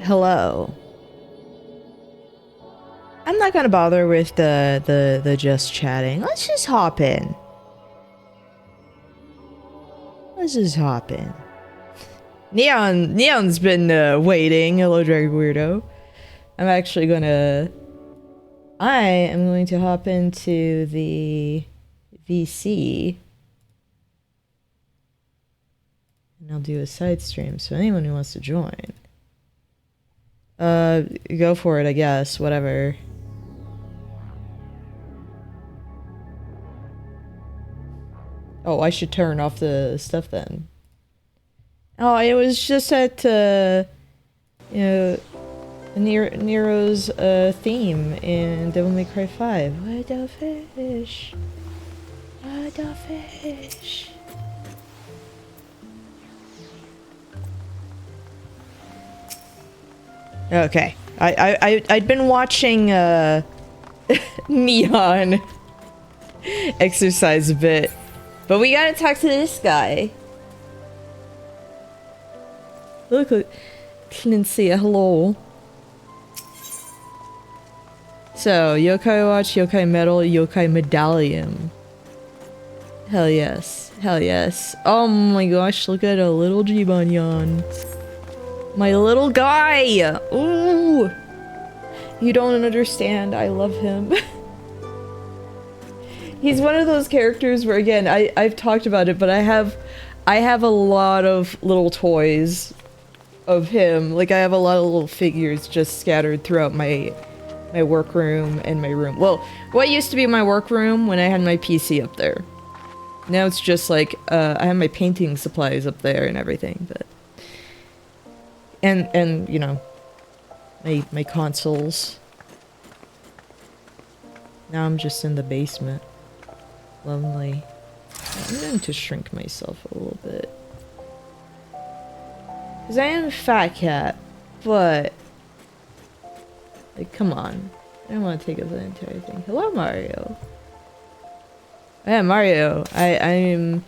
Hello. I'm not gonna bother with the just chatting. Let's just hop in. Let's just hop in. Neon's been waiting. Hello, Drag Weirdo. I am going to hop into the VC. And I'll do a side stream, so anyone who wants to join. Go for it, I guess. Whatever. Oh, I should turn off the stuff then. Oh, it was just at, you know, Nero's, theme in Devil May Cry 5. What a fish. What a fish. Okay. I'd been watching, Neon exercise a bit. But we gotta talk to this guy. Look, can't see a hello. So, Yokai Watch, Yokai Medal, Yokai Medallion. Hell yes. Hell yes. Oh my gosh, look at a little Jibanyan. My little guy! Ooh! You don't understand, I love him. He's one of those characters where, again, I've talked about it, but I have a lot of little toys of him. Like, I have a lot of little figures just scattered throughout my workroom and my room. Well, what used to be my workroom when I had my PC up there. Now it's just like, I have my painting supplies up there and everything, but... And, you know, my consoles. Now I'm just in the basement. Lonely. I'm going to shrink myself a little bit. Because I am a fat cat, but... Like, come on. I don't want to take up the entire thing. Hello, Mario. Yeah, Mario. I'm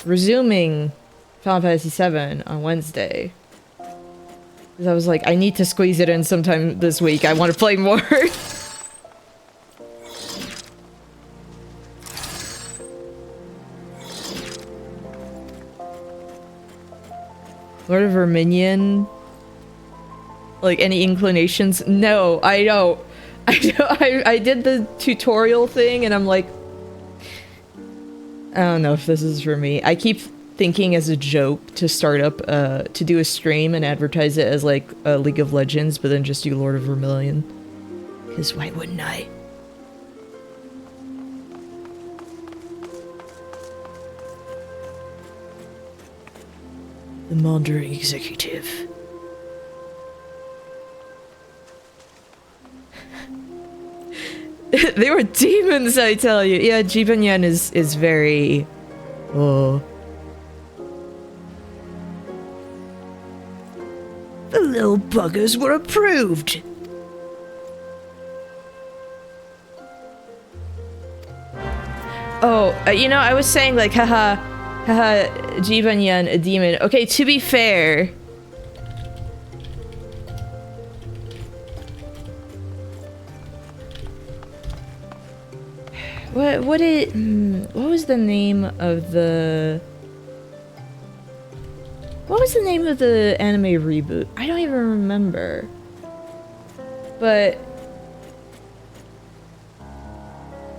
resuming Final Fantasy XIV on Wednesday. Because I was like, I need to squeeze it in sometime this week. I want to play more. Lord of Verminion? Like, any inclinations? No, I don't. I did the tutorial thing and I'm like, I don't know if this is for me. I keep thinking as a joke to start up, to do a stream and advertise it as like League of Legends, but then just do Lord of Vermilion. Because why wouldn't I? The Maundering Executive. They were demons, I tell you. Yeah, Jibanyan is very... Oh. The little buggers were approved! Oh, you know, I was saying like, haha, Jibanyan, a demon. Okay, to be fair... What was the name of the... What was the name of the anime reboot? I don't even remember. But...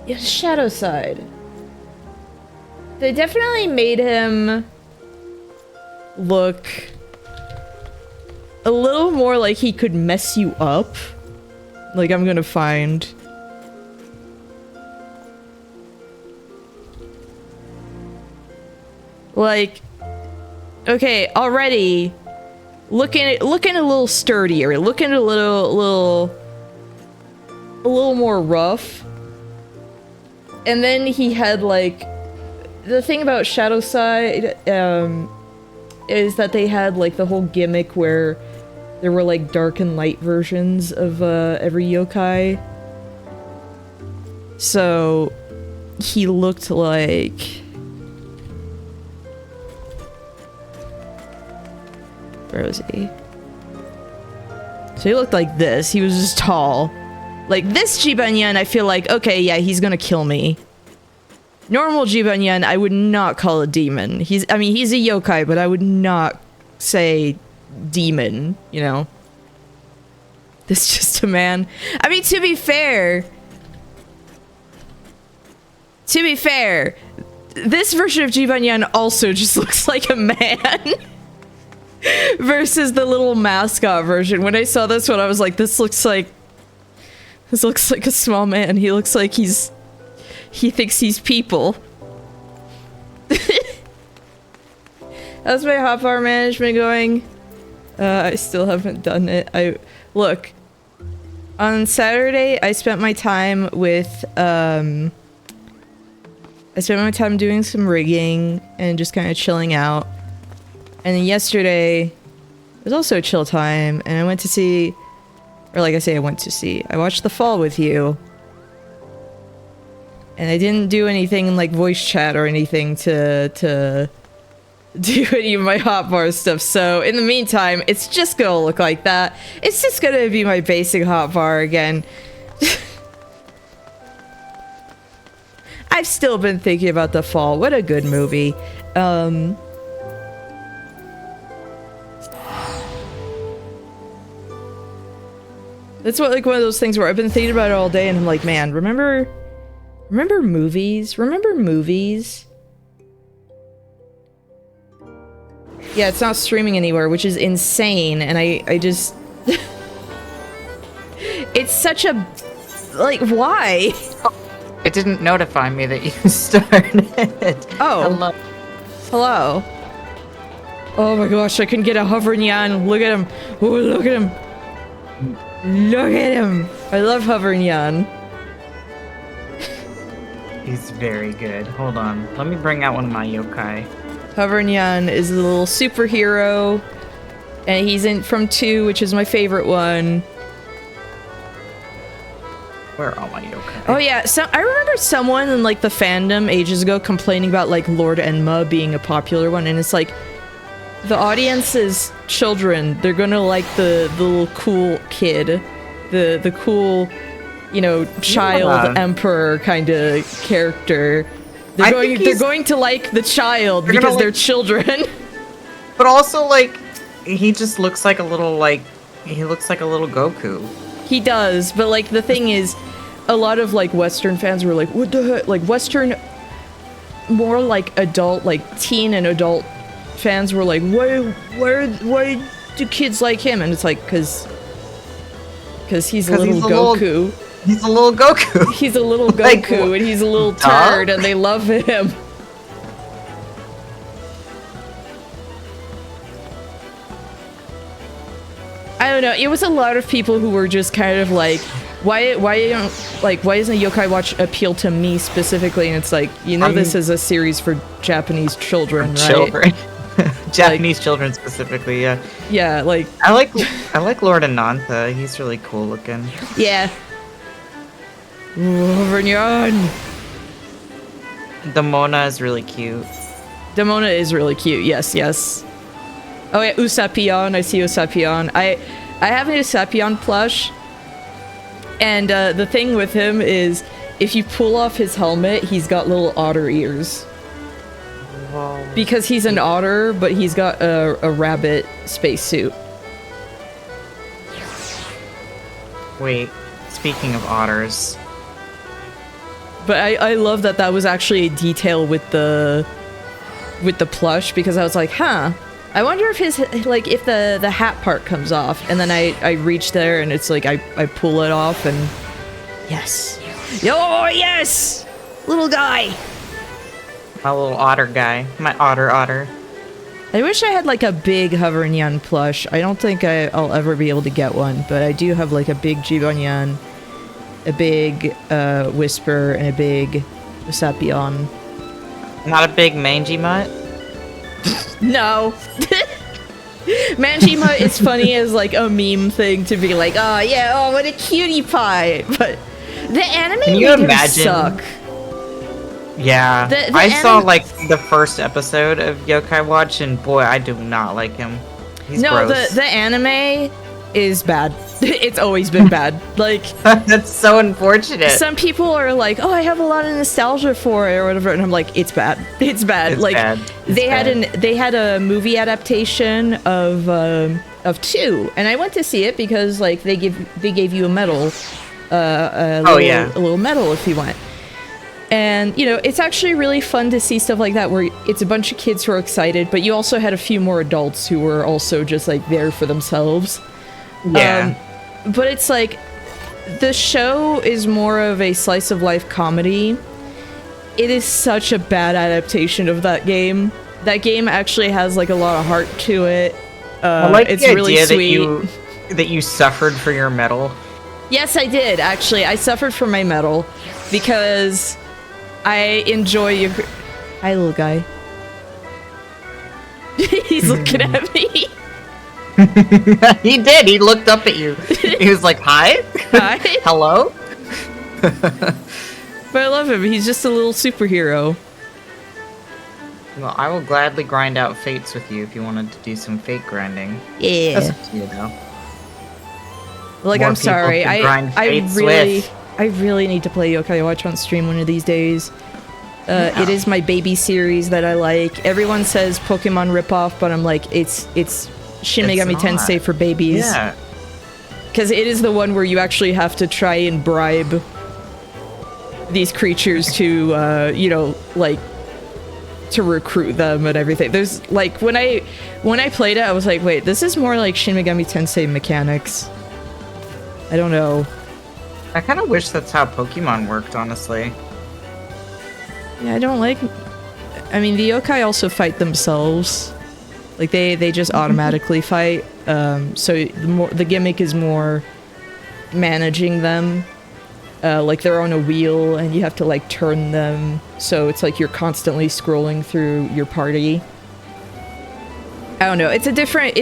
Yeah, Shadow Side. They definitely made him look a little more like he could mess you up. Like, I'm gonna find... Like, okay, already looking a little sturdier, looking a little more rough. And then he had like the thing about Shadow Side is that they had like the whole gimmick where there were like dark and light versions of every yokai. So he looked like... Where was he? So he looked like this. He was just tall. Like this Jibanyan, I feel like, okay, yeah, he's gonna kill me. Normal Jibanyan, I would not call a demon. He's a yokai, but I would not say demon, you know? This is just a man. I mean, to be fair, this version of Jibanyan also just looks like a man. Versus the little mascot version. When I saw this one, I was like, this looks like a small man. He looks like he thinks he's people. How's my hotbar management going? I still haven't done it. Look, on Saturday, I spent my time with, I spent my time doing some rigging and just kind of chilling out. And then yesterday, it was also a chill time, and I went to see, or like I say, I watched The Fall with you. And I didn't do anything like voice chat or anything to do any of my hotbar stuff, so in the meantime, it's just gonna look like that. It's just gonna be my basic hotbar again. I've still been thinking about The Fall. What a good movie. It's like one of those things where I've been thinking about it all day, and I'm like, man, remember movies? Remember movies? Yeah, it's not streaming anywhere, which is insane, and I just... It's such a... Like, why? It didn't notify me that you started. Oh. Hello. Oh my gosh, I can get a hovering Yan. Look at him. Oh, look at him. Look at him! I love hovering Yan. He's very good. Hold on. Let me bring out one of my yokai. Hovering Yan is a little superhero. And he's in from 2, which is my favorite one. Where are all my yokai? Oh yeah, so I remember someone in like the fandom ages ago complaining about like Lord Enma being a popular one, and it's like, the audience is children. They're gonna like the little cool kid, the cool, you know, child emperor kind of character. They're going to like the child because they're children. But also, like, he just looks like a little Goku. He does, but like the thing is, a lot of like Western fans were like, what the heck? Like Western, more like adult, like teen and adult fans were like, why do kids like him? And it's like, cause he's a little Goku. He's a little Goku. He's a little Goku, and he's a little turd, and they love him. I don't know. It was a lot of people who were just kind of like, why doesn't Yokai Watch appeal to me specifically? And it's like, you know, this is a series for Japanese children, right? Children. Japanese children specifically, yeah. Yeah, like I like Lord Anantha. He's really cool looking. Yeah. Vernyon. Demona is really cute. Demona is really cute. Yes, yes. Oh yeah, Usapion. I see Usapion. I have an Usapion plush, and the thing with him is, if you pull off his helmet, he's got little otter ears. Whoa. Because he's an otter, but he's got a rabbit spacesuit. Wait, speaking of otters. But I love that that was actually a detail with the plush, because I was like, huh, I wonder if his, like, if the hat part comes off, and then I reach there and it's like I pull it off and yes. Oh yes! Little guy! My little otter guy. My otter. I wish I had like a big Hovernyan plush. I don't think I'll ever be able to get one, but I do have like a big Jibanyan, a big Whisper, and a big Usapion. Not a big mangy mutt? No. Manjima is funny as like a meme thing to be like, oh yeah, oh what a cutie pie. But the anime readers suck. Yeah, I saw like the first episode of Yokai Watch, and boy, I do not like him. He's gross. The anime is bad. It's always been bad. Like, that's so unfortunate. Some people are like, "Oh, I have a lot of nostalgia for it," or whatever, and I'm like, "It's bad. It's bad." It's like, bad. They had a movie adaptation of 2, and I went to see it because like they gave you a medal, a little medal if you went. And, you know, it's actually really fun to see stuff like that where it's a bunch of kids who are excited, but you also had a few more adults who were also just, like, there for themselves. Yeah. But it's like, the show is more of a slice-of-life comedy. It is such a bad adaptation of that game. That game actually has, like, a lot of heart to it. I like it's the really idea sweet. that you suffered for your medal. Yes, I did, actually. I suffered for my medal because I enjoy your... Hi, little guy. He's looking at me. He did. He looked up at you. He was like, hi? Hi. Hello? But I love him. He's just a little superhero. Well, I will gladly grind out fates with you if you wanted to do some fate grinding. Yeah. That's up to you, though. Like, More I'm sorry. people to grind fates with. I really need to play Yokai Watch on stream one of these days. It is my baby series that I like. Everyone says Pokemon ripoff, but I'm like, it's Shin Megami Tensei for babies. Yeah. Because it is the one where you actually have to try and bribe these creatures to, you know, like, to recruit them and everything. There's, like, when I played it, I was like, wait, this is more like Shin Megami Tensei mechanics. I don't know. I kind of wish that's how Pokemon worked, honestly. Yeah, I don't like... I mean, the yokai also fight themselves. Like, they just automatically fight. So the gimmick is more managing them. Like, they're on a wheel, and you have to, like, turn them. So it's like you're constantly scrolling through your party. I don't know. It's a different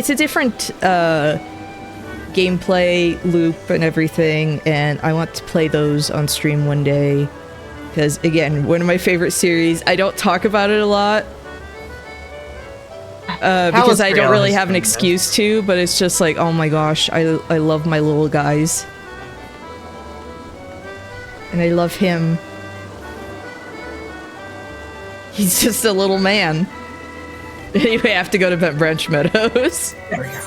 gameplay loop and everything, and I want to play those on stream one day. Because, again, one of my favorite series. I don't talk about it a lot. Because I don't really have an excuse to, but it's just like, oh my gosh, I love my little guys. And I love him. He's just a little man. Anyway, I have to go to Bent Branch Meadows. There we go.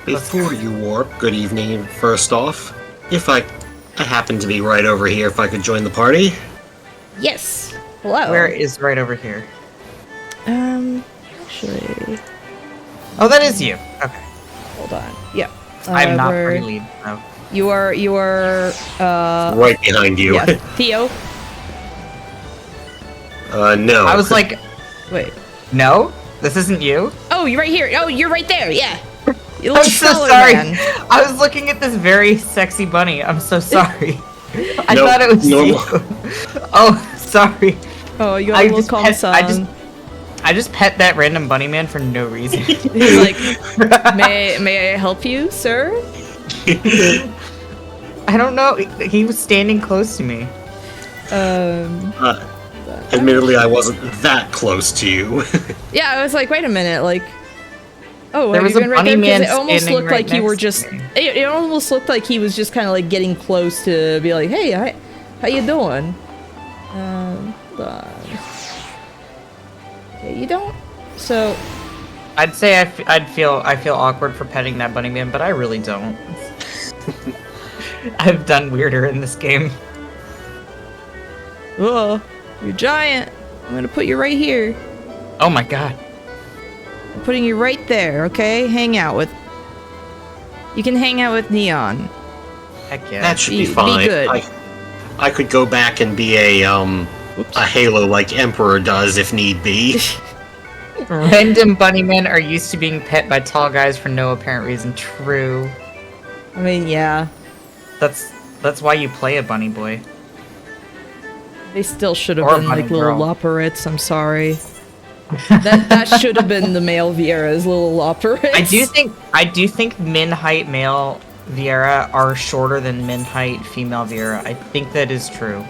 Before you warp, good evening, first off. If I happen to be right over here, if I could join the party. Yes. Hello. Where is right over here? Actually... Oh, that is you. Okay. Hold on. Yeah. I'm not pre-lead, no. You are, Right behind you. yeah, Theo? No. I was like, Wait. no? This isn't you? Oh, you're right here. Oh, you're right there. Yeah. You I'm look so taller, sorry. man. I was looking at this very sexy bunny. I'm so sorry. I Nope, thought it was normal. you. Oh, sorry. Oh, you got a little calm song. I just pet that random bunny man for no reason. He's like, may I help you, sir? I don't know. He was standing close to me. Admittedly, I wasn't that close to you. Yeah, I was like, wait a minute, like, oh, There have was you a been right bunny there? 'Cause man it almost standing looked right like you were next to just. me. It almost looked like he was just kind of like getting close to be like, hey, how you doing? Hold on. Okay, you don't. So. I'd say I feel awkward for petting that bunny man, but I really don't. I've done weirder in this game. Oh, you're giant. I'm gonna put you right here. Oh my god. I'm putting you right there, okay? Hang out with... You can hang out with Neon. Heck yeah. That should be Be fine. good. I could go back and be a Halo like Emperor does if need be. Random bunny men are used to being pet by tall guys for no apparent reason. True. I mean, yeah. That's why you play a bunny boy. They still should have Or been bunny like little girl. loporets, I'm sorry. that should have been the male Vieira's little loporets. I do think min height male Vieira are shorter than min height female Vieira. I think that is true.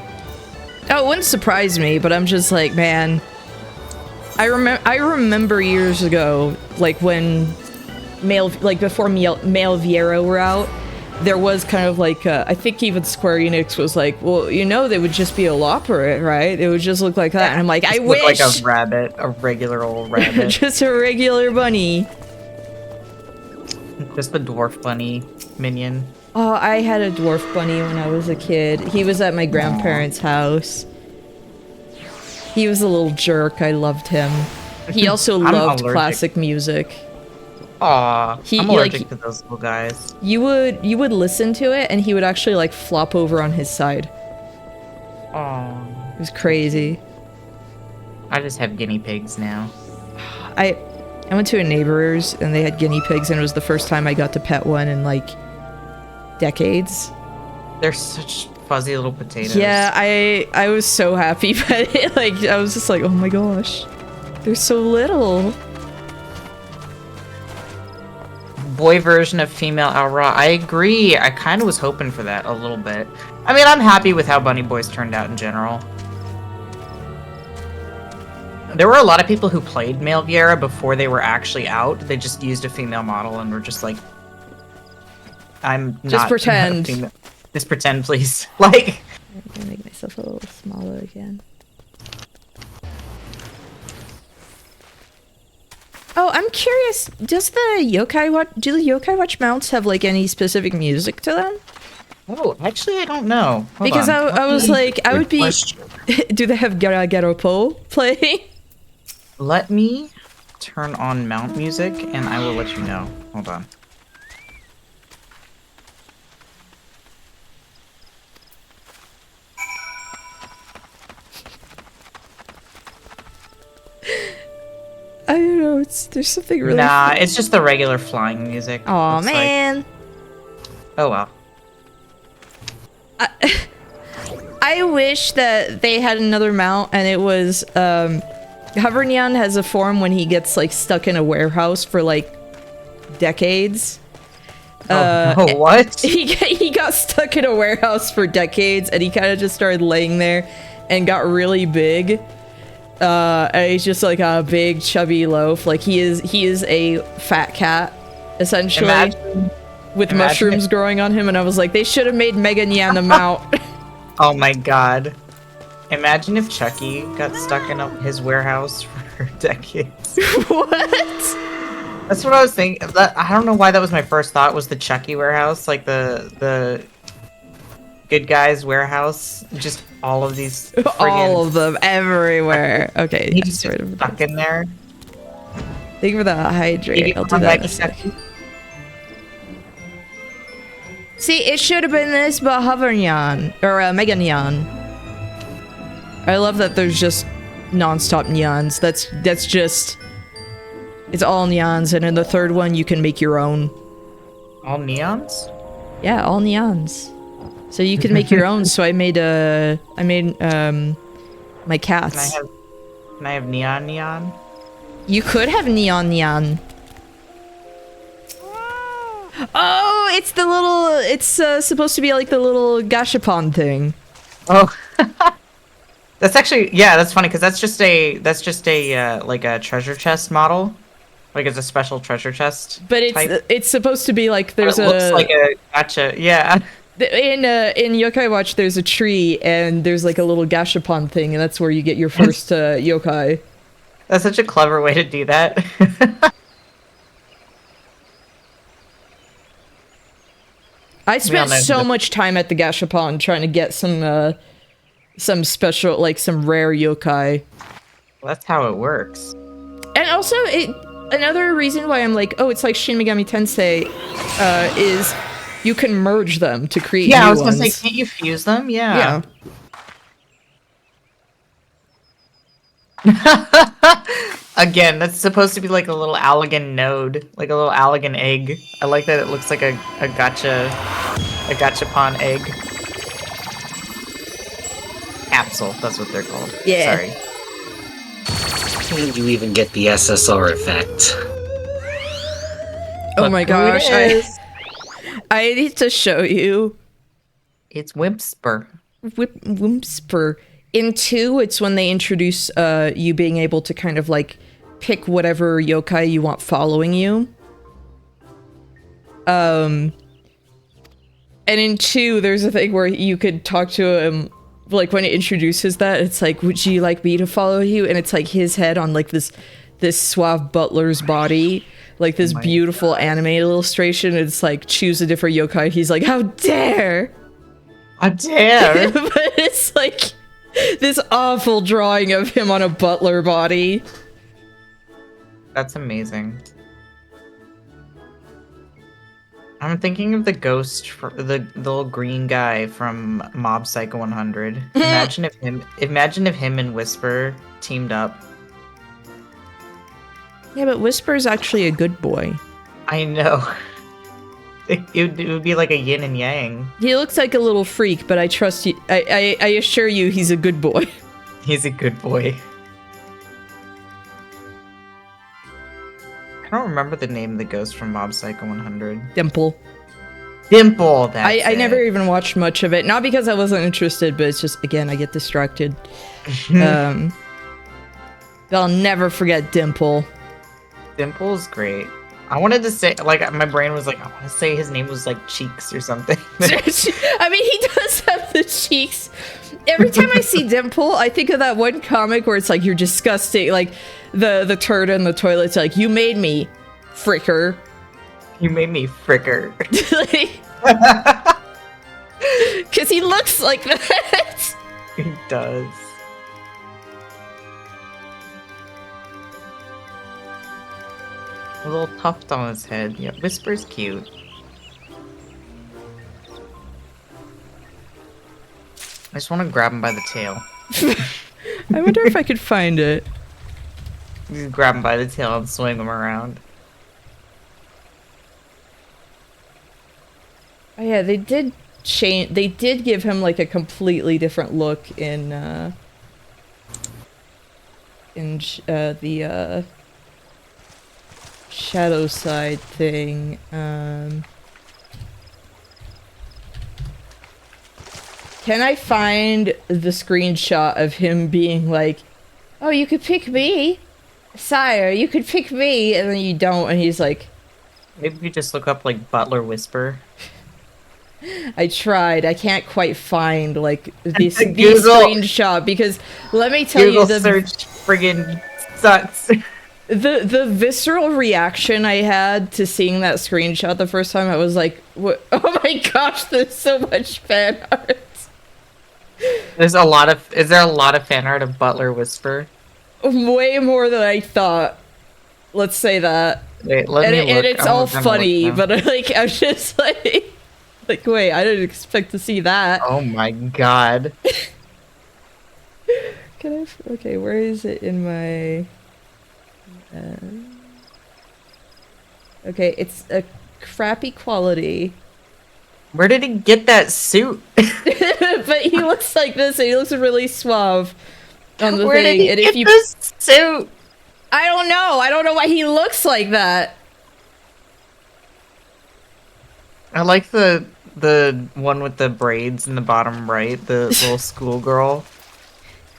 Oh, it wouldn't surprise me, but I'm just like, man. I remember years ago, like when before male Vieira were out, there was kind of like, I think even Square Enix was like, well, you know, they would just be elaborate, right? It would just look like that. And I'm like, I wish! Like a rabbit, a regular old rabbit. Just a regular bunny. Just the dwarf bunny minion. Oh, I had a dwarf bunny when I was a kid. He was at my grandparents' house. He was a little jerk. I loved him. He also loved classic music. Aw, I'm allergic to those little guys. You would listen to it, and he would actually like flop over on his side. Aw, it was crazy. I just have guinea pigs now. I went to a neighbor's, and they had guinea pigs, and it was the first time I got to pet one in like decades. They're such fuzzy little potatoes. Yeah, I was so happy, but like I was just like, oh my gosh, they're so little. Boy version of female Aura. I agree. I kind of was hoping for that a little bit. I mean, I'm happy with how Bunny Boys turned out in general. There were a lot of people who played male Viera before they were actually out. They just used a female model and were just like, I'm just not pretend. Female. Just pretend, please. Like, I'm gonna make myself a little smaller again. Oh, I'm curious. Does the Yokai Watch? Do the Yokai Watch mounts have like any specific music to them? Oh, actually, I don't know. Hold because on. I was like, I would be. Question. Do they have Garo Po playing? Let me turn on mount music, and I will let you know. Hold on. I don't know. There's something really. Nah, it's just the regular flying music. Oh man. Like. Oh well. I wish that they had another mount, and it was Hovernyan has a form when he gets like stuck in a warehouse for like decades. No, what? He got stuck in a warehouse for decades, and he kind of just started laying there and got really big. And he's just like a big chubby loaf. Like he is a fat cat, essentially, with mushrooms growing on him. And I was like, they should have made Mega Nyan the mount. Oh my god! Imagine if Chucky got stuck in his warehouse for decades. What? That's what I was thinking. I don't know why that was my first thought. Was the Chucky warehouse, like the good guys warehouse? Just all of these. All of them everywhere. Okay, He's just stuck in there. Thank you for the hydrate. I'll do that in a second. See, it should have been this, but Hovernyan or Mega Nyan. I love that there's just non-stop Nyans. That's just. It's all Nyans, and in the third one, you can make your own. All neons? Yeah, all Nyans. So you can make your own. So I made my cats. Can I have neon? You could have neon. Oh, it's the little. It's supposed to be like the little gashapon thing. Oh, that's actually that's funny because that's just a like a treasure chest model. Like it's a special treasure chest. But it's supposed to be like there's looks like a gotcha. Yeah. In Yokai Watch, there's a tree and there's like a little gashapon thing, and that's where you get your first yokai. That's such a clever way to do that. I spent so much time at the gashapon trying to get some special, like some rare yokai. Well, that's how it works. And also, another reason why I'm like, oh, it's like Shin Megami Tensei, is you can merge them to create new ones. I was gonna say, can't you fuse them? Yeah. Again, that's supposed to be like a little Allagan node, like a little Allagan egg. I like that it looks like a gachapon egg. Capsule, that's what they're called. Yeah. Sorry. And you even get the SSR effect. Oh my gosh, I need to show you. It's Wimpsper. Wimpsper. In 2, it's when they introduce you being able to kind of like pick whatever yokai you want following you. And in 2, there's a thing where you could talk to him, like when it introduces that, it's like, would you like me to follow you? And it's like his head on like this suave butler's body, like this beautiful anime illustration. It's like, choose a different yokai. He's like, how dare! How dare! But it's like this awful drawing of him on a butler body. That's amazing. I'm thinking of the ghost, for the little green guy from Mob Psycho 100. Imagine if him and Whisper teamed up. Yeah, but Whisper's actually a good boy. I know. It would be like a yin and yang. He looks like a little freak, but I trust you. I assure you, he's a good boy. He's a good boy. I don't remember the name of the ghost from Mob Psycho 100. Dimple. Dimple, that's I it. never even watched much of it. Not because I wasn't interested, but it's just, again, I get distracted. I'll never forget Dimple. Dimple's great. I wanted to say, like, my brain was like, I want to say his name was like Cheeks or something. I mean, he does have the cheeks. Every time I see Dimple, I think of that one comic where it's like, you're disgusting. Like, the turd in the toilet's like, you made me, fricker. You made me fricker. Because he looks like that. He does. A little tuft on his head. Yeah, Whisper's cute. I just want to grab him by the tail. I wonder if I could find it. Just grab him by the tail and swing him around. Oh yeah, they did change. They did give him like a completely different look in the shadow side thing. Can I find the screenshot of him being like, "Oh, you could pick me, sire. You could pick me," and then you don't, and he's like, Maybe we just look up like Butler Whisper. I tried. I can't quite find like this Google- screenshot because let me tell Google you the search friggin' sucks. the visceral reaction I had to seeing that screenshot the first time. I was like, "What? Oh my gosh! There's so much fan art." Is there a lot of fan art of Butler Whisper? Way more than I thought. Let's say that. Wait, let me look. And it's I'm all gonna funny, look now. but I'm just like, wait, I didn't expect to see that. Oh my god. Can I? Okay, where is it in my? Okay, it's a crappy quality, Where did he get that suit? but he looks like this, and he looks really suave on the Where thing. did he And get if you, this suit? I don't know. I don't know why he looks like that. I like the one with the braids in the bottom right, the little schoolgirl.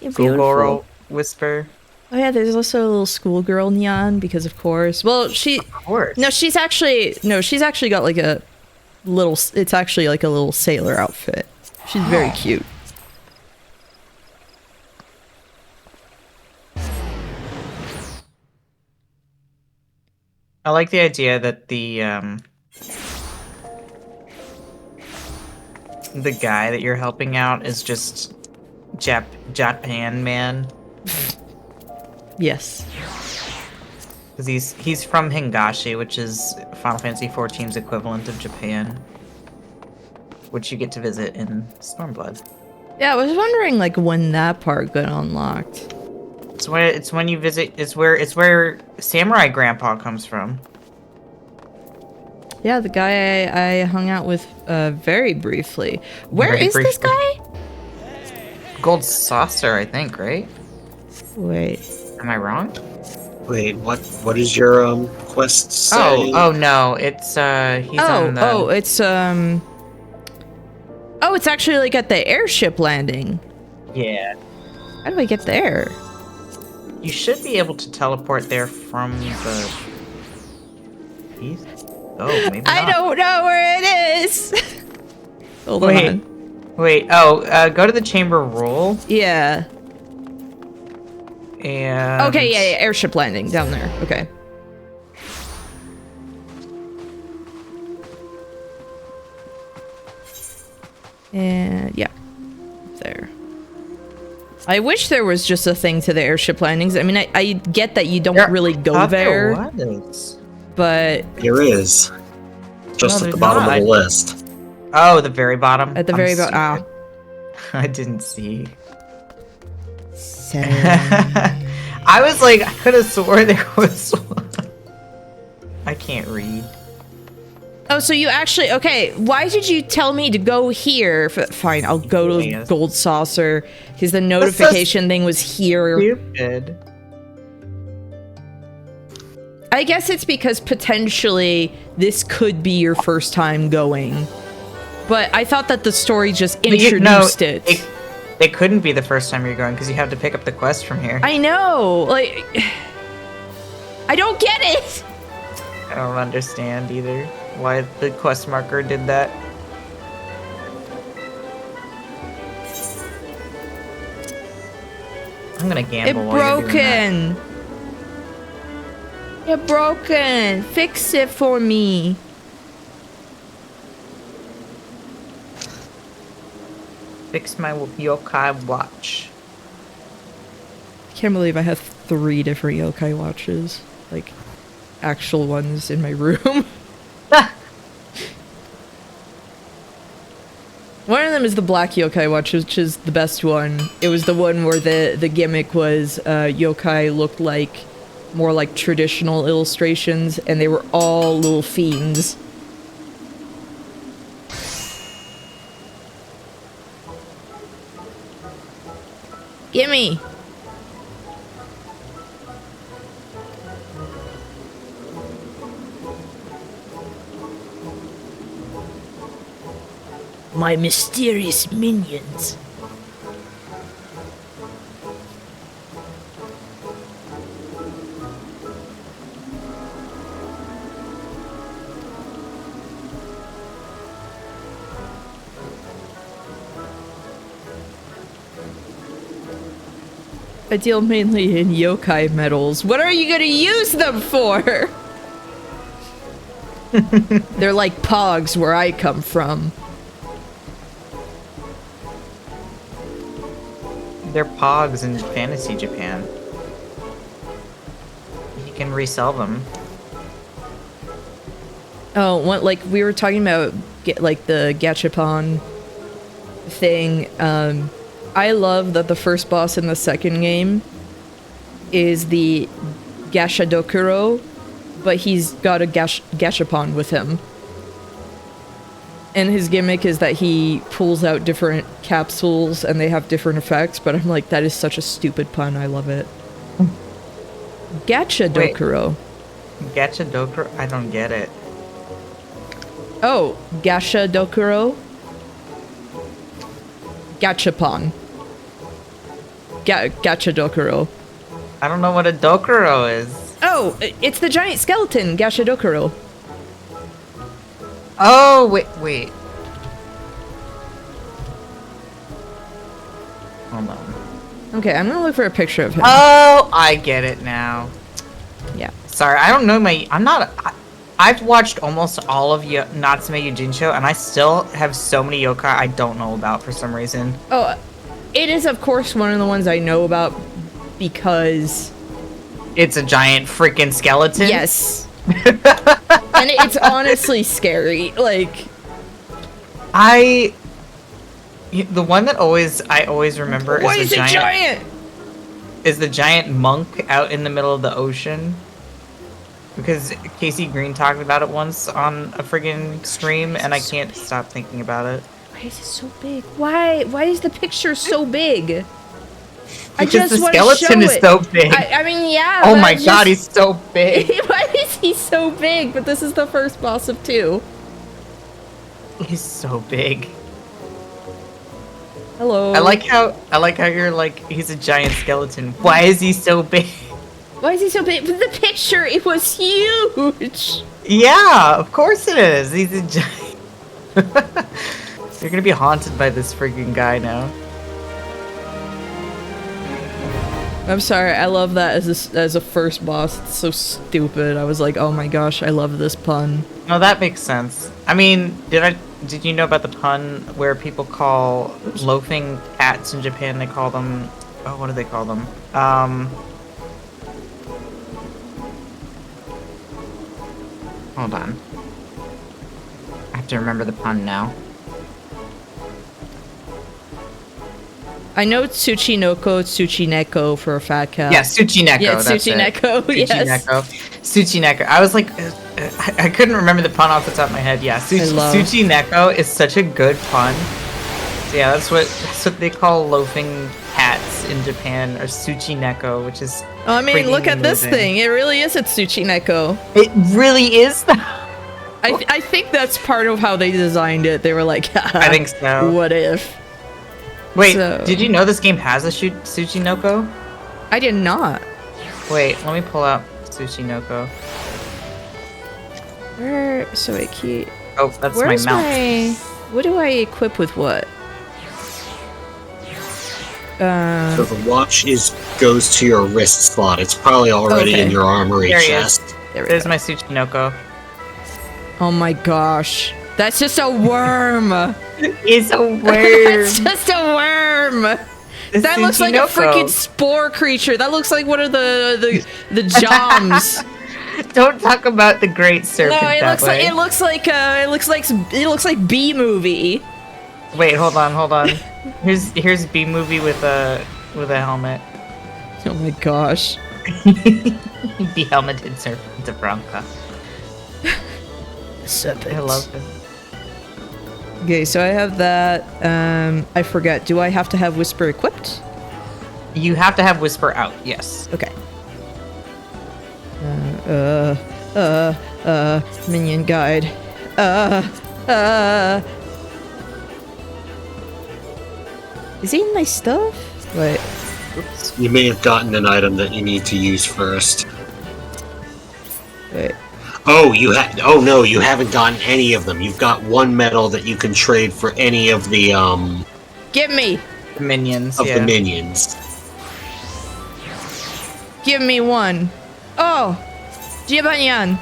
Schoolgirl Whisper. Oh yeah, there's also a little schoolgirl neon because of course. Well, Of course. she's actually got like a little. It's actually like a little sailor outfit. She's very cute. I like the idea that the guy that you're helping out is just Japan man. Yes. Because he's from Hingashi, which is Final Fantasy XIV's equivalent of Japan, which you get to visit in Stormblood. Yeah, I was wondering like when that part got unlocked. It's when you visit. It's where Samurai Grandpa comes from. Yeah, the guy I hung out with very briefly. Where Very is this briefly. guy? Gold Saucer, I think, right? Wait. Am I wrong? Wait, what is your quest say? Oh no, it's he's on the. It's actually like at the airship landing. Yeah. How do I get there? You should be able to teleport there from the east. Oh, maybe not. I don't know where it is. Hold Wait. on. Wait. Go to the chamber roll. Yeah. And Okay, yeah, airship landing down there. Okay. And yeah, there. I wish there was just a thing to the airship landings. I mean, I get that you don't really go there, but There is. Just at the bottom of the list. Oh, the very bottom. at the very bottom. Ah. I didn't see. So... I was like, I could have swore there was one. I can't read. Oh, so you actually... Okay, why did you tell me to go here? Fine, I'll go to Gold Saucer, because the notification thing was here. Stupid. I guess it's because potentially this could be your first time going. But I thought that the story just introduced it. It couldn't be the first time you're going, because you have to pick up the quest from here. I know! Like... I don't get it! I don't understand either why the quest marker did that. I'm gonna gamble while you're doing that. It broken! Fix it for me! Fix my Yokai Watch. I can't believe I have 3 different Yokai Watches. Like, actual ones in my room. One of them is the black Yokai Watch, which is the best one. It was the one where the gimmick was yokai looked like more like traditional illustrations, and they were all little fiends. Gimme! My mysterious minions. I deal mainly in yokai medals. What are you gonna use them for? They're like pogs where I come from. They're pogs in fantasy Japan. You can resell them. Oh, what, like we were talking about, like the gachapon thing. I love that the first boss in the second game is the Gashadokuro, but he's got a gachapon with him. And his gimmick is that he pulls out different capsules and they have different effects, but I'm like, that is such a stupid pun, I love it. Gachadokuro. Gachadokuro? I don't get it. Oh, Gashadokuro? Gachapon. Gachadokuro. I don't know what a Dokuro is. Oh, it's the giant skeleton, Gashadokuro. Oh, wait. Hold on. Okay, I'm gonna look for a picture of him. Oh, I get it now. Yeah. Sorry, I don't know I've watched almost all of Natsume Yujincho, and I still have so many yokai I don't know about for some reason. Oh, it is of course one of the ones I know about because... It's a giant freaking skeleton? Yes. And it's honestly scary, like... The one that I always remember is the giant? Is the giant monk out in the middle of the ocean. Because Casey Green talked about it once on a friggin' stream, and I can't stop thinking about it. Why is it so big? Why is the picture so big? Because the skeleton is so big. I mean, yeah. Oh my god, he's so big. Why is he so big? But this is the first boss of 2. He's so big. Hello. I like how you're like, he's a giant skeleton. Why is he so big? Why is he so big? But the picture, it was huge. Yeah, of course it is. He's a giant. You're gonna be haunted by this freaking guy now. I'm sorry, I love that as a first boss. It's so stupid. I was like, oh my gosh, I love this pun. No, that makes sense. I mean, did you know about the pun where people call loafing cats in Japan? They call them, oh, what do they call them? Hold on. I have to remember the pun now. I know Tsuchinoko, Tsuchineko for a fat cat. Yeah, Tsuchineko. Yeah, that's Tsuchineko, it. yes. Tsuchineko. I was like, I couldn't remember the pun off the top of my head. Yeah, Tsuchineko is such a good pun. So yeah, that's what they call loafing cats in Japan, or Tsuchineko, which is. Oh, I mean, look at this amazing. thing. It really is a Tsuchineko. It really is. I think that's part of how they designed it. They were like, I think so. What if? Wait, So- did you know this game has a Tsuchinoko? I did not. Wait, let me pull out Tsuchinoko. Where? So wait, key. Oh, that's Where's my mount. What do I equip with what? So the watch goes to your wrist slot. It's probably already Okay. in your armory There he is. chest. There we There's go. my Tsuchinoko. Oh my gosh. That's just a worm. It's a worm. That's just a worm. The That looks like a Tsuchinoko. freaking spore creature. That looks like one of the joms. Don't talk about the great serpent No, it that looks way. like it looks like B movie. Wait, hold on. Here's B movie with a helmet. Oh my gosh. The helmeted serpent of Bronca. Serpent. I love it. Okay, so I have that. I forget. Do I have to have Whisper equipped? You have to have Whisper out, yes. Okay. Minion guide. Is he in my stuff? Wait. Oops. You may have gotten an item that you need to use first. Wait. Oh, oh no, you haven't gotten any of them. You've got one medal that you can trade for any of the Give me! The minions, of yeah. the minions. Give me one. Oh! Jibanyan!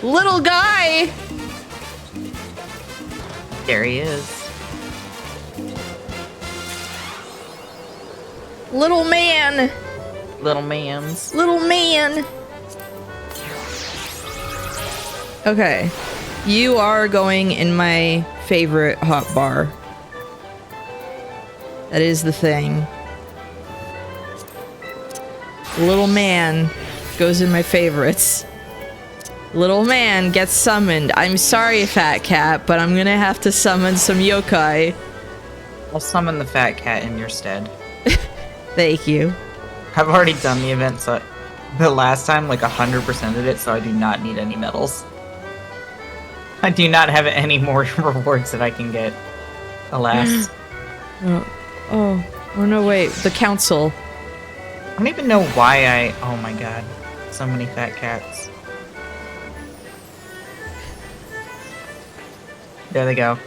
Little guy! There he is. Little man! Little mans. Little man! Okay. You are going in my favorite hot bar. That is the thing. Little man goes in my favorites. Little man gets summoned. I'm sorry, fat cat, but I'm gonna have to summon some yokai. I'll summon the fat cat in your stead. Thank you. I've already done the event, so the last time, like 100% of it, so I do not need any medals. I do not have any more rewards that I can get. Alas. Oh no, wait. The council. I don't even know why oh my god. So many fat cats. There they go.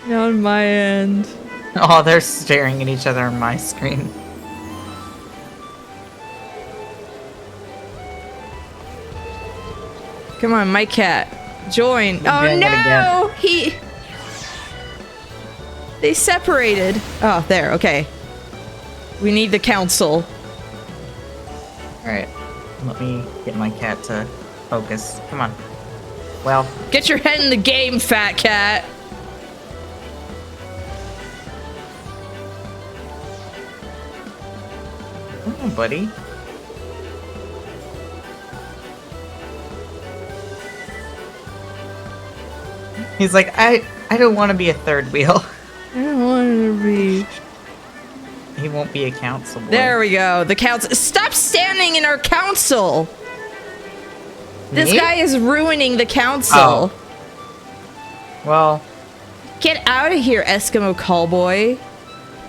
On my end. Oh, they're staring at each other on my screen. Come on, my cat. Join. Oh Again, no! They separated. Oh, there. Okay. We need the council. Alright. Let me get my cat to focus. Come on. Well, Get your head in the game, fat cat. come on, buddy. He's like, I don't want to be a third wheel. I don't want to be. He won't be a council boy. There we go. The council. Stop standing in our council. This Me? guy is ruining the council. Oh. Well, Get out of here, Eskimo callboy.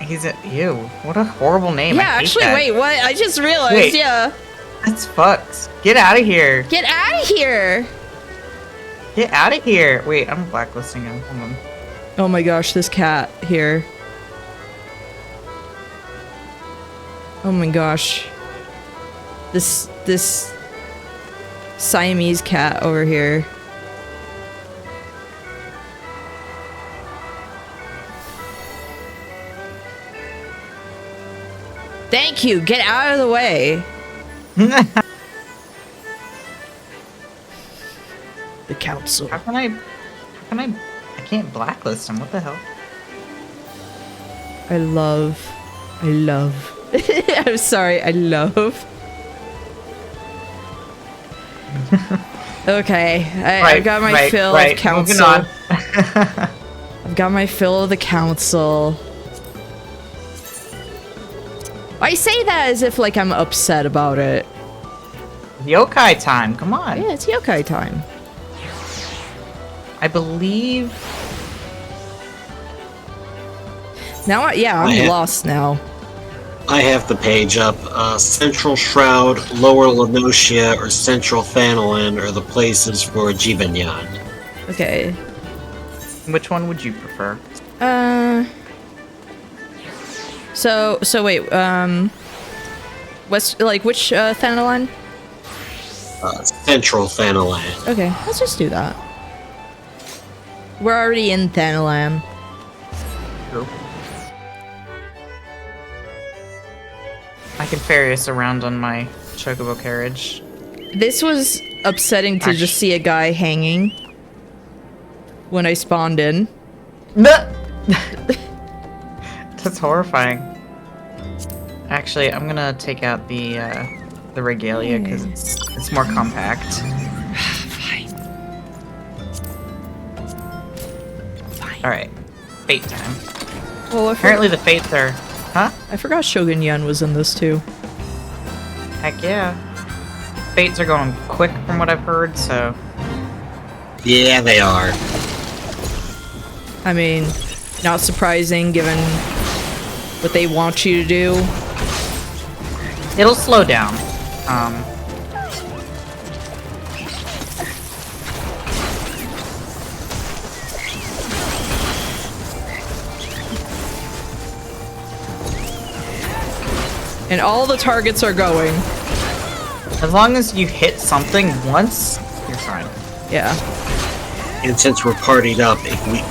he's a ew. What a horrible name. Yeah, I hate actually, that. wait. What? I just realized. Wait. Yeah. That's fucked. Get out of here. Get out of here! Get out of here. Wait, I'm blacklisting him. Hold on. Oh my gosh, this cat here. Oh my gosh. This Siamese cat over here. Thank you. Get out of the way. The council. How can I can't blacklist him. What the hell? I love. I'm sorry, I love. Okay, I've got my fill of council. Moving on. I've got my fill of the council. I say that as if like I'm upset about it. Yokai time, come on. Yeah, it's yokai time. I believe. Now, I'm lost now. I have the page up. Central Shroud, Lower Lenosia, or Central Thanalan are the places for Jibanyan. Okay. Which one would you prefer? So wait, which Thanalan? Central Thanalan. Okay, let's just do that. We're already in Thanalan. True. I can ferry us around on my chocobo carriage. This was upsetting to just see a guy hanging when I spawned in. That's horrifying. Actually, I'm gonna take out the regalia because it's more compact. Fine. All right, fate time. Well, Apparently the fates are, huh? I forgot Shogun Yun was in this too. Heck yeah. Fates are going quick from what I've heard, so. Yeah, they are. I mean, not surprising given what they want you to do. It'll slow down. And all the targets are going. As long as you hit something once, you're fine. Yeah. And since we're partied up,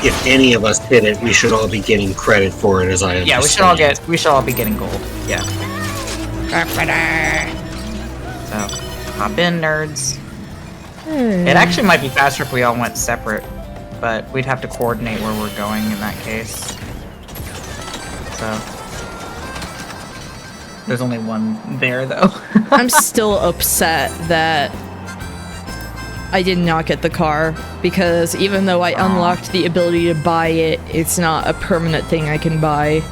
if any of us hit it, we should all be getting credit for it, as I understand. Yeah, we should all be getting gold. Yeah. So, hop in, nerds. It actually might be faster if we all went separate, but we'd have to coordinate where we're going in that case. So, there's only one there, though. I'm still upset that I did not get the car, because even though I unlocked the ability to buy it, it's not a permanent thing I can buy.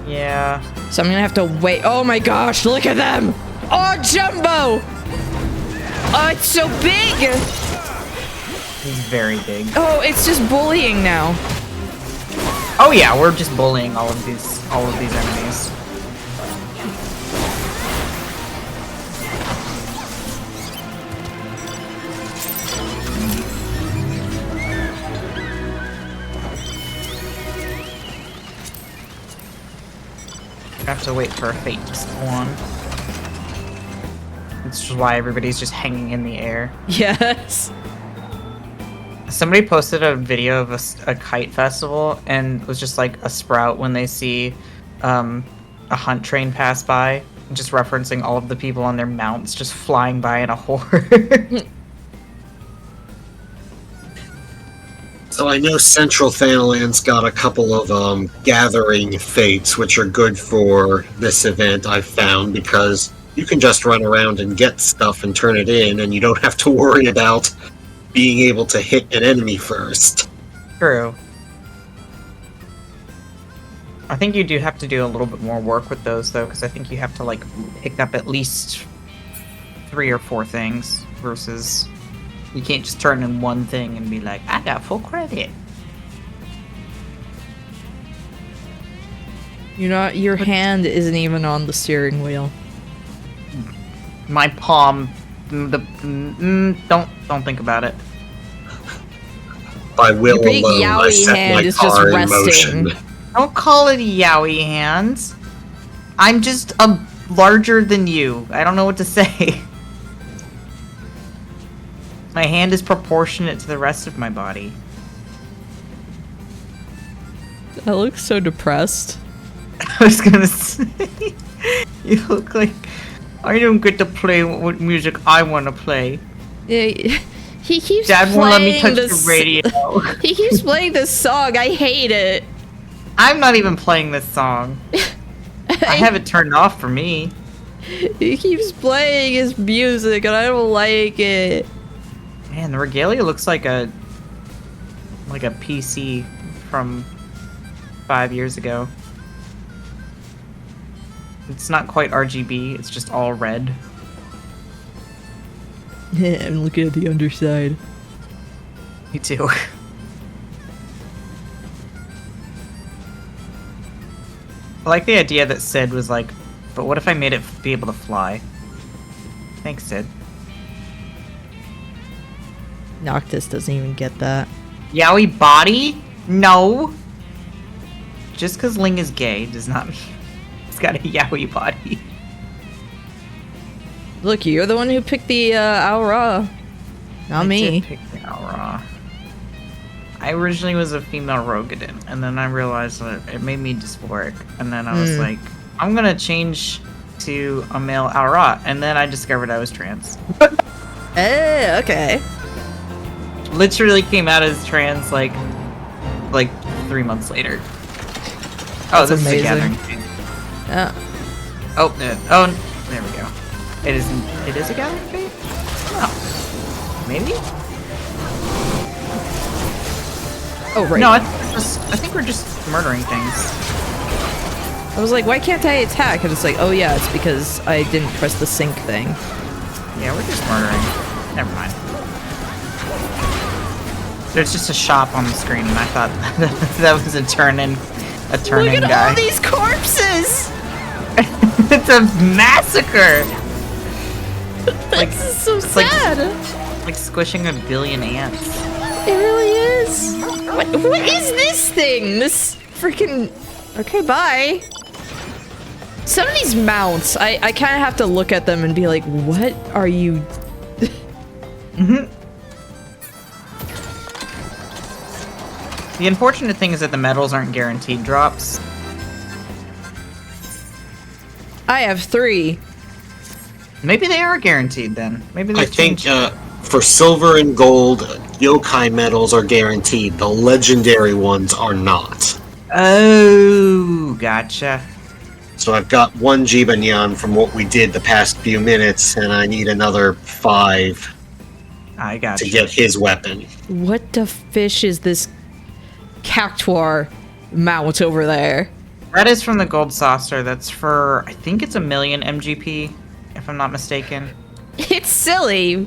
Yeah. So I'm gonna have to wait. Oh my gosh, look at them! Oh, Jumbo! Oh, it's so big! He's very big. Oh, it's just bullying now. Oh yeah, we're just bullying all of these enemies. Have to wait for a fate to spawn. This is why everybody's just hanging in the air. Yes. Somebody posted a video of a kite festival, and it was just like a sprout when they see a hunt train pass by, just referencing all of the people on their mounts just flying by in a horde. So I know Central Thanalan's got a couple of gathering fates, which are good for this event, I've found, because you can just run around and get stuff and turn it in, and you don't have to worry about being able to hit an enemy first. True. I think you do have to do a little bit more work with those, though, because I think you have to, like, pick up at least 3 or 4 things, versus you can't just turn in one thing and be like, I got full credit. Your hand isn't even on the steering wheel. My palm. Don't think about it. By will Your big alone, I yaoi set hand my is just car in resting. motion. Don't call it yaoi hands. I'm just larger than you. I don't know what to say. My hand is proportionate to the rest of my body. I look so depressed. I was gonna say, you look like I don't get to play what music I want to play. Yeah, he keeps Dad won't let me playing touch the radio. He keeps playing this song. I hate it. I'm not even playing this song. I have it turned off for me. He keeps playing his music, and I don't like it. Man, the regalia looks like a PC from 5 years ago. It's not quite RGB, it's just all red. I'm looking at the underside. Me too. I like the idea that Sid was like, but what if I made it be able to fly? Thanks, Sid. Noctis doesn't even get that. Yaoi body? No! Just because Ling is gay does not mean he's got a yaoi body. Look, you're the one who picked the Aura. Not me. I did pick the Aura. I originally was a female Rogadin, and then I realized that it made me dysphoric, and then I was like, I'm gonna change to a male Aura, and then I discovered I was trans. Okay. Literally came out as trans like 3 months later. Oh, That's this amazing. is a gathering thing. Yeah. Oh, there we go. It is a gathering fate? Oh. Maybe? Oh, right. No, I think we're just murdering things. I was like, why can't I attack? And it's like, oh yeah, it's because I didn't press the sync thing. Yeah, we're just murdering. Never mind. There's just a shop on the screen, and I thought that was a turn-in Look at guy. all these corpses! It's a massacre! This is so sad. Like squishing a billion ants. It really is. What is this thing? This freaking... Okay, bye. Some of these mounts, I kind of have to look at them and be like, what are you... The unfortunate thing is that the medals aren't guaranteed drops. I have 3. Maybe they are guaranteed then. Maybe I they think for silver and gold, yokai medals are guaranteed. The legendary ones are not. Oh, gotcha. So I've got 1 Jibanyan from what we did the past few minutes, and I need another 5 I gotcha. to get his weapon. What the fish is this cactuar mount over there? That is from the gold saucer. That's for, I think it's 1,000,000 MGP, if I'm not mistaken. It's silly.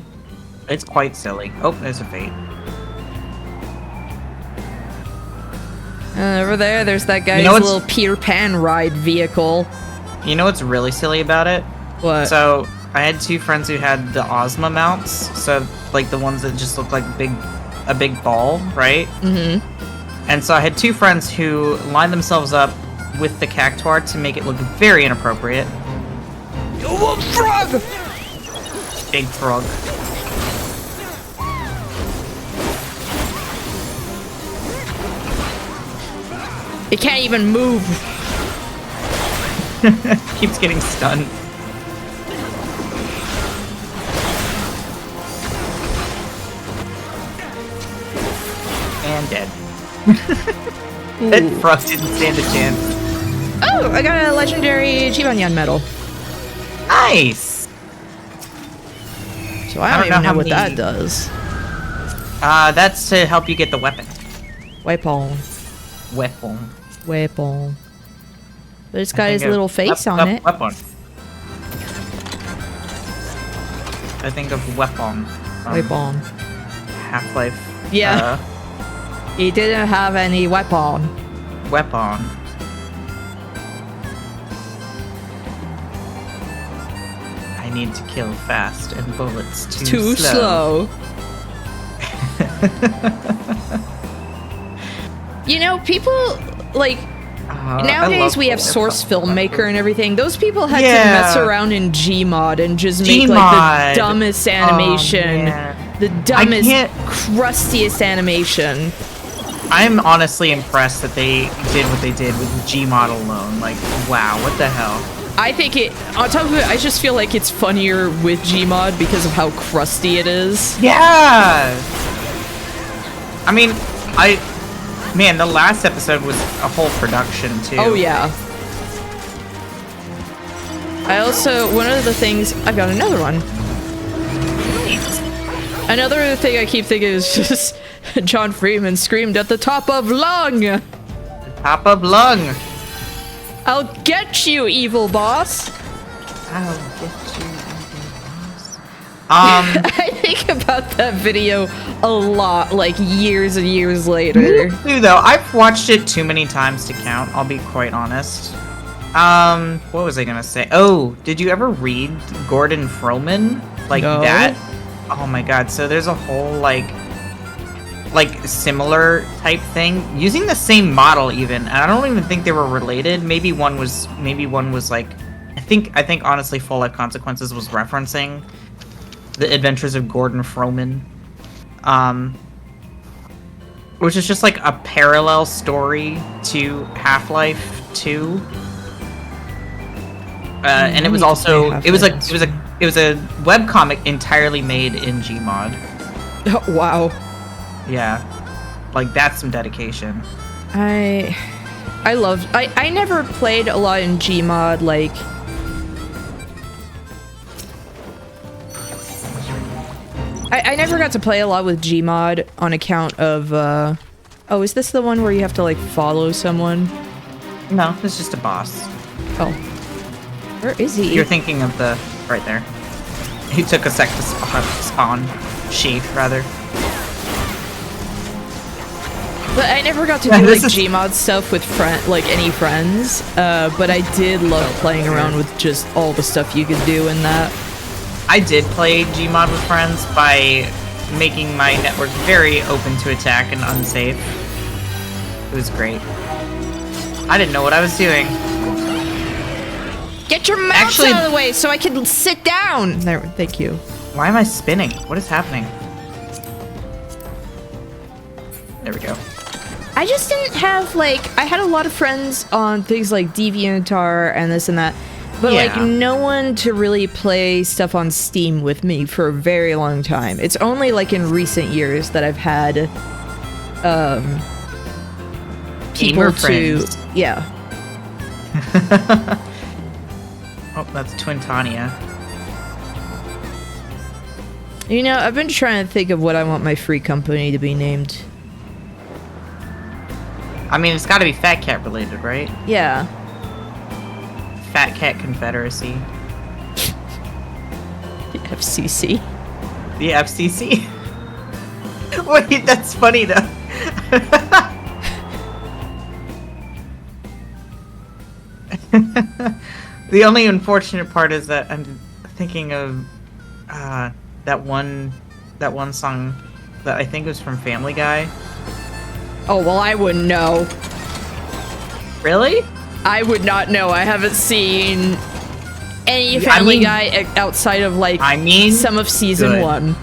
It's quite silly. Oh, there's a fate. Over there's that guy's You know what's- little Peter Pan ride vehicle. You know what's really silly about it? What? So, I had 2 friends who had the Ozma mounts, so like the ones that just look like a big ball, right? Mm-hmm. And so I had 2 friends who lined themselves up with the cactuar to make it look very inappropriate. Oh, frog! Big frog. It can't even move. Keeps getting stunned. And dead. That frog didn't stand a chance. Oh, I got a legendary Jibanyan medal. Nice! So I don't even know what that does. That's to help you get the weapon. Weapon. Weapon. Weapon. But it's got his little face on it. Weapon. I think of weapon. Weapon. Half-Life. Yeah. He didn't have any weapon. Weapon. I I need to kill fast and bullets Too slow. You know, people, like, nowadays we have Source Filmmaker and everything. Those people had to mess around in Gmod and just make, like, the dumbest animation. The dumbest, crustiest animation. I'm honestly impressed that they did what they did with Gmod alone. Like, wow, what the hell? I think on top of it, I just feel like it's funnier with Gmod because of how crusty it is. Yeah! I mean, man, the last episode was a whole production, too. Oh, yeah. I also, one of the things, I've got another one. Another thing I keep thinking is just John Freeman screamed at the top of lung. Top of lung. I'll get you, evil boss. I'll get you, evil boss. I think about that video a lot, like years and years later. Me too, though. I've watched it too many times to count, I'll be quite honest. What was I gonna say? Oh, did you ever read Gordon Froman? Like that? Oh my god, so there's a whole, like similar type thing using the same model even, and I don't even think they were related. Maybe one was like, I think honestly Full Life Consequences was referencing the adventures of Gordon Froman, which is just like a parallel story to Half-Life 2. And it was also it was a webcomic entirely made in Gmod. Oh, wow. Yeah. Like, that's some dedication. I never played a lot in Gmod, like... I never got to play a lot with Gmod on account of, Oh, is this the one where you have to, like, follow someone? No, it's just a boss. Oh. Where is he? You're thinking of the... right there. He took a sec to spawn. She, rather. But I never got to do like Gmod stuff with any friends. But I did love playing around with just all the stuff you could do in that. I did play Gmod with friends by making my network very open to attack and unsafe. It was great. I didn't know what I was doing. Get your mouse out of the way so I can sit down! There, thank you. Why am I spinning? What is happening? There we go. I just didn't have, like... I had a lot of friends on things like DeviantArt and this and that. But, like, no one to really play stuff on Steam with me for a very long time. It's only, like, in recent years that I've had, people to... Yeah. Oh, that's Twin Tanya. You know, I've been trying to think of what I want my free company to be named. I mean, it's gotta be Fat Cat related, right? Yeah. Fat Cat Confederacy. The FCC. The FCC? Wait, that's funny though. The only unfortunate part is that I'm thinking of that one song that I think was from Family Guy. Oh, well, I wouldn't know. Really? I would not know. I haven't seen any Family Guy outside of, like, some of season 1.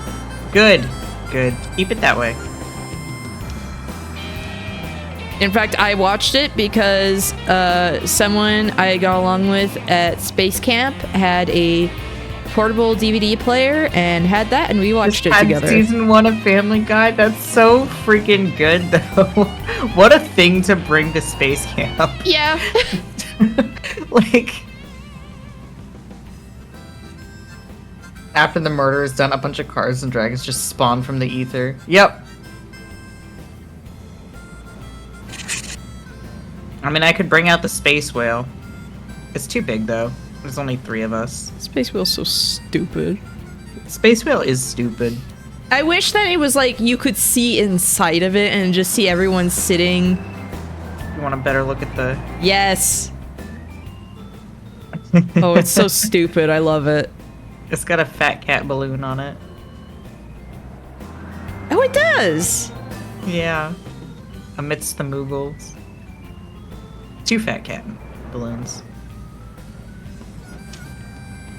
Good. Good. Keep it that way. In fact, I watched it because someone I got along with at Space Camp had a portable DVD player and had that, and we watched it together. Season 1 of Family Guy? That's so freaking good, though. What a thing to bring to Space Camp. Yeah. Like, after the murder is done, a bunch of cars and dragons just spawn from the ether. Yep. I mean, I could bring out the space whale. It's too big, though. There's only 3 of us. Space Whale's so stupid. Space Whale is stupid. I wish that it was like you could see inside of it and just see everyone sitting. You want a better look at the... Yes. Oh, it's so stupid. I love it. It's got a fat cat balloon on it. Oh, it does! Yeah. Amidst the Moogles. 2 fat cat balloons.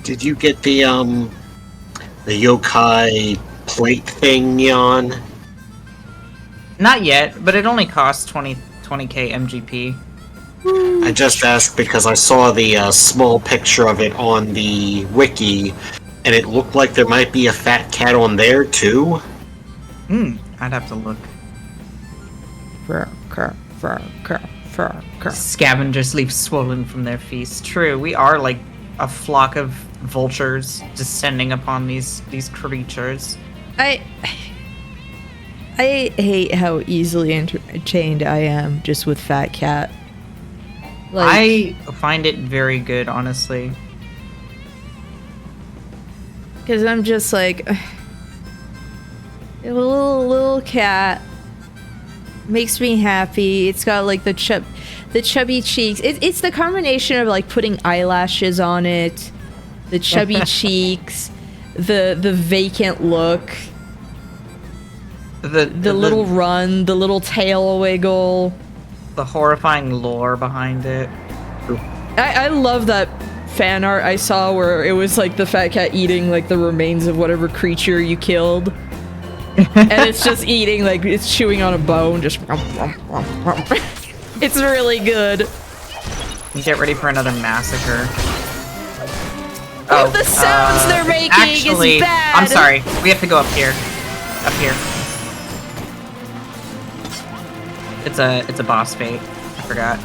Did you get the yokai plate thing, Jan? Not yet, but it only costs 20k MGP. I just asked because I saw the small picture of it on the wiki, and it looked like there might be a fat cat on there too. I'd have to look. Scavengers leave swollen from their feast. True, we are like a flock of vultures descending upon these creatures. I hate how easily entertained I am just with Fat Cat. Like, I find it very good, honestly. Because I'm just like... A little cat. Makes me happy. It's got like the chubby cheeks. It's the combination of like putting eyelashes on it, the chubby cheeks, the vacant look, the little run, the little tail wiggle, the horrifying lore behind it. I love that fan art I saw where it was like the fat cat eating like the remains of whatever creature you killed. And it's just eating, like, it's chewing on a bone, just... It's really good. Get ready for another massacre. Oh, the sounds they're making actually, is bad! I'm sorry, we have to go up here. Up here. It's a boss fight. I forgot.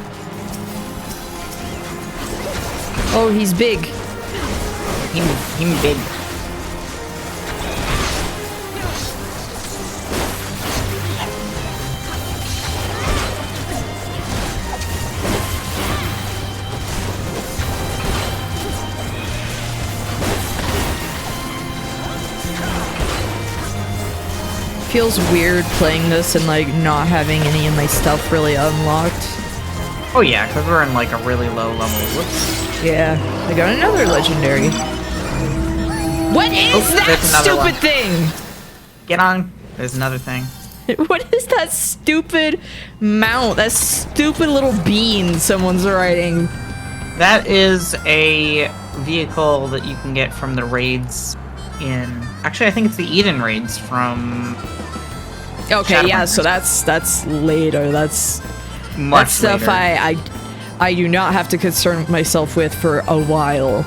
Oh, he's big. He's big. Feels weird playing this and like not having any of my stuff really unlocked. Oh yeah, because we're in like a really low level. Whoops. Yeah, I got another legendary. What is that stupid thing? Get on. There's another thing. What is that stupid mount? That stupid little bean someone's riding. That is a vehicle that you can get from the raids in... Actually, I think it's the Eden raids from... Okay, yeah, so that's later. That's stuff later. I do not have to concern myself with for a while.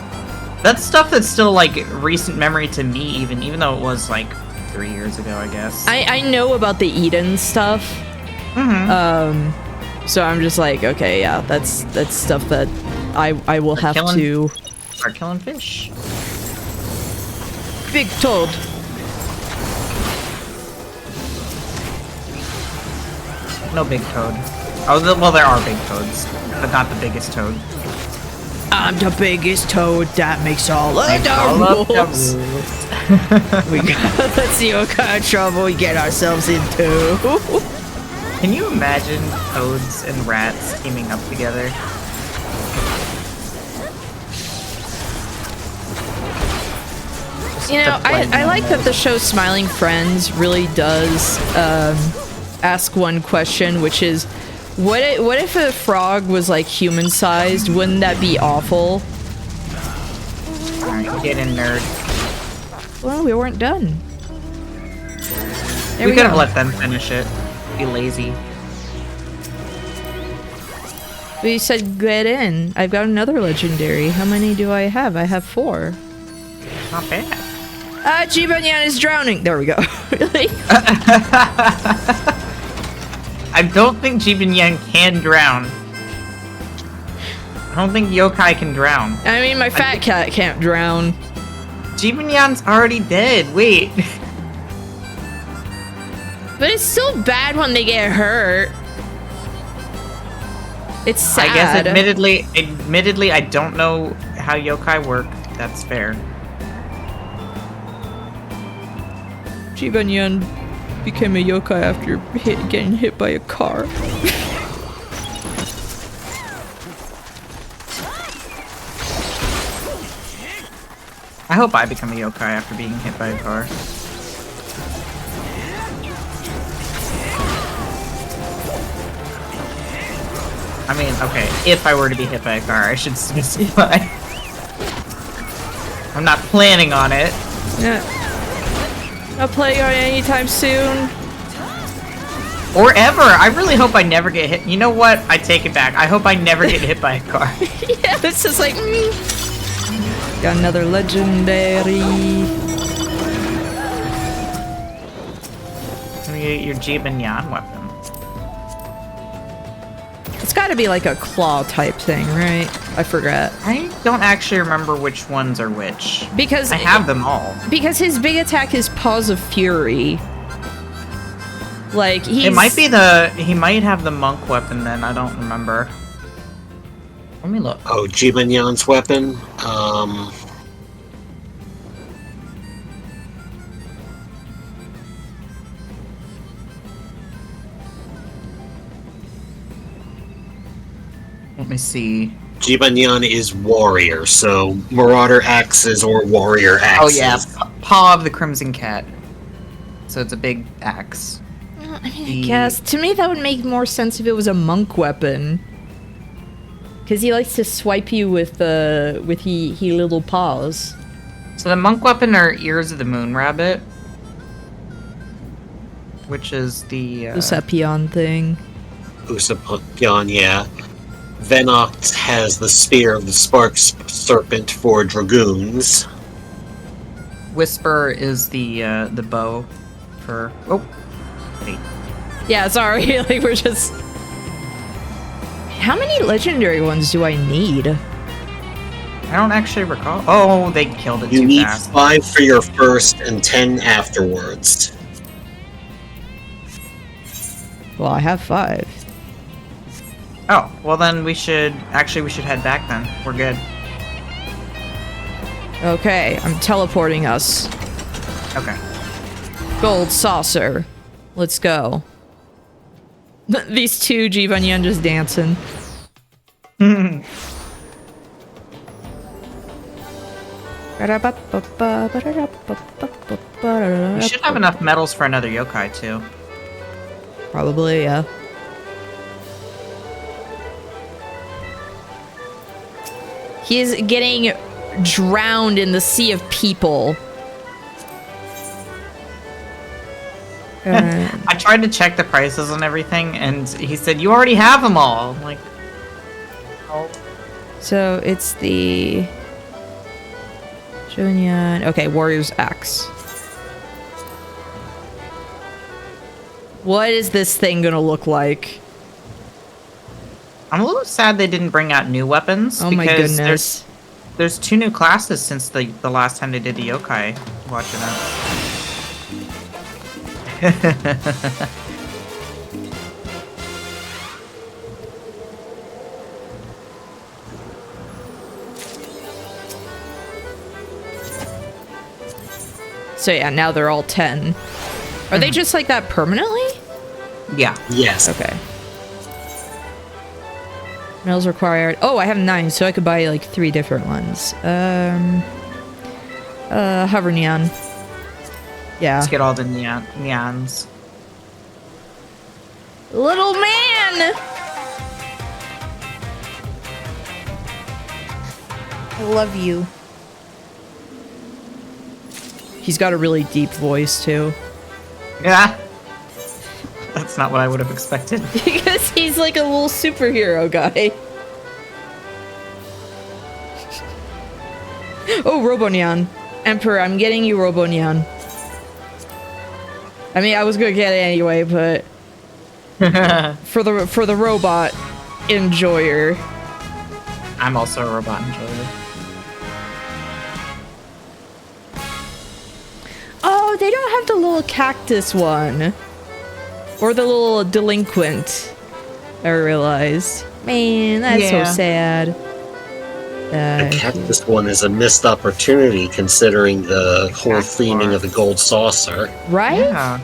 That's stuff that's still like recent memory to me, even though it was like 3 years ago, I guess. I know about the Eden stuff. So I'm just like, okay, yeah, that's stuff that I will have to start killing fish. Big toad. No big toad. Oh, well, there are big toads, but not the biggest toad. I'm the biggest toad that makes all of the rules. We let's see what kind of trouble we get ourselves into. Can you imagine toads and rats teaming up together? You know, I like that the show Smiling Friends really does ask one question, which is, what if a frog was like human-sized? Wouldn't that be awful? Alright, get in, nerd. Well, we weren't done. We could have let them finish it. Be lazy. But you said get in. I've got another legendary. How many do I have? I have 4. Not bad. Jibanyan is drowning. There we go. Really? I don't think Jibanyan can drown. I don't think yokai can drown. I mean, my fat cat can't drown. Jibanyan's already dead. Wait. But it's still bad when they get hurt. It's sad. I guess admittedly, I don't know how yokai work. That's fair. Jibanyan became a yokai after getting hit by a car. I hope I become a yokai after being hit by a car. I mean, okay, if I were to be hit by a car, I should specify. I'm not planning on it. Yeah. Not planning on it anytime soon. Or ever. I really hope I never get hit. You know what? I take it back. I hope I never get hit by a car. Yeah, it's just like... Got another legendary. Let me get your Jibanyan weapon. It's gotta be like a claw type thing, right? I forgot. I don't actually remember which ones are which. Because... I have them all. Because his big attack is Paws of Fury. Like, he's... It might be the... He might have the monk weapon then. I don't remember. Let me look. Oh, Jibanyan's weapon? Let me see. Jibanyan is warrior, so Marauder axes or warrior Oh axes. yeah, Paw of the Crimson Cat. So it's a big axe. I mean, I guess. To me, that would make more sense if it was a monk weapon. Because he likes to swipe you with he little paws. So the monk weapon are Ears of the Moon Rabbit. Which is the... Usapion thing. Usapion, yeah. Venoct has the Spear of the Spark Serpent for Dragoons. Whisper is the bow for... Oh! Wait. Yeah, sorry. Like, we're just... How many legendary ones do I need? I don't actually recall. Oh, they killed it You too need fast. 5 for your first and 10 afterwards. Well, I have 5. Oh, well then we should... Actually, we should head back then. We're good. Okay, I'm teleporting us. Okay. Gold saucer. Let's go. These two Jibanyan just dancing. We should have enough medals for another yokai, too. Probably, yeah. He is getting drowned in the sea of people. I tried to check the prices and everything, and he said, you already have them all. I'm like, oh. So it's the... Junyan... Okay, Warrior's Axe. What is this thing gonna look like? I'm a little sad they didn't bring out new weapons. Oh my because goodness. There's 2 new classes since the last time they did the Yokai Watch event. So yeah, now they're all 10. Are they just like that permanently? Yeah. Yes. Okay. Medals required. Oh, I have 9, so I could buy like 3 different ones. Hover Neon. Yeah. Let's get all the neons. Little man! I love you. He's got a really deep voice, too. Yeah. That's not what I would have expected. Because he's like a little superhero guy. Oh, Robonyan. Emperor, I'm getting you Robonyan. I mean, I was gonna get it anyway, but... for the robot enjoyer. I'm also a robot enjoyer. Oh, they don't have the little cactus one. Or the little delinquent. I realized. Man, that's so sad. The cactus one is a missed opportunity considering the whole theming of the gold saucer. Right? Yeah.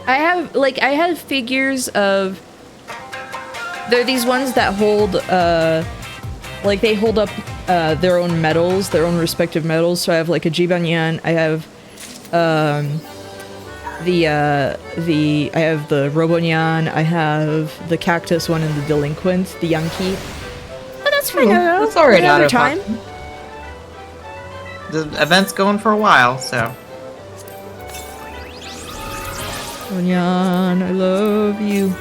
I have figures of... They're these ones that hold, like they hold up their own medals, their own respective medals. So I have like a Jibanyan, I have I have the Robonyan, I have the cactus one and the delinquent, the Yankee. But that's fine. That's already another out of time. The event's going for a while, so. Robonyan, I love you.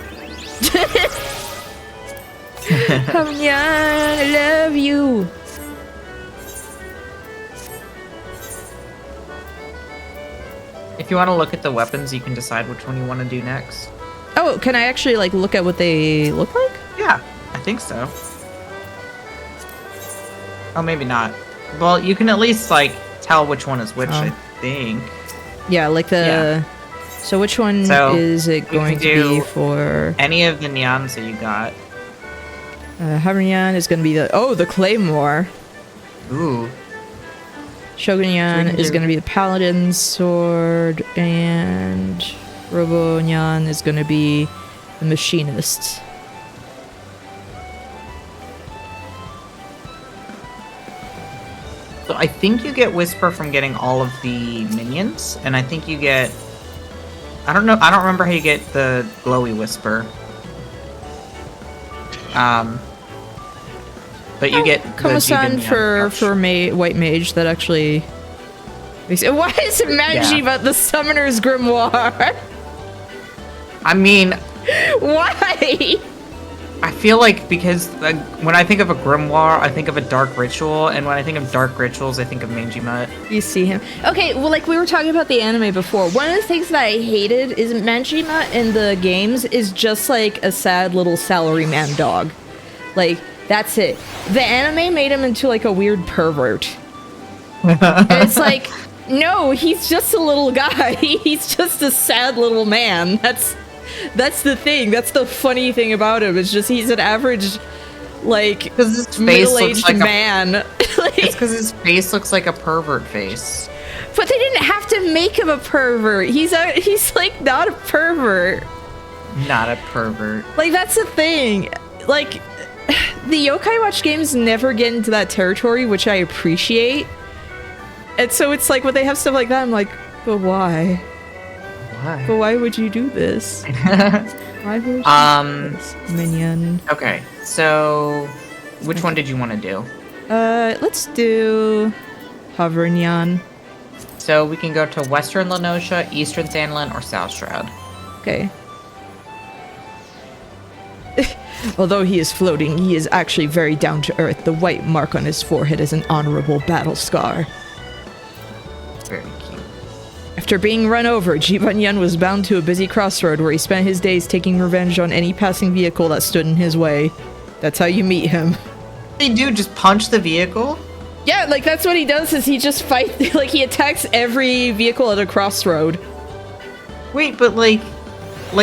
Robonyan, I love you. If you want to look at the weapons, you can decide which one you want to do next. Oh, can I actually like look at what they look like? Yeah, I think so. Oh, maybe not. Well, you can at least like tell which one is which, I think. Yeah, like the... Yeah. So which one So, is it going to be for... Any of the neons that you got. Haveryan is going to be the... Oh, the Claymore. Ooh. Shogunyan is going to be the Paladin's sword, and Robonyan is going to be the Machinist. So I think you get Whisper from getting all of the minions, and I think you get... I don't know, I don't remember how you get the Glowy Whisper. But you get Komo-san for White Mage, that actually... Why is Manji about the Summoner's Grimoire? I mean... Why? I feel like because when I think of a grimoire, I think of a dark ritual, and when I think of dark rituals, I think of Manji-Mutt. You see him. Okay, well, like we were talking about the anime before. One of the things that I hated is Manji-Mutt in the games is just like a sad little salaryman dog. Like, that's it. The anime made him into like a weird pervert. And it's like, no, he's just a little guy. He's just a sad little man. That's the thing. That's the funny thing about him. It's just he's an average, like, middle-aged man. It's because his face looks like a pervert face. But they didn't have to make him a pervert. He's like not a pervert. Not a pervert. Like, that's the thing. Like, the Yokai Watch games never get into that territory, which I appreciate. And so it's like when they have stuff like that, I'm like, but why? Why? But why would you do this? Why would you do this? Minion. Okay, so which one did you want to do? Let's do Haveryan. So we can go to Western Lenosha, Eastern Sandland, or South Shroud. Okay. Although he is floating, he is actually very down to earth. The white mark on his forehead is an honorable battle scar. Very cute. After being run over, Jibanyan was bound to a busy crossroad where he spent his days taking revenge on any passing vehicle that stood in his way. That's how you meet him. They do just punch the vehicle? Yeah, like that's what he does is he just fights, like he attacks every vehicle at a crossroad. Wait, but like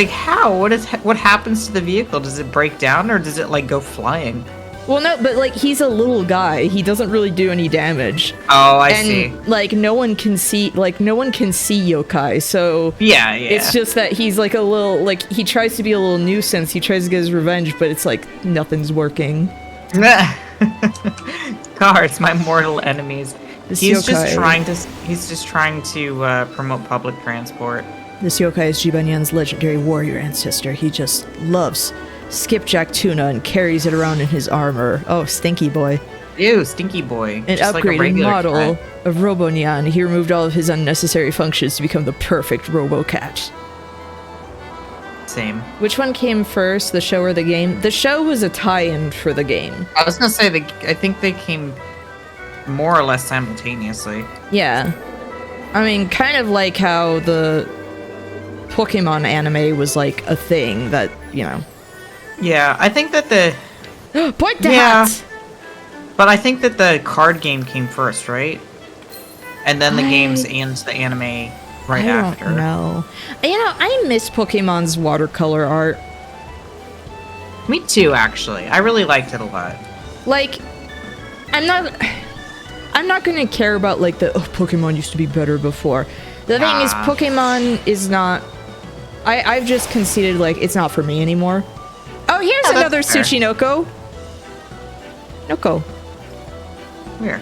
how? What happens to the vehicle? Does it break down or does it like go flying? Well, no, but like he's a little guy. He doesn't really do any damage. Oh, I see. Like no one can see yokai. So yeah. It's just that he's like a little like he tries to be a little nuisance. He tries to get his revenge, but it's like nothing's working. Cards, my mortal enemies. He's just trying to promote public transport. This yokai is Jibanyan's legendary warrior ancestor. He just loves skipjack tuna and carries it around in his armor. Oh, stinky boy. Ew, stinky boy. An just upgraded like model of Robonyan. He removed all of his unnecessary functions to become the perfect robo-cat. Same. Which one came first, the show or the game? The show was a tie-in for the game. I was gonna say, I think they came more or less simultaneously. Yeah. I mean, kind of like how the Pokemon anime was like a thing that, you know. Yeah, I think that the... Point that! But I think that the card game came first, right? And then the games and the anime right after. I don't know. You know, I miss Pokemon's watercolor art. Me too, actually. I really liked it a lot. Like, I'm not gonna care about like the Pokemon used to be better before. The thing is, Pokemon is not. I've just conceded like it's not for me anymore. Oh, here's another Tsuchinoko. Noko. Where?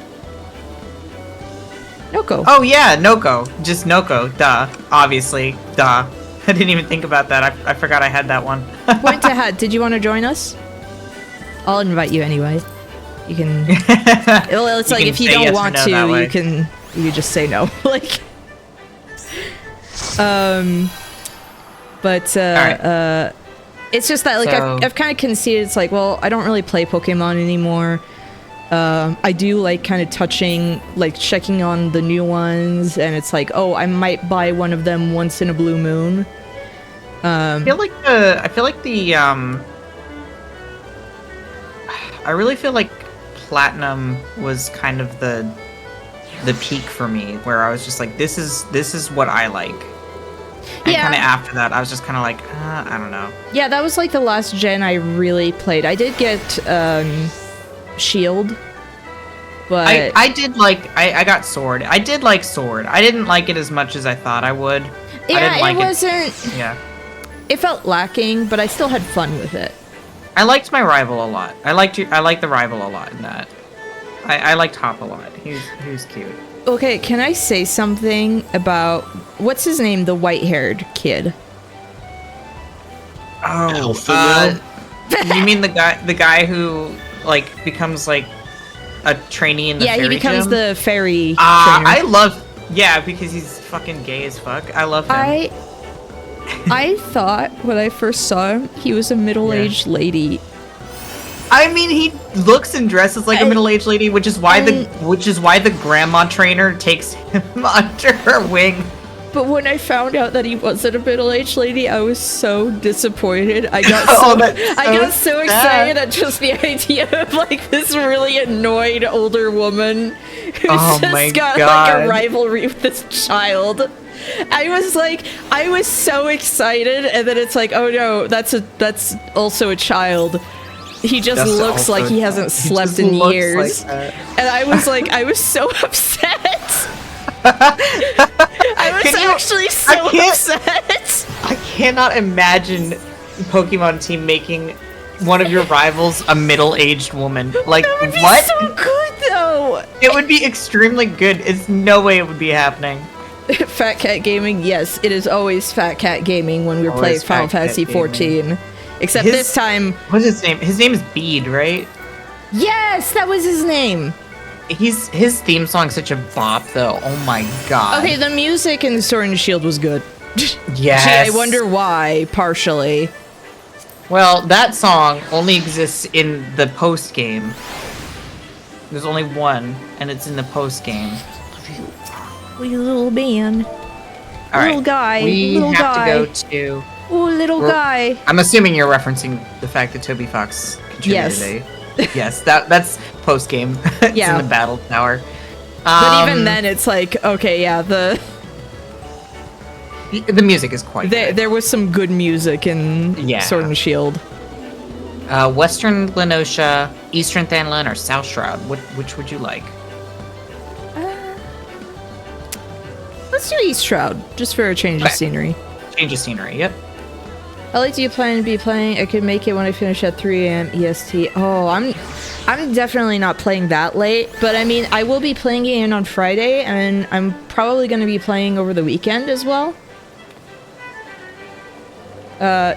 Noko. Oh yeah, Noko. Just Noko. Duh. Obviously. Duh. I didn't even think about that. I forgot I had that one. Point ahead. Did you want to join us? I'll invite you anyway. You can. Well, it's You like can if you say don't yes or want no to, that way. you just say no. Like. But Alright. it's just that like So- I've kind of conceded. It's like, well, I don't really play Pokemon anymore. I do like kind of touching, like checking on the new ones, and it's like, oh, I might buy one of them once in a blue moon. I feel like the I really feel like Platinum was kind of the peak for me, where I was just like, this is what I like. And Yeah. kind of after that, I was just kind of like, I don't know. Yeah, that was like the last gen I really played. I did get Shield, but I did like I got Sword. I did like Sword. I didn't like it as much as I thought I would. I yeah, didn't like it wasn't. Yeah. It felt lacking, but I still had fun with it. I liked my rival a lot. I liked the rival a lot in that. I liked Hop a lot. He was cute. Okay, can I say something about what's his name, the white-haired kid? Oh, Alpha you mean the guy who like becomes like a trainee in the Yeah, he fairy becomes gym? the fairy trainer. I love because he's fucking gay as fuck. I love him. I thought when I first saw him, he was a middle-aged lady. I mean, he looks and dresses like a middle-aged lady, which is why the grandma trainer takes him under her wing. But when I found out that he wasn't a middle-aged lady, I was so disappointed. I got Oh, that's I got so so excited at just the idea of like this really annoyed older woman who's Oh just my got like God. a rivalry with this child. I was so excited, and then it's like, oh no, that's also a child. He just That's looks like also he a hasn't child. He slept just in looks years. like that. And I was like, I was so upset. I was Can you- actually so I can't- upset. I cannot imagine Pokemon Team making one of your rivals a middle-aged woman. Like, That would be what? so good, though. It would be extremely good. It's no way it would be happening. Fat Cat Gaming, yes, it is always Fat Cat Gaming when we're playing Always Final Fat Cat Fantasy XIV. Except His- this time, What's his name? His name is Bede, right? yes, that was his name. His theme song's such a bop, though. Oh my god. Okay, the music in Sword and Shield was good. Yes. Gee, I wonder why, partially. Well, that song only exists in the post game. There's only one, and it's in the post game. Wee little man. All right. Little guy, We little have guy. to go to. Oh, little We're- guy. I'm assuming you're referencing the fact that Toby Fox contributed yes, that's post game. It's Yeah. in the battle tower. But even then, it's like, okay, yeah, the music is quite good. there was some good music in Yeah. Sword and Shield. Western Lenosha, Eastern Thanlin, or South Shroud. Which would you like? Let's do East Shroud, just for a change of Okay. scenery. Change of scenery. Yep. How late do you plan to be playing? I could make it when I finish at 3 a.m. EST. Oh, I'm definitely not playing that late, but I mean, I will be playing it on Friday, and I'm probably going to be playing over the weekend as well.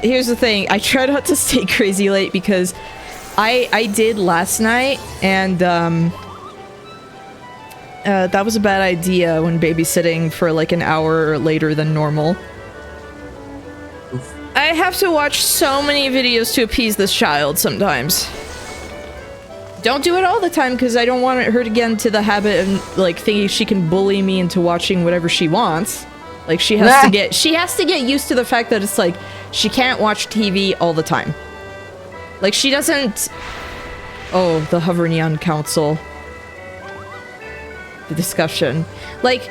Here's the thing. I try not to stay crazy late because I did last night, and that was a bad idea when babysitting for like an hour later than normal. I have to watch so many videos to appease this child sometimes. Don't do it all the time because I don't want her to get into the habit of like thinking she can bully me into watching whatever she wants. Like she has to get used to the fact that it's like she can't watch TV all the time. Like she doesn't. Oh, the Hoverian Council. The discussion. Like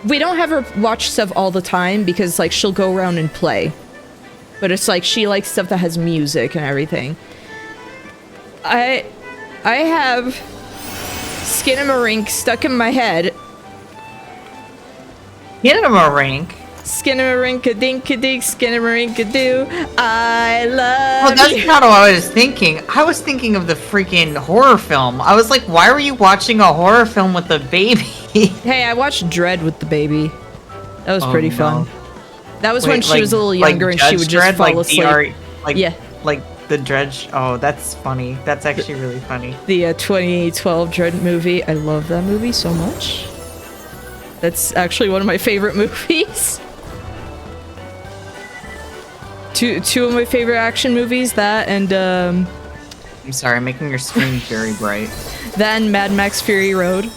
we don't have her watch stuff all the time because like she'll go around and play. But it's like she likes stuff that has music and everything. I have Skinamarink stuck in my head. Skinamarink? Skinnamarink-a-dink-a-dink, skinnamarink-a-doo. I love Well, that's you. not what I was thinking. I was thinking of the freaking horror film. I was like, why were you watching a horror film with a baby? Hey, I watched Dread with the baby. That was pretty fun. No. That was Wait, when she was a little younger and she would just Dredd, fall asleep. Yeah. Like the Dredge. Oh, that's funny. That's actually really funny. The 2012 Dread movie. I love that movie so much. That's actually one of my favorite movies. Two of my favorite action movies, that and I'm sorry, I'm making your screen very bright. then Mad Max Fury Road.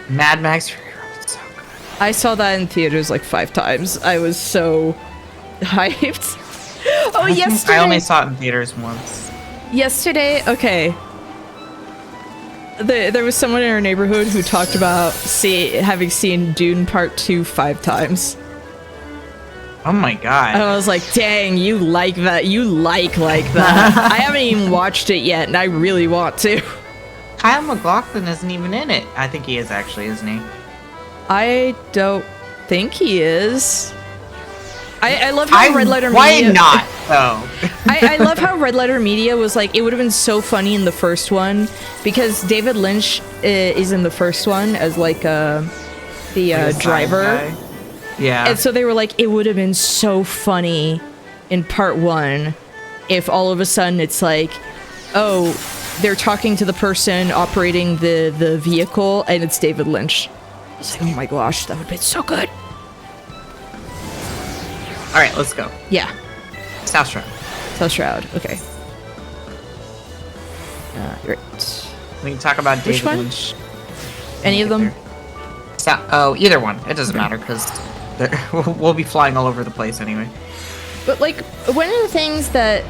Mad Max Fury Road is so good. I saw that in theaters like 5 times. I was so hyped. Oh, yesterday. I only saw it in theaters once. Yesterday, okay. There was someone in our neighborhood who talked about having seen Dune Part 2 5 times. Oh my god. And I was like, dang, you like that. You like that. I haven't even watched it yet, and I really want to. Kyle MacLachlan isn't even in it. I think he is actually, isn't he? I don't think he is. I love how Red Letter Media... Why not, though? I love how Red Letter Media was like, it would have been so funny in the first one, because David Lynch is in the first one as like the driver. Guy. Yeah. And so they were like, it would have been so funny in part 1 if all of a sudden it's like, oh, they're talking to the person operating the vehicle and it's David Lynch. It's like, oh my gosh, that would have been so good. Alright, let's go. Yeah. South Shroud. South Shroud, okay. Right. We can talk about Which David one? Lynch. Any of them? Either one. It doesn't matter, because we'll be flying all over the place anyway. But like, one of the things that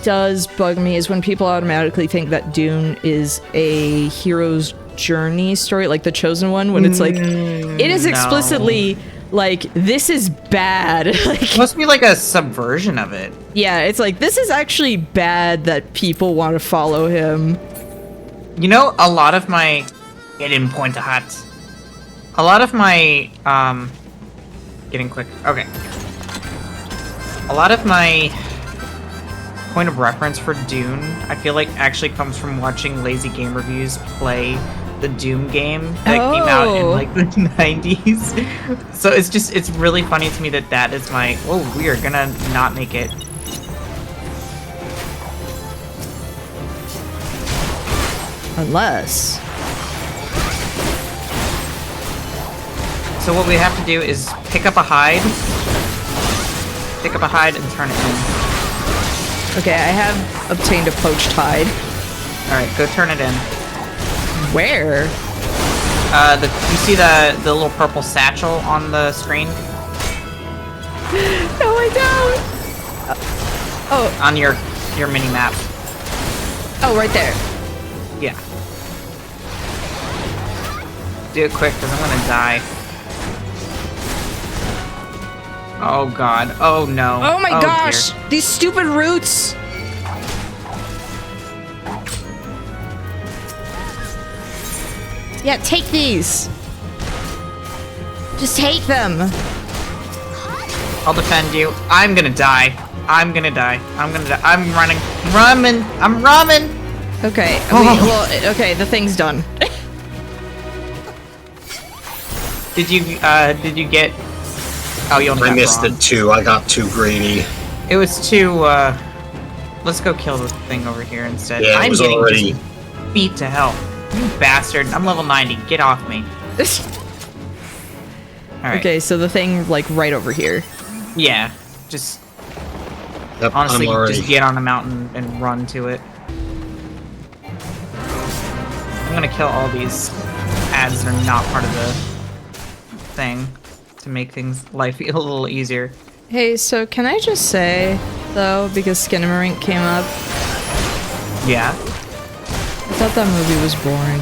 does bug me is when people automatically think that Dune is a hero's journey story, like The Chosen One, when it's like, it is explicitly like, this is bad. Like, It must be like a subversion of it. yeah, it's like, this is actually bad that people want to follow him. You know, a lot of my... Get in, point to hot. A lot of my, Getting quick. Okay. A lot of my point of reference for Dune, I feel like, actually comes from watching Lazy Game Reviews play the Doom game that came out in, like, the 90s. So it's really funny to me that is my... Oh, we are gonna not make it. Unless... So what we have to do is pick up a hide and turn it in. Okay, I have obtained a poached hide. Alright, go turn it in. Where? You see the little purple satchel on the screen? No, I don't! Oh. On your mini map. Oh, right there. Yeah. Do it quick, because I'm gonna die. Oh god. Oh no. Oh my gosh! Dear. These stupid roots! Yeah, take these! Just take them! I'll defend you. I'm gonna die. I'm gonna die. I'm running. I'm running! Okay, Oh. okay, the thing's done. Did you get... Oh, you only got I missed brawn. it too. I got too greedy. It was too, let's go kill the thing over here instead. Yeah, it I'm was getting already... beat to hell. You bastard. I'm level 90. Get off me. Alright. Okay, so the thing, like, right over here. Yeah. Just, Yep, honestly, I'm already... just get on a mountain and run to it. I'm gonna kill all these ads that are not part of the thing to make life a little easier. Hey, so can I just say, though, because Skinamarink came up, Yeah. I thought that movie was boring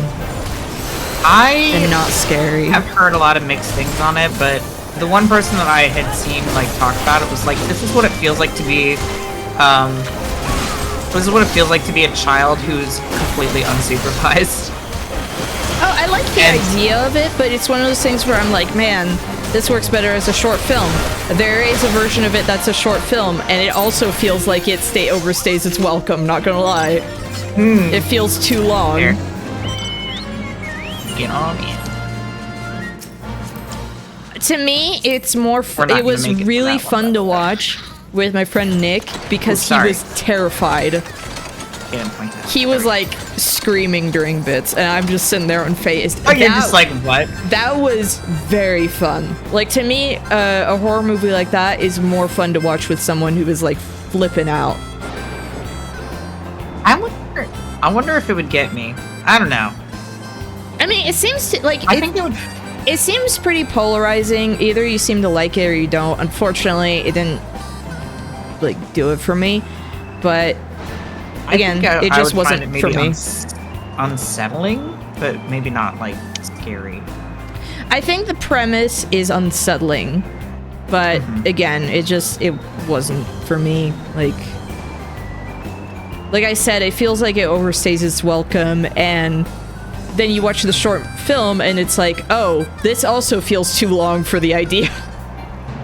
and I not scary. have heard a lot of mixed things on it, but the one person that I had seen, like, talk about it was like, this is what it feels like to be, this is what it feels like to be a child who's completely unsupervised. Oh, I like the idea of it, but it's one of those things where I'm like, man, this works better as a short film. There is a version of it that's a short film, and it also feels like it overstays its welcome, not gonna lie. It feels too long. Here. Get on in. To me, it's more. It was really fun to watch with my friend Nick because he was terrified. He was like screaming during bits, and I'm just sitting there unfazed. Oh, you're just like, what? That was very fun. Like, to me, a horror movie like that is more fun to watch with someone who is like flipping out. I wonder if it would get me. I don't know. I mean, it seems to like. I think it would. It seems pretty polarizing. Either you seem to like it or you don't. Unfortunately, it didn't like do it for me. But again, it just wasn't for me. Unsettling, but maybe not like scary. I think the premise is unsettling, but again, it wasn't for me. Like I said, it feels like it overstays its welcome, and then you watch the short film and it's like, oh, this also feels too long for the idea.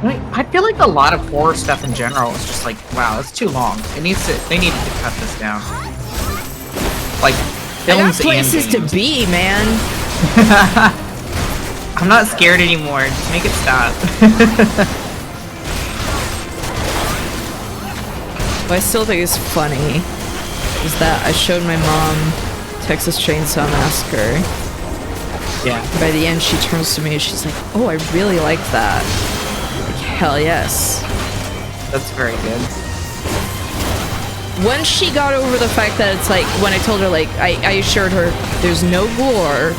I feel like a lot of horror stuff in general is just like, wow, it's too long. They needed to cut this down. Like, films I got places to be, man. I'm not scared anymore. Just make it stop. What I still think is funny is that I showed my mom Texas Chainsaw Massacre. Yeah. By the end, she turns to me and she's like, oh, I really liked that. Like, hell yes. That's very good. Once she got over the fact that it's like, when I told her, like, I assured her, there's no gore,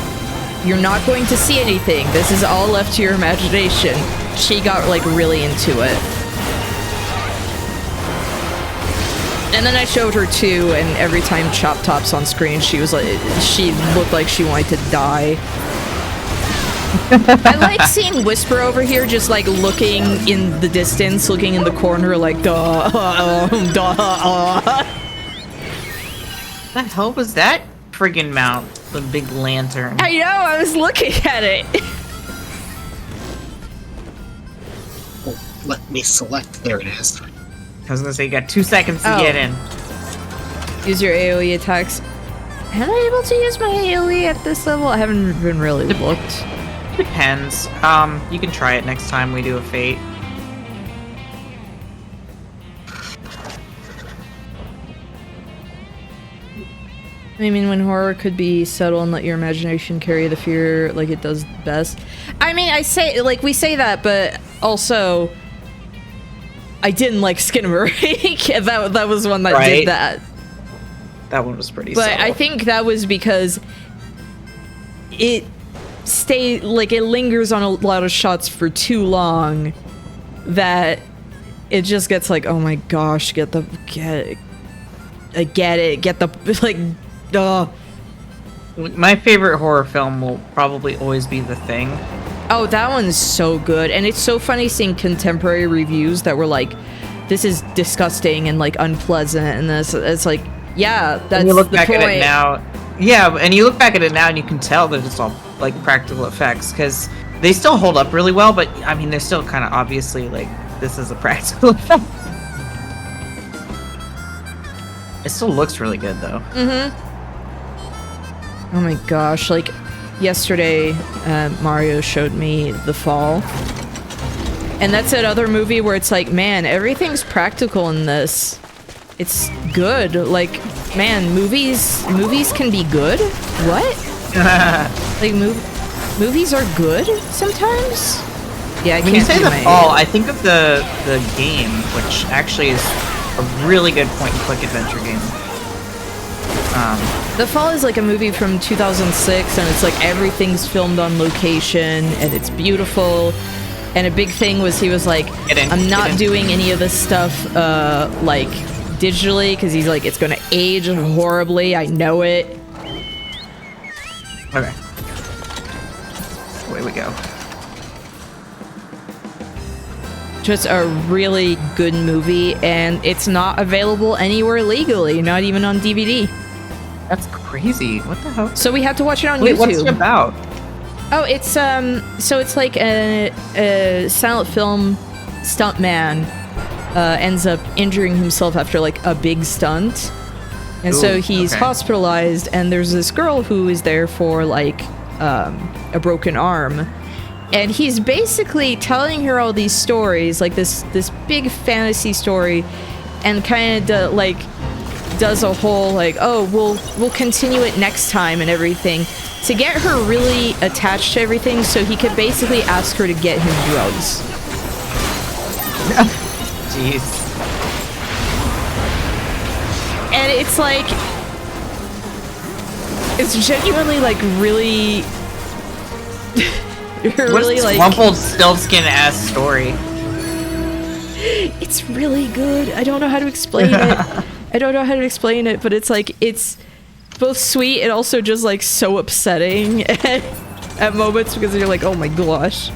you're not going to see anything, this is all left to your imagination, she got, like, really into it. And then I showed her 2, and every time Chop Top's on screen, she was like, she looked like she wanted to die. I like seeing Whisper over here just like looking in the distance, looking in the corner like, duh. The hell was that friggin' mount? The big lantern. I know, I was looking at it. Oh, let me select. There it is. I was gonna say, you got 2 seconds to get in. Use your AoE attacks. Am I able to use my AoE at this level? I haven't even really looked. Depends. You can try it next time we do a Fate. I mean, when horror could be subtle and let your imagination carry the fear like it does best. I mean, we say that, but also, I didn't like Skinamarink. that was one that did that. That one was pretty But subtle. I think that was because it lingers on a lot of shots for too long that it just gets like, oh my gosh, get the My favorite horror film will probably always be The Thing. Oh, that one's so good. And it's so funny seeing contemporary reviews that were like, this is disgusting and like unpleasant, and it's like, yeah, that's and you look the back point. at it now. Yeah, and you look back at it now and you can tell that it's all like practical effects, because they still hold up really well, but I mean, they're still kind of obviously like, this is a practical effect. It still looks really good though. Oh my gosh, like yesterday, Mario showed me The Fall. And that's that other movie where it's like, man, everything's practical in this. It's good. Like, man, movies can be good? What? Like, movies are good sometimes? Yeah, When you say The Fall, I think of the game, which actually is a really good point-and-click adventure game. The Fall is like a movie from 2006, and it's like everything's filmed on location, and it's beautiful. And a big thing was he was like, I'm not doing any of this stuff, like, digitally, because he's like, it's gonna age horribly, I know it. Okay. Away we go. Just a really good movie, and it's not available anywhere legally, not even on DVD. That's crazy. What the hell? So we had to watch it on Wait, YouTube. what's it about? Oh, it's so it's like a silent film stuntman ends up injuring himself after like a big stunt. And so he's hospitalized, and there's this girl who is there for like a broken arm. And he's basically telling her all these stories, like this big fantasy story, and kind of like does a whole like, oh, we'll continue it next time and everything, to get her really attached to everything, so he could basically ask her to get him drugs. Jeez. And it's like, it's genuinely like really, really What's like Rumpelstiltskin ass story? It's really good. I don't know how to explain it. I don't know how to explain it, but it's like, it's both sweet and also just like so upsetting at moments, because you're like, oh my gosh.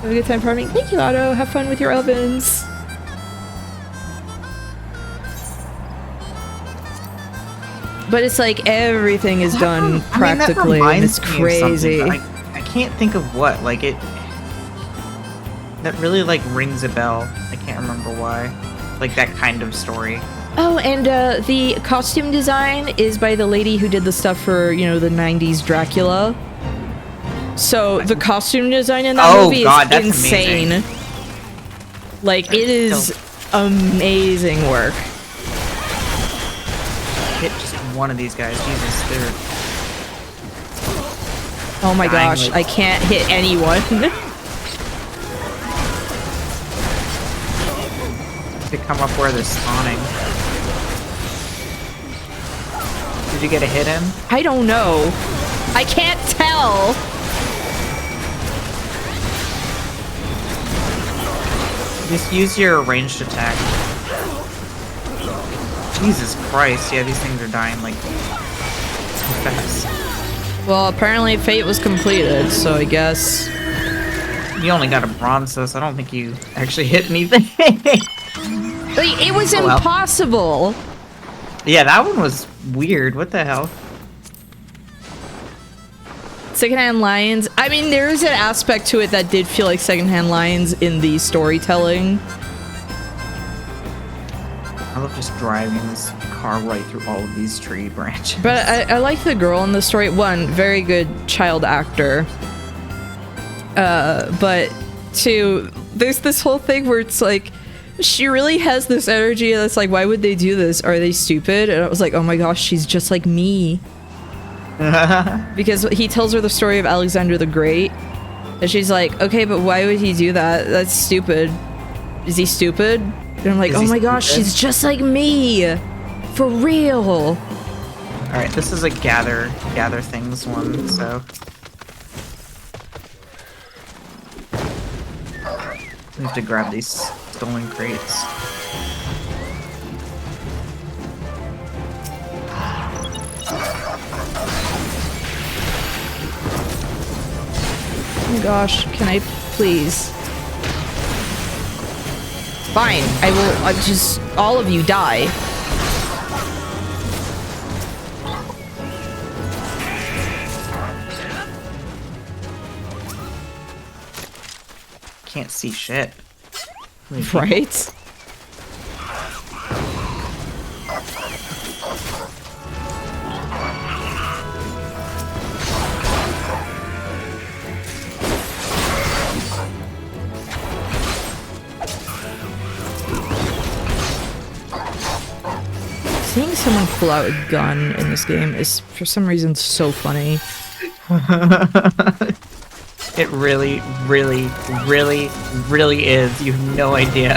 Have a good time farming. Thank you, Otto. Have fun with your ovens. But it's like everything is done practically, and it's crazy. I can't think of what, like it... That really like rings a bell. I can't remember why. Like that kind of story. Oh, and the costume design is by the lady who did the stuff for, you know, the 90s Dracula. So the costume design in that movie is insane. Amazing. Like, it is amazing work. Hit just one of these guys. Jesus, they're... Oh my gosh, I can't hit anyone. To come up where they're spawning. Did you get a hit in? I don't know. I can't tell. Just use your ranged attack. Jesus Christ, yeah, these things are dying like so fast. Well, apparently fate was completed, so I guess... You only got a bronze, so I don't think you actually hit anything. Like, it was impossible! Yeah, that one was weird. What the hell? Secondhand Lions. I mean, there is an aspect to it that did feel like Secondhand Lions in the storytelling. I love just driving this car right through all of these tree branches. But I like the girl in the story. One, very good child actor. But two, there's this whole thing where it's like, she really has this energy that's like, why would they do this? Are they stupid? And I was like, oh my gosh, she's just like me. Because he tells her the story of Alexander the Great, and she's like, okay, but why would he do that? That's stupid. Is he stupid? And I'm like, oh my gosh, she's just like me. For real. Alright, this is a gather things one, so... We have to grab these stolen crates. Oh my gosh, can I please? Fine, I will just, all of you die. Can't see shit. Right? Seeing someone pull out a gun in this game is, for some reason, so funny. It really, really, really, really is. You have no idea.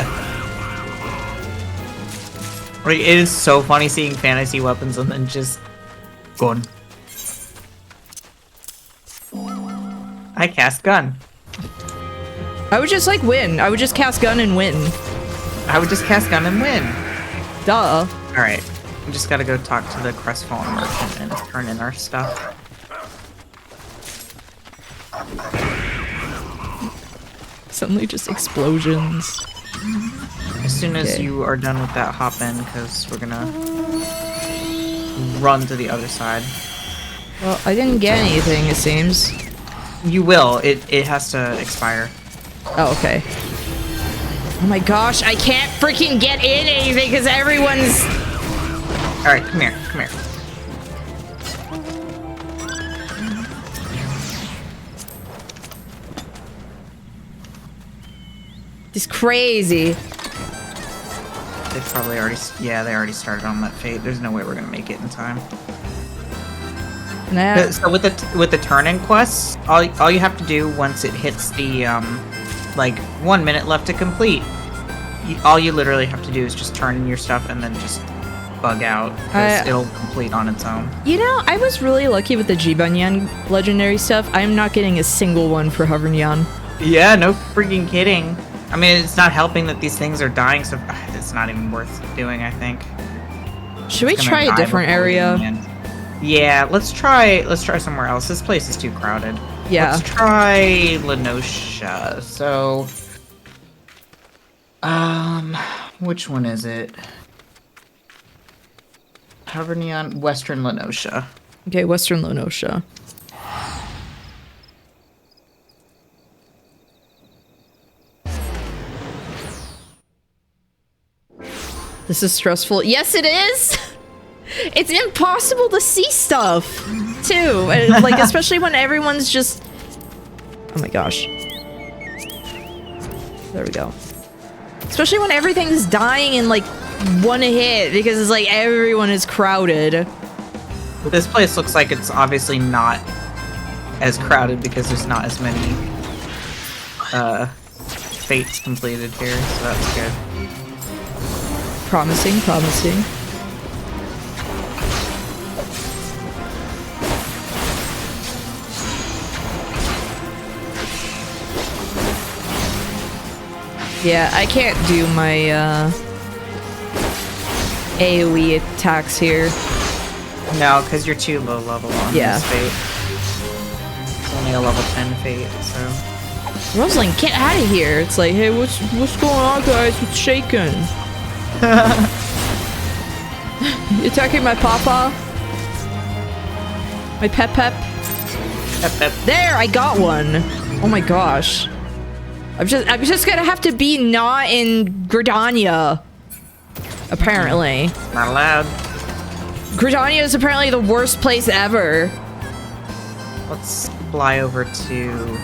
Like, it is so funny seeing fantasy weapons and then just gun. I cast gun. I would just like win. I would just cast gun and win. I would just cast gun and win. Duh. Alright. We just gotta go talk to the crestfallen merchant and turn in our stuff. Suddenly just explosions. As soon as you are done with that, hop in, because we're gonna run to the other side. Well, I didn't get anything, it seems. You will. It has to expire. Oh, okay. Oh my gosh, I can't freaking get in anything because everyone's... Alright, come here, come here. It's crazy. They probably already... Yeah, they already started on that fate. There's no way we're gonna make it in time. Nah. So with the turn-in quests, all you have to do once it hits the, like, 1 minute left to complete, all you literally have to do is just turn in your stuff and then just bug out, because it'll complete on its own. You know, I was really lucky with the Jibanyan legendary stuff. I'm not getting a single one for Hovernyan. Yeah, no freaking kidding. I mean, it's not helping that these things are dying, so it's not even worth doing, I think. Should we try a different area? Yeah, let's try somewhere else. This place is too crowded. Yeah. Let's try Lenosha. So, which one is it? Havernion, Western Lenosha. Okay, Western Lenosha. This is stressful. Yes, it is! It's impossible to see stuff, too. And, like, especially when everyone's just... Oh my gosh. There we go. Especially when everything's dying in, like, one hit, because it's like everyone is crowded. This place looks like it's obviously not as crowded because there's not as many fates completed here, so that's good. Promising, promising. Yeah, I can't do my AoE attacks here. No, because you're too low level on this fate. It's only a level 10 fate, so... Rosalind, get out of here! It's like, hey, what's going on, guys? What's shaking? You attacking my papa? My pep? There, I got one! Oh my gosh. I'm just gonna have to be not in Gridania. Apparently. Not allowed. Gridania is apparently the worst place ever. Let's fly over to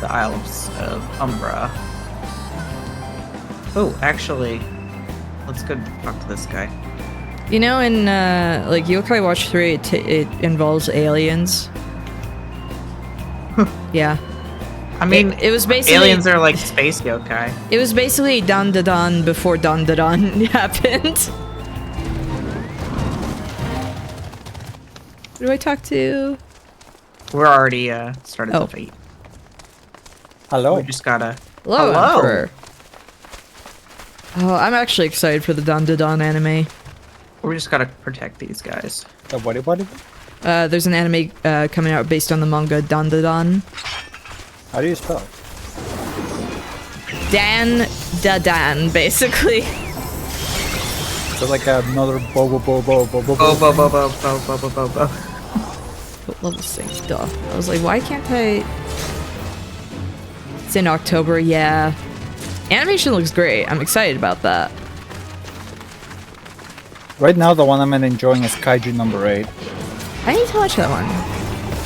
the Isle of Umbra. Oh, actually, let's go talk to this guy. You know, in like Yokai Watch 3, it involves aliens. Yeah. I mean, it was basically... Aliens are like space yokai. It was basically Dan before Dan happened. Who do I talk to? We're already started the fate. Hello. We just gotta... Hello, Emperor. Oh, I'm actually excited for the Dan anime. We just gotta protect these guys. What? There's an anime coming out based on the manga Dan. How do you spell? Dan, basically. So like another bo. Level 6, duh. I was like, why can't I... It's in October, yeah. Animation looks great. I'm excited about that. Right now, the one I'm enjoying is Kaiju number 8. I need to watch that one.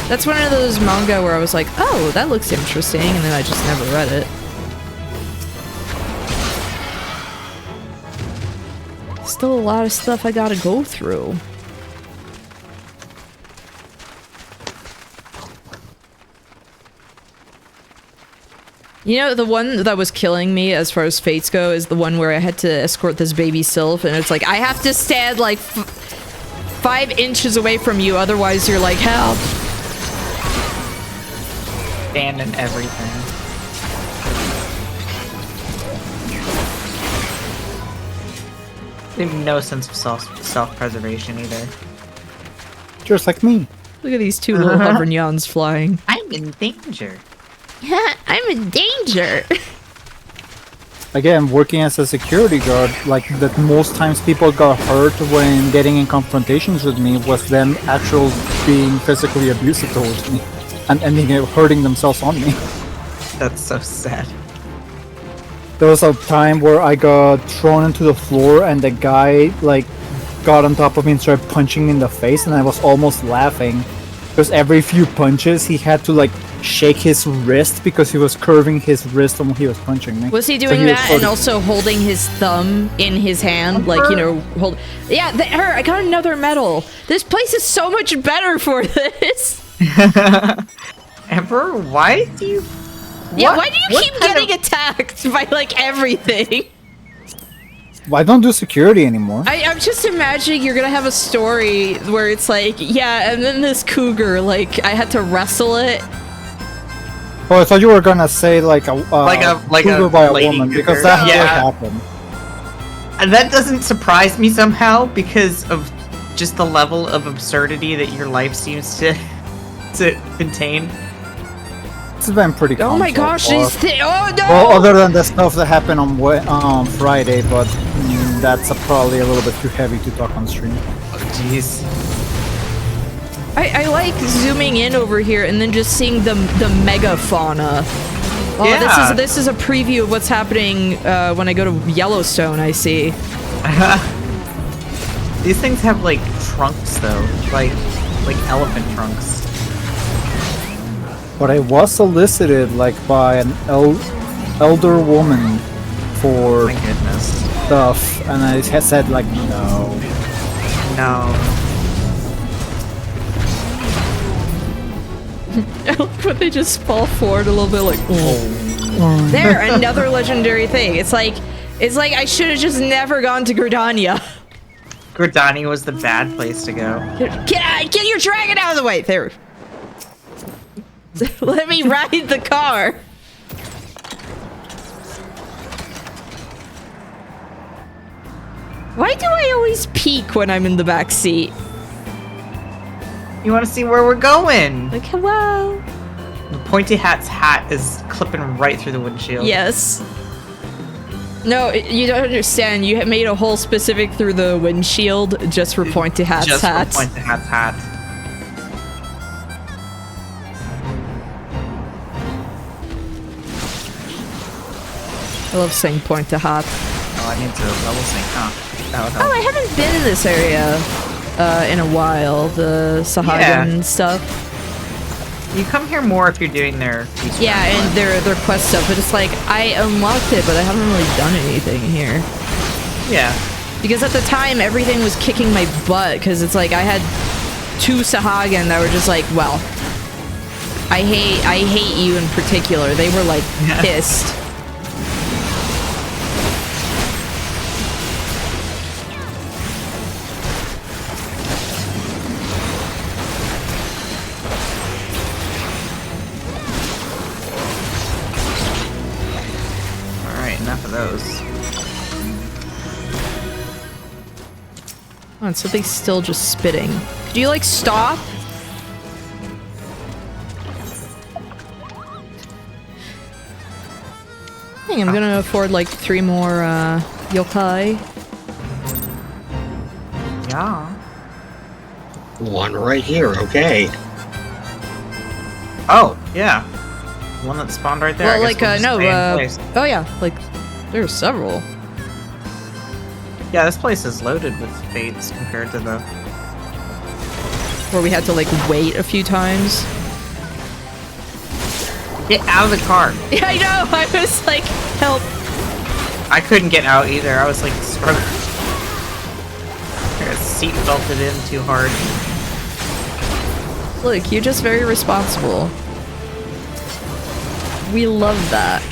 That's one of those manga where I was like, oh, that looks interesting, and then I just never read it. Still a lot of stuff I gotta go through. You know, the one that was killing me as far as fates go is the one where I had to escort this baby sylph, and it's like, I have to stand like 5 inches away from you, otherwise you're like, help. Stand in everything. They have no sense of self-preservation either. Just like me. Look at these 2 little Hovernjans flying. I'm in danger. I'm in danger. again, working as a security guard, like that most times people got hurt when getting in confrontations with me was them actual being physically abusive towards me and ending up hurting themselves on me. That's so sad. There was a time where I got thrown into the floor and the guy like got on top of me and started punching me in the face, and I was almost laughing because every few punches he had to like shake his wrist because he was curving his wrist when he was punching me. Was he So doing was that sort and of- also holding his thumb in his hand, like, you know, hold? Yeah, her. I got another medal. This place is so much better for this. Emperor, why do you? Yeah, What- why do you what keep kind getting attacked by like everything? Well, I don't do security anymore. I'm just imagining you're gonna have a story where it's like, yeah, and then this cougar, like, I had to wrestle it. Oh, I thought you were gonna say like a cougar by a lady woman cougar. because that Yeah. would happen. And that doesn't surprise me somehow because of just the level of absurdity that your life seems to contain. It's been pretty. Oh my calm gosh, so far. these things. Oh no! Well, other than the stuff that happened on Friday, but that's probably a little bit too heavy to talk on stream. Oh, jeez. I like zooming in over here and then just seeing the mega fauna. Oh, Yeah. this is a preview of what's happening when I go to Yellowstone. I see. These things have like trunks though, like elephant trunks. But I was solicited like by an elder woman for My goodness. stuff, and I said like no. No. But they just fall forward a little bit, like. Oh. There, another legendary thing. It's like I should have just never gone to Gridania. Gridani was the bad place to go. Get your dragon out of the way. There. Let me ride the car. Why do I always peek when I'm in the back seat? You want to see where we're going? Like, hello. The pointy hat's hat is clipping right through the windshield. Yes. No, you don't understand. You made a hole specific through the windshield just for Pointy Hat's Just hat. for pointy hat's hat. I love saying Pointy Hat. Oh, I need to level sync. Huh. That would help. Oh, I haven't been in this area in a while. The Sahagin Yeah. stuff. You come here more if you're doing their feature Yeah, run. and their quest stuff. But it's like I unlocked it, but I haven't really done anything here. Yeah. Because at the time, everything was kicking my butt. Because it's like I had 2 Sahagin that were just like, well, I hate you in particular. They were like pissed. Alright, enough of those. Oh, and something's still just spitting. Could you like stop? I think I'm gonna afford like 3 more yokai. Yeah. One right here, okay. Oh, yeah. One that spawned right there. I Well, guess like we'll just no, stay in place. oh yeah, like there's several. Yeah, this place is loaded with fates compared to the... Where we had to like wait a few times. Get out of the car! Yeah, I know. I was like, help. I couldn't get out either. I was like struggling. I seat belted in too hard. Look, you're just very responsible. We love that.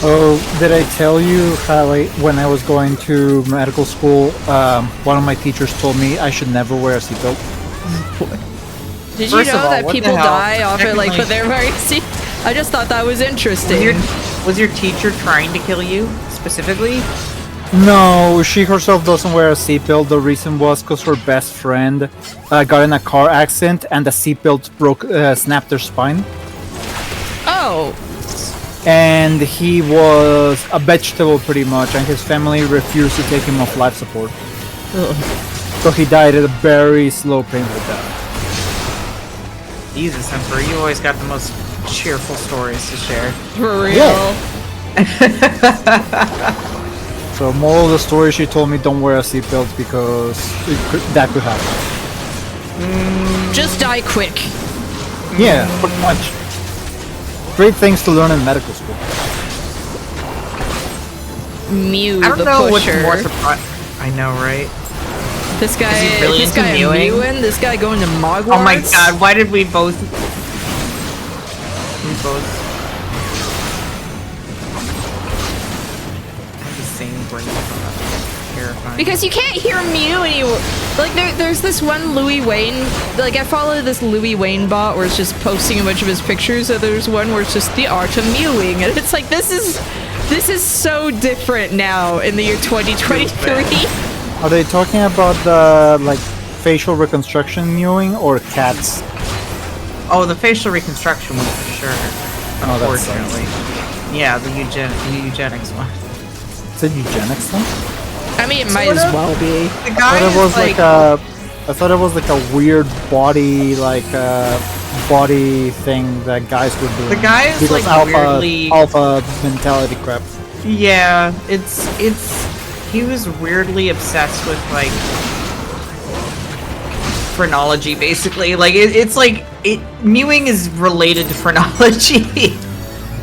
Oh, did I tell you how when I was going to medical school, one of my teachers told me I should never wear a seatbelt? Did you First of know all, that what the people hell? die off it, like, Secondly- but they're wearing seat? I just thought that was interesting. Was your teacher trying to kill you, specifically? No, she herself doesn't wear a seatbelt. The reason was because her best friend got in a car accident and the seatbelt snapped their spine. Oh, and he was a vegetable pretty much, and his family refused to take him off life support. Ugh. So he died at a very slow, painful death. Jesus, Emperor, you always got the most cheerful stories to share. For real. Yeah. So moral of the story, she told me don't wear a seatbelt because that could happen. Just die quick. Yeah, pretty much. Great things to learn in medical school. Mew I don't the know what's pusher. more surprising. I know, right? This guy, Is he really this into guy mewing? mewing, this guy going to Mogwarts. Oh my god, why did we both... We both... have the same brain. Terrifying. Because you can't hear Mew anymore. Like there's this one Louis Wayne. Like I follow this Louis Wayne bot where it's just posting a bunch of his pictures. So there's one where it's just the art of mewing, and it's like this is so different now in the year 2023. Are they talking about the like facial reconstruction mewing or cats? Oh, the facial reconstruction one for sure. Oh, that Unfortunately. Yeah, the eugenics one. Is it eugenics then? I mean, it might as well be. The I guy thought it was is like I thought it was like a weird body body thing that guys would do. The guy is, because like, weirdly- alpha mentality crap. Yeah, it's he was weirdly obsessed with like phrenology, basically. Like it's like mewing is related to phrenology.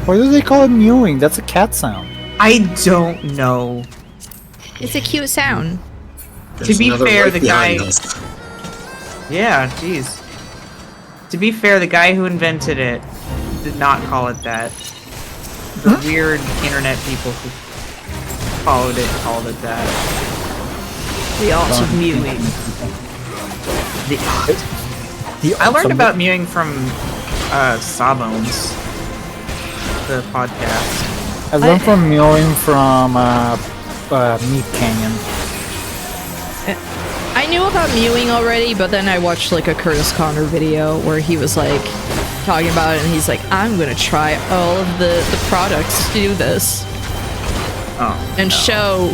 Why do they call it mewing? That's a cat sound. I don't know. It's a cute sound. There's To be another fair, life the behind guy- us. Yeah, jeez. To be fair, the guy who invented it did not call it that. The weird internet people who followed it called it that. The art of mewing. I learned about mewing from Sawbones, the podcast. I learned from mewing from Meat Canyon. I knew about mewing already, but then I watched like a Curtis Connor video where he was like talking about it, and he's like, I'm gonna try all of the products to do this Oh, and show.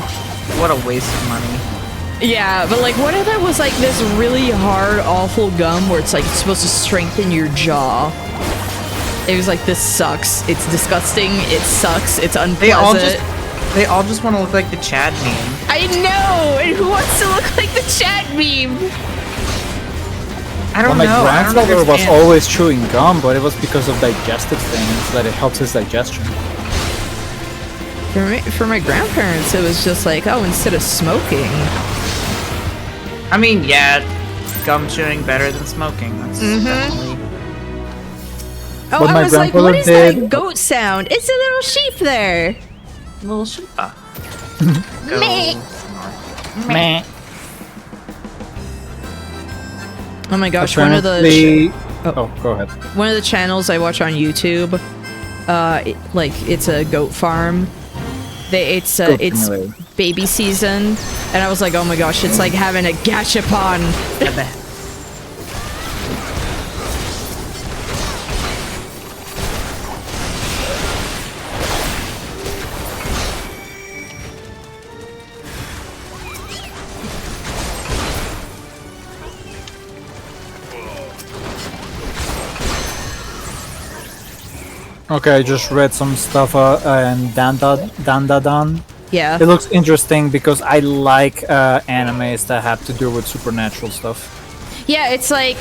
what a waste of money. Yeah, but like what if that was like this really hard, awful gum where it's like it's supposed to strengthen your jaw? It was like, this sucks. It's disgusting. It sucks. It's unpleasant. They all just want to look like the Chad meme. I know! And who wants to look like the Chad meme? I don't My know. I don't grandfather was understand. always chewing gum, but it was because of digestive things that it helps his digestion. For my grandparents, it was just like, oh, instead of smoking. I mean, yeah, gum chewing better than smoking. That's definitely... Oh, What I my was like, grandfather what is did- that goat sound? It's a little sheep there. Little Shimpa. Meh. Meh. Oh my gosh, one of the go ahead. one of the channels I watch on YouTube, it's a goat farm. It's Goat simulator. baby season, and I was like, oh my gosh, it's like having a gachapon. Okay, I just read some stuff and Dandadan. Yeah. It looks interesting because I like animes that have to do with supernatural stuff. Yeah, it's like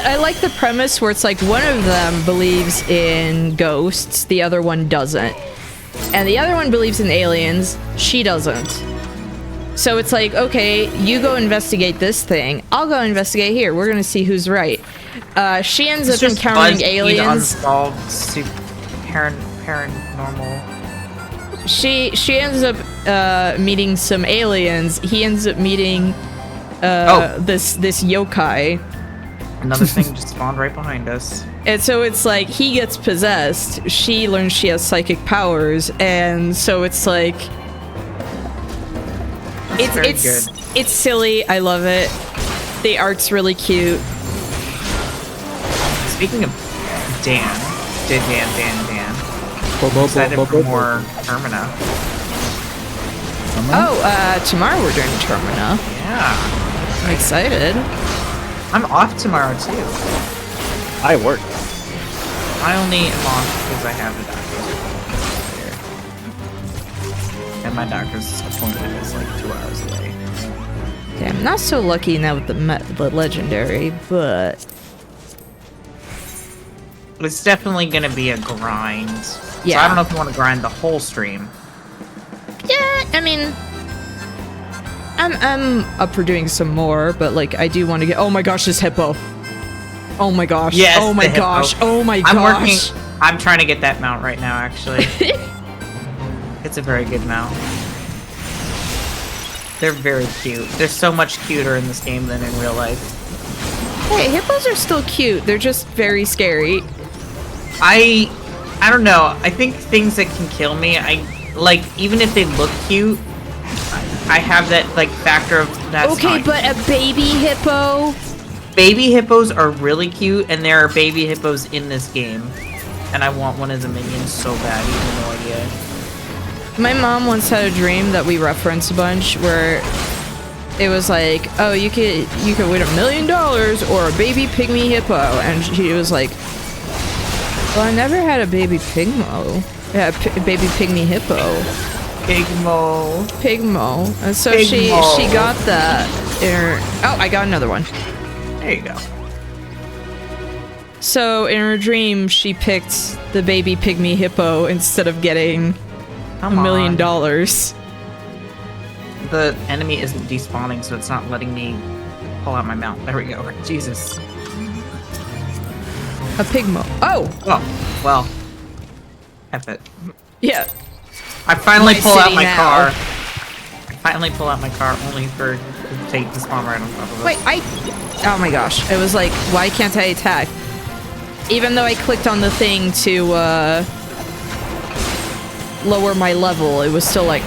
I like the premise where it's like one of them believes in ghosts, the other one doesn't. And the other one believes in aliens, she doesn't. So it's like, okay, you go investigate this thing, I'll go investigate here. We're gonna see who's right. She ends up encountering aliens. Unsolved paranormal. She ends up meeting some aliens. He ends up meeting this yokai. Another thing just spawned right behind us. And so it's like he gets possessed. She learns she has psychic powers, and so it's like it's silly. I love it. The art's really cute. Speaking of Dan. I'm excited for more Termina. Oh, tomorrow we're doing Termina. Yeah. I'm excited. I'm off tomorrow too. I work. I only am off because I have a doctor. And my doctor's appointment is like 2 hours away. Damn, not so lucky now with the legendary, but It's definitely gonna be a grind. Yeah. So I don't know if you want to grind the whole stream. yeah, I mean, I'm up for doing some more, but like I do want to get. Oh my gosh, this hippo! Oh my gosh! Yes, oh my the hippo. gosh! Oh my I'm gosh! I'm trying to get that mount right now, actually. It's a very good mount. They're very cute. They're so much cuter in this game than in real life. Hey, hippos are still cute. They're just very scary. I don't know. I think things that can kill me, like, even if they look cute, I have that, like, factor of that's Okay, not but a baby hippo. Baby hippos are really cute, and there are baby hippos in this game. And I want one as a minion so bad, you have no idea. My mom once had a dream that we referenced a bunch where it was like, oh, you could win $1 million or a baby pygmy hippo, and she was like, well, I never had a baby pygmo. Yeah, baby pygmy hippo. Pygmo. And so she got that in her. Oh, I got another one. There you go. So in her dream, she picked the baby pygmy hippo instead of getting $1 million. The enemy isn't despawning, so it's not letting me pull out my mount. There we go. Jesus. A pygmo. Oh! Oh, well. F it. Yeah. I finally My pull out city my now. car. I finally pull out my car only for Fate to spawn right on top of us. Wait, oh my gosh. It was like, why can't I attack? Even though I clicked on the thing to, lower my level, it was still like,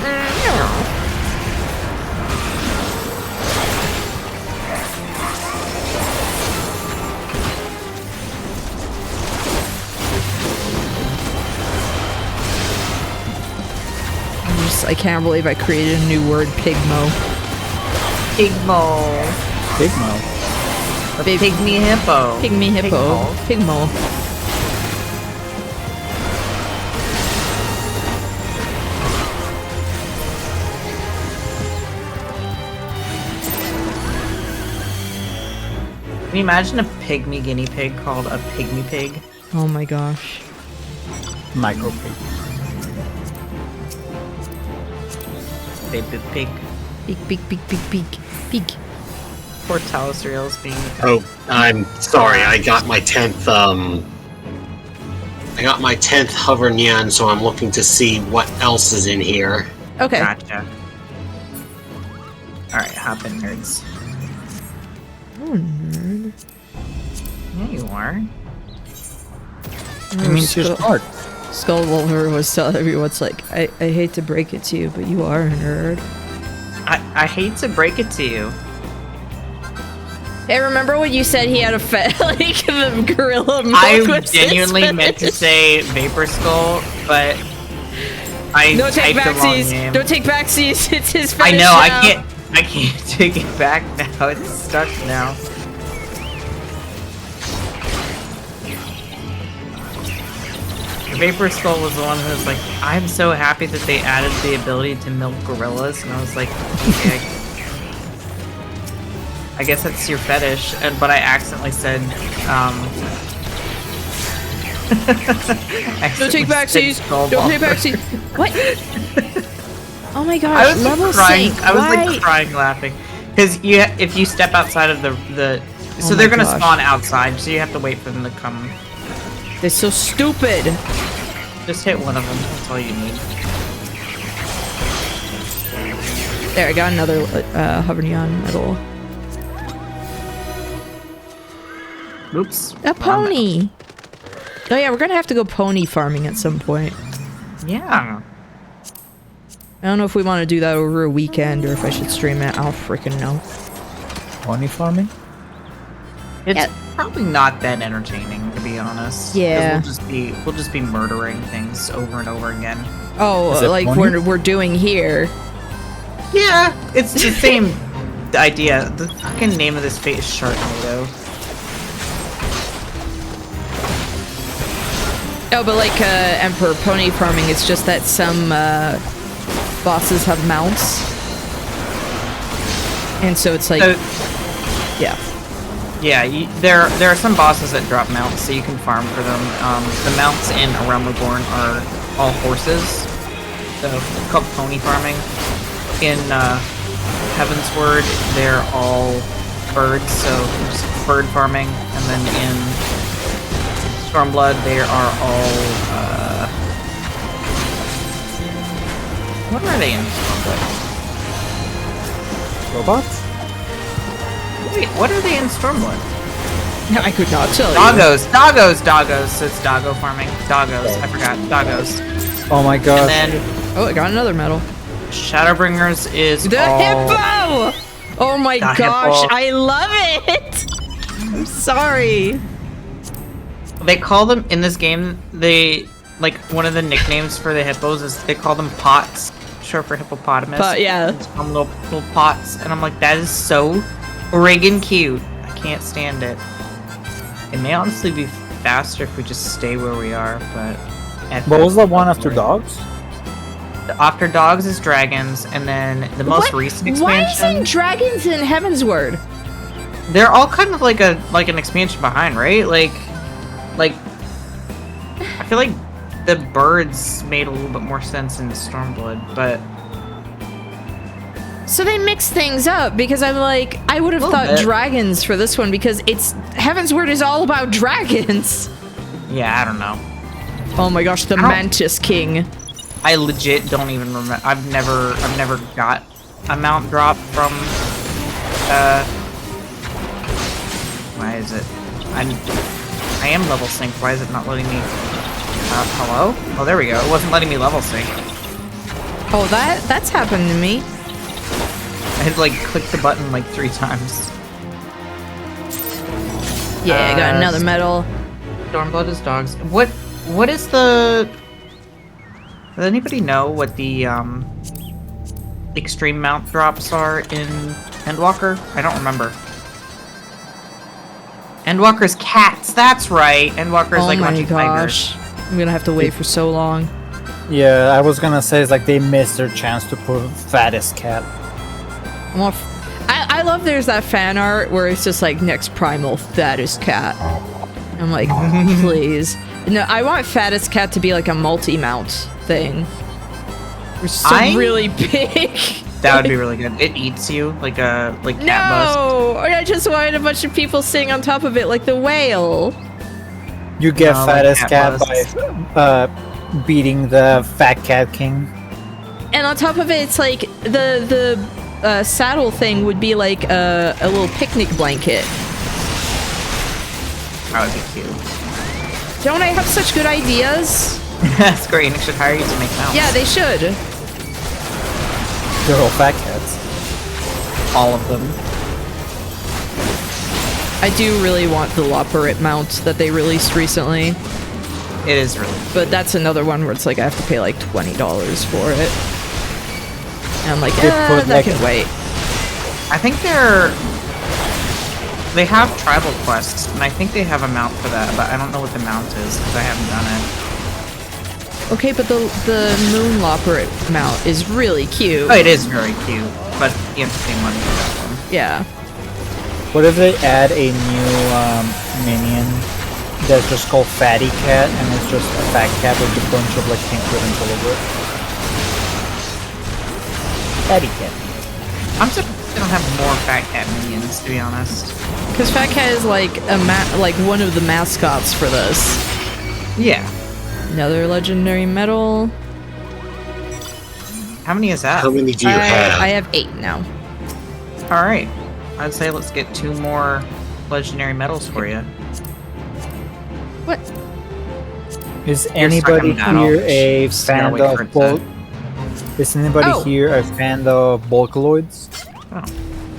I can't believe I created a new word, pygmo. Pygmo. Pygmo. A pygmy hippo. Pygmy hippo. Pygmo. Can you imagine a pygmy guinea pig called a pygmy pig? Oh my gosh. Micro pig. Baby pig. Big. Poor Talasriel's being. Oh, I'm sorry. I got my 10th hover neon, so I'm looking to see what else is in here. Okay. Gotcha. Alright, hop in, nerds. Oh, nerd. Yeah, you are. I mean, it's just art. Skullwalker was telling everyone, it's like, I hate to break it to you, but you are a nerd. I hate to break it to you. Hey, remember when you said he had a like the gorilla milk I was his genuinely meant to fetish? say Vapor Skull, but I Don't take typed the wrong backsies. name. Don't take backsies. It's his I fetish know, now. I can't take it back now. It's stuck now. Vapor Skull was the one who was like, I'm so happy that they added the ability to milk gorillas, and I was like, okay, I guess that's your fetish, but I accidentally said, Don't take backsies. Don't take backsies. What? Oh my gosh, I was level crying. sync. I was Why? like crying, laughing, because if you step outside of the so Oh they're my gonna gosh. spawn outside, so you have to wait for them to come. They're so stupid. Just hit one of them. That's all you need. There, I got another hover neon medal. Oops. A pony. Oh yeah, we're gonna have to go pony farming at some point. Yeah. I don't know if we want to do that over a weekend or if I should stream it. I don't freaking know. Pony farming? It's Yeah. probably not that entertaining. to be honest. 'Cause Yeah. we'll just be murdering things over and over again. Oh, Is it like pony? we're doing here. Yeah, it's the same idea. The fucking name of this fate is Sharknado. Oh, but like Emperor Pony Farming, it's just that some bosses have mounts. And so it's like, So, yeah. yeah, there are some bosses that drop mounts, so you can farm for them. The mounts in A Realm Reborn are all horses, so it's called pony farming. In Heaven's Word, they're all birds, so just bird farming. And then in Stormblood, they are all what are they in Stormblood? Robots? Wait, what are they in Stormblood? I could not tell you. Doggos. So it's doggo farming. Doggos. I forgot. Doggos. Oh my gosh. And then Oh, I got another medal. Shadowbringers is The all... hippo! Oh my The gosh, hippo. I love it! I'm sorry. They call them, in this game, they... Like, one of the nicknames for the hippos is they call them pots. Short for hippopotamus. But yeah. It's called little pots. And I'm like, that is so friggin' cute. I can't stand it. It may honestly be faster if we just stay where we are, but... What was the one after dogs? After dogs is dragons, and then the most recent Why expansion... isn't dragons in Heaven's Word? They're all kind of like an expansion behind, right? Like I feel like the birds made a little bit more sense in Stormblood, but So they mix things up because I'm like, I would have Little thought bit. dragons for this one because it's Heaven's Word is all about dragons. yeah, I don't know. Oh my gosh, the I don't- Mantis King. I legit don't even remember. I've never got a mount drop from. Why is it? I am level synced. Why is it not letting me? Hello? Oh, there we go. It wasn't letting me level sync. Oh, that's happened to me. I had to like click the button like 3 times. Yeah, I got another medal. Stormblood is dogs. What is the? Does anybody know what the extreme mount drops are in Endwalker? I don't remember. Endwalker's cats. That's right. Endwalker's Oh like my Munchie gosh. I'm gonna have to wait for so long. Yeah, I was gonna say it's like they missed their chance to put fattest cat. Well, I love there's that fan art where it's just like next primal fattest cat. I'm like, please. No, I want fattest cat to be like a multi-mount thing. We're so really big. That would be really good. It eats you like cat bust. No, I just wanted a bunch of people sitting on top of it like the whale. You get No, like fattest cat cat by beating the fat cat king. And on top of it, it's like the saddle thing would be like a little picnic blanket. That would be cute. Don't I have such good ideas? That's great. Enix should hire you to make mounts. Yeah, they should. They're all fat cats. All of them. I do really want the Loporrit mount that they released recently, It is really. but that's another one where it's like I have to pay like $20 for it. And I'm like, They put, that like, can wait. I think they have tribal quests, and I think they have a mount for that, but I don't know what the mount is because I haven't done it. Okay, but the Moon Loporrit mount is really cute. Oh, it is very cute, but you have to pay money for that one. Yeah. What if they add a new minion that's just called Fatty Cat, and it's just a fat cat with a bunch of like pink ribbons all over it? Fatty Cat. I'm surprised they don't have more Fat Cat minions, to be honest. Because Fat Cat is like like one of the mascots for this. Yeah. Another legendary medal. How many is that? How many do you have? I have 8 now. All right. I'd say let's get 2 more legendary medals for you. What? Is You're anybody stuck on that. here a Just gotta fan wait for of it bulk? Is anybody Oh. here a fan of Volcaloids? Oh,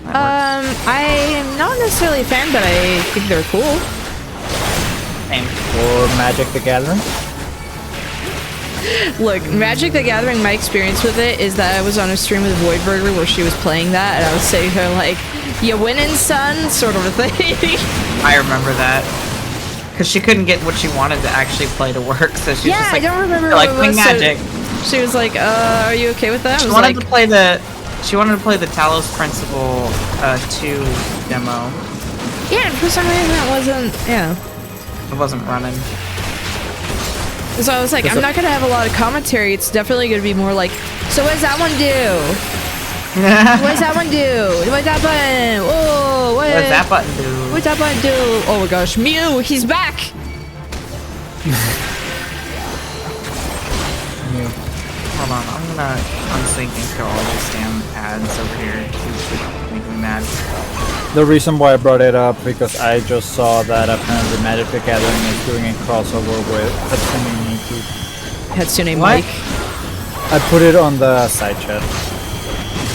that I am not necessarily a fan, but I think they're cool. Same. Or Magic the Gathering? Look, Magic the Gathering, my experience with it is that I was on a stream with Voidburger where she was playing that, and I was saying to her, like, you winning, son? Sort of a thing. I remember that. Because she couldn't get what she wanted to actually play to work, so she was just like, I don't remember like what it playing was, Magic. So she was like, are you okay with that? She I was wanted like, to play the Talos Principle 2 demo. yeah, and for some reason that wasn't, It wasn't running. So I was like, I'm not gonna have a lot of commentary. It's definitely gonna be more like, so what does that one do? What does that one do? What's that button? Oh, what What does that button do? What's that button do? Oh my gosh, Mew, he's back! Hold on, I'm gonna unsync and kill all these damn ads over here. It's making me mad. The reason why I brought it up because I just saw that apparently Magic the Gathering is doing a crossover with Hatsune Miku. Hatsune What? Mike. I put it on the side chat.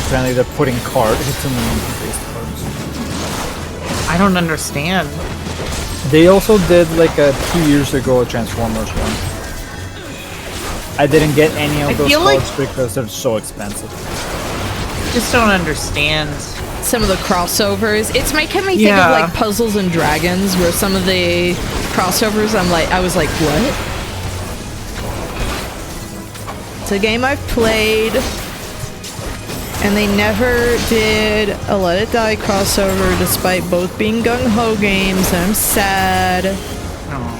Apparently they're putting Hatsune Miku based cards. I don't understand. They also did like a 2 years ago a Transformers one. I didn't get any of I those feel like- cards because they're so expensive. Just don't understand. Some of the crossovers. It's making me think Yeah. of like Puzzles and Dragons, where some of the crossovers, I was like, what? It's a game I've played, and they never did a Let It Die crossover, despite both being gung-ho games, and I'm sad. Oh.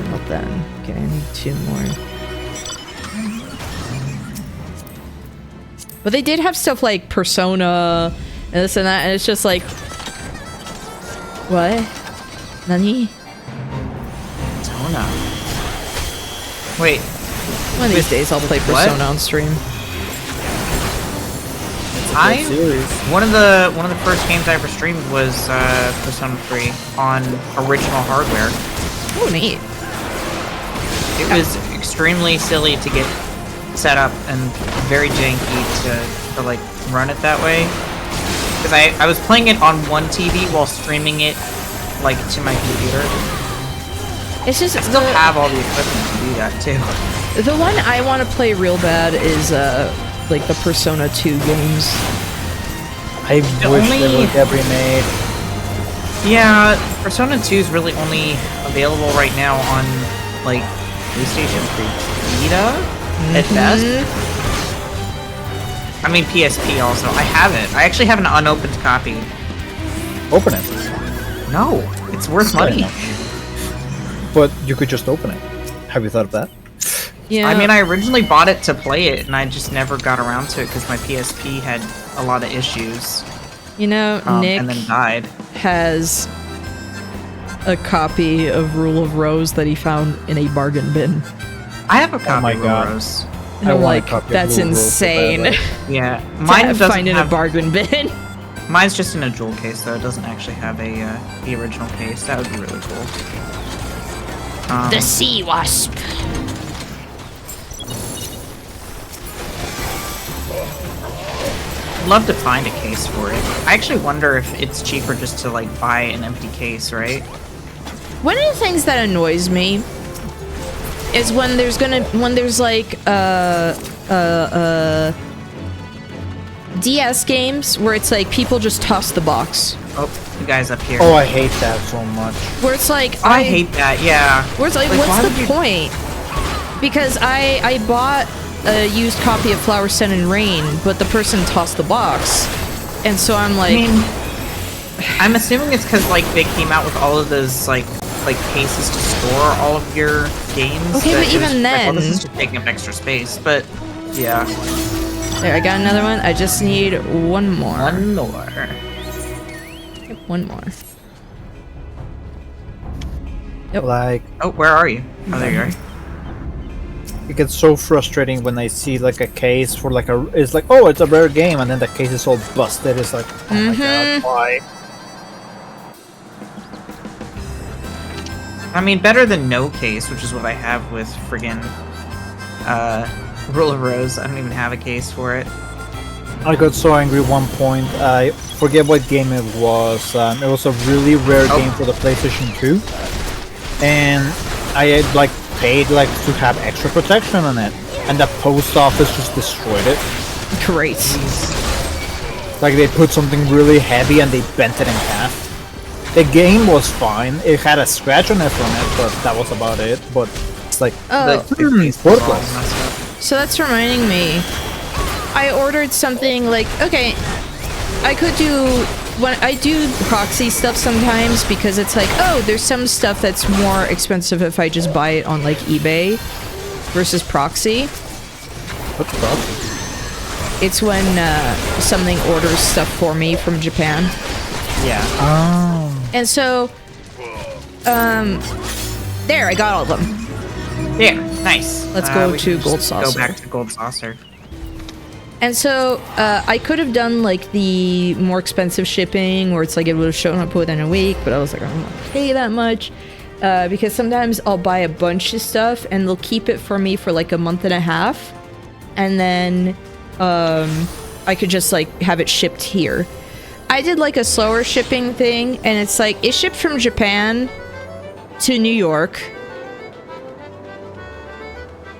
About that. Okay, I need 2 more. But they did have stuff like Persona and this and that, and it's just like, what? Nani? Persona. Wait. One of these days I'll play What? Persona on stream. One of the first games I ever streamed was Persona 3 on original hardware. Oh, neat. It was extremely silly to get set up and very janky to like run it that way. Because I was playing it on one TV while streaming it like to my computer. It's just I still have all the equipment to do that too. the one I want to play real bad is like the Persona 2 games. I wish only- they would get remade. Yeah, Persona 2 is really only available right now on like PlayStation 3 Vita at best. I mean PSP also. I have it. I actually have an unopened copy. Open it. No, it's worth money. But you could just open it. Have you thought of that? Yeah. I mean, I originally bought it to play it, and I just never got around to it because my PSP had a lot of issues. You know, Nick and then died. has a copy of Rule of Rose that he found in a bargain bin. I have a copy my of God. Rose. And I I'm want a like, copy of that's Rule of Rose so bad, insane. like- Yeah, Mine mine doesn't find in have. a bargain bin. Mine's just in a jewel case, though. It doesn't actually have a the original case. That would be really cool. The sea wasp. I'd love to find a case for it. I actually wonder if it's cheaper just to like buy an empty case, right? One of the things that annoys me is when there's like DS games where it's like people just toss the box. Oh, the guy's up here. Oh, I hate that so much. Where it's like I hate that. Yeah. Where it's like, Like, why what's would the you- point? Because I bought a used copy of Flower, Sun, and Rain, but the person tossed the box, and so I'm like, I mean, I'm assuming it's because like they came out with all of those like cases to store all of your games. Okay, that but it was even just like, well, this then- is just taking up extra space. But yeah, there, I got another one. I just need one more. one more. Yep, one more. Yep. Like, Oh, where are you? Oh, there you are. it gets so frustrating when I see like a case for like it's like, oh, it's a rare game, and then the case is all busted. It's like, oh my god, why? I mean, better than no case, which is what I have with friggin' Rule of Rose. I don't even have a case for it. I got so angry at one point. I forget what game it was. It was a really rare game for the PlayStation 2, and I had like paid like to have extra protection on it, and the post office just destroyed it. Great. Like they put something really heavy and they bent it in half. The game was fine. It had a scratch on it from it, but that was about it. But it's like, worthless. So that's reminding me. I ordered something like, okay, I could do, when I do proxy stuff sometimes because it's like, oh, there's some stuff that's more expensive if I just buy it on like eBay versus proxy. What's proxy? It's when something orders stuff for me from Japan. Yeah. Oh. And so, there, I got all of them. Yeah, nice. Let's go we to can Gold just Saucer. Go back to Gold Saucer. And so, I could have done, like, the more expensive shipping, where it's like it would have shown up within a week, but I was like, I don't want to pay that much. Because sometimes I'll buy a bunch of stuff, and they'll keep it for me for, like, a month and a half. And then, I could just, like, have it shipped here. I did, like, a slower shipping thing, and it's like, it shipped from Japan to New York.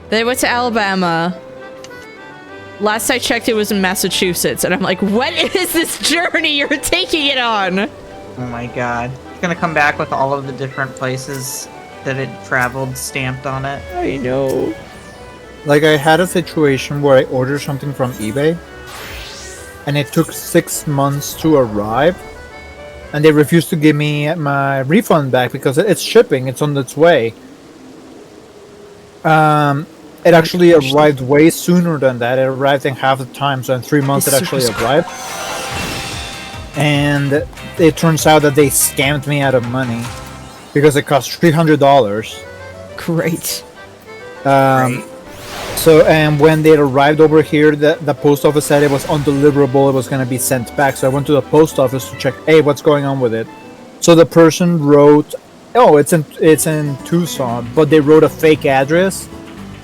Then it went to Alabama. Last I checked, it was in Massachusetts, and I'm like, what is this journey you're taking it on? Oh my god. It's gonna come back with all of the different places that it traveled stamped on it. I know. Like I had a situation where I ordered something from eBay, and it took 6 months to arrive, and they refused to give me my refund back because it's shipping, it's on its way. It actually arrived way sooner than that. It arrived in half the time, so in 3 months it actually arrived. And it turns out that they scammed me out of money because it cost $300. Great. Right. So, and when they arrived over here, the post office said it was undeliverable, it was going to be sent back. So I went to the post office to check, hey, what's going on with it? So the person wrote, oh, it's in Tucson, but they wrote a fake address,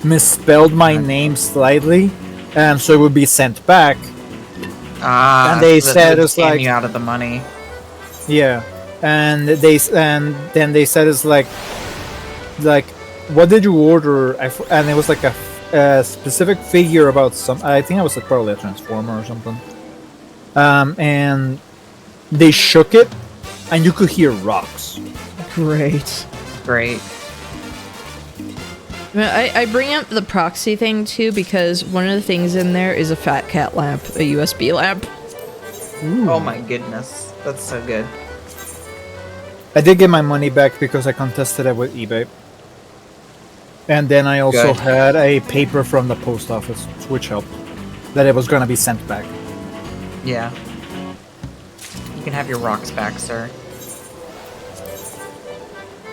misspelled my name slightly, and so it would be sent back. Ah, and they so said that it's like, you out of the money. yeah, and then they said it's like, what did you order? And it was like a specific figure about some. I think it was probably a transformer or something. And they shook it, and you could hear rocks. Great. Great. I bring up the proxy thing too because one of the things in there is a fat cat lamp, a USB lamp. Ooh. Oh my goodness. That's so good. I did get my money back because I contested it with eBay. And then I also Good. had a paper from the post office, which helped. That it was going to be sent back. Yeah. You can have your rocks back, sir.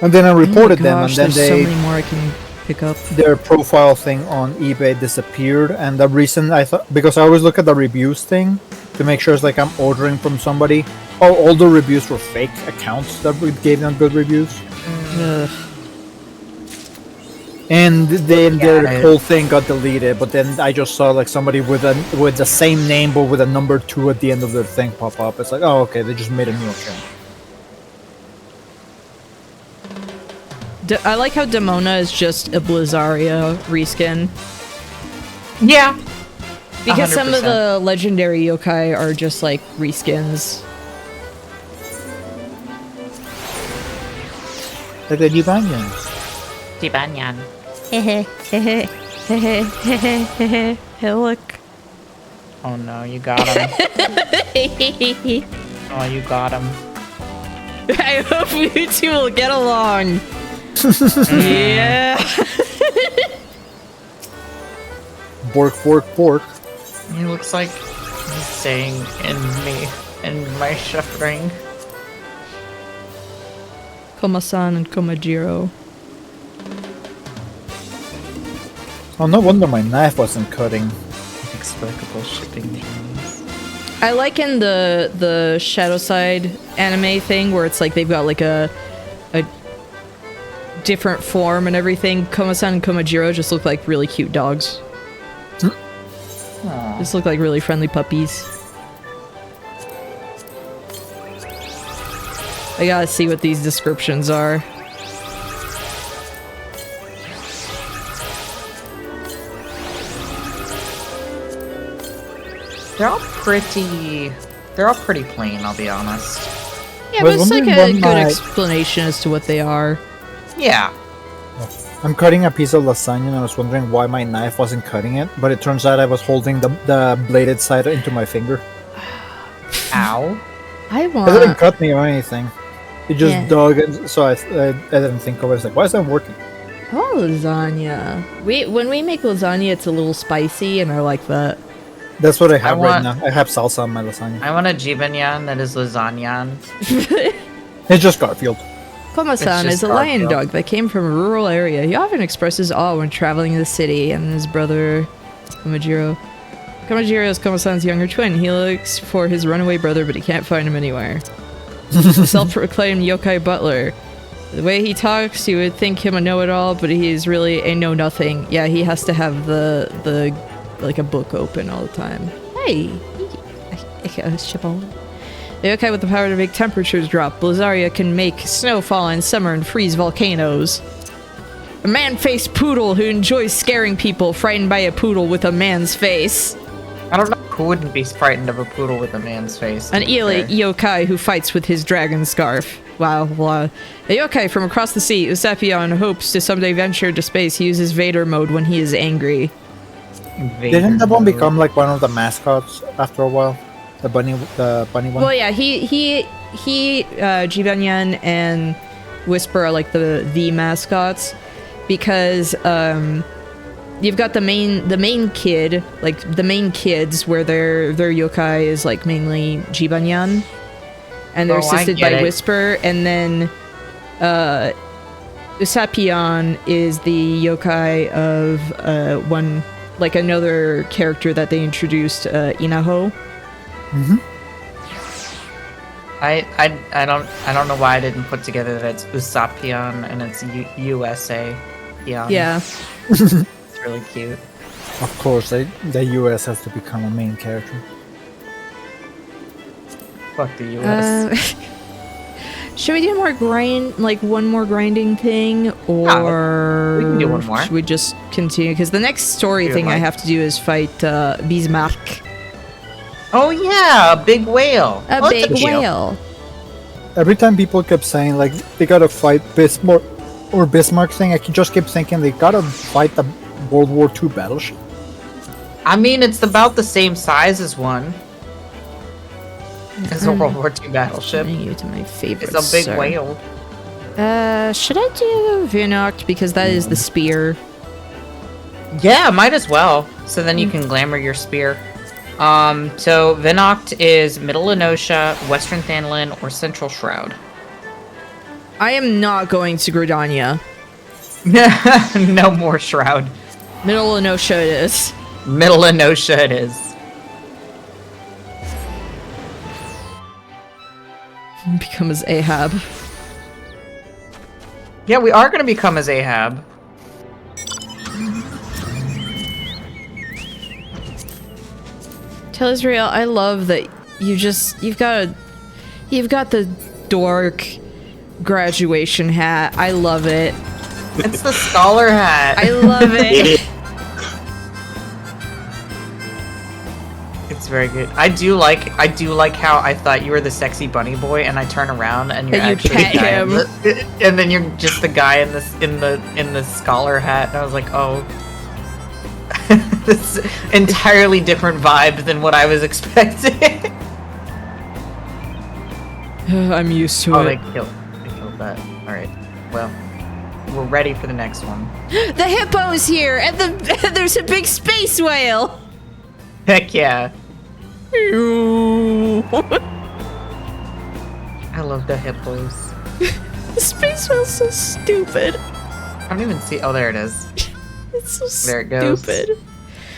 And then I reported oh my them, gosh, and then there's so they... many more I can pick up. Their profile thing on eBay disappeared, and the reason I thought, because I always look at the reviews thing to make sure it's like I'm ordering from somebody. Oh, all the reviews were fake accounts that we gave them good reviews, Ugh. and then Yeah, their whole thing got deleted. But then I just saw like somebody with the same name but with a number 2 at the end of their thing pop up. It's like, oh, okay, they just made a new account. I like how Demona is just a Blizzaria reskin. Yeah. Because some of 100%. the legendary yokai are just like reskins. Like the Jibanyan. Jibanyan. Hey, look. Oh no, you got him. Oh, you got him. I hope you two will get along. Yeah. Bork, bork, bork. He looks like he's saying in my suffering. Koma-san and Komajiro. Oh, no wonder my knife wasn't cutting. Inexplicable shipping journeys. I like in the Shadow Side anime thing where it's like they've got like a different form and everything. Koma-san and Komajiro just look like really cute dogs. Aw. Just look like really friendly puppies. I gotta see what these descriptions are. They're all pretty plain, I'll be honest. Yeah, Was but it's like wondering a what good my- explanation as to what they are. Yeah. I'm cutting a piece of lasagna and I was wondering why my knife wasn't cutting it, but it turns out I was holding the bladed side into my finger. Ow. I It didn't want. cut me or anything. It just Yeah. dug, and so I didn't think of it. I was like, why is that working? Oh, lasagna. When we make lasagna, it's a little spicy, and I like that. That's what I have right want- now. I have salsa on my lasagna. I want a jibanyan that is lasagna. It's just Garfield. Koma-san It's is a just lion Garfield. dog that came from a rural area. He often expresses awe when traveling the city, and his brother, Komajiro. Komajiro is Koma-san's younger twin. He looks for his runaway brother, but he can't find him anywhere. Self-proclaimed yokai butler. The way he talks, you would think him a know-it-all, but he's really a know-nothing. Yeah, he has to have the like a book open all the time. Hey, Shibboleth. The yokai with the power to make temperatures drop. Blizaria can make snow fall in summer and freeze volcanoes. A man-faced poodle who enjoys scaring people, frightened by a poodle with a man's face. I don't know who wouldn't be frightened of a poodle with a man's face. to An be eel fair. yokai who fights with his dragon scarf. Wow, wow. A yokai from across the sea, Usapion, hopes to someday venture to space. He uses Vader mode when he is angry. Vader Didn't that one mode. become like one of the mascots after a while? The bunny one. Well, yeah, Jibanyan and Whisper are like the mascots because you've got the main kid, like the main kids where their yokai is like mainly Jibanyan, and they're Oh, I assisted get by it. Whisper, and then Usapion is the yokai of one like another character that they introduced, Inaho. I don't know why I didn't put together that it's Usapion and it's USA. Yeah. It's really cute. Of course, the US has to become a main character. Fuck the US. Should we do more one more grinding thing, or we can do one more. should we just continue? Because the next story Do thing I like- have to do is fight Bismarck, Oh yeah, a big whale. a Well, big it's cute. whale. Every time people kept saying like they gotta fight Bismarck thing, I just kept thinking they gotta fight the World War II battleship. I mean, it's about the same size as one. It's a World War II battleship. Sending you to my favorite. It's a big sir. whale. Should I do Vinoct because that is the spear? Yeah, might as well. So then you can glamour your spear. So Vinoct is Middle Enosha, Western Thanlin, or Central Shroud. I am not going to Gridania. No more Shroud. Middle Enosha it is. Middle Enosha it is. Become as Ahab. Yeah, we are gonna become as Ahab. Tell Israel, I love that you've got the dork graduation hat. I love it. It's the scholar hat. I love it. It's very good. I do like how I thought you were the sexy bunny boy, and I turn around and you're And you actually pet the guy him. and then you're just the guy in the scholar hat, and I was like, oh, this is entirely different vibe than what I was expecting. I'm used to Oh, they it. killed that. All right, well, we're ready for the next one. The hippo's here, and there's a big space whale. Heck yeah! I love the hippos. The space whale's so stupid. I don't even see. Oh, there it is. It's so There it goes. stupid.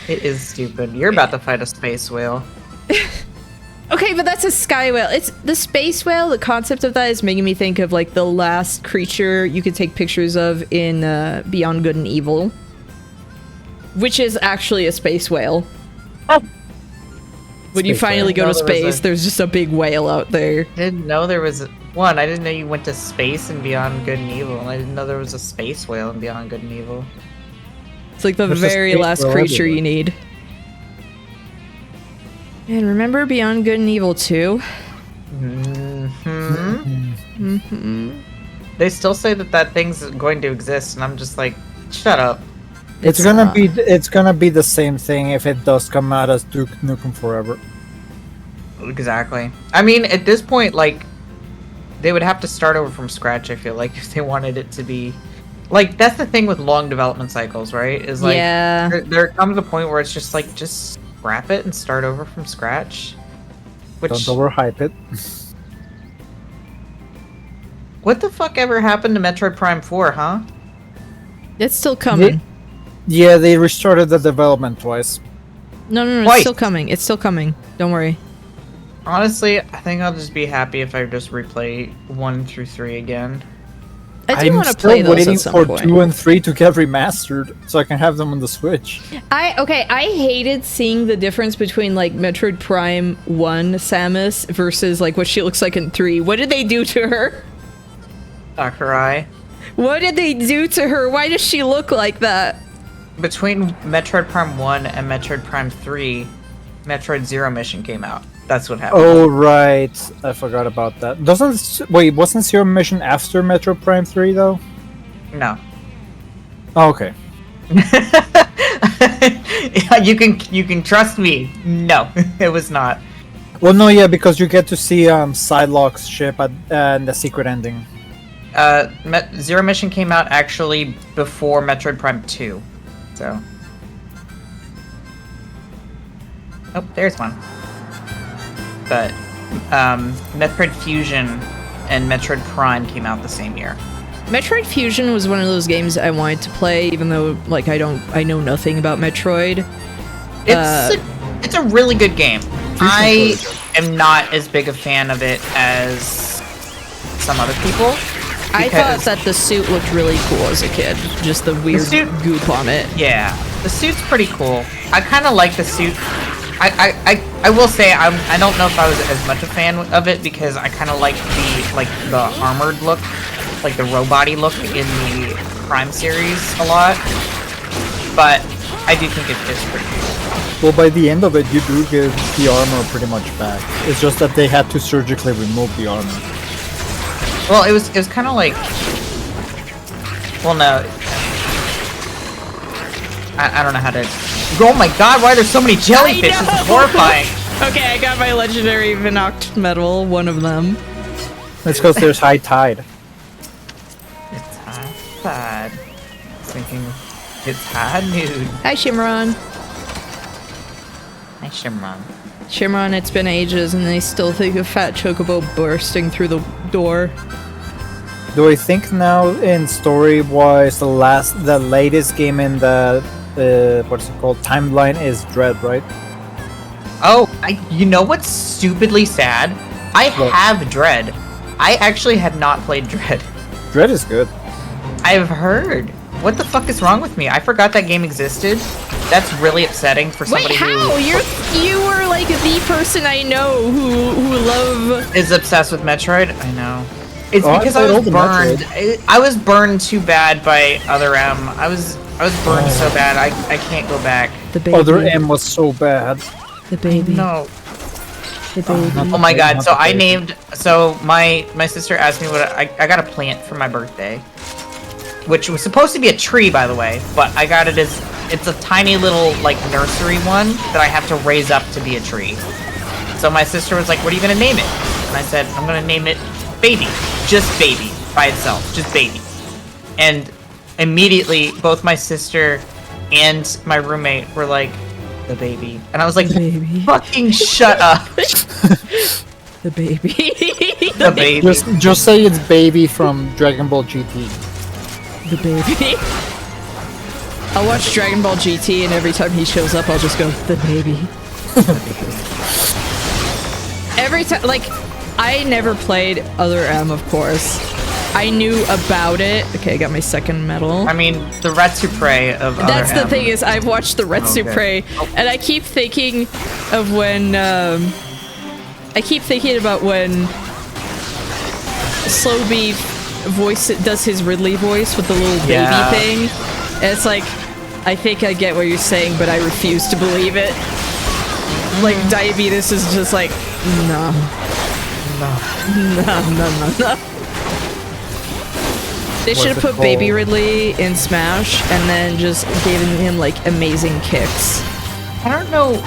It is stupid. You're about to fight a space whale. Okay, but that's a sky whale. It's the space whale. The concept of that is making me think of like the last creature you could take pictures of in Beyond Good and Evil, which is actually a space whale. When you Space finally whale. go to No, there was space, there's just a big whale out there. Didn't know there was one. I didn't know you went to space in Beyond Good and Evil, and I didn't know there was a space whale in Beyond Good and Evil. It's like the There's a very space last whale creature everywhere. you need. And remember Beyond Good and Evil 2? They still say that thing's going to exist, and I'm just like, shut up. It's gonna be the same thing if it does come out as Duke Nukem Forever. Exactly. I mean, at this point, like, they would have to start over from scratch, I feel like, if they wanted it to be... Like, that's the thing with long development cycles, right? Is like, Yeah. there comes a point where it's just like, just scrap it and start over from scratch. Which, Don't overhype it. what the fuck ever happened to Metroid Prime 4, huh? It's still coming. Yeah, they restarted the development twice. No, it's Twice. still coming. It's still coming. Don't worry. Honestly, I think I'll just be happy if I just replay 1 through 3 again. I do I'm want to still play those waiting at some for point. 2 and 3 to get remastered so I can have them on the Switch. I hated seeing the difference between like Metroid Prime 1 Samus versus like what she looks like in 3. What did they do to her? Sakurai. What did they do to her? Why does she look like that? Between Metroid Prime 1 and Metroid Prime 3, Metroid Zero Mission came out. That's what happened. Oh, right. I forgot about that. Wasn't Zero Mission after Metro Prime 3, though? No. Oh, okay. Yeah, you can trust me. No, it was not. Well, no, yeah, because you get to see Psylocke's ship and the secret ending. Zero Mission came out actually before Metroid Prime 2. So. Oh, there's one. But Metroid Fusion and Metroid Prime came out the same year. Metroid Fusion was one of those games I wanted to play, even though like I know nothing about Metroid. It's a really good game. I am not as big a fan of it as some other people. I thought that the suit looked really cool as a kid. Just the weird goop on it. Yeah, the suit's pretty cool. I kind of like the suit. I will say I don't know if I was as much a fan of it because I kind of like the armored look, like the robot-y look in the Prime series a lot. But I do think it's pretty cool. Well, by the end of it, you do get the armor pretty much back. It's just that they had to surgically remove the armor. Well, it was kind of like, well, no, I don't know how to. Oh my God! Why are there so many jellyfish? This is horrifying. Okay, I got my legendary Vinoct medal, one of them. It's because there's high tide. It's high tide. I was thinking, it's high noon. Hi, Shimron. Hi, Shimron. Shimron, it's been ages, and they still think of Fat Chocobo bursting through the door. Do I think now in story-wise the latest game in the what's it called timeline is Dread, right? Oh, you know what's stupidly sad? I have Dread. I actually have not played Dread. Dread is good. I've heard. What the fuck is wrong with me? I forgot that game existed. That's really upsetting for somebody Wait, how? You were like the person I know who love. is obsessed with Metroid. I know. It's Oh, because I I played was all the burned. I was burned too bad by Other M. I was burned so bad. I can't go back. The baby. Other M was so bad. The baby. No. The baby. Oh my God. So I named. So my sister asked me what I got a plant for my birthday, which was supposed to be a tree, by the way, but I got it as it's a tiny little like nursery one that I have to raise up to be a tree. So my sister was like, "What are you gonna name it?" And I said, "I'm gonna name it Baby, just Baby by itself, just Baby." And immediately, both my sister and my roommate were like, "The Baby," and I was like, Baby. "Fucking shut up." The baby. The Baby. Just say it's Baby from Dragon Ball GT. The baby. I'll watch Dragon Ball GT, and every time he shows up, I'll just go, the baby. Every time, like, I never played Other M, of course. I knew about it. Okay, I got my second medal. I mean, the Retsupre of That's other the thing M. is, I've watched the Retsupre, and I keep thinking of when, I keep thinking about when Slowbeef does his Ridley voice with the little baby thing. And it's like, I think I get what you're saying, but I refuse to believe it. Like, diabetes is just like, no. No. They should have put Baby Ridley in Smash and then just given him like amazing kicks. I don't know.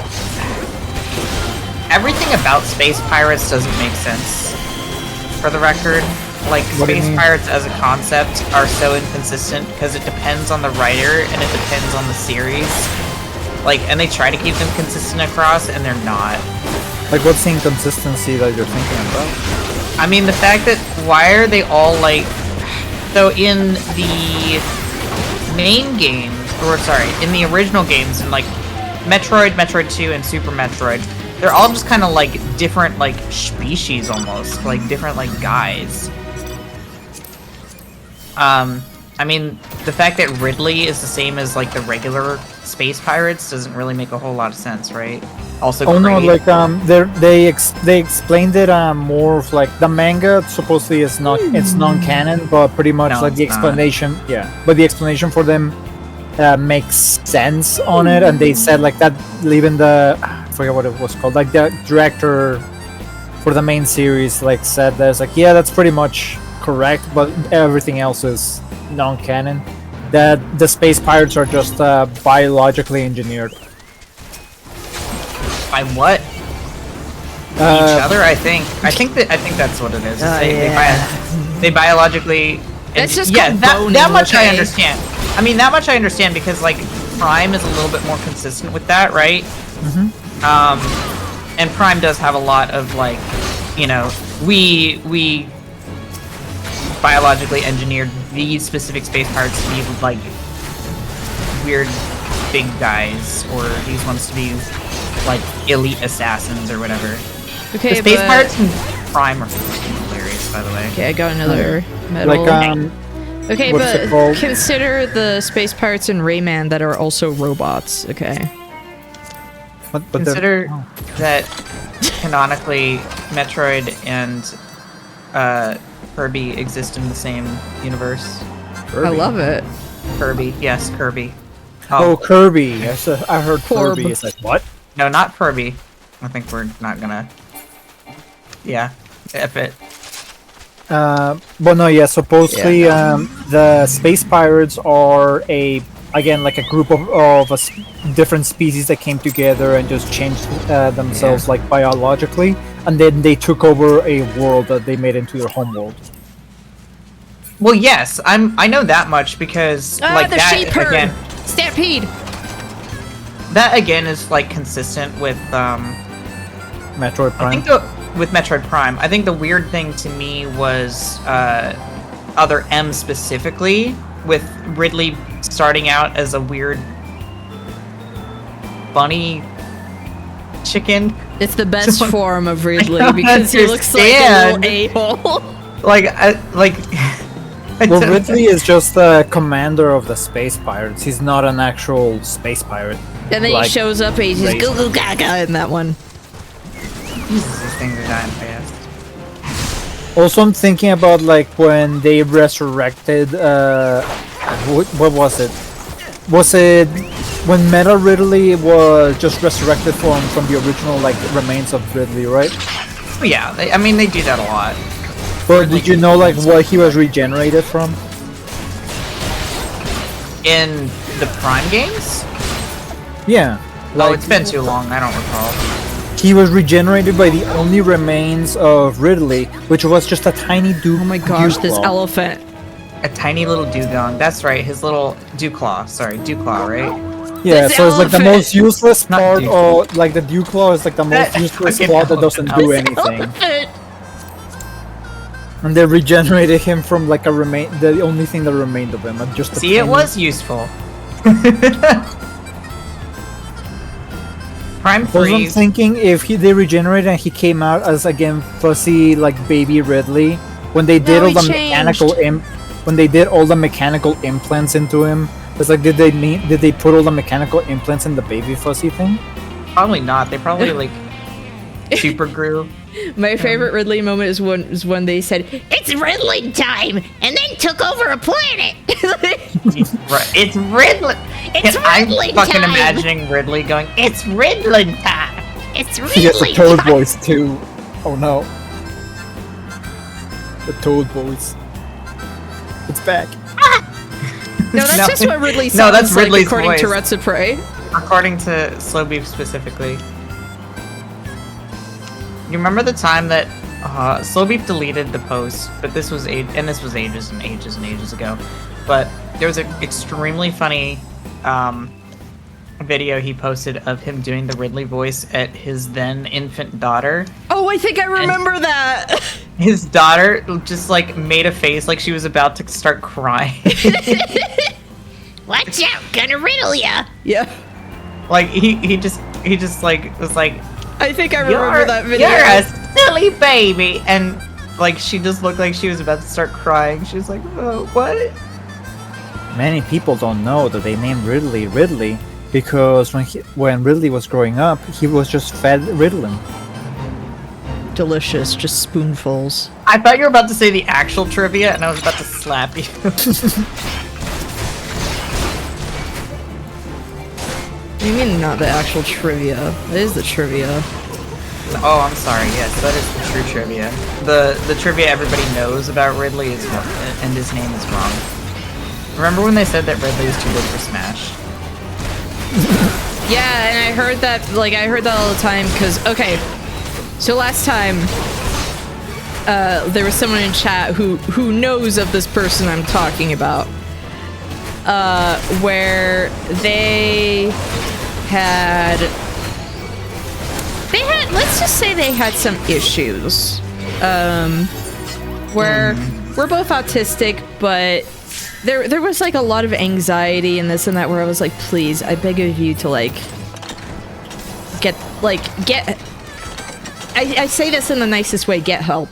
Everything about Space Pirates doesn't make sense. For the record, like Space Pirates as a concept are so inconsistent because it depends on the writer and it depends on the series. Like, and they try to keep them consistent across, and they're not. Like, what's the inconsistency that you're thinking about? I mean, the fact that why are they all like? So in the main games, or sorry, in the original games, in like Metroid, Metroid 2, and Super Metroid, they're all just kind of like different like species almost, like different like guys. I mean, the fact that Ridley is the same as like the regular Space Pirates doesn't really make a whole lot of sense, right? Also, no, like they explained it more of like the manga supposedly is not it's non-canon, but pretty much No, like the it's explanation, but the explanation for them makes sense on it, and they said like that even the I forget what it was called, like the director for the main series like said there's like that's pretty much correct, but everything else is non-canon. That the Space Pirates are just biologically engineered. By what? Each other, I think. I think that's what it is. They biologically. That's just that much I understand. I mean, that much I understand because like Prime is a little bit more consistent with that, right? And Prime does have a lot of like, you know, we biologically engineered these specific Space Pirates to be like weird big guys, or these ones to be like elite assassins or whatever. Okay, the Space Pirates and Prime are hilarious, by the way. Okay, I got another medal. Like okay, but consider the Space Pirates and Rayman that are also robots. Okay. But consider that canonically Metroid and Kirby exist in the same universe. Kirby. I love it. Kirby, yes, Kirby. Oh, Kirby. I heard Kirby. It's like, what? No, not Kirby. I think we're not gonna... Yeah, F it. But no, supposedly the Space Pirates are again like a group of different species that came together and just changed themselves like biologically, and then they took over a world that they made into their home world. Well, yes, I know that much because like the that sheep herd. again. Stampede. That again is like consistent with Metroid Prime. I think with Metroid Prime. I think the weird thing to me was Other M specifically, with Ridley starting out as a weird bunny chicken. It's the best form of Ridley because he looks like a little a-hole. Well, Ridley is just the commander of the Space Pirates. He's not an actual space pirate. And then he shows up and he's just goo goo gaga in that one. Jesus, these things are dying fast. Also, I'm thinking about like when they resurrected. What was it? Was it when Meta Ridley was just resurrected from the original like remains of Ridley, right? Oh, yeah, I mean they do that a lot. But did you know like what he was regenerated from? In the Prime games? Yeah. Oh, it's been too long. I don't recall. He was regenerated by the only remains of Ridley, which was just a tiny Oh my gosh, this elephant. A tiny little dugong. That's right, his little Dewclaw. Sorry, Dewclaw, right? Yeah, This so it's like the most elephant. useless Not part, Dewclaw. or like the Dewclaw is like the most useless fucking part that doesn't do anything. Elephant. And they regenerated him from like the only thing that remained of him. Just a See, it tiny- was useful. Prime So I'm Freeze. thinking if they regenerated and he came out as again fuzzy like baby Ridley, when they did No, all the he mechanical changed. when they did all the mechanical implants into him, it's like did they put all the mechanical implants in the baby fuzzy thing? Probably not. They probably like super grew. My favorite Ridley moment is when they said, "It's Ridley time," and then took over a planet. It's Ridley. It's Ridley I'm fucking time. imagining Ridley going, "It's Ridley time." It's He has a Ridley Toad time. voice too. Oh no. The Toad voice. It's back. No, that's No. just what Ridley sounds No, that's like, Ridley's according to voice. Rats of Prey. According to Slow Beef specifically. You remember the time that Slow Beef deleted the post, but this was ages and ages and ages ago. But there was an extremely funny video he posted of him doing the Ridley voice at his then infant daughter. Oh, I think I remember that. His daughter just like made a face like she was about to start crying. Watch out, gonna riddle ya. Yeah, Like he just like was like, I think I remember that video. You're a silly baby, and like she just looked like she was about to start crying. She was like, oh, what? Many people don't know that they named Ridley Ridley because when Ridley was growing up, he was just fed Ritalin. Delicious, just spoonfuls. I thought you were about to say the actual trivia, and I was about to slap you. What do you mean not the actual trivia? That is the trivia. Oh, I'm sorry. Yes, that is the true trivia. The trivia everybody knows about Ridley is wrong, and his name is wrong. Remember when they said that Ridley was too big for Smash? Yeah, and I heard that all the time, because, okay, so last time, there was someone in chat who knows of this person I'm talking about, where they had, let's just say they had some issues, where we're both autistic, but there was like a lot of anxiety and this and that, where I was like, please, I beg of you to I say this in the nicest way, get help.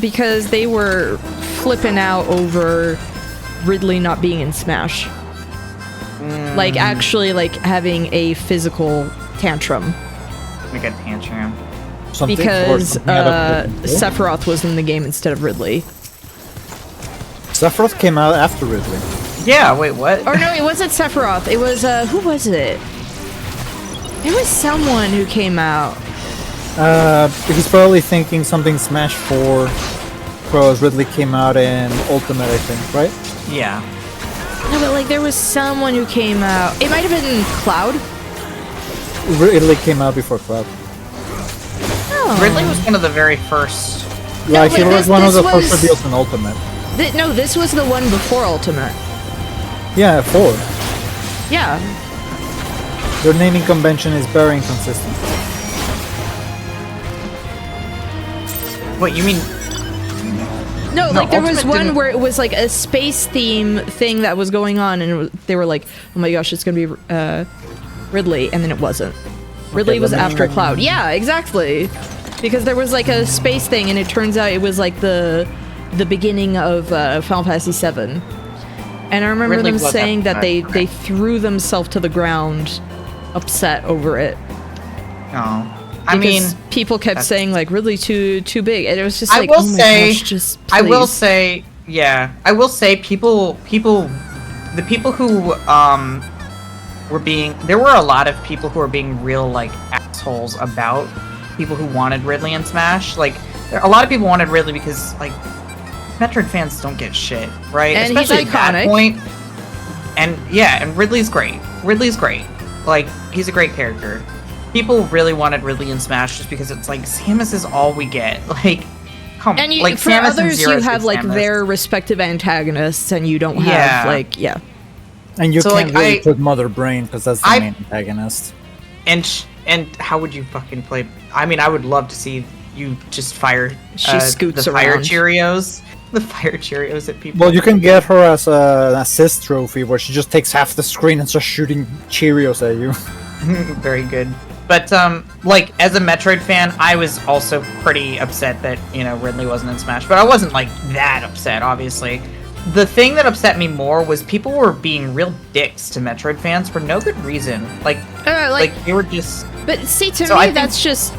Because they were flipping out over Ridley not being in Smash. Like, actually, like, having a physical tantrum. Like a tantrum. Because Sephiroth was in the game instead of Ridley. Sephiroth came out after Ridley. Yeah, wait, what? Or no, it wasn't Sephiroth. It was, who was it? It was someone who came out. He's probably thinking something Smash 4, because Ridley came out in Ultimate, I think, right? Yeah. No, but like there was someone who came out. It might have been Cloud. Ridley came out before Cloud. Oh. Ridley was one of the very first. Like, he but was one of this the first was- reveals in Ultimate. No, this was the one before Ultimate. Yeah, 4. Yeah. Their naming convention is very inconsistent. What, you mean? No, like there was Ultimate one didn't- where it was like a space theme thing that was going on, and they were like, "Oh my gosh, it's gonna be Ridley," and then it wasn't. Ridley was let me after check. Cloud. Yeah, exactly. Because there was like a space thing, and it turns out it was like the beginning of Final Fantasy XIV. And I remember Ridley them was saying after that they Cloud. threw themselves to the ground, upset over it. No. I Because mean, people kept that's- saying like Ridley too big, and it was just I like, will oh my say, gosh, just I will please. say, yeah, I will say, the people who were being, there were a lot of people who were being real like assholes about people who wanted Ridley in Smash. Like, a lot of people wanted Ridley because like Metroid fans don't get shit, right? And he's Especially at that iconic. point. And yeah, and Ridley's great. Ridley's great. Like, he's a great character. People really wanted Ridley in Smash just because it's like Samus is all we get. Like, come And you, like for Samus and others, you Zero's have good like Samus. their respective antagonists, and you don't have Yeah. like, yeah. And you So, can't like, really I- put Mother Brain, because that's the I- main antagonist. And how would you fucking play? I mean, I would love to see you just fire. She scoots the fire around. Cheerios. The fire Cheerios at people. Well, you can get her as an assist trophy, where she just takes half the screen and starts shooting Cheerios at you. Very good. But like as a Metroid fan, I was also pretty upset that Ridley wasn't in Smash. But I wasn't like that upset, obviously. The thing that upset me more was people were being real dicks to Metroid fans for no good reason. Like they were just. But see, to So me, I think- that's just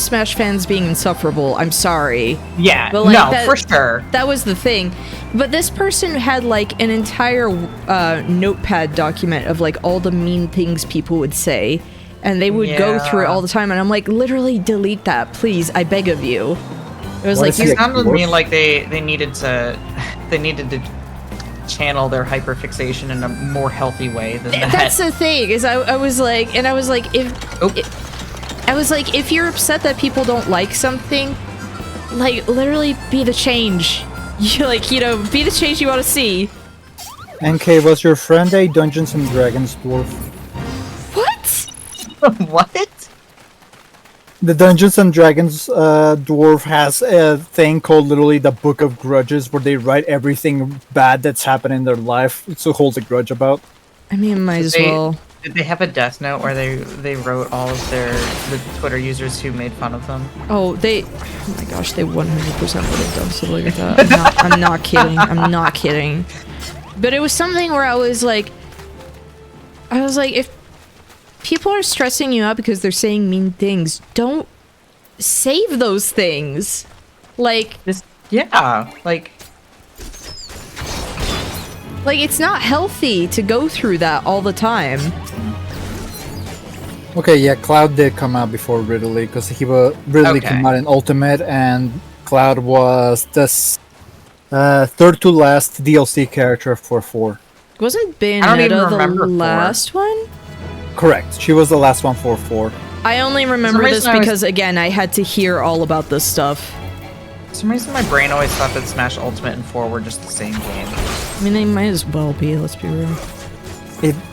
Smash fans being insufferable. I'm sorry. Yeah, But, like, no, that- for sure. That was the thing. But this person had like an entire notepad document of like all the mean things people would say. And they would go through it all the time. And I'm like, literally delete that, please. I beg of you. It was What like, is It it? sounded to me like they needed to channel their hyperfixation in a more healthy way than that. that's the thing, is I was like, Oh. if you're upset that people don't like something, like, literally be the change. You be the change you want to see. NK, was your friend a Dungeons and Dragons dwarf? What? What? The Dungeons and Dragons dwarf has a thing called literally the Book of Grudges, where they write everything bad that's happened in their life to hold a grudge about. I mean, might as They- well. Did they have a death note where they wrote all of the Twitter users who made fun of them? Oh my gosh, they 100% would have done something like that. I'm not kidding. I'm not kidding. But it was something where I was like, if people are stressing you out because they're saying mean things, don't save those things. Like, it's not healthy to go through that all the time. Okay, yeah, Cloud did come out before Ridley, because Ridley Okay. came out in Ultimate, and Cloud was the third to last DLC character for 4. Wasn't I don't even Bayonetta the remember 4. last one? Correct, she was the last one for 4. I only remember For some this reason I was- because, again, I had to hear all about this stuff. For some reason, my brain always thought that Smash Ultimate and 4 were just the same game. I mean, they might as well be, let's be real.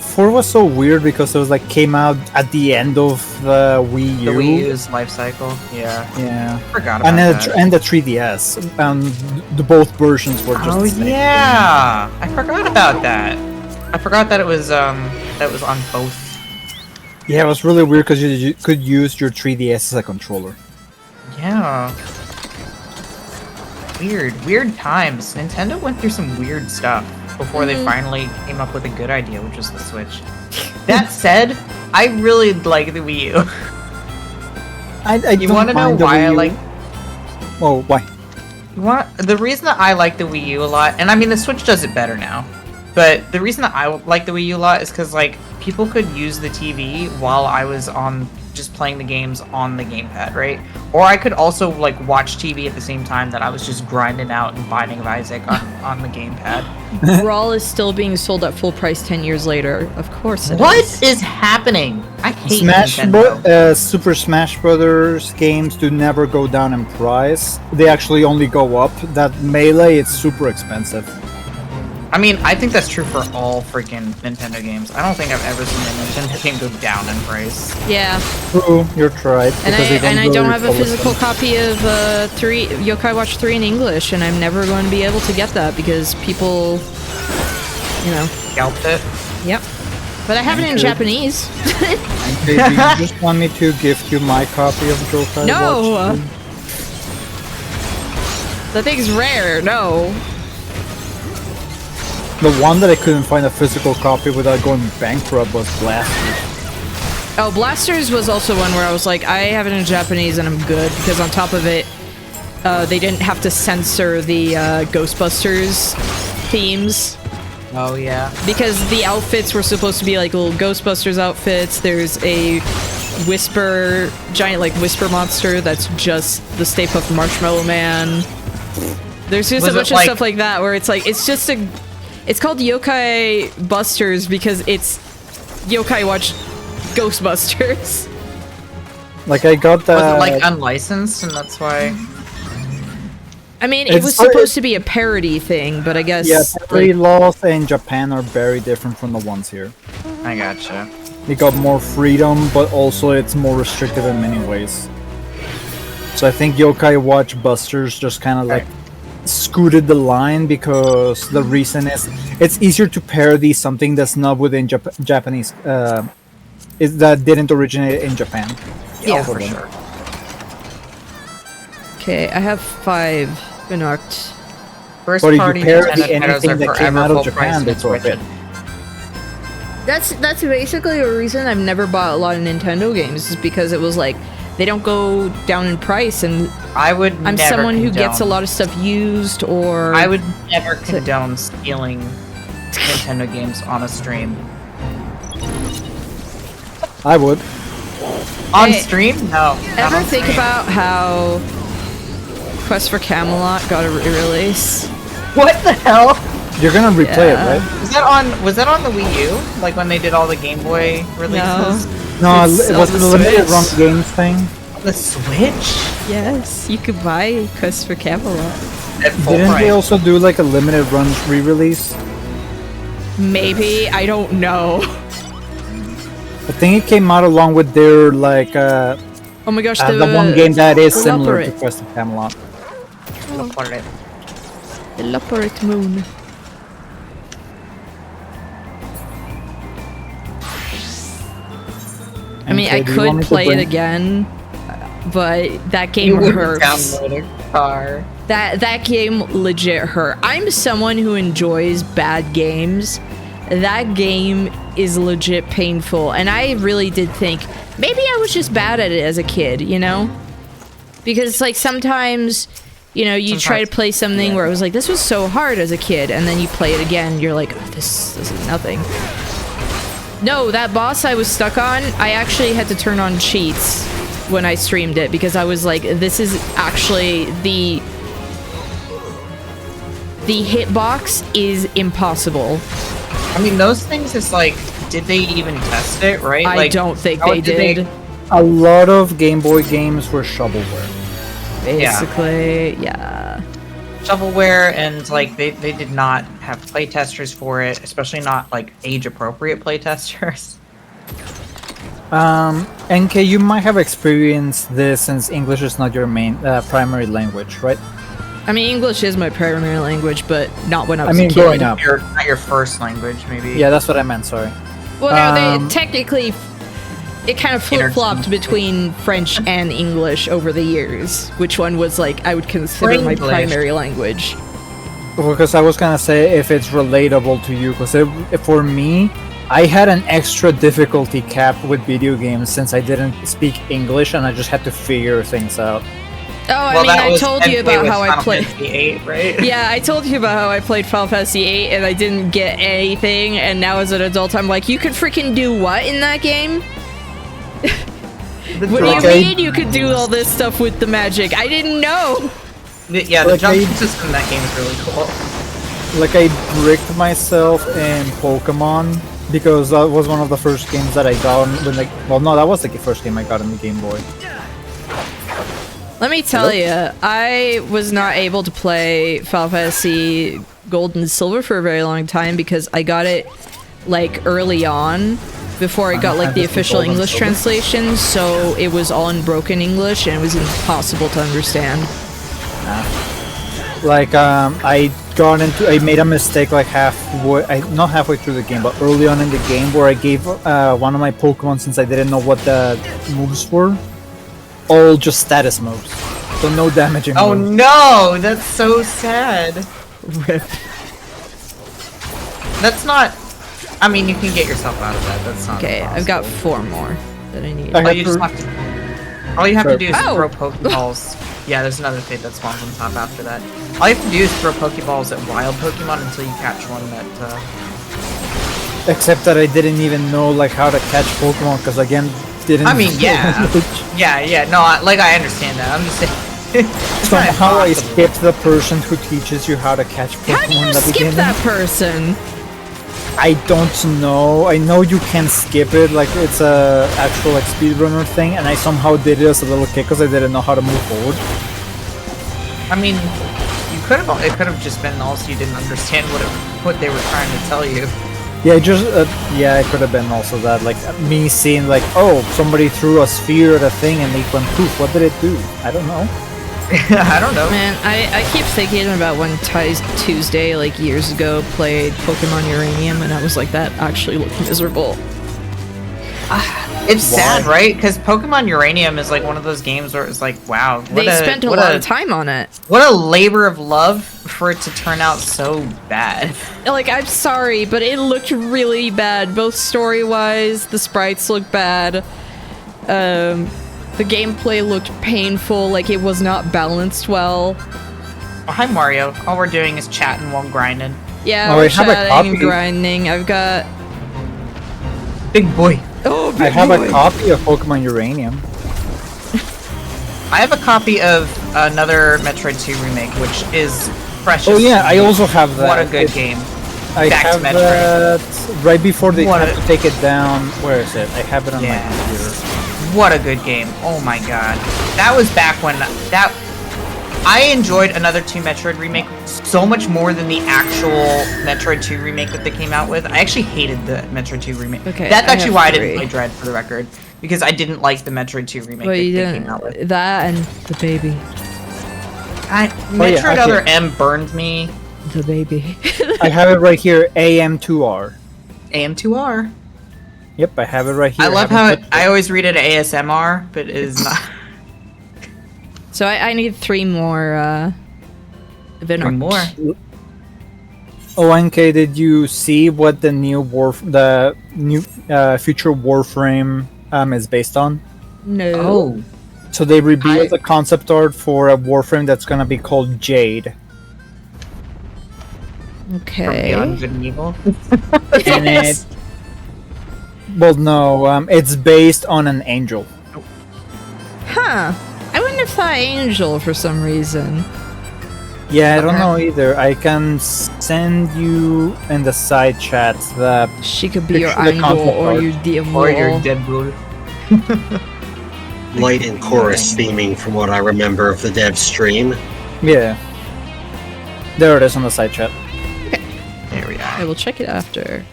4 was so weird because it was like came out at the end of the Wii U. The Wii U's life cycle. Yeah. Yeah. Forgot about And that. and the 3DS. The both versions were just Oh the same. yeah, I forgot about that. I forgot that it was on both. Yeah, it was really weird because you could use your 3DS as a controller. Yeah. Weird times. Nintendo went through some weird stuff before they finally came up with a good idea, which was the Switch. That said, I really like the Wii U. You don't want to know mind the why Wii I U. like? Oh, why? The reason that I like the Wii U a lot, and I mean the Switch does it better now, but the reason that I like the Wii U a lot is because like people could use the TV while I was on just playing the games on the gamepad, right? Or I could also like watch TV at the same time that I was just grinding out and Binding of Isaac on the gamepad. Brawl is still being sold at full price 10 years later. Of course it What is. is happening? I hate Nintendo. Super Smash Brothers games do never go down in price. They actually only go up. That Melee, it's super expensive. I mean, I think that's true for all freaking Nintendo games. I don't think I've ever seen a Nintendo game go down in price. Yeah, True, you're right. and because they I don't really have a polish physical them. copy of Yokai Watch 3 in English, and I'm never going to be able to get that because people, Scalped it. Yep. But I have it in Okay. Japanese. Okay, do you just want me to gift you my copy of Yokai No! Watch? The thing's rare, no. The one that I couldn't find a physical copy without going bankrupt was Blasters. Oh, Blasters was also one where I was like, I have it in Japanese and I'm good, because on top of it, they didn't have to censor the Ghostbusters themes. Oh yeah. Because the outfits were supposed to be like little Ghostbusters outfits. There's a giant whisper monster that's just the Stay Puft Marshmallow Man. There's just Was a bunch it of like- stuff like that where it's like, it's called Yokai Busters because it's Yokai Watch Ghostbusters. Like I got that. Was it like unlicensed and that's why? I mean, it It's was sort of- supposed to be a parody thing, but I guess... Yeah, like, parody laws in Japan are very different from the ones here. I gotcha. You got more freedom, but also it's more restrictive in many ways. So I think Yokai Watch Busters just kind of like scooted the line because the reason is it's easier to parody something that's not within Japanese that didn't originate in Japan. Yeah, for sure. Okay, I have 5 Binoct. First But if party you parody Nintendo titles anything are that came forever out of full Japan, price they with throw a Switch. bit. That's basically a reason I've never bought a lot of Nintendo games, is because it was like they don't go down in price, and I'm never someone who gets a condone- lot of stuff used, or I would never condone stealing Nintendo games on a stream. I would. On Hey, stream? No. not ever on think stream. about how Quest for Camelot got a re-release? What the hell? You're gonna replay Yeah. it, right? Was that on the Wii U? Like when they did all the Game Boy releases? No, It's it on was the the limited Switch. run games thing. On the Switch? Yes, you could buy Quest for Camelot. At full Didn't price. they also do like a limited run re-release? Maybe, I don't know. I think it came out along with their like Oh my gosh, the one game that is similar to elaborate. Quest of Camelot. Elaborate. Elaborate Moon. I mean, I Okay, do you want could me to play it bring- again, but that game You wouldn't hurts. download a car. That game legit hurt. I'm someone who enjoys bad games. That game is legit painful, and I really did think maybe I was just bad at it as a kid, you know? Because like sometimes, you know, you try to Sometimes- play something yeah. where it was like, this was so hard as a kid, and then you play it again, you're like, oh, this is nothing. No, that boss I was stuck on, I actually had to turn on cheats when I streamed it, because I was like, this is actually the hitbox is impossible. I mean, those things is like, did they even test it, right? I Like, don't think how they did. A lot of Game Boy games were shovelware. Basically, yeah. Shovelware, and like they did not have playtesters for it, especially not like age-appropriate playtesters. NK, you might have experienced this since English is not your main primary language, right? I mean, English is my primary language, but not when I I was mean, a kid. growing up. Not your first language, maybe. Yeah, that's what I meant. Sorry. Well, no, Um, they technically, it kind of flip-flopped between French and English over the years. Which one was like I would consider my English. primary language? Because I was gonna say if it's relatable to you, because for me, I had an extra difficulty cap with video games since I didn't speak English and I just had to figure things out. Oh, I Well, mean, that I was told you NK about with how I Final played. Fantasy VIII, right? Yeah, I told you about how I played Final Fantasy VIII and I didn't get anything, and now as an adult, I'm like, you could freaking do what in that game? What do you Okay. mean you could do all this stuff with the magic? I didn't know! Yeah, the Like, jump they- system in that game is really cool. Like I bricked myself in Pokemon because that was one of the first games that I got when like well no that was like the first game I got on the Game Boy. Let me tell you, I was not able to play Final Fantasy Gold and Silver for a very long time because I got it like early on before I got like the Fantasy official Gold and English Silver? translation, so it was all in broken English and it was impossible to understand. Like I made a mistake like not halfway through the game, but early on in the game where I gave one of my Pokemon, since I didn't know what the moves were, all just status moves, so no damaging Oh moves. no, that's so sad. Rip. That's not. I mean, you can get yourself out of that. That's not. Okay, I've got 4 more that I need. I All have you just to- have to. All you have to do is Oh! throw Pokeballs. Yeah, there's another fate that spawns on top after that. All you have to do is throw Pokeballs at wild Pokemon until you catch one that. Except that I didn't even know like how to catch Pokemon because again didn't. I mean, yeah. Yeah. No, I understand that. I'm just saying. Somehow I skipped the person who teaches you how to catch Pokemon How do you in the skip beginning. that person? I don't know. I know you can skip it, like it's a actual like speedrunner thing, and I somehow did it as a little kid because I didn't know how to move forward. I mean, you could have. It could have just been also you didn't understand what they were trying to tell you. Yeah, it could have been also that, like me seeing like, oh, somebody threw a sphere at a thing and it went poof. What did it do? I don't know. I don't know. Man, I keep thinking about when Tuesday, like years ago, played Pokemon Uranium, and I was like, that actually looked miserable. It's sad, right? Because Pokemon Uranium is like one of those games where it's like, wow, They spent a lot of time on it. What a labor of love for it to turn out so bad. Like, I'm sorry, but it looked really bad, both story-wise, the sprites looked bad, the gameplay looked painful, like it was not balanced well. Oh, hi Mario. All we're doing is chatting while grinding. Yeah, Oh, we're I have a chatting and copy. grinding. I've got... Big boy. Oh, I have a copy of Pokemon Uranium. I have a copy of another Metroid 2 remake, which is precious. Oh yeah, I also have that. What a good game. I Back to have Metroid. that right before they What had a- to take it down. Where is it? I have it on Yeah. my computer. What a good game. Oh my god. That was back when I enjoyed another 2 Metroid remake so much more than the actual Metroid 2 remake that they came out with. I actually hated the Metroid 2 remake. Okay, That's I actually have why I didn't 3. play Dread, for the record. Because I didn't like the Metroid 2 remake Well, that you they came out with. didn't... That and the baby. Metroid okay. Other M burned me. The baby. I have it right here. AM2R. AM2R. Yep, I have it right here. I love haven't how touched I always read it ASMR, but it is not. So I need 3 more, event Or more. ONK, did you see what the new future Warframe is based on? No. Oh. So they revealed the concept art for a Warframe that's gonna be called Jade. From Okay. Beyond Good and Evil. And it, well, no, it's based on an angel. Huh. I wouldn't have thought Angel for some reason. Yeah, I don't know either. I can send you in the side chat the She could be your Picture the Angel concept or art. your Devil. Or your Deadpool. Light and chorus theming from what I remember of the dev stream. yeah. There it is on the side chat. There we I are. will check it after.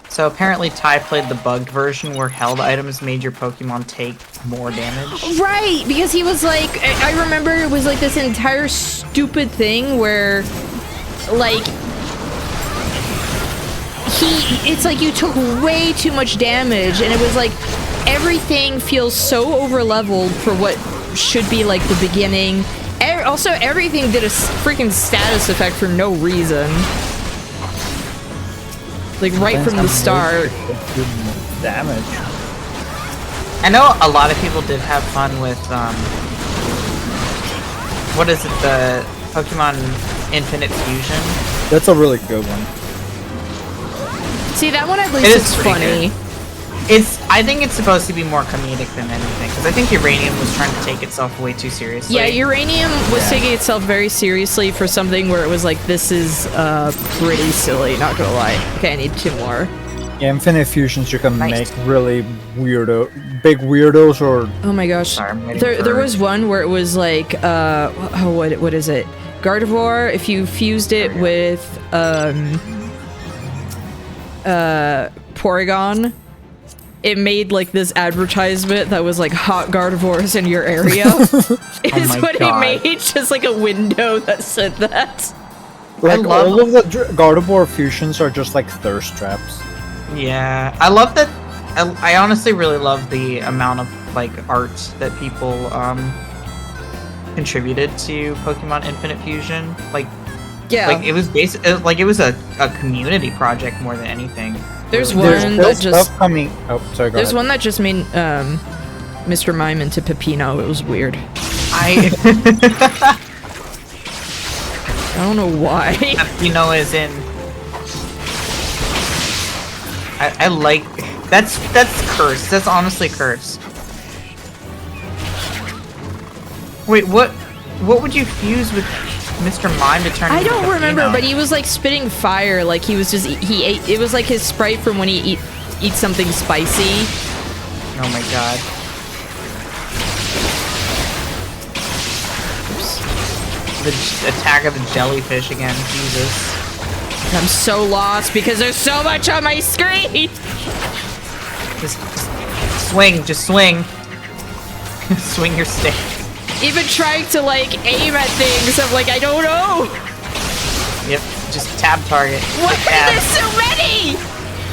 So apparently Ty played the bugged version where held items made your Pokemon take more damage. Right, because he was like, I remember it was like this entire stupid thing where, like, it's like you took way too much damage, and it was like everything feels so over leveled for what should be like the beginning. Also, everything did a freaking status effect for no reason. Like right from the start. Damage. I know a lot of people did have fun with, what is it, the Pokemon Infinite Fusion? That's a really good one. See, that one at It least is is pretty funny. I think it's supposed to be more comedic than anything, because I think Uranium was trying to take itself way too seriously. Yeah, Uranium was taking itself very seriously for something where it was like, this is pretty silly, not gonna lie. Okay, I need 2 more. Yeah, Infinite Fusions you can Nice. make really big weirdos or Oh my gosh. Sorry, I'm waiting There for- was one where it was like, what is it? Gardevoir, if you fused it with, Porygon, it made like this advertisement that was like hot Gardevoirs in your area. Is my what God. it made, just like a window that said that. like love- all of the Gardevoir fusions are just like thirst traps. Yeah, I love that. I honestly really love the amount of like art that people contributed to Pokemon Infinite Fusion. Like Yeah. it was it was a community project more than anything. There's Really. There's one still that just stuff coming. Oh, sorry. Go there's ahead. one that just made Mr. Mime into Peppino. It was weird. I I don't know why. is in. I like that's cursed. That's honestly cursed. Wait, what would you fuse with Mr. Mime to turn? I into don't remember, Peppino? but he was like spitting fire. Like he was just he ate. It was like his sprite from when he eats something spicy. Oh my god. The attack of the jellyfish again. Jesus. I'm so lost because there's so much on my screen. Just swing. Just swing. Swing your stick. Even trying to like aim at things, I'm like, I don't know. Yep, just tab target. Why are Tab. there so many?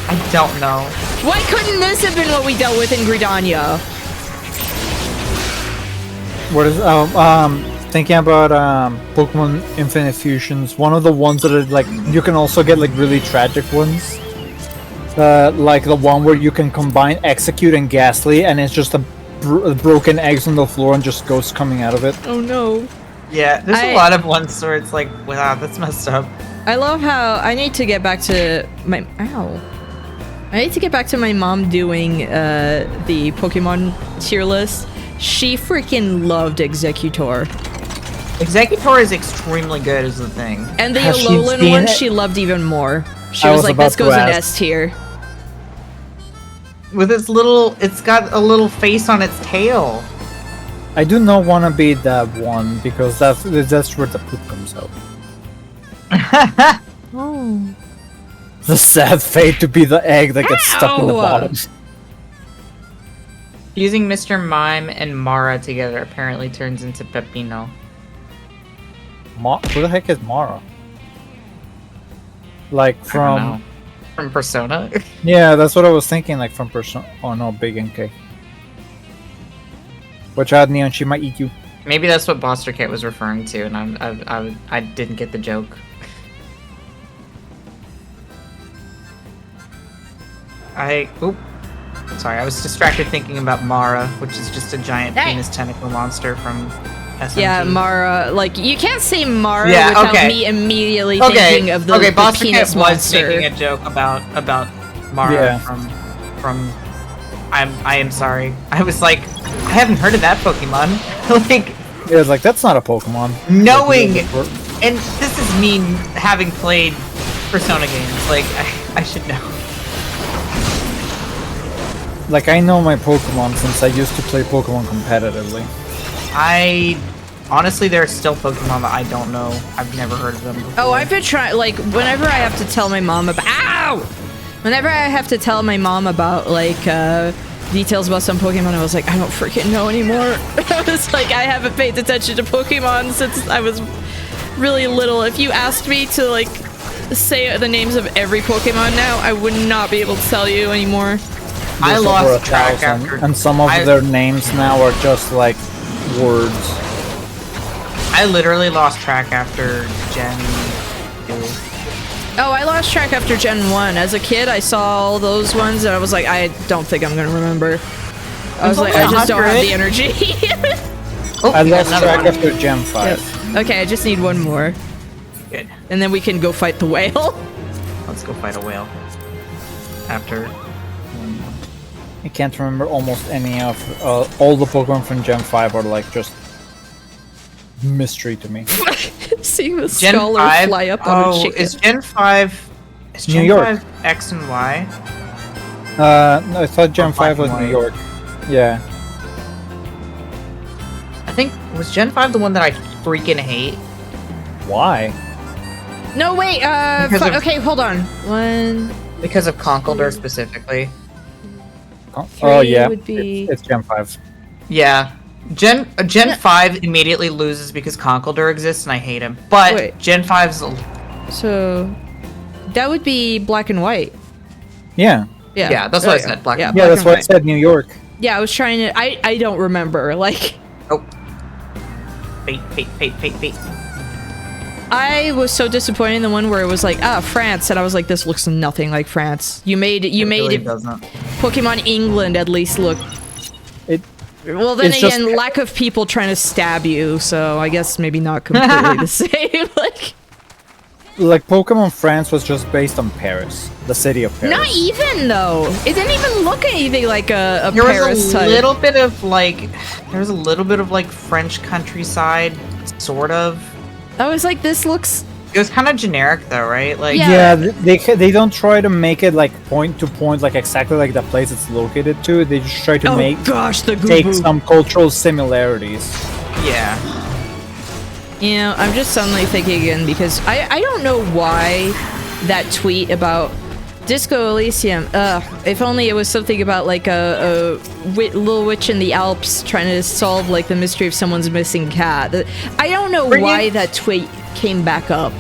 I don't know. Why couldn't this have been what we dealt with in Gridania? What is thinking about Pokemon Infinite Fusions? One of the ones that are like you can also get like really tragic ones. Like the one where you can combine Execute and Ghastly, and it's just a broken eggs on the floor and just ghosts coming out of it. Oh no. Yeah, there's a lot of ones where it's like, wow, that's messed up. I love how I need to get back to my I need to get back to my mom doing the Pokemon tier list. She freaking loved Executor. Executor is extremely good, is the thing. And the Has she Alolan seen one it? she loved even more. She I was was like, about this to goes in ask. S tier. With its little, it's got a little face on its tail. I do not want to be that one because that's where the poop comes out. Oh. The sad fate to be the egg that gets stuck in the Ow! bottom. Using Mr. Mime and Mara together apparently turns into Pepino. Who the heck is Mara? Like I don't from know. From Persona? yeah, that's what I was thinking. Like from Persona. Oh no, Big NK. Watch out, Neon. She might eat you. Maybe that's what Boster Cat was referring to, and I didn't get the joke. Oop. Sorry, I was distracted thinking about Mara, which is just a giant Hey. penis tentacle monster from SMT. Yeah, Mara. Like, you can't say Mara Yeah, without okay. me immediately Okay, thinking of the Boster Cat penis was monster. making a joke about Mara Yeah. from I am sorry. I was like, I haven't heard of that Pokemon. Like, Yeah, it's like that's not a Pokemon. knowing, Like, and this is me having played Persona games. Like, I should know. Like I know my Pokemon since I used to play Pokemon competitively. Honestly, there are still Pokemon that I don't know. I've never heard of them before. Oh, I've been trying, like, whenever I have to tell my mom about- Ow! Whenever I have to tell my mom about, like, details about some Pokemon, I was like, I don't freaking know anymore. I was like, I haven't paid attention to Pokemon since I was really little. If you asked me to, like, say the names of every Pokemon now, I would not be able to tell you anymore. I There's lost over track 1,000, after, and some of their names now are just like words. I literally lost track after Gen 2. Oh, I lost track after Gen 1. As a kid, I saw all those ones, and I was like, I don't think I'm gonna remember. I was like, I just don't have the energy. Oh, I we got lost another track one. after Gen 5. Yep. Okay, I just need one more. Good. And then we can go fight the whale. Let's go fight a whale. After. I can't remember almost any of all the Pokemon from Gen 5 are like just mystery to me. Seeing the Gen scholar 5? fly up on a Oh, chicken. is Gen 5... Is New Gen York. 5 X and Y? No, I thought Gen Or black 5 was and New white. York. Yeah. I think... Was Gen 5 the one that I freaking hate? Why? No, wait, Because of- okay, hold on. One, Because of Conkeldurr specifically. Oh yeah, would be- it's Gen 5. Yeah. Gen 5 immediately loses because Conkeldurr exists and I hate him. But Wait. Gen 5's... so that would be black and white. Yeah. Yeah, that's what I said, black and Yeah, that's and why I white. said New York. Yeah, I was trying to, I don't remember, like, Oh. Fate. I was so disappointed in the one where it was like, France, and I was like, this looks nothing like France. You made really it doesn't. Pokemon England at least look. It Well, then It's just- again, lack of people trying to stab you, so I guess maybe not completely the same. like Pokemon France was just based on Paris, the city of Paris. Not even though. It didn't even look anything like a There Paris was a type. little bit of like... There was a little bit of like French countryside, sort of. I was like, this looks. It was kind of generic though, right? Like, Yeah. Yeah, they don't try to make it like point to point, like exactly like the place it's located to. They just try to Oh make gosh, the take goo some cultural similarities. yeah. You know, I'm just suddenly thinking again because I don't know why that tweet about Disco Elysium. If only it was something about like a little witch in the Alps trying to solve like the mystery of someone's missing cat. I don't know Were you- why that tweet came back up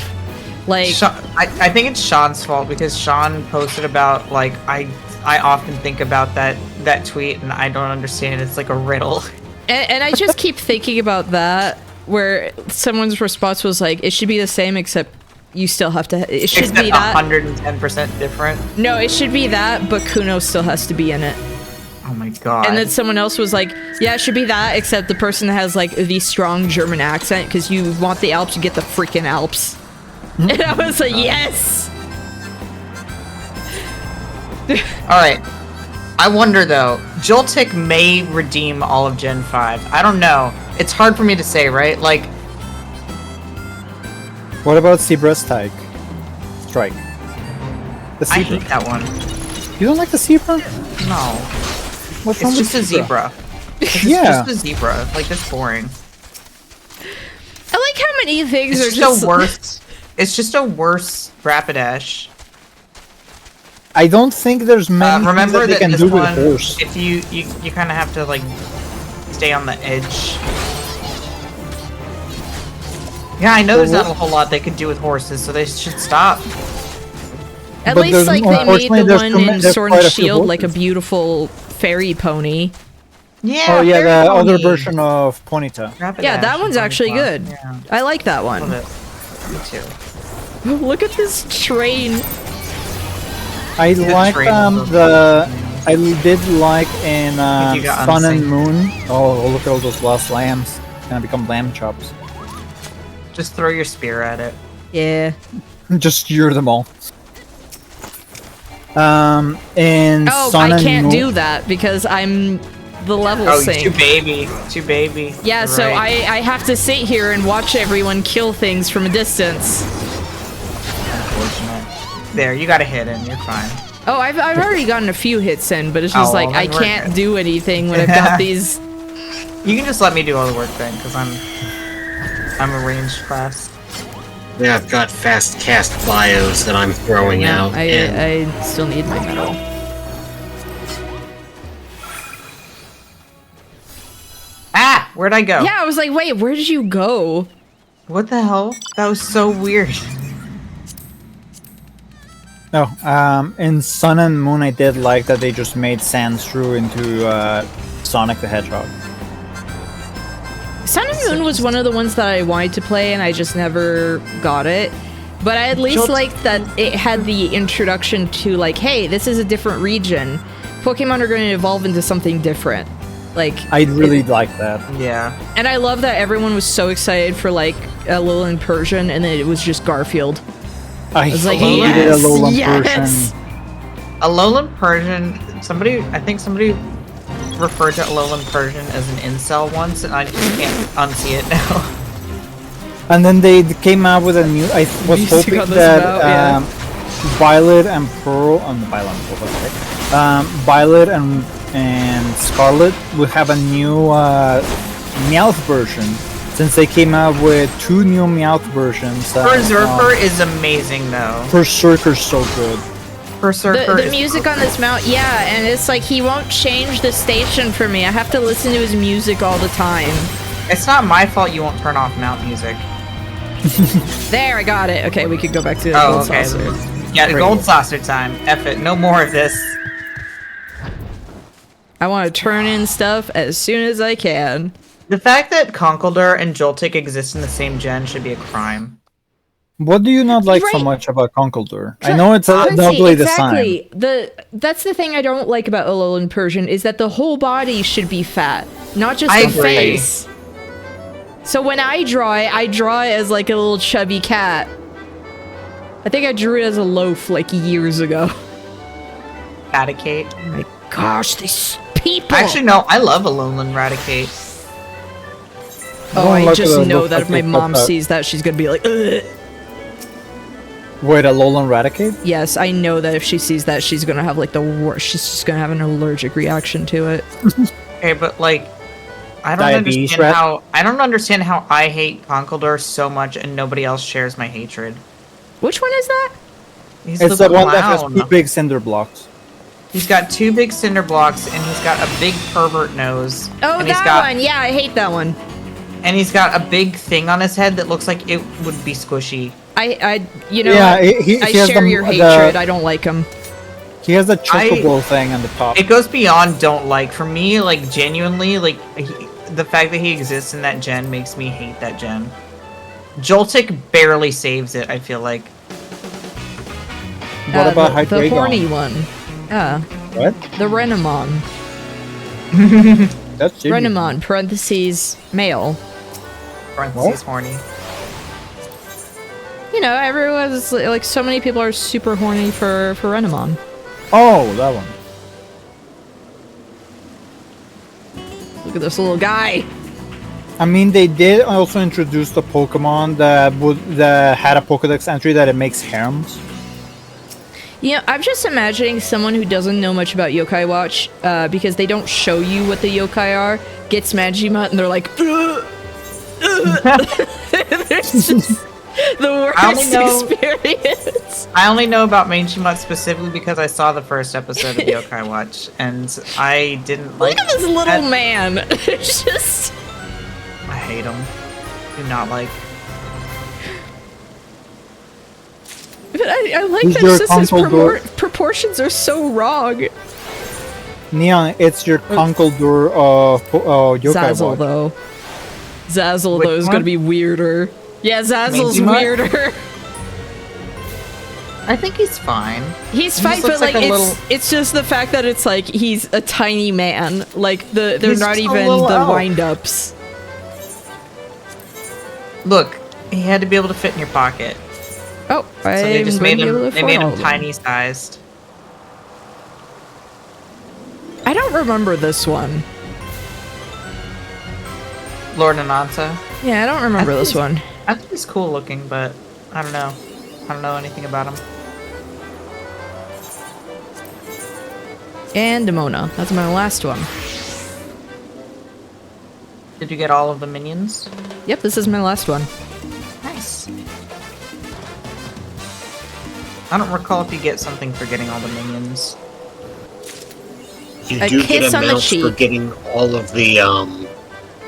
Like, I think it's Sean's fault because Sean posted about like I often think about that tweet and I don't understand. It's like a riddle. and I just keep thinking about that, where someone's response was like, it should be the same except you still have to. It should Except be that 110% different. No, it should be that, but Kuno still has to be in it. Oh my god. And then someone else was like, yeah, it should be that, except the person has like the strong German accent, because you want the Alps, you get the freaking Alps. And I was like, yes! Alright. I wonder though, Joltik may redeem all of Gen 5. I don't know. It's hard for me to say, right? Like... What about Zebra Strike? The I zebra. hate that one. You don't like the zebra? No. What's wrong It's just with a zebra. It's Yeah. just a zebra. Like, that's boring. I like how many things It's are just a worse... It's just a worse Rapidash. I don't think there's many Remember things that they that can this do with one, horse. if you kind of have to, like, stay on the edge. Yeah, I know there's not a whole lot they could do with horses, so they should stop. At But least, there's- like, they made unfortunately, the there's one too many- in there's Sword quite and a few Shield like a horses. beautiful fairy pony. Yeah. Oh yeah, Fairy the other Pony. version of Ponyta. Rapidash Yeah, that one's is actually fun. good. Yeah, I like that love one. it. Me too. Look at this train. I like train was I did like in you got Sun and unsynced. Moon. Oh, look at all those lost lambs. Gonna become lamb chops. Just throw your spear at it. Yeah. Just shear them all. In Oh, Sun I and can't Moon. do that because I'm the level Oh, sync. too baby. Too baby. Yeah, You're so right. I have to sit here and watch everyone kill things from a distance. Unfortunate. There, you got a hit in. You're fine. Oh, I've already gotten a few hits in, but it's just Oh, like well, I then we're can't good. do anything when I've got these. You can just let me do all the work then, because I'm a ranged class. Yeah, I've got fast cast bios that I'm throwing Yeah, out. and I still need my medal. Ah! Where'd I go? Yeah, I was like, wait, where did you go? What the hell? That was so weird. No, in Sun and Moon, I did like that they just made Sandshrew into Sonic the Hedgehog. Sun and Moon was one of the ones that I wanted to play, and I just never got it. But I at least liked that it had the introduction to, like, hey, this is a different region. Pokemon are going to evolve into something different. Like, I really like that. Yeah. and I love that everyone was so excited for, like, Alolan Persian, and then it was just Garfield. I was like, hated yes, Alolan yes. Persian. Alolan Persian, I think somebody referred to Alolan Persian as an incel once, and I just can't unsee it now. And then they came out with a new. I was Music hoping on this that about, yeah. Violet and Pearl, Violet and Pearl, okay. Violet and Scarlet would have a new Meowth version, since they came out with 2 new Meowth versions. Berserker is amazing, though. Berserker's so good. Berserker The is music on this mount, yeah, and it's like he won't change the station for me. I have to listen to his music all the time. It's not my fault you won't turn off mount music. There, I got it. Okay, we could go back to the Oh, gold okay. saucer. Yeah, gold saucer time. F it. No more of this. I want to turn in stuff as soon as I can. The fact that Conkeldurr and Joltik exist in the same gen should be a crime. What do you not like so Right. much about Conkeldurr? I know it's a Quincy, lovely design. exactly. That's the thing I don't like about Alolan Persian is that the whole body should be fat, not just I the agree. face. So when I draw it as like a little chubby cat. I think I drew it as a loaf like years ago. Raticate. Oh my gosh, these people! Actually, no. I love Alolan Raticate. Oh, I Look just at it, know looks that like if my they mom put that- sees that, she's gonna be like, ugh. Wait, Alolan Raticate? Yes, I know that if she sees that, she's gonna have like the worst. She's just gonna have an allergic reaction to it. Okay, but like, I don't Diabetes understand rat? how I hate Conkeldurr so much and nobody else shares my hatred. Which one is that? He's It's the the one that has clown. 2 big cinder blocks. He's got 2 big cinder blocks and he's got a big pervert nose. Oh, and he's that got, one. Yeah, I hate that one. And he's got a big thing on his head that looks like it would be squishy. you know, Yeah, I he has share your hatred. I don't like him. He has the chocobo thing on the top. It goes beyond don't like. For me, like, genuinely, like, the fact that he exists in that gen makes me hate that gen. Joltik barely saves it, I feel like. What about the Hydreigon? horny one? Yeah. What? The Renamon. That's Jimmy. Renamon, parentheses, male. Parentheses, horny. You know, everyone's, like, so many people are super horny for Renamon. Oh, that one. Look at this little guy. I mean, they did also introduce the Pokemon that had a Pokedex entry that it makes harems. You know, I'm just imagining someone who doesn't know much about Yokai Watch, because they don't show you what the yokai are, gets Majima, and they're like, There's just the worst experience. I only know about Majima specifically because I saw the first episode of Yokai Watch, and I didn't like. Look at this little man. It's just. I hate him. Do not like. But I like Who's that your just his console proportions are so wrong. Neon, it's your Conkeldurr Yokai Zazzle, Watch. though. Zazzle, Which though, is one? gonna be weirder. Yeah, Zazzle's Majima? weirder. I think he's fine. He's He fine, just but looks like, like a it's little- it's just the fact that it's like he's a tiny man. Like they're He's not just a even little the elf. wind-ups. Look, he had to be able to fit in your pocket, Oh, so they I'm just going made to be able him. to They made afford all him of them. tiny sized. I don't remember this one. Lord Ananta. Yeah, I don't remember I think this he's- one. I think he's cool looking, but I don't know. I don't know anything about him. And Demona. That's my last one. Did you get all of the minions? Yep, this is my last one. Nice. I don't recall if you get something for getting all the minions. You A do kiss get on the amounts for cheek. getting all of the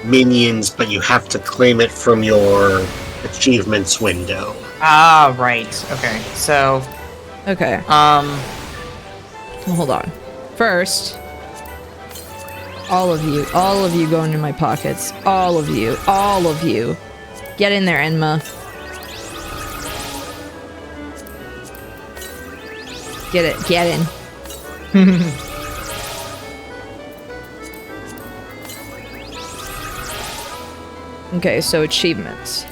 minions, but you have to claim it from your achievements window. Ah, right. Okay. So, Okay, um, well, hold on. First, all of you go into my pockets. All of you. Get in there, Enma. Get in. Okay, so achievements.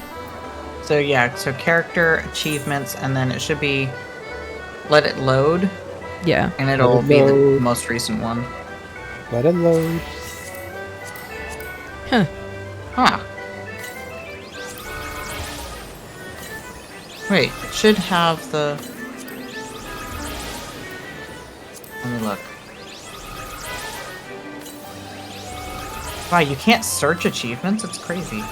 so yeah, so character, achievements, and then it should be let it load, Yeah. and it'll Let it be the load. most recent one. Let it load. Huh. Huh. Wait, it should have the... Let me look. Wow, you can't search achievements? It's crazy.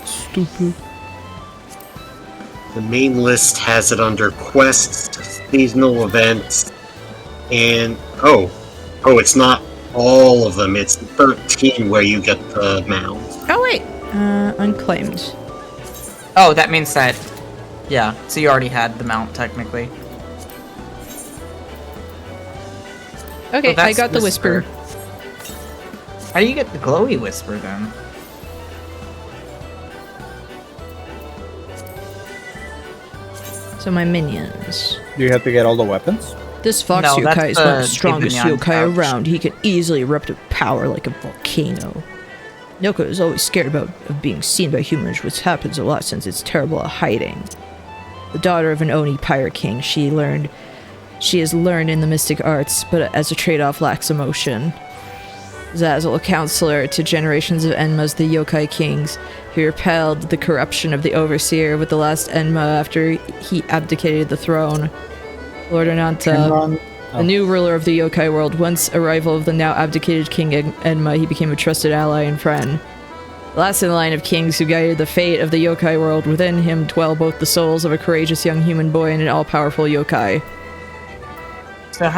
Stupid. The main list has it under quests, seasonal events, and it's not all of them. It's 13 where you get the mount. Oh wait, unclaimed. Oh, that means that... Yeah, so you already had the mount, technically. Okay, So I that's got the whisper. How do you get the glowy whisper, then? So my minions. Do you have to get all the weapons? This fox No, that's yokai is one of the the strongest Ibinyan yokai pouch. around. He can easily erupt with power like a volcano. Noko is always scared of being seen by humans, which happens a lot since it's terrible at hiding. The daughter of an Oni pirate king, she has learned in the mystic arts, but as a trade-off lacks emotion. Zazzle, a counselor to generations of Enmas, the yokai kings, he repelled the corruption of the overseer with the last Enma after he abdicated the throne. Lord Ananta, Enron? the new ruler of the yokai world, once a rival of the now abdicated King Enma, he became a trusted ally and friend. Last in the line of kings who guided the fate of the yokai world, within him dwell both the souls of a courageous young human boy and an all-powerful yokai. So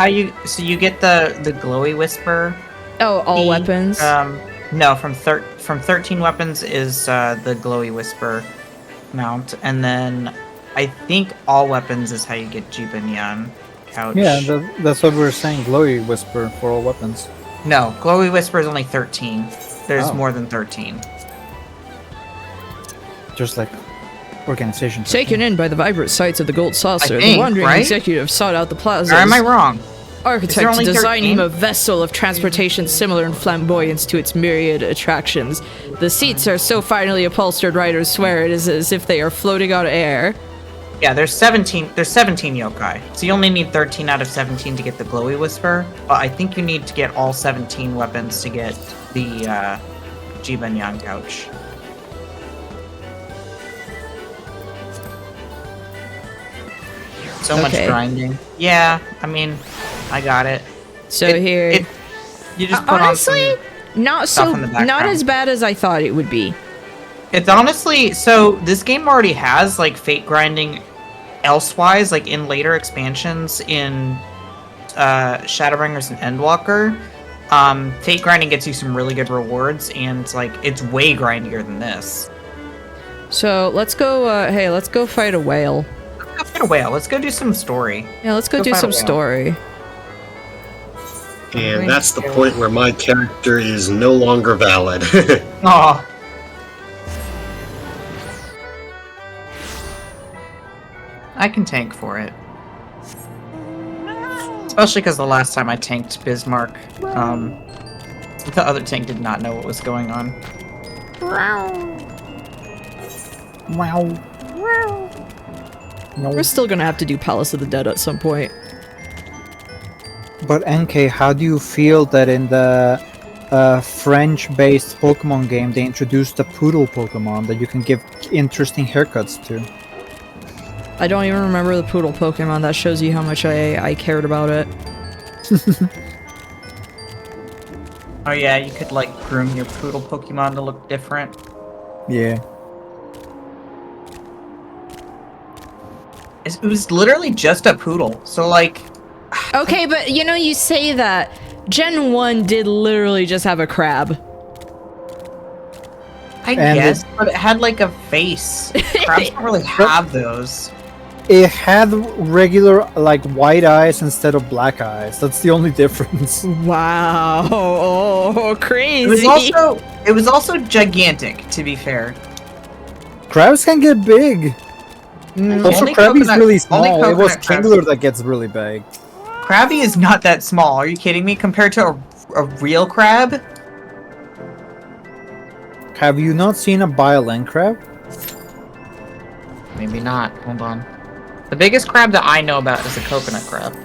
you get the glowy whisper. Oh, all The, weapons? No, from 13 weapons is the glowy whisper. mount, and then I think all weapons is how you get Jibanyan couch. Yeah, that's what we were saying. Glowy Whisper for all weapons. No, Glowy Whisper is only 13. There's Oh. more than 13. Just like organization. Taken in by the vibrant sights of the gold saucer, the think, wandering right? executive sought out the plaza. Or am I wrong? Architect only to design 13? him a vessel of transportation similar in flamboyance to its myriad attractions. The seats are so finely upholstered, riders swear it is as if they are floating on air. Yeah, there's 17 yokai. So you only need 13 out of 17 to get the Glowy Whisper, but I think you need to get all 17 weapons to get the Jibanyan couch. So much Okay. grinding. Yeah, I mean, I got it. So It- here, it- You just put honestly, on not stuff so, in the not background. as bad as I thought it would be. It's honestly, so this game already has like fate grinding elsewise, like in later expansions in Shadowbringers and Endwalker. Fate grinding gets you some really good rewards, and like it's way grindier than this. So let's go. Hey, let's go fight a whale. Let's go fight a whale. Let's go do some story. Yeah, let's go Go do fight a some whale. story. And that's the point where my character is no longer valid. Aw. I can tank for it. Especially because the last time I tanked Bismarck, the other tank did not know what was going on. Wow. No. We're still gonna have to do Palace of the Dead at some point. But NK, how do you feel that in the French-based Pokemon game they introduced the poodle Pokemon that you can give interesting haircuts to? I don't even remember the poodle Pokemon. That shows you how much I cared about it. Oh yeah, you could like groom your poodle Pokemon to look different. Yeah. It was literally just a poodle, so like, Okay, but you know, you say that. Gen 1 did literally just have a crab. I And guess, but it had like a face. Crabs don't really have those. It had regular, like, white eyes instead of black eyes. That's the only difference. Wow. Oh, crazy. It was also gigantic, to be fair. Crabs can get big. Also, Only Krabby's coconut- really only small. It was coconut crabs- Kingler that gets really big. Krabby is not that small. Are you kidding me? Compared to a real crab? Have you not seen a violin crab? Maybe not. Hold on. The biggest crab that I know about is a coconut crab.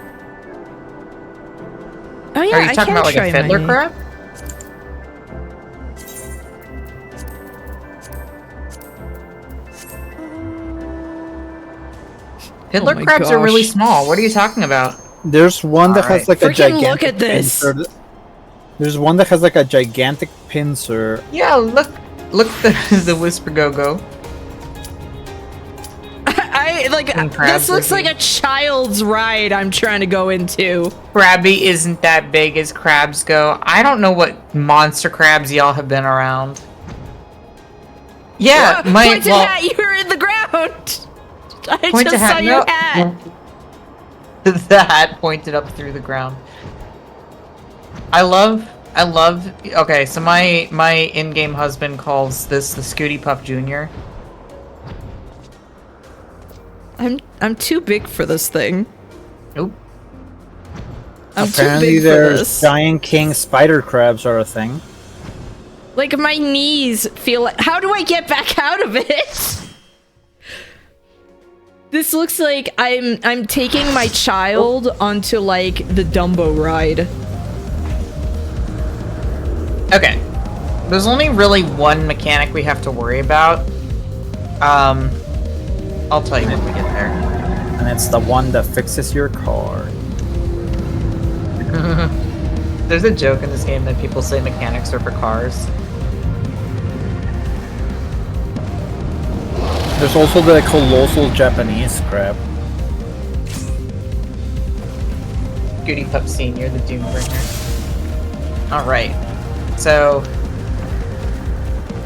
Oh yeah, Are you I talking can about like try a fiddler mine. crab? Fiddler my crabs are really gosh. small. What are you talking about? There's one that has Alright. like a Freaking gigantic look at this. pincer. There's one that has like a gigantic pincer. Yeah, look the Whisper Go-Go. I like And crabs this looks are like a child's ride I'm trying to go into. Krabby isn't that big as crabs go. I don't know what monster crabs y'all have been around. Yeah, Point to hat, you're in the ground. I Point to just hat, saw your no. hat. The hat pointed up through the ground. I love. Okay, so my in-game husband calls this the Scooty Puff Jr. I'm too big for this thing. Nope. I'm Apparently, too big for there's this. giant king spider crabs are a thing. Like my knees feel like. How do I get back out of it? This looks like I'm taking my child onto like the Dumbo ride. Okay. There's only really one mechanic we have to worry about. I'll tell you when we get there. And it's the one that fixes your car. There's a joke in this game that people say mechanics are for cars. There's also the colossal Japanese crab. Scooty Pup Senior, the Doombringer. Alright. So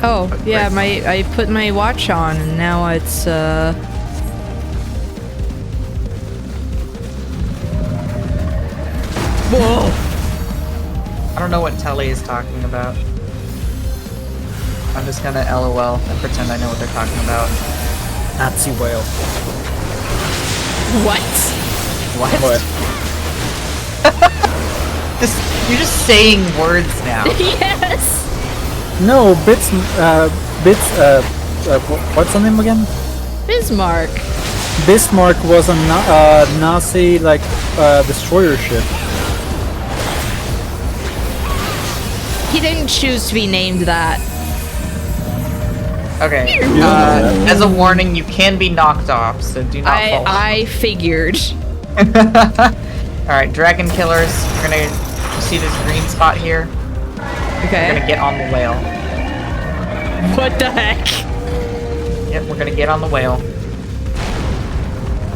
Oh, yeah, I put my watch on and now it's Whoa! I don't know what Telly is talking about. I'm just gonna LOL and pretend I know what they're talking about. Nazi whale. What? What? You're just saying words now. Yes! No, what's the name again? Bismarck. Bismarck was a Nazi, like, destroyer ship. He didn't choose to be named that. Okay. As a warning, you can be knocked off, so do not fall. I figured. Alright, dragon killers. You're gonna you see this green spot here? Okay. We're gonna get on the whale. What the heck? Yep, we're gonna get on the whale.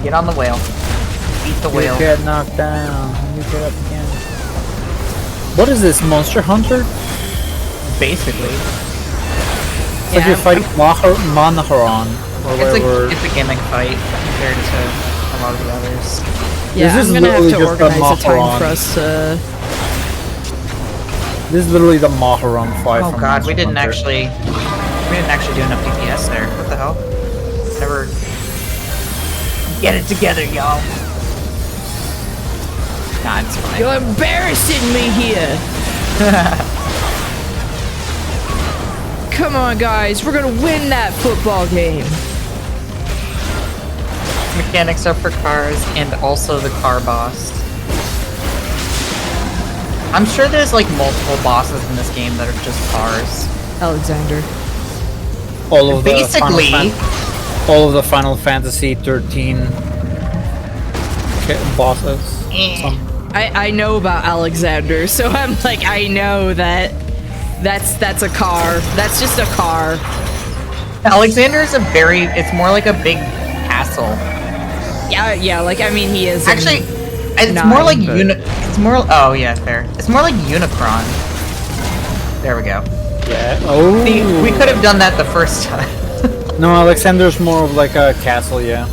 Get on the whale. Beat the whale. You get knocked down. You get up again. What is this, Monster Hunter? Basically. It's like you're fighting Manaharon, or whatever. It's a gimmick fight compared to a lot of the others. Yeah, This is I'm gonna have to literally just a organize a time Maharon. for us to... This is literally the Maharon fight. Oh from god, Monster we didn't Hunter. actually do enough DPS there. What the hell? Never get it together, y'all. Nah, it's fine. You're embarrassing me here! Come on, guys, we're gonna win that football game! Mechanics are for cars and also the car boss. I'm sure there's like multiple bosses in this game that are just cars. Alexander. All of Basically, all of the Final Fantasy XIII bosses. I know about Alexander, so I'm like, I know that's a car. That's just a car. Alexander is it's more like a big castle. Yeah, like, I mean, he is. Actually, it's nine, more like but- oh yeah, fair. It's more like Unicron. There we go. Yeah. Oh. See, we could have done that the first time. No, Alexander's more of like a castle, yeah.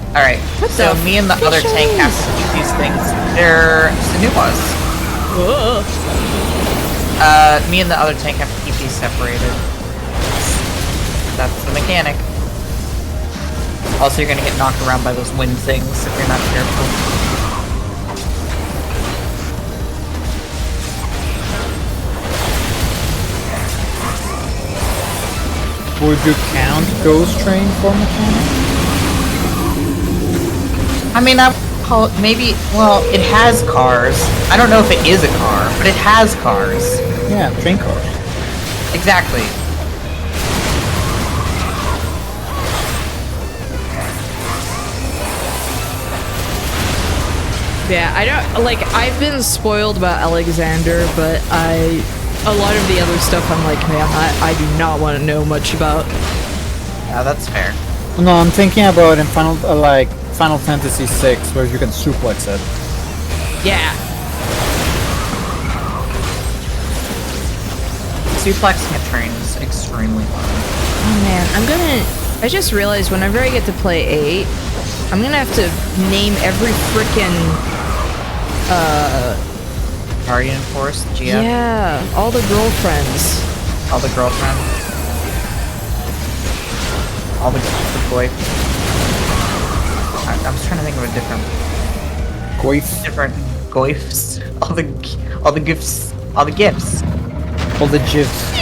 Alright, so me and the other tank have to eat these things. They're Sinuas. Me and the other tank have to keep these separated. That's the mechanic. Also, you're gonna get knocked around by those wind things if you're not careful. Would you count Ghost Train for mechanic? I mean, I would call it maybe, well, it has cars. I don't know if it is a car, but it has cars. Yeah, train cars. Exactly. Yeah, I don't, like, I've been spoiled about Alexander, but a lot of the other stuff I'm like, man, I do not want to know much about. Yeah, that's fair. No, I'm thinking about in Final Fantasy VI, where you can suplex it. Yeah. Suplexing a train is extremely fun. Oh man, I just realized whenever I get to play 8, I'm gonna have to name every frickin' Guardian Force, GF, yeah, all the girlfriends. all the girlfriends, all the boy. I was trying to think of a different goifs. All the gifts. All the gifs. All the gifs.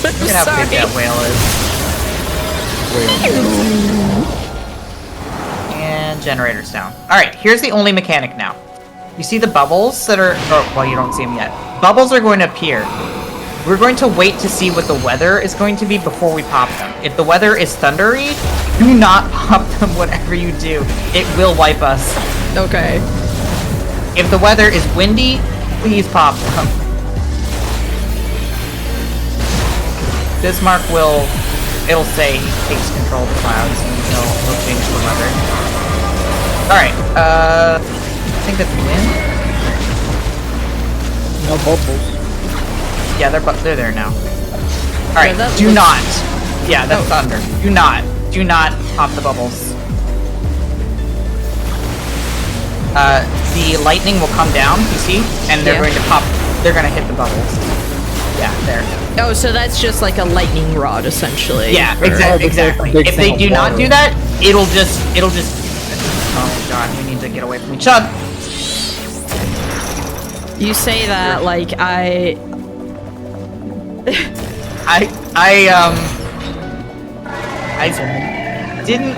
Look at how big that whale is. And generator's down. Alright, here's the only mechanic now. You see the bubbles that are... Oh, well, you don't see them yet. Bubbles are going to appear. We're going to wait to see what the weather is going to be before we pop them. If the weather is thundery, do not pop them whatever you do. It will wipe us. Okay. If the weather is windy, please pop them. Bismarck it'll say he takes control of the clouds and he'll change the weather. Alright, I think that's wind. No bubbles. Yeah, they're there now. Alright, that do looks- not. Yeah, that's thunder. Do not pop the bubbles. The lightning will come down, you see? And they're going to pop, they're going to hit the bubbles. Yeah, there. Oh, so that's just like a lightning rod, essentially. Yeah, exactly. big If they thing do of not water. do that, it'll just. Oh god, we need to get away from each other. You say that like I didn't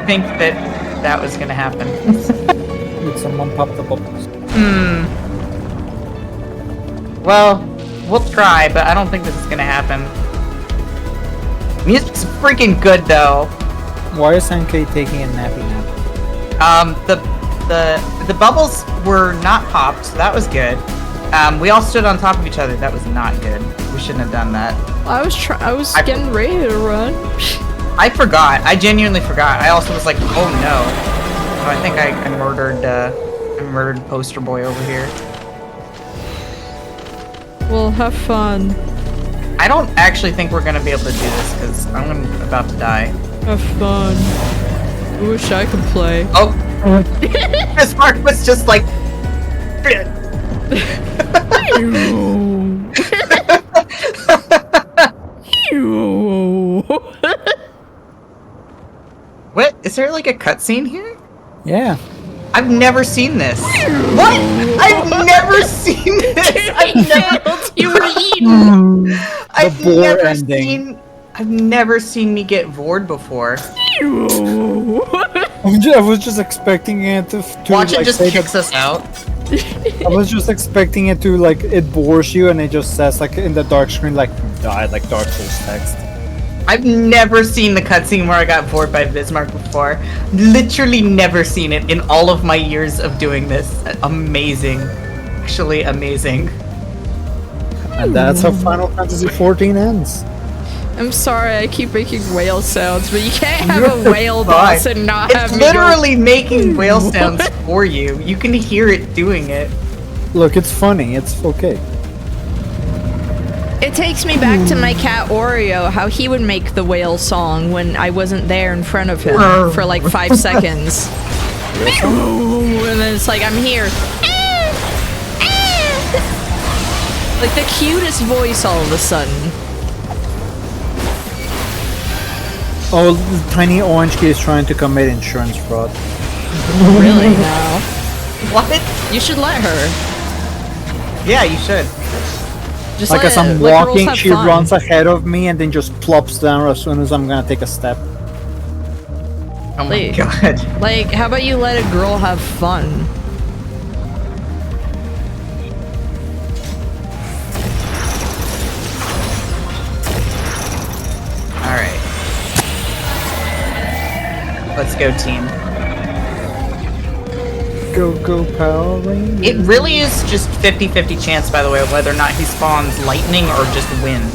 think that was gonna happen. Did someone pop the bubbles? Well, we'll try, but I don't think this is gonna happen. Music's freaking good though. Why is Sankei taking a nappy nap? The bubbles were not popped, so that was good. We all stood on top of each other. That was not good. We shouldn't have done that. I was getting ready to run. I forgot. I genuinely forgot. I also was like, oh no. So I think I murdered Poster Boy over here. Well, have fun. I don't actually think we're gonna be able to do this because I'm about to die. Have fun. I wish I could play. Oh, this part was just like. What? Is there like a cutscene here? Yeah. I've never seen this. What? I've never seen this. You were eaten. I've boar never ending. seen. I've never seen me get vored before. I was just expecting it to Watch it like, just say kicks that- us out. I was just expecting it to like it bores you and it just says like in the dark screen like died like Dark Souls text. I've never seen the cutscene where I got bored by Bismarck before. Literally never seen it in all of my years of doing this. Amazing. Actually amazing. And that's how Final Fantasy XIV ends. I'm sorry, I keep making whale sounds, but you can't have a whale Fine. boss and not It's have me literally making whale sounds for you. You can hear it doing it. Look, it's funny. It's okay. It takes me back to my cat Oreo, how he would make the whale song when I wasn't there in front of him for like 5 seconds. And then it's like, I'm here. Like the cutest voice all of a sudden. Oh, the tiny orange kid is trying to commit insurance fraud. Really now. What? You should let her. Yeah, you should. Just Like let as I'm let girls walking, have she fun. runs ahead of me and then just plops down as soon as I'm gonna take a step. Oh my Wait. god. Like, how about you let a girl have fun? Alright. Let's go, team. Go, go, Power Rangers. It really is just 50-50 chance, by the way, of whether or not he spawns lightning or just wind.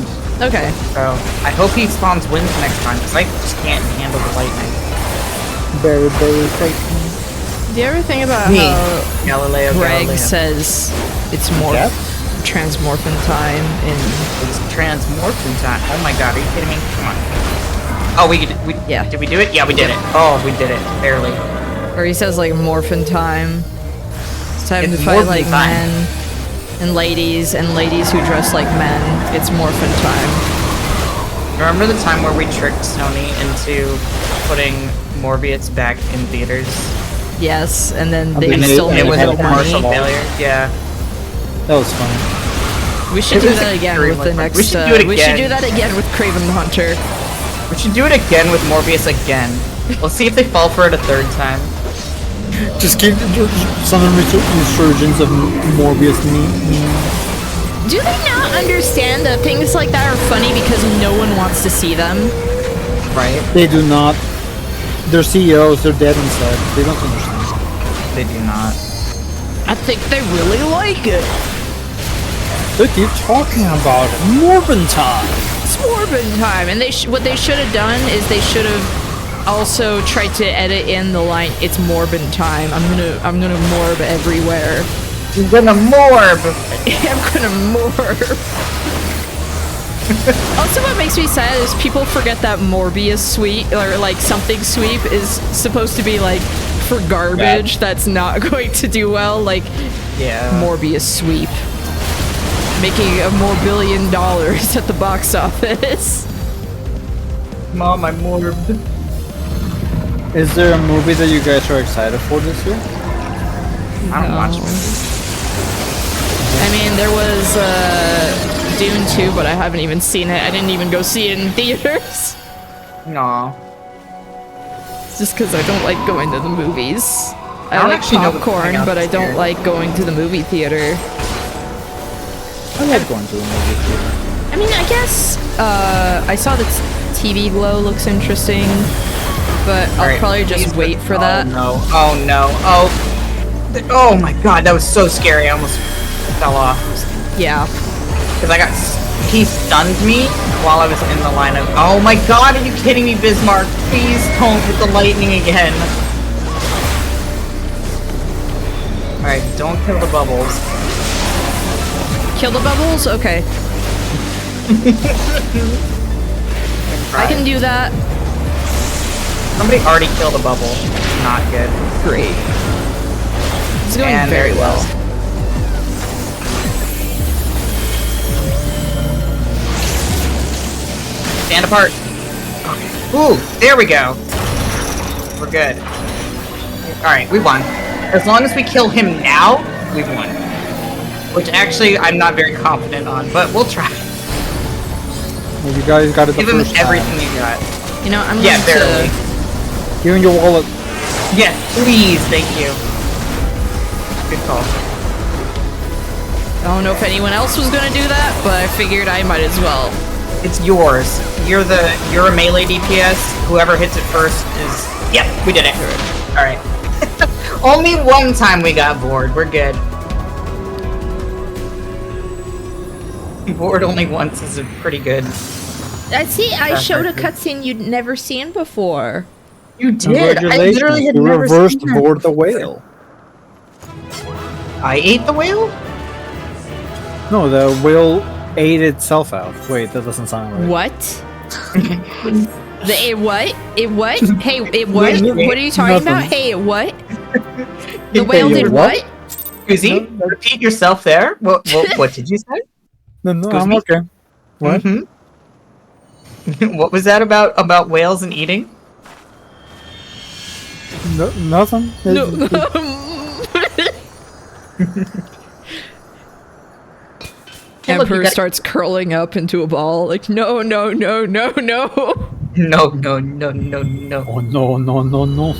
Okay. So, I hope he spawns wind next time, because I just can't handle the lightning. Very, very frightening. Do you ever think about Me. how Galileo Greg Galileo. says it's Yep. transmorphin time in... It's transmorphin time. Oh my god, are you kidding me? Come on. Oh, Yeah. Did we do it? Yeah, we did it. Oh, we did it. Barely. Or he says like morphin time. It's time It's to fight morphin like time. men and ladies who dress like men. It's morphin time. Remember the time where we tricked Sony into putting Morbius back in theaters? Yes, and then And they And still it made was it a commercial money. failure. Yeah. That was funny. We should It do was that again with the extremely fun. next. We should do it We should again. do that again with Craven the Hunter. We should do it again with Morbius again. We'll see if they fall for it a third time. Just keep sudden resurgence of Morbius Do they not understand that things like that are funny because no one wants to see them? Right? They do not. They're CEOs, they're dead inside. They don't understand. They do not. I think they really like it. They keep talking about it. Morbin time! It's Morbin time, and what they should have done is they should have also tried to edit in the line. It's Morbin time. I'm gonna morb everywhere. You're gonna morb! I'm gonna morb. Also, what makes me sad is people forget that Morbius sweep or like something sweep is supposed to be like for garbage that's not going to do well. Like, Yeah. Morbius sweep, making $1 billion at the box office. Mom, I'm morbed. Is there a movie that you guys are excited for this year? I don't watch movies. I mean, there was Dune 2, but I haven't even seen it. I didn't even go see it in theaters. No. It's just because I don't like going to the movies. I don't like actually know what's popcorn, coming out but I this don't year. like going to the movie theater. I like going to the movie theater. I mean, I guess I saw the TV glow looks interesting, but I'll Alright, probably just please wait for that. No. Oh no. Oh my god, that was so scary. I almost fell off. Yeah. Because he stunned me while I was in the line of. Oh my god, are you kidding me, Bismarck? Please don't with the lightning again. Alright, don't kill the bubbles. Kill the bubbles? Okay. I can do that. Somebody already killed a bubble. Not good. Great. It's going And very there it well. goes. Stand apart. Okay. Ooh, there we go. We're good. Alright, we won. As long as we kill him now, we've won. Which actually, I'm not very confident on, but we'll try. Well, you guys got it the Give him first time. everything you got. You know, I'm Yeah, going barely. to... Give him your wallet. Yes, please, thank you. Good call. I don't know if anyone else was gonna do that, but I figured I might as well. It's yours. You're a melee DPS. Whoever hits it first is. Yep, we did it. All right. Only one time we got bored. We're good. Bored only once is a pretty good. I see. I showed a record. cutscene you'd never seen before. You did. I Congratulations, literally had you never reversed seen that. board the whale. I ate the whale. No, the whale ate itself out. Wait, that doesn't sound right. What? It what? It what? Hey, it what? Nothing. What are you talking about? Nothing. Hey, it what? The whale Hey, did what? what? Susie, repeat yourself there. What did you say? No, Excuse I'm me? okay. What? Mhm. What was that about whales and eating? No, nothing. No. Emperor starts curling up into a ball. Like, no, no, no, no, no. No, no, no, no, no. Oh no, no, no, no.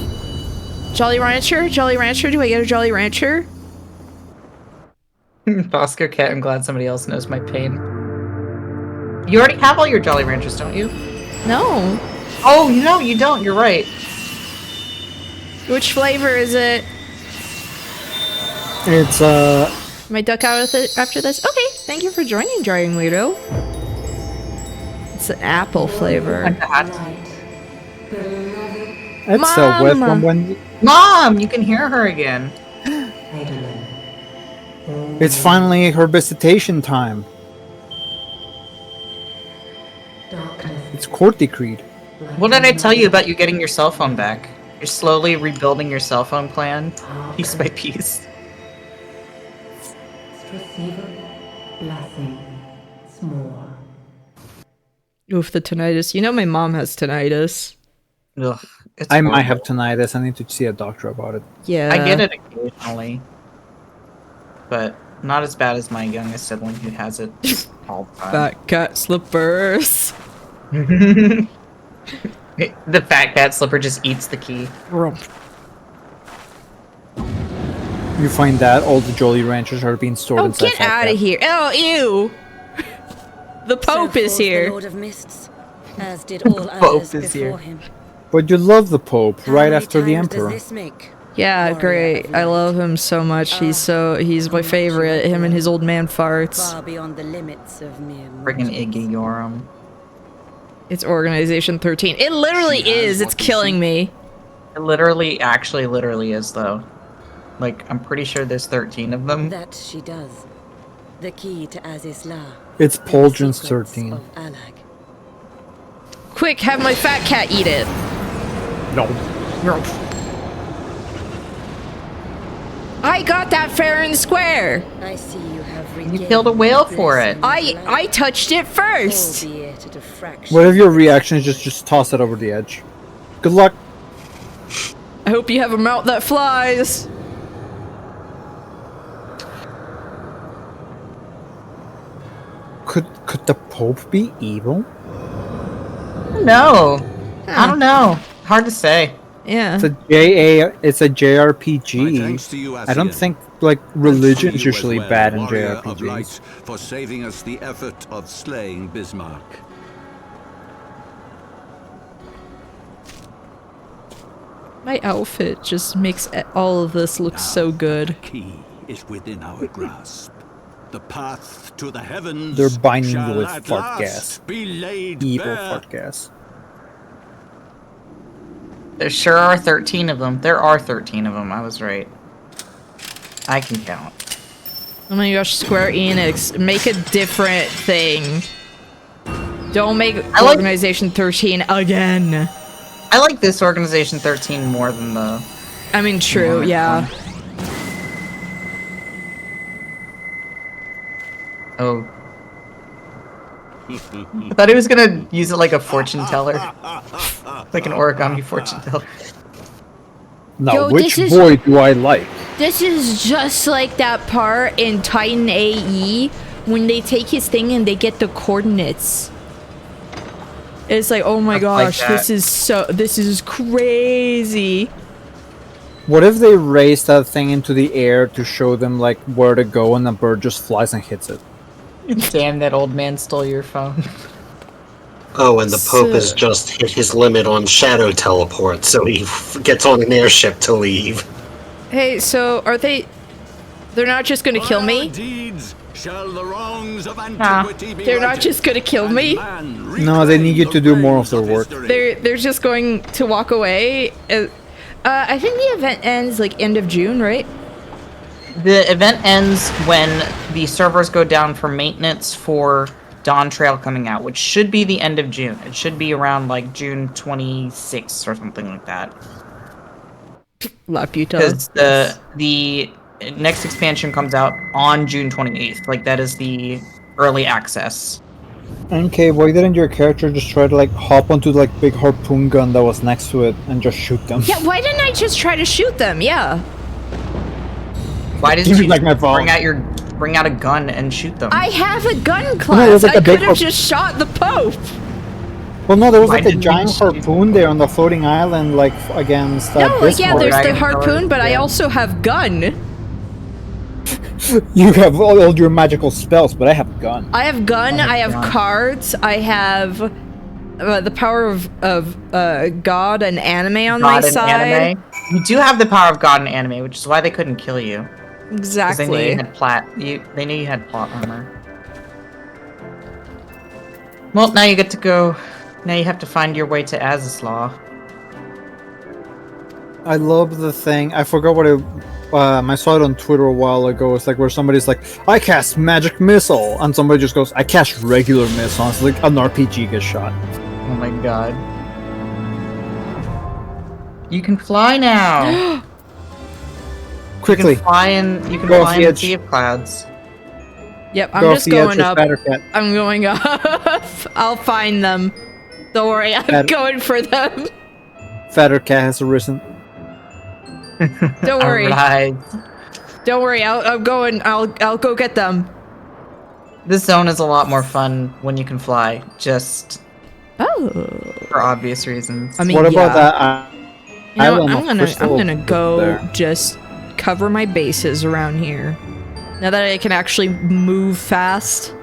Jolly Rancher? Jolly Rancher? Do I get a Jolly Rancher? Oscar Cat, I'm glad somebody else knows my pain. You already have all your Jolly Ranchers, don't you? No. Oh, no, you don't. You're right. Which flavor is it? It's Am I duck out with it after this? Okay, thank you for joining, Drying Weirdo. It's an apple flavor. it's a wet Mom! one when Mom, you can hear her again. it's finally her visitation time. It's court decreed. What did I tell you about you getting your cell phone back? You're slowly rebuilding your cell phone plan, piece by piece. Oof, the tinnitus. You know my mom has tinnitus. Ugh, it's I might horrible. have tinnitus. I need to see a doctor about it. Yeah. I get it occasionally, but not as bad as my youngest sibling who has it all the time. Fat cat slippers. The fat cat slipper just eats the key. You find that all the Jolly Ranchers are being stored Oh, inside. get out of here. Oh, ew. The Pope So is forth the here. Lord of Mists, as did all Pope others is here. before him. But you love the Pope How right many after the times does Emperor. this make? Yeah, Warrior great. of I light, love him so much. He's my favorite. Him and his old man farts. far beyond the limits of mere Friggin' mortals. Iggy Yoram. It's Organization 13. It literally is. It's killing me. It literally is though. Like, I'm pretty sure there's 13 of them. That she does. The key to Azizla. It's and the Pauldron's secrets 13. of Alag. Quick, have my fat cat eat it. No. I got that fair and square. I see you have You regained killed a whale for it. I touched it first. Albeit at a fraction. What if your reaction is just toss it over the edge? Good luck. I hope you have a mount that flies. Could the Pope be evil? No. I don't know. Hard to say. Yeah. It's a My JRPG. thanks to you, I don't Asian. think like Thanks to religion is you as usually well, bad in warrior of light, JRPGs. for saving us the effort of slaying Bismarck. My outfit just makes all of this look so good. Key is within our grasp. The path to the heavens They're binding shall with at fart last gas. be laid Evil bare. fart gas. There sure are 13 of them. There are 13 of them. I was right. I can count. Oh my gosh, Square Enix, make a different thing. Don't make I like- Organization 13 again. I like this Organization 13 more than the... I mean, true, Alright, yeah. Oh. I thought he was gonna use it like a fortune teller. Like an origami fortune teller. Now, Yo, which this is- boy do I like? This is just like that part in Titan AE when they take his thing and they get the coordinates. It's like, oh my Stuff like gosh, that. this is crazy. What if they raise that thing into the air to show them like where to go, and the bird just flies and hits it? Damn, that old man stole your phone. Oh, and the Pope has So- just hit his limit on shadow teleport, so he gets on an airship to leave. Hey, so are they're not just gonna kill For our me? deeds shall the wrongs of antiquity be They're not righted, just gonna kill and me? man No, they need you reclaim to the do more of reins their work. history. They're just going to walk away. I think the event ends like end of June, right? The event ends when the servers go down for maintenance for Dawn Trail coming out, which should be the end of June. It should be around like June 26th or something like that. Laputa. Because the next expansion comes out on June 28th. Like that is the early access. Okay, why didn't your character just try to like hop onto like big harpoon gun that was next to it and just shoot them? Yeah, why didn't I just try to shoot them? Yeah. Why didn't Give me you back my just phone. bring out a gun and shoot them? I have a gun it class. was like I a big could have just shot the Pope. Well, no, there was Why like a didn't you giant shoot- harpoon there on the floating island, like against No, like, yeah, Bismarck. there's the Dragon harpoon, color, but I yeah. also have gun. You have all your magical spells, but I have a gun. I have gun. I have God. cards. I have the power of God and anime on God my and side. anime. You do have the power of God and anime, which is why they couldn't kill you. Because they knew Exactly. you had they knew you had plot armor. Well, now you get to go. Now you have to find your way to Azislaw. I love the thing. I forgot what it. I saw it on Twitter a while ago. It's like where somebody's like, "I cast magic missile," and somebody just goes, "I cast regular missile." It's like an RPG gets shot. Oh my god. You can fly now. Quickly, You can fly in. You can Go off fly the in the edge. sea of clouds. Yep, I'm go off just the edge going with up. Fatter Cat. I'm going up. I'll find them. Don't worry, I'm Fatter- going for them. Fatter Cat has arisen. Don't worry. Alright. Don't worry. I'm going. I'll go get them. This zone is a lot more fun when you can fly, just Oh. for obvious reasons. I mean, What about yeah. that? You know what, island I'm of crystal gonna go there? just cover my bases around here. Now that I can actually move fast.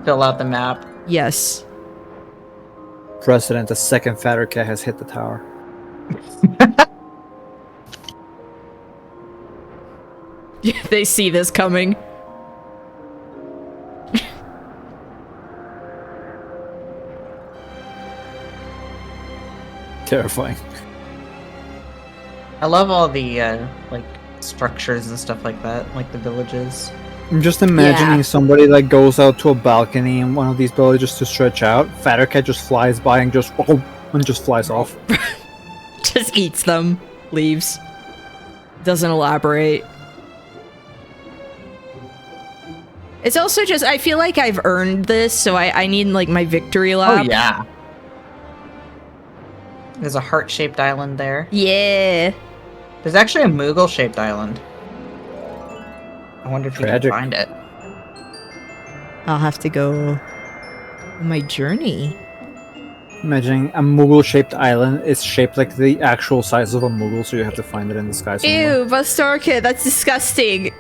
Fill out the map. Yes. President, the second Fatter Cat has hit the tower. They see this coming. Terrifying. I love all the like structures and stuff like that, like the villages. I'm just imagining Yeah. somebody like goes out to a balcony in one of these villages to stretch out. Fatter cat just flies by and just flies off. Just eats them, leaves. Doesn't elaborate. It's also just, I feel like I've earned this, so I need like my victory lap. Oh yeah. There's a heart-shaped island there. Yeah. There's actually a Moogle-shaped island. I wonder if Tragic. we can find it. I'll have to go on my journey. Imagining a Moogle-shaped island is shaped like the actual size of a Moogle, so you have to find it in the sky somewhere. Ew, Bustar Kid, that's disgusting.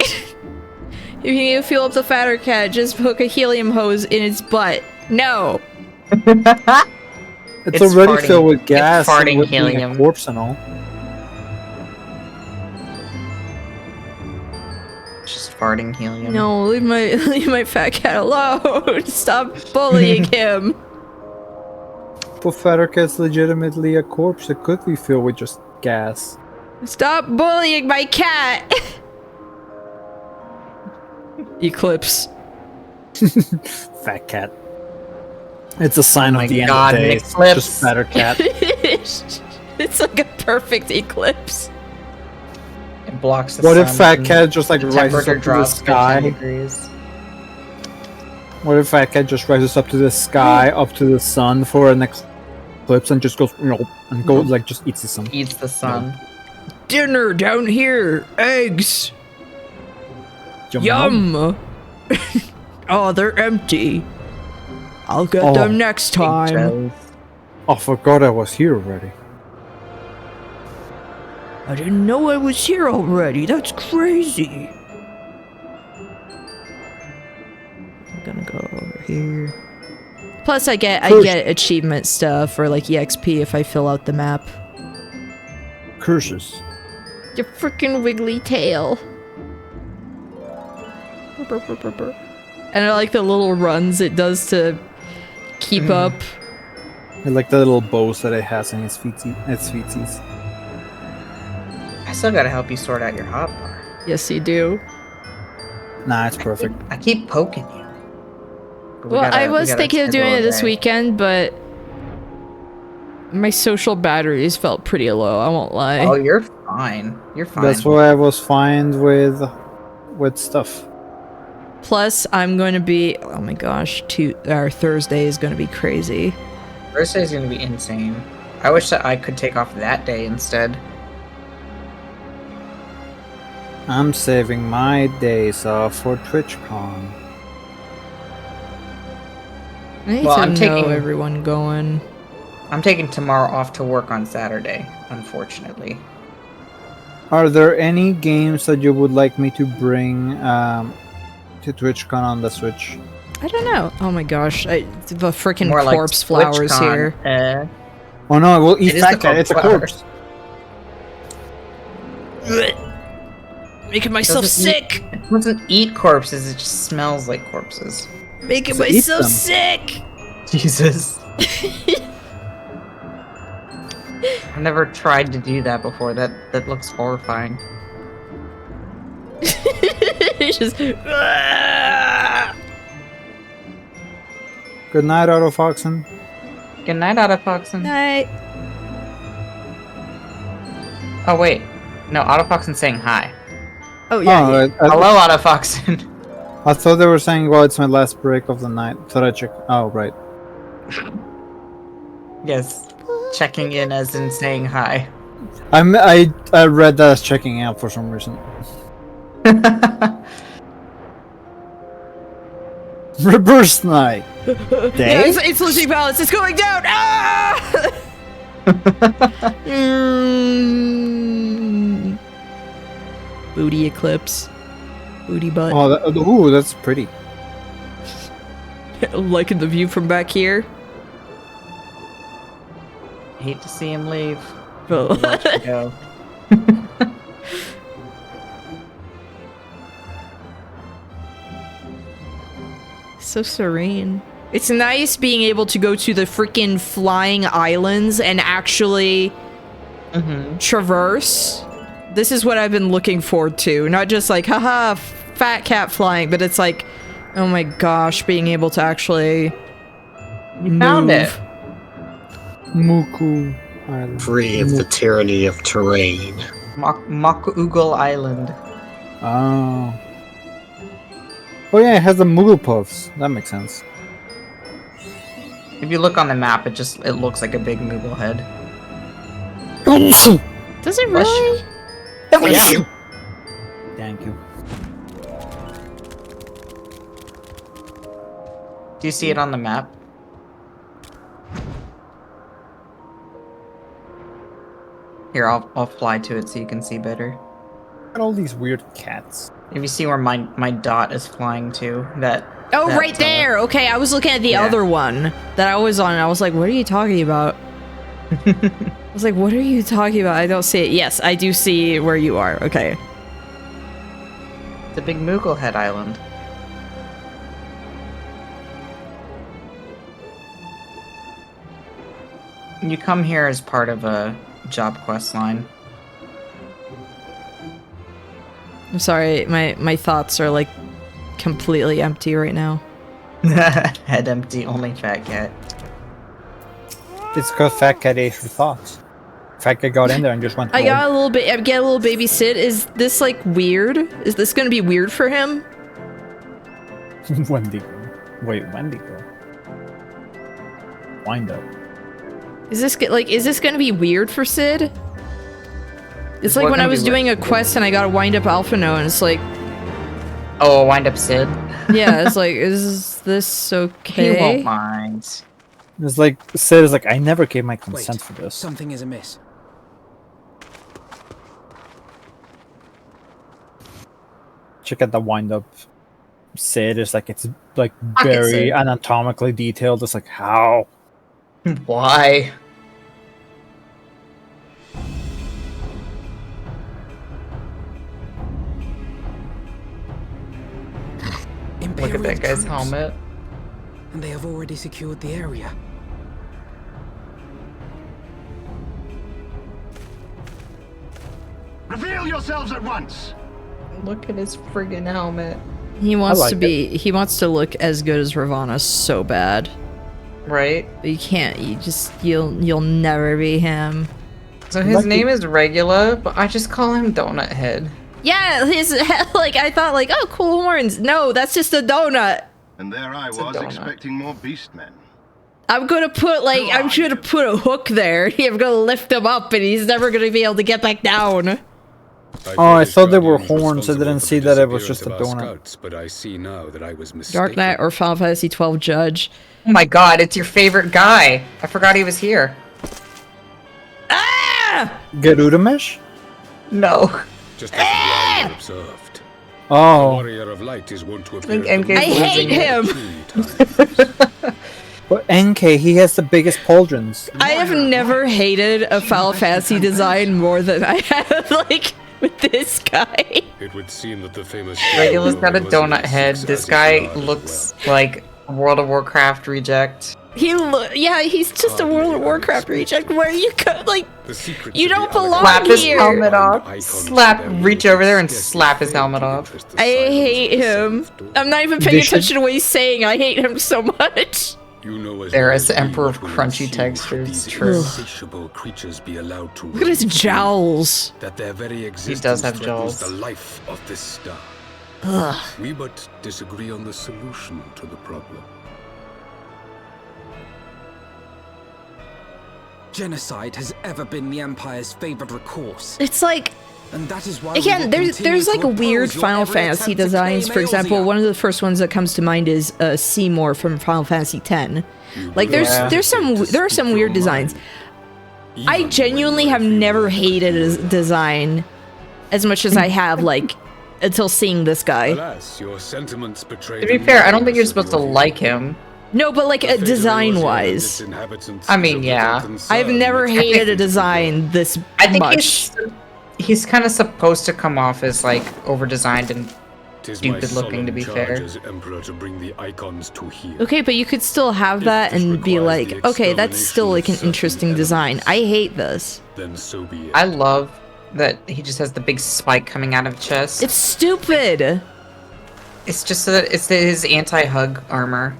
If you need to fuel up the fatter cat, just hook a helium hose in its butt. No. It's It's already farting- filled with it's gas farting and with being helium. a corpse and all. Just farting helium. No, leave my fat cat alone. Stop bullying him. But Fatter Cat's legitimately a corpse. It could be filled with just gas. Stop bullying my cat. Eclipse. Fat cat. It's a sign my of the God, end of an days. eclipse. Just Fatter Cat. It's like a perfect eclipse. It blocks the What sun. if Fat and Cat just like the rises temperature up to the drops 15 sky? degrees. What if Fat Cat just rises up to the sky, up to the sun for an eclipse and just goes, and goes like just eats the sun? Eats the sun. Dinner down here. Eggs. Yum. Oh, they're empty. I'll get Oh, them next time. Joes. I forgot I was here already. I didn't know I was here already. That's crazy. I'm gonna go over here. Plus, I get achievement stuff or like EXP if I fill out the map. Curses. Your freaking wiggly tail. And I like the little runs it does to keep up. I like the little bows that it has in its feetsies. I still gotta help you sort out your hotbar. Yes, you do. Nah, it's perfect. I keep poking you. But we Well, gotta- I we was gotta thinking of schedule doing a it this day. weekend, but my social batteries felt pretty low. I won't lie. Oh, you're fine. You're fine. That's why I was fine with stuff. Plus, I'm going to be. Oh my gosh, our Thursday is going to be crazy. Thursday's gonna be insane. I wish that I could take off that day instead. I'm saving my days off for TwitchCon. I need Well, to I'm know taking- everyone going. I'm taking tomorrow off to work on Saturday, unfortunately. Are there any games that you would like me to bring to TwitchCon on the Switch? I don't know. Oh my gosh, the freaking More like corpse flowers TwitchCon. here. Oh no, I will eat It is Fat the Cat. It's a flower. corpse. Making myself Doesn't eat- sick. It doesn't eat corpses, it just smells like corpses. Making So eat myself them. sick. Jesus. I never tried to do that before. That looks horrifying. It's just. Good night, Autofoxen. Good night, Autofoxen. Night. Oh wait, no, Autofoxen's saying hi. Oh yeah. Oh, yeah. Hello, Autofoxen. I thought they were saying, well, it's my last break of the night. Thought I check. Oh, right. Yes, checking in as in saying hi. I read that as checking out for some reason. Reverse night. Yeah, Day? it's losing balance. It's going down. Ah! Mm. Booty eclipse. Booty butt. Oh, ooh, that's pretty. Liking the view from back here. Hate to see him leave. But Watch him go. so serene. It's nice being able to go to the freaking flying islands and actually Mm-hmm. traverse. This is what I've been looking forward to. Not just like, haha, fat cat flying, but it's like, oh my gosh, being able to actually Found it. Muku Island. Free of the tyranny of terrain. Makuugal Island. Oh. Oh yeah, it has the Moogle puffs. That makes sense. If you look on the map, it looks like a big Moogle head. Does it really? Yeah. Thank you. Do you see it on the map? Here, I'll fly to it so you can see better. Got all these weird cats. If you see where my dot is flying to, that. Oh, that, right there. Okay, I was looking at the yeah. other one that I was on, and I was like, what are you talking about? I was like, what are you talking about? I don't see it. Yes, I do see where you are. Okay. It's a big Moogle head island. You come here as part of a job quest line. I'm sorry, my thoughts are like completely empty right now. Head empty, only fat cat. It's because Fat Cat ate her thoughts. Fat Cat got in there and just went. I got a little bit. I get a little baby Sid. Is this like weird? Is this gonna be weird for him? Wendigo. Wait, Wendigo. Wind up. Is this gonna be weird for Sid? It's like when I was doing a quest and I got a wind up alpha note, and it's like, oh, a wind up Sid. yeah, it's like, is this okay? He won't mind. It's like Sid is like, I never gave my consent for this. Something is amiss. Check out the wind up. Sid is like, it's like I can very see. anatomically detailed. It's like, how? Why? Look at that guy's helmet. And they have already secured the area. Reveal yourselves at once! Look at his friggin' helmet. He wants like to be. He wants to look as good as Ravana so bad, Right? but you can't. You'll never be him. So his name is Regula, but I just call him Donut Head. Yeah, his like I thought like, oh, cool horns. No, that's just a donut. And there I It's a was donut. expecting more beastmen. I'm gonna put like I'm gonna put a hook there. I'm gonna lift him up, and he's never gonna be able to get back down. Oh, I thought they were horns. I didn't see that it was just a donut. Scouts, but I see now that I was mistaken. Dark Knight or Final Fantasy XII Judge. Oh my god, it's your favorite guy. I forgot he was here. Ah! Garudamesh? No. Just as Ryan observed. The Oh, warrior of light is wont to I think appear at the MK I hate him. but NK, he has the biggest pauldrons. I have never hated a Final Fantasy design more than I have like with this guy. It would seem that the famous Regula's got a was donut head. as This his guy guard as looks well. like a World of Warcraft reject. Yeah, he's just a World of Warcraft reject. Where you go, like, The secrets you of the don't belong Slap his here. helmet off. Icons Slap, of their reach over there and scarcely slap his fail helmet to off. interest the I silence hate of the him. self-taught. I'm not even They paying should- attention to what he's saying. I hate him so much. You know as There well is as we Emperor what of will crunchy ensue textures, these true. insatiable creatures be allowed to Look at his roam free, jowls. that their very existence does have threatens jowls. the life of this star. Ugh. We but disagree on the solution to the problem. Genocide has ever been the Empire's favored recourse. It's like, And that is why we again, will there's continue like to weird oppose your Final every Fantasy attempt to designs. claim For example, Eorzea. one of the first ones that comes to mind is Seymour from Final Fantasy X. Like, there are some weird designs. I genuinely have never hated a design as much as I have, like, until seeing this guy. Alas, your sentiments betray To be the fair, I don't think you're madness supposed of to your like view. him. No, but like The fate of Eorzea and design-wise, its inhabitants I is mean, of yeah. little concern I've never with hated a the design this I think much. he's kind of supposed to come off as like over-designed and 'Tis my stupid looking, to be solemn charge fair. as Emperor to bring the icons to heel. Okay, but you could still have that this and be requires like, the okay, that's still like an extermination of interesting certain design. I hate this. Then so be it. I love That he just has the big spike coming out of his chest. It's stupid. It's just that it's his anti-hug armor.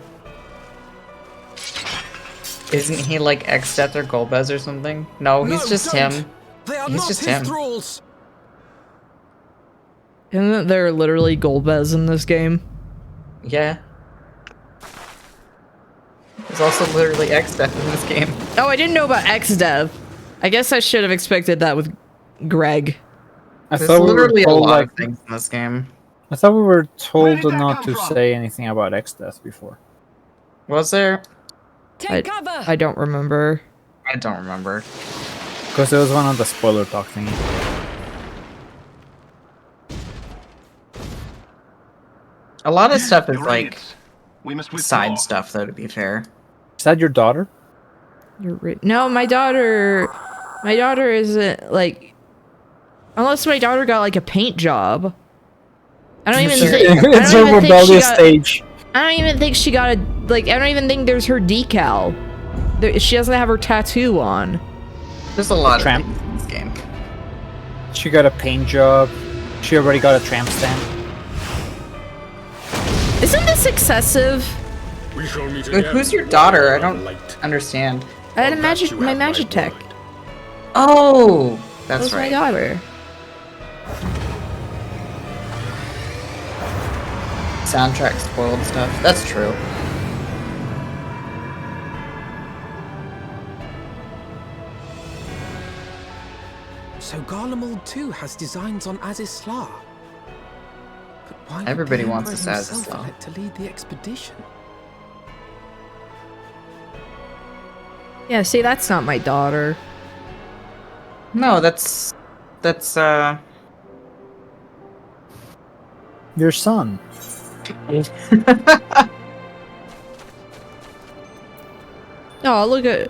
Isn't he like X-Death or Golbez or something? No, he's just him. They are He's not just his him. thralls. Isn't there literally Golbez in this game? Yeah. There's also literally X-Death in this game. Oh, I didn't know about X-Dev. I guess I should have expected that with Greg. There's literally a lot of things in this game. I thought we were told not to say anything about X-Death before. Was there? Take cover. I don't remember. I don't remember. Because it was one of the spoiler talk thingy. A lot of stuff is like We must side stuff, though. To be fair, Is that your daughter? You're right. No, my daughter isn't like, unless my daughter got like a paint job. I don't even think. It's a rebellious stage. I don't even think she got a like. I don't even think there's her decal. She doesn't have her tattoo on. there's a lot Tramp. of things in this game. She got a paint job. She already got a tramp stamp. Isn't this excessive? We shall meet Wait, again. who's your daughter? I don't Light. understand. I had a Of that magic, you my have my Magitech. word. Oh, That that's was my right. daughter. Soundtrack spoiled stuff. That's true. So Garlemald too has designs on Azisla. But why would Everybody the wants Emperor this himself Azisla. elect to lead the expedition? Yeah, see, that's not my daughter. No, that's Your son. Oh, look at.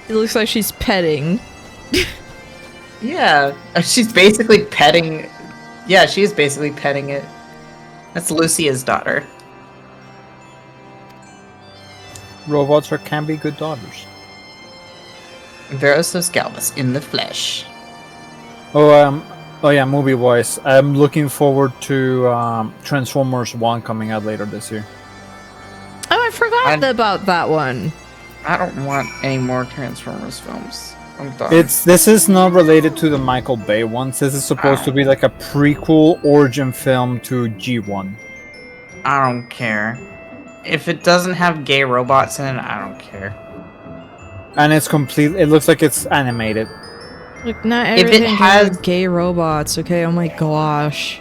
It looks like she's petting. yeah. She's basically petting. Yeah, she is basically petting it. That's Lucia's daughter. Robots can be good daughters. Verosos Galvus in the flesh. Oh yeah, movie-wise, I'm looking forward to Transformers 1 coming out later this year. Oh, I forgot about that one. I don't want any more Transformers films. I'm done. This is not related to the Michael Bay ones. This is supposed to be like a prequel origin film to G1. I don't care. If it doesn't have gay robots in it, I don't care. And it's complete. It looks like it's animated. Like, not If it everything has- has gay robots, okay? Oh my gosh.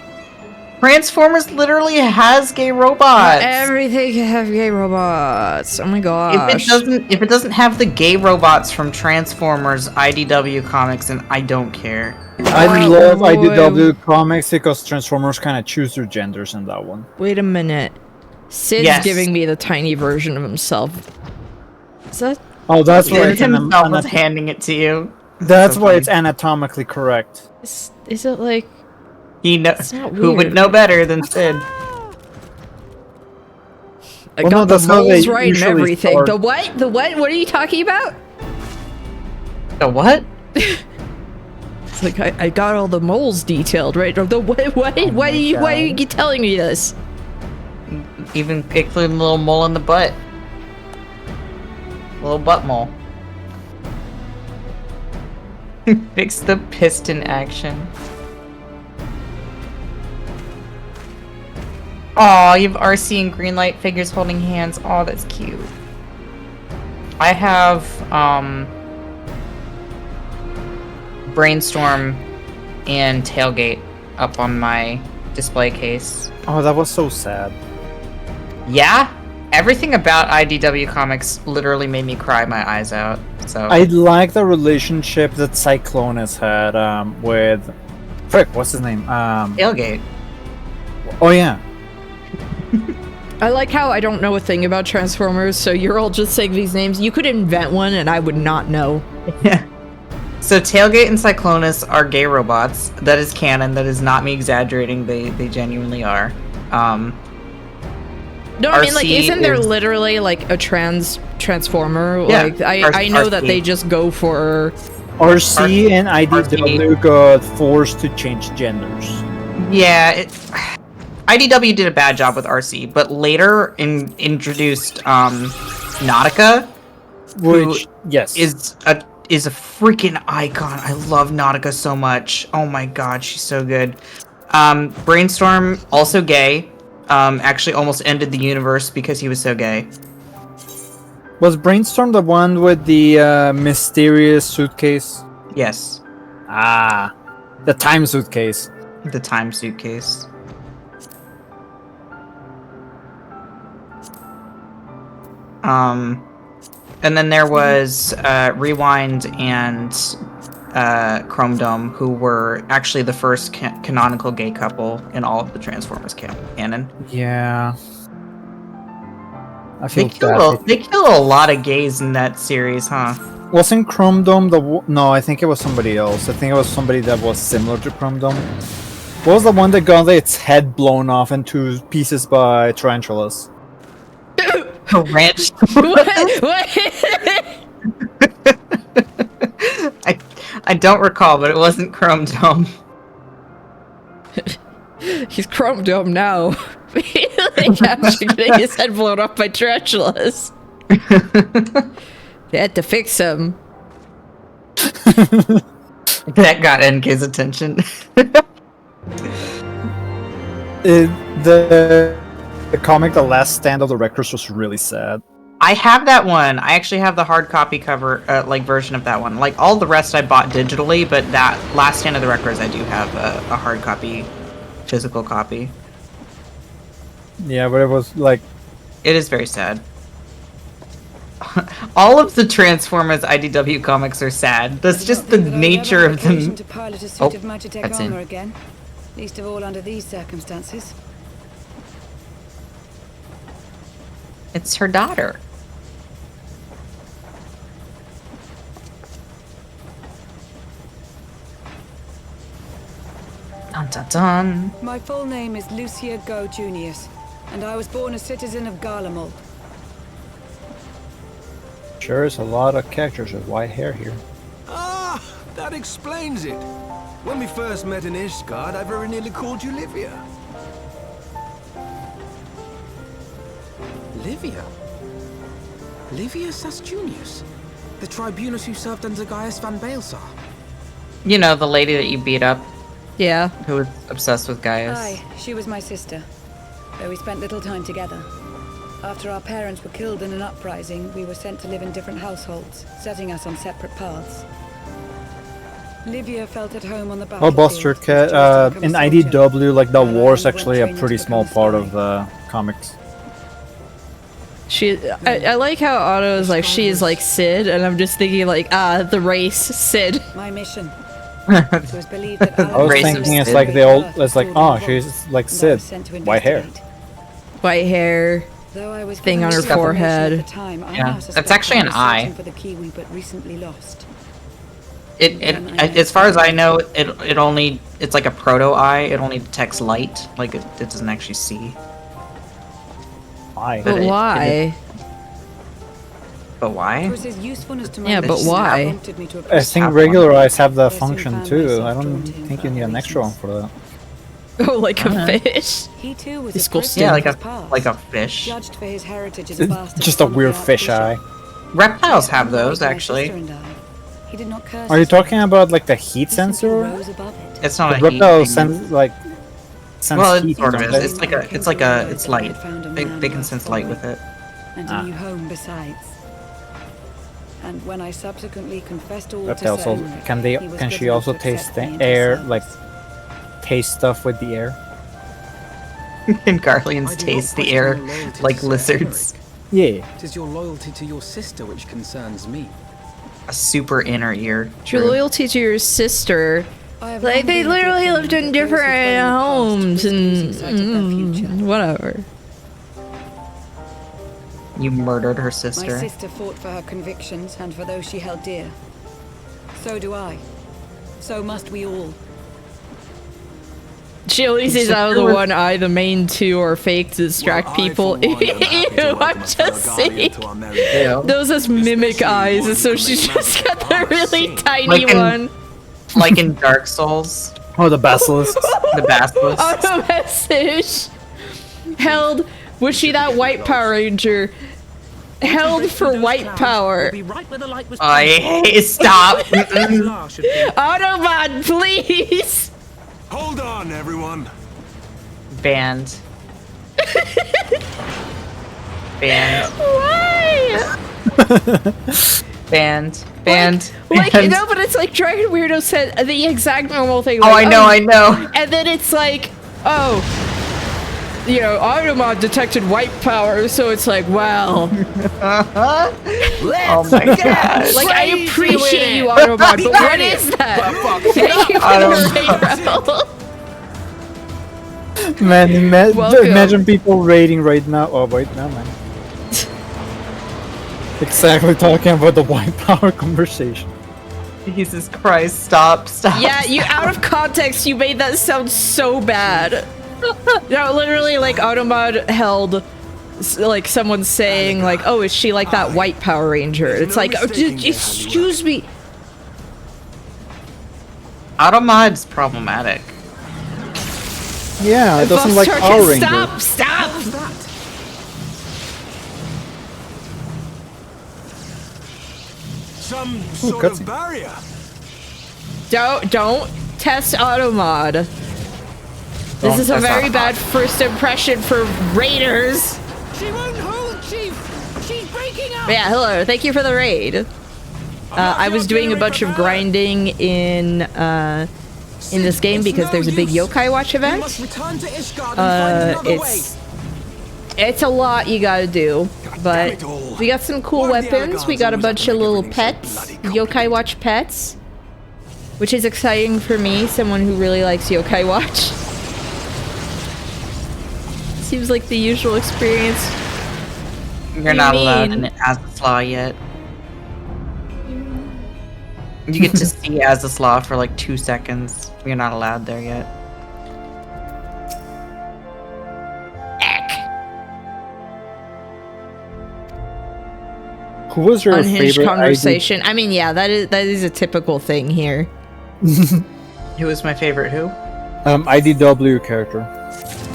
Transformers literally has gay robots. Everything can have gay robots. Oh my gosh. If it doesn't have the gay robots from Transformers IDW comics, then I don't care. I love IDW comics because Transformers kind of choose their genders in that one. Wait a minute. Sid's Yes. giving me the tiny version of himself. Is that? Oh, that's why Sid it's himself was handing it to you. That's So why funny. it's anatomically correct. Is it like? He know It's not who would weird. know better than Sid. I Well, got no, the that's how they moles right and usually everything. start. The what? The what? What are you talking about? The what? It's like I got all the moles detailed, right? Or the what? Why are you telling me this? Even including a little mole in the butt. Little butt mole. Fix the piston action. Aw, you have RC and Greenlight figures holding hands. Aw, that's cute. I have, Brainstorm and Tailgate up on my display case. Oh, that was so sad. Yeah? Everything about IDW comics literally made me cry my eyes out. So I like the relationship that Cyclonus had with... Frick, what's his name? Tailgate. Oh yeah. I like how I don't know a thing about Transformers, so you're all just saying these names. You could invent one and I would not know. Yeah. So Tailgate and Cyclonus are gay robots. That is canon. That is not me exaggerating. They genuinely are. No, I mean, like, RC isn't there is- literally, like, a transformer? Yeah, Like, I know that RC. they just go for RC and IDW got forced to change genders. Yeah, IDW did a bad job with RC, but later introduced Nautica, Which, yes. is a freaking icon. I love Nautica so much. Oh my god, she's so good. Brainstorm, also gay. Actually almost ended the universe because he was so gay. Was Brainstorm the one with the mysterious suitcase? Yes. Ah, the time suitcase. The time suitcase. And then there was Rewind and Chrome Dome, who were actually the first canonical gay couple in all of the Transformers canon. Yeah. I They feel killed a lot of gays in that series, huh? Wasn't Chrome Dome no, I think it was somebody else. I think it was somebody that was similar to Chrome Dome. What was the one that got its head blown off into pieces by tarantulas? Ranch. What? I don't recall, but it wasn't Chrome Dome. He's Chrome Dome now. Like, after getting his head blown off by tarantulas. They had to fix him. That got NK's attention. The comic The Last Stand of the Wreckers was really sad. I have that one. I actually have the hard copy cover, version of that one. Like, all the rest I bought digitally, but that Last Stand of the Wreckers I do have a hard copy, physical copy. Yeah, but it was like... It is very sad. All of the Transformers IDW comics are sad. That's just the nature of them. To pilot a suit of Magitech that's armor in. again, least of all under these circumstances. It's her daughter. Dun dun dun. My full name is Lucia Go Junius, and I was born a citizen of Garlemald. Sure is a lot of characters with white hair here. Ah, that explains it. When we first met in Ishgard, I very nearly called you Livia. Livia? Livia Sus Junius? The Tribunus who served under Gaius van Baelsar? You know, the lady that you beat up, Yeah. who was obsessed with Gaius. Aye, she was my sister, though we spent little time together. After our parents were killed in an uprising, we were sent to live in different households, setting us on separate paths. Livia felt at home on the Oh, battlefield. Buster Cat, in IDW, like, the war's actually a pretty small part of the comics. I like how Otto is like, she is like Sid, and I'm just thinking like, the race, Sid. My mission. It was believed that I was thinking it's like the old, it's like, oh, she's like Sid, white hair. White hair, thing on her forehead. Yeah, that's actually an eye. For the Kiwi, but recently lost. As far as I know, it's like a proto eye. It only detects light, like it doesn't actually see. Why? But why? But why? Yeah, but why? I think regular eyes have the function too. I don't think you need an extra one for that. Oh, like a fish? He too was Disgusting. Yeah, like a fish. Judged for his heritage as a bastard Just a son of weird the fish eye. Reptiles have those, actually. He did not curse Are you us. talking about like the heat sensor? Rose above it. It's not The a heat reptile thing. sense like sense Well, it heat. sort of don't is. they? It's light. They can sense light with it. And a new home besides. And when I subsequently confessed all Reptiles to Sir also, Emmerich, he was can good she enough also to taste accept me the into air, service. like taste stuff with the air? And Garleans taste the air like lizards. Yeah. It is your loyalty to your sister which concerns me. A super inner ear. Your loyalty to your sister. Like, they literally lived in different homes and whatever. You murdered her My sister. sister fought for her convictions and for those she held dear. So do I. So must we all. She only sees out of the one eye. The main two are fake to distract people. Ew, I'm just saying. Those as mimic eyes, and so she's just got the really tiny one. Like in Dark Souls. Oh, the basilisk. The basilisk. Auto message. Held. Was she that white Power Ranger? Held for white power. I hate. Stop. Autobot, please. Hold on, everyone. Banned. Banned. Why? Banned. Banned. Like, no, but it's like Dragon Weirdo said the exact normal thing. Oh, Like, I know. And then it's like, oh, you know, Automod detected white power, so it's like, well. Oh my god. Like, I appreciate you, Automod, but what is that? Thank you for the raid, Man, Welcome. imagine people raiding right now. Oh, wait, no, man. Exactly talking about the white power conversation. Jesus Christ, stop. Yeah, you out of context, you made that sound so bad. No, literally, like, Automod held, like, someone saying, like, oh, is she like that white Power Ranger? It's like, oh, excuse me. Automod's problematic. Yeah, it doesn't like Power Ranger. Stop! Some sort of barrier. Don't test Automod. This is a very bad first impression for raiders. She won't hold, Chief. She's breaking up. Yeah, hello. Thank you for the raid. I was doing a bunch of grinding in this game because there's a big Yokai Watch event. It's a lot you gotta do, but we got some cool weapons. We got a bunch of little pets, Yokai Watch pets, which is exciting for me, someone who really likes Yokai Watch. Seems like the usual experience. You're not allowed in Azaslaw yet. You get to see Azaslaw for like 2 seconds. You're not allowed there yet. Who was your Unhinged favorite conversation? I mean, yeah, that is a typical thing here. Who was my favorite who? IDW character.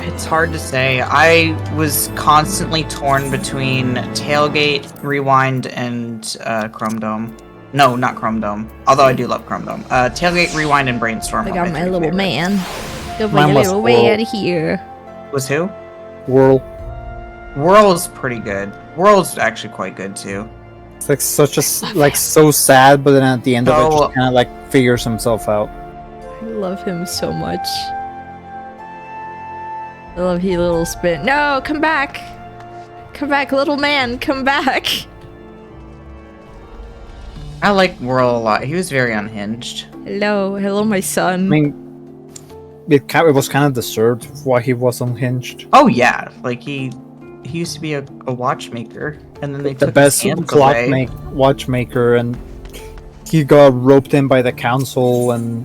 It's hard to say. I was constantly torn between Tailgate, Rewind, and Chrome Dome. No, not Chrome Dome. Although I do love Chrome Dome. Tailgate, Rewind, and Brainstorm. I got my little man. Go Mine my was little Whirl. way out of here. Was who? Whirl. Whirl's pretty good. Whirl's actually quite good too. It's like such a like so sad, but then at the end of it, So- just kind of like figures himself out. I love him so much. I love he little spin. No, come back. Come back, little man. Come back. I like Whirl a lot. He was very unhinged. Hello, hello, my son. I mean, it was kind of deserved why he was unhinged. Oh yeah, like he used to be a watchmaker, and then they The took best his hands clock away. watchmaker, and he got roped in by the council, and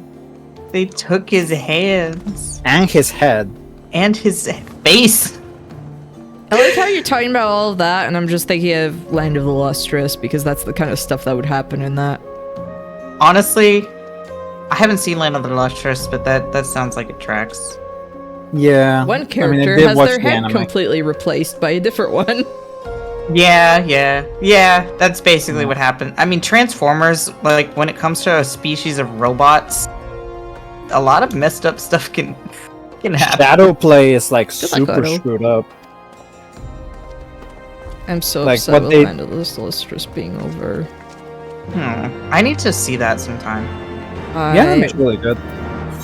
They took his hands his head. and his face. I like how you're talking about all of that, and I'm just thinking of Land of the Lustrous, because that's the kind of stuff that would happen in that. Honestly, I haven't seen Land of the Lustrous, but that sounds like it tracks. Yeah. One I character did has watch their the head anime. completely replaced by a different one. Yeah. That's basically what happened. I mean, Transformers, like when it comes to a species of robots, a lot of messed up stuff can happen. Shadow play is like Good luck, super Otto. screwed up. I'm so Like, upset what with they- Land of the Lustrous being over. I need to see that sometime. The anime's really good.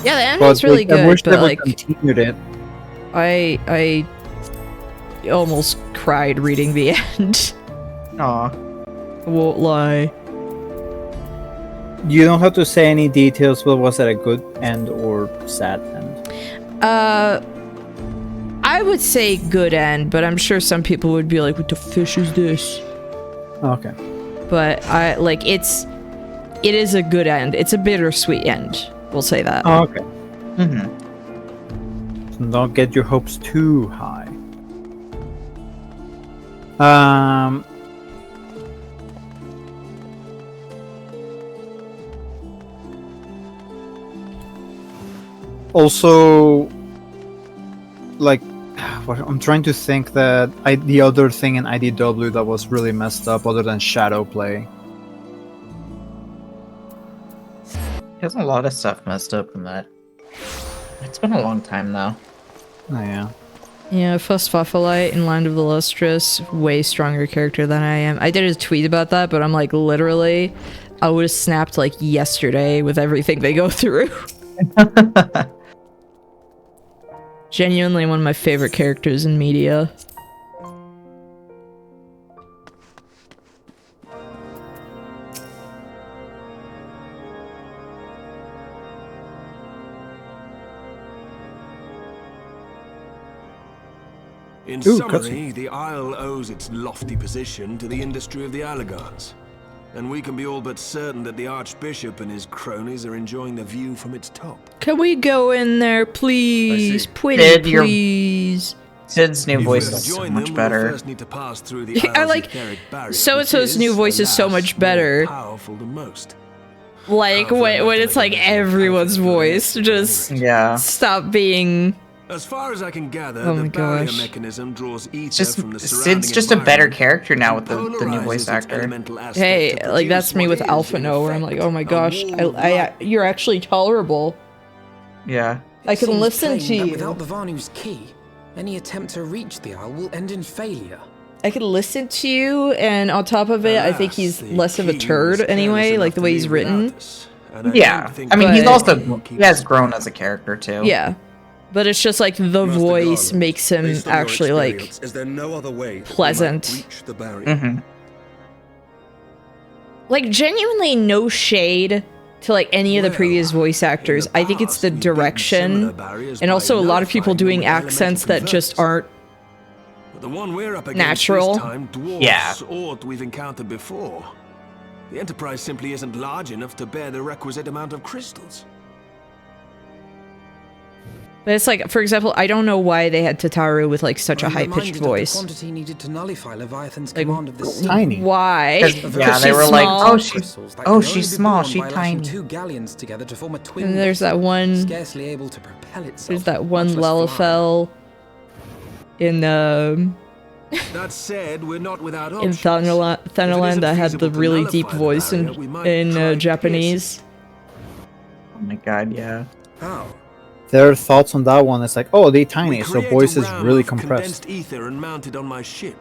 Yeah, the anime's But really I wish good, they but would like, continued it. I almost cried reading the end. Aw. I won't lie. You don't have to say any details, but was it a good end or sad end? I would say good end, but I'm sure some people would be like, what the fish is this? Okay. But it is a good end. It's a bittersweet end. We'll say that. Oh, okay. Mm-hmm. So don't get your hopes too high. Also, like, I'm trying to think that the other thing in IDW that was really messed up, other than shadow play. There's a lot of stuff messed up in that. It's been a long time though. Oh yeah. Yeah, Phosphophyllite in Land of the Lustrous, way stronger character than I am. I did a tweet about that, but I'm like, literally, I would have snapped like yesterday with everything they go through. Genuinely one of my favorite characters in media. In Ooh, summary, the Isle owes its lofty position to the industry of the Allagars. And we can be all but certain that the Archbishop and his cronies are enjoying the view from its top. Can we go in there, please? Pretty, Sid, please. Sid's new voice is so much better. I like so-and-so's new voice is so much better. Like when it's like everyone's voice, just stop being. As far as I can gather, oh the my barrier gosh. mechanism draws ether from the Sid's just a better character now with the new voice actor. Hey, like that's me with Alpha No, where I'm like, oh my gosh, you're actually tolerable. Yeah. I can listen to you. Without the Vanu's key, any attempt to reach the Isle will end in failure. I can listen to you, and on top of it, I think he's less of a turd anyway, like the way he's written. Yeah, I mean, he has grown as a character too. Yeah. But it's just like the voice makes him actually like pleasant. Like genuinely no shade to like any of the previous voice actors. I think it's the direction and also a lot of people doing accents that just aren't natural. Yeah. We've encountered before. The Enterprise simply isn't large enough to bear the requisite amount of crystals. But it's like, for example, I don't know why they had Tataru with like such a high-pitched voice. The quantity needed to nullify Leviathan's like, command of the sea. Tiny. Why? Yeah, they were like, oh, she's small, she's tiny. Two galleons together to form a twin and there's that one. Scarcely able to propel itself. There's that one Lalafell in That said, we're not without in Thunderland that had the really deep voice in Japanese. Oh my god, yeah. How? Their thoughts on that one is like, oh, they tiny, so voice is really compressed. Ether and mounted on my ship.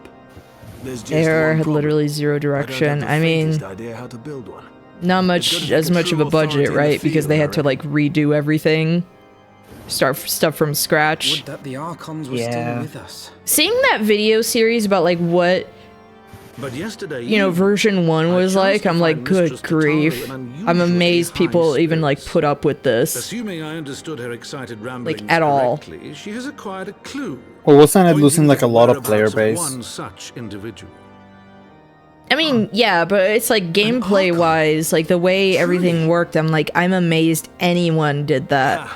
Air had literally zero direction. I mean, not much as much of a budget, right? Because they had to like redo everything, start stuff from scratch. Would that the Archons were still with us. Seeing that video series about like what, you know, version 1 was like, I'm like, good grief. I'm amazed people even like put up with this. Assuming I understood her excited ramblings like at all. She has acquired a clue. Well, wasn't it losing like a lot of player base? One such individual. I mean, yeah, but it's like gameplay wise, like the way everything worked, I'm like, I'm amazed anyone did that.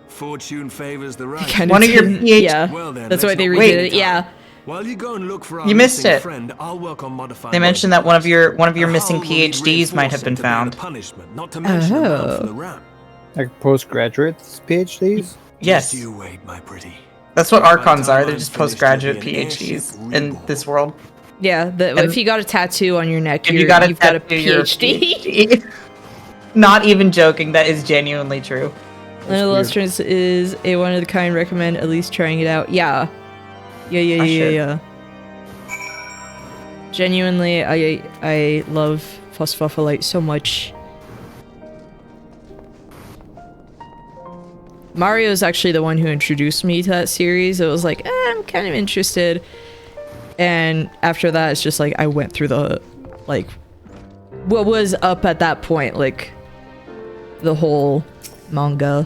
Fortune favors the right. One of your PhD. Yeah, well, then, that's why they redid it. Yeah. While you go and look for you missed it. Friend, I'll work on they mentioned that one of your missing PhDs might have been found. Like postgraduate PhDs? Yes. You wait, my pretty. That's what Archons are. They're just postgraduate PhDs in this world. Yeah, if you got a tattoo on your neck, you've got a PhD. Not even joking. That is genuinely true. Illustrious is a one of the kind. Recommend at least trying it out. Yeah. Yeah. Genuinely, I love Phosphophyllite so much. Mario's actually the one who introduced me to that series. It was like, I'm kind of interested. And after that, it's just like, I went through the, like, what was up at that point, like, the whole manga.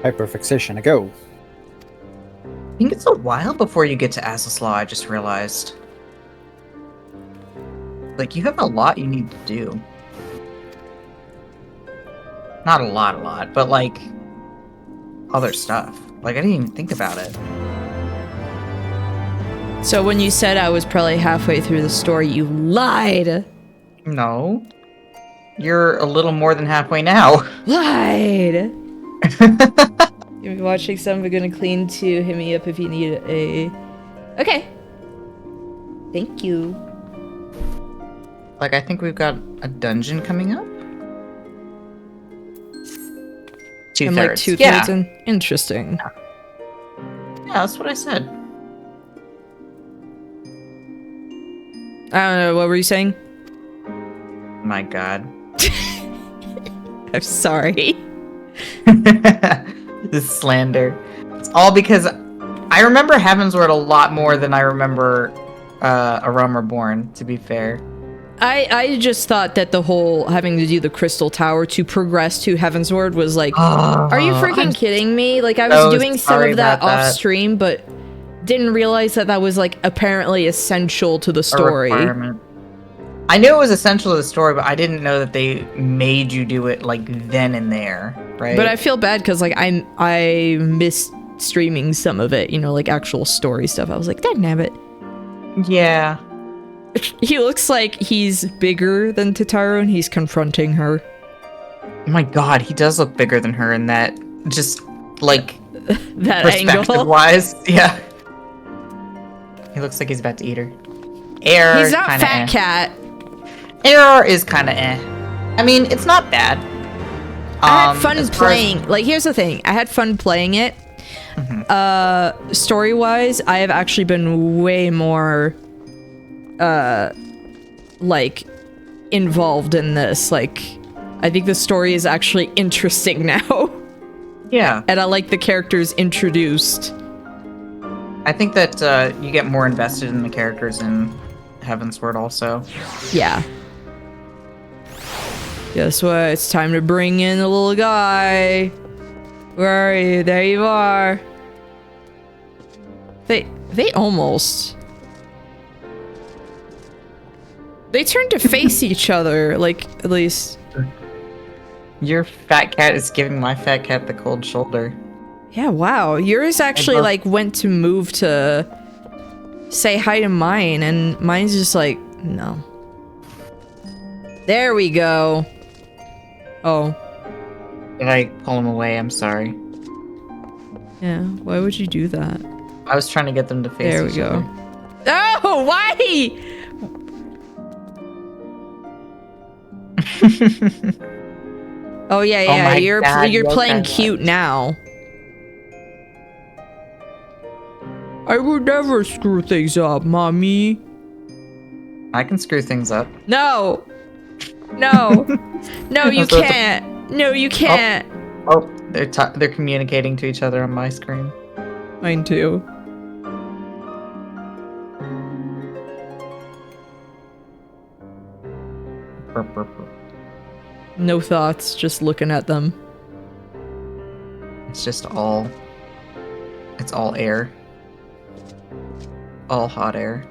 Hyperfixation, a go. I think it's a while before you get to Az's Law, I just realized. Like, you have a lot you need to do. Not a lot, but like, other stuff. Like, I didn't even think about it. So when you said I was probably halfway through the story, you lied! No. You're a little more than halfway now. Lied! You'll be watching some, we're gonna clean to hit me up if you need a... Okay. Thank you. Like, I think we've got a dungeon coming up. Two-thirds. I'm like 2/3 in. Interesting. Yeah, that's what I said. I don't know, what were you saying? My god. I'm sorry. This slander. It's all because I remember Heavensward a lot more than I remember A Realm Reborn, to be fair. I just thought that the whole having to do the Crystal Tower to progress to Heavensward was like, are you freaking kidding me? Like, I was doing some of that off stream, but didn't realize that that was like apparently essential to the story. I knew it was essential to the story, but I didn't know that they made you do it like then and there, right? But I feel bad because like I missed streaming some of it, you know, like actual story stuff. I was like, dagnabbit. Yeah. He looks like he's bigger than Totaro and he's confronting her. Oh my god, he does look bigger than her in that, just like that angle wise. Yeah. He looks like he's about to eat her. Air. He's not fat cat. Air is kind of eh. I mean, it's not bad. I had fun playing. Like, here's the thing. I had fun playing it. Story-wise, I have actually been way more, like, involved in this. Like, I think the story is actually interesting now. Yeah. And I like the characters introduced. I think that you get more invested in the characters in Heavensward also. Yeah. Guess what? It's time to bring in the little guy. Where are you? There you are. They almost... They turned to face each other, like, at least... Your fat cat is giving my fat cat the cold shoulder. Yeah, wow. Yours actually, like, went to move to say hi to mine, and mine's just like, no. There we go. Oh. Did I pull him away? I'm sorry. Yeah, why would you do that? I was trying to get them to face each other. There we go. Oh, why? Oh yeah, yeah. You're playing cute now. I would never screw things up, mommy. I can screw things up. No. No. No, you can't. No, you can't. Oh, they're communicating to each other on my screen. Mine too. No thoughts, just looking at them. It's just all... It's all air. All hot air.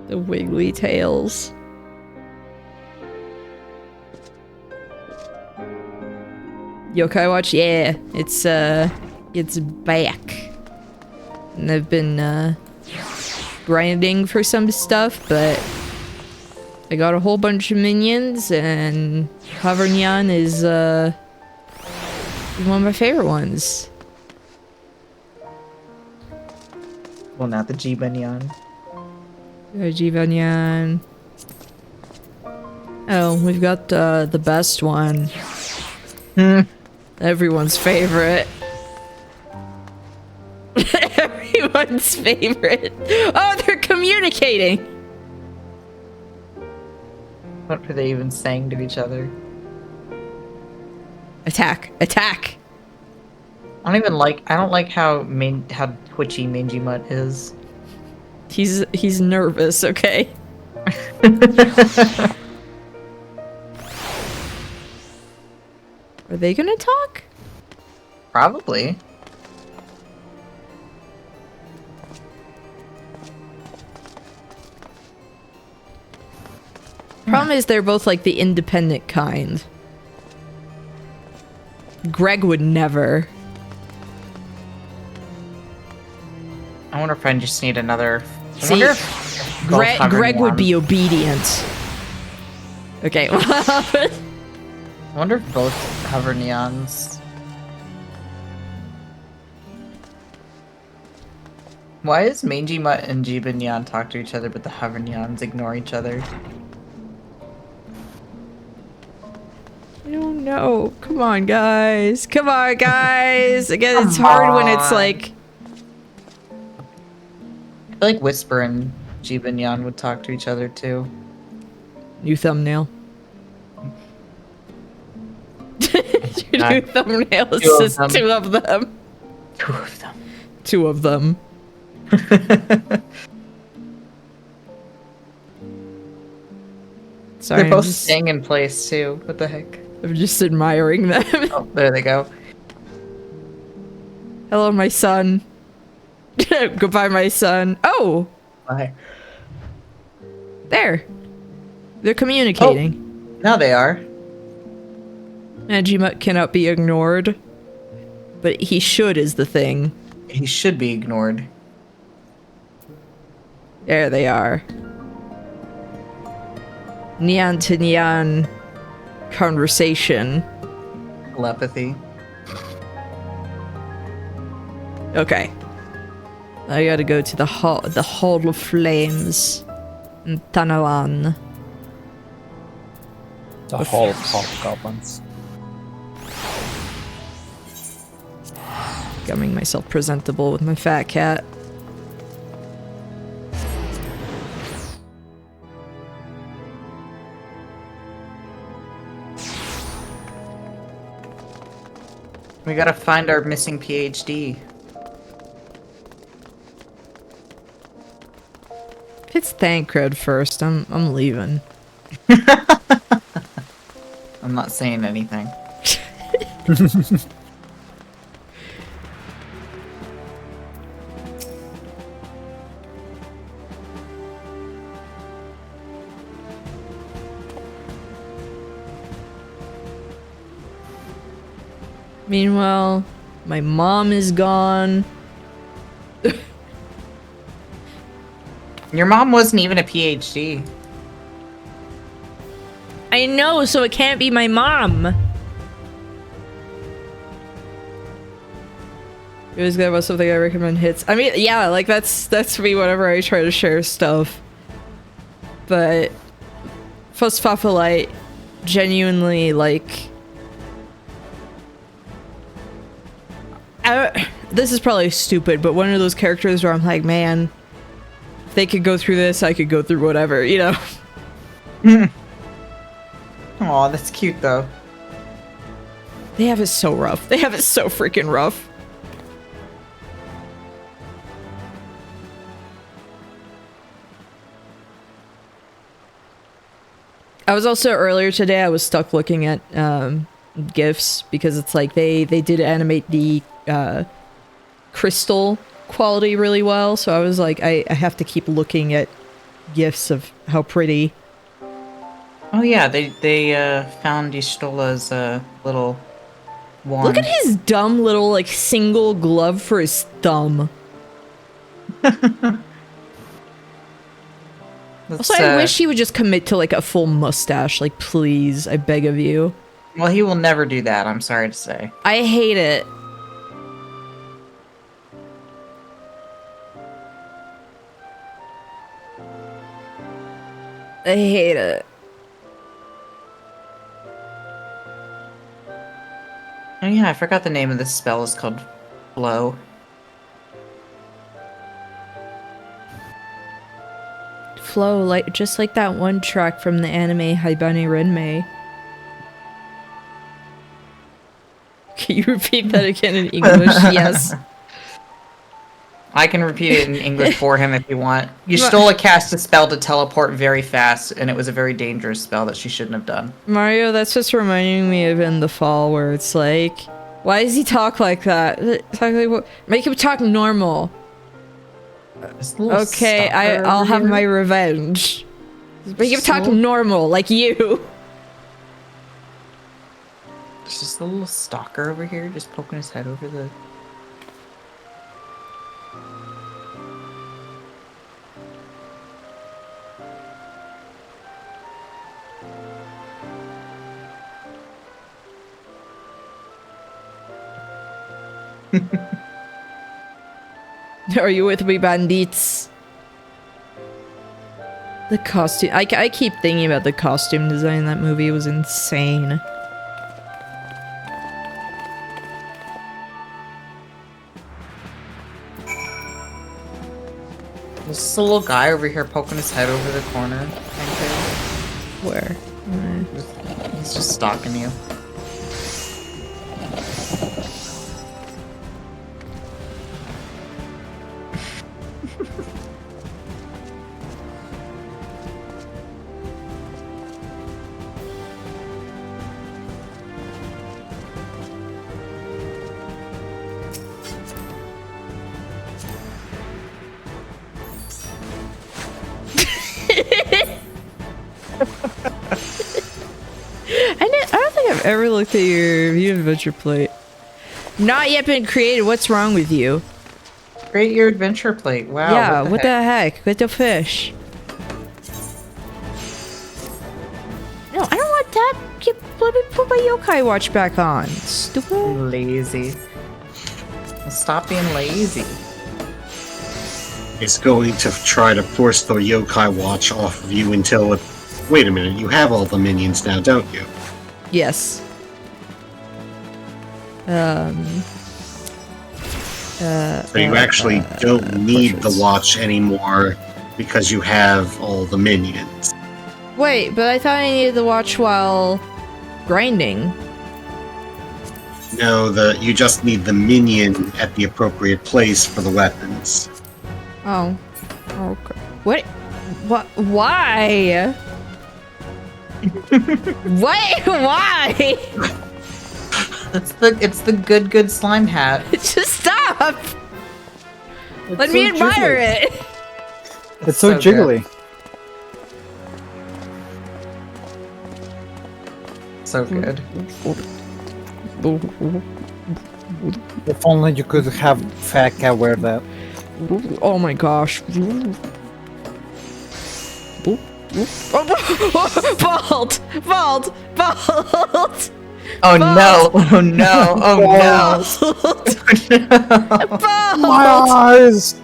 The wiggly tails. Yokai Watch, yeah. It's back. And I've been, grinding for some stuff, but I got a whole bunch of minions, and Havernian is one of my favorite ones. Well, not the Jibanyan. Jibanyan. Oh, we've got the best one. Everyone's favorite. Everyone's favorite. Oh, they're communicating. What are they even saying to each other? Attack! Attack! I don't like how twitchy Mangy Mutt is. He's nervous, okay? Are they gonna talk? Probably. Problem is they're both like the independent kind. Greg would never. I wonder if I just need another. See, Greg would be obedient. Okay, what happened? I wonder if both hover neons. Why does Mangy Mutt and Jeeba Neon talk to each other, but the hover neons ignore each other? I don't know. Come on, guys. Come on, guys. Again, it's hard when it's like... I feel like Whisper and Jeeba Neon would talk to each other too. New thumbnail. Your new thumbnail is just two of them. Two of them. Two of them. Sorry, they're both staying in place too. What the heck? I'm just admiring them. Oh, there they go. Hello, my son. Goodbye, my son. Oh! Bye. There. They're communicating. Oh, now they are. Manjimut cannot be ignored. But he should is the thing. He should be ignored. There they are. Neon to neon conversation. Telepathy. Okay. I gotta go to the Hall of Flames in Tanalan. The Hall of Hobgoblins. Becoming myself presentable with my fat cat. We gotta find our missing PhD. If it's Thancred first, I'm leaving. I'm not saying anything. Meanwhile, my mom is gone. Your mom wasn't even a PhD. I know, so it can't be my mom. You always got about something I recommend hits. I mean, yeah, like that's me whenever I try to share stuff. But Phosphophylite genuinely like this is probably stupid, but one of those characters where I'm like, man, if they could go through this, I could go through whatever, you know? Aw, that's cute though. They have it so rough. They have it so freaking rough. I was also earlier today, I was stuck looking at GIFs because it's like they did animate the crystal quality really well, so I was like, I have to keep looking at GIFs of how pretty. Oh yeah, they found Ystola's little wand. Look at his dumb little like single glove for his thumb. Also, I wish he would just commit to like a full mustache, like please, I beg of you. Well, he will never do that, I'm sorry to say. I hate it. I hate it. Oh yeah, I forgot the name of this spell. It's called Flow. Flow, like just like that one track from the anime Haibane Renmei. Can you repeat that again in English? Yes. I can repeat it in English for him if you want. Yustola cast a spell to teleport very fast, and it was a very dangerous spell that she shouldn't have done. Mario, that's just reminding me of In the Fall, where it's like, why does he talk like that? Make him talk normal. Okay, I'll have my revenge. Make him talk normal, like you. There's just a little stalker over here, just poking his head over the... Are you with me, bandits? The costume. I keep thinking about the costume design in that movie. It was insane. There's just a little guy over here poking his head over the corner. Where? He's just stalking you. I don't think I've ever looked at your view adventure plate. Not yet been created. What's wrong with you? Create your adventure plate. Wow. Yeah, what the heck? With the fish. No, I don't want that. Let me put my Yokai Watch back on. Stupid. Lazy. Stop being lazy. It's going to try to force the Yokai Watch off of you until it... Wait a minute, you have all the minions now, don't you? Yes. So you actually don't need the watch anymore because you have all the minions. Wait, but I thought I needed the watch while grinding. No, you just need the minion at the appropriate place for the weapons. Oh. Okay. What? Why? Wait, why? It's the good slime hat. Just stop! Let me admire it! It's so jiggly. So good. If only you could have Fat Cat wear that. Oh my gosh. Vault! Vault! Vault! Oh no! Oh no! Oh no! My eyes!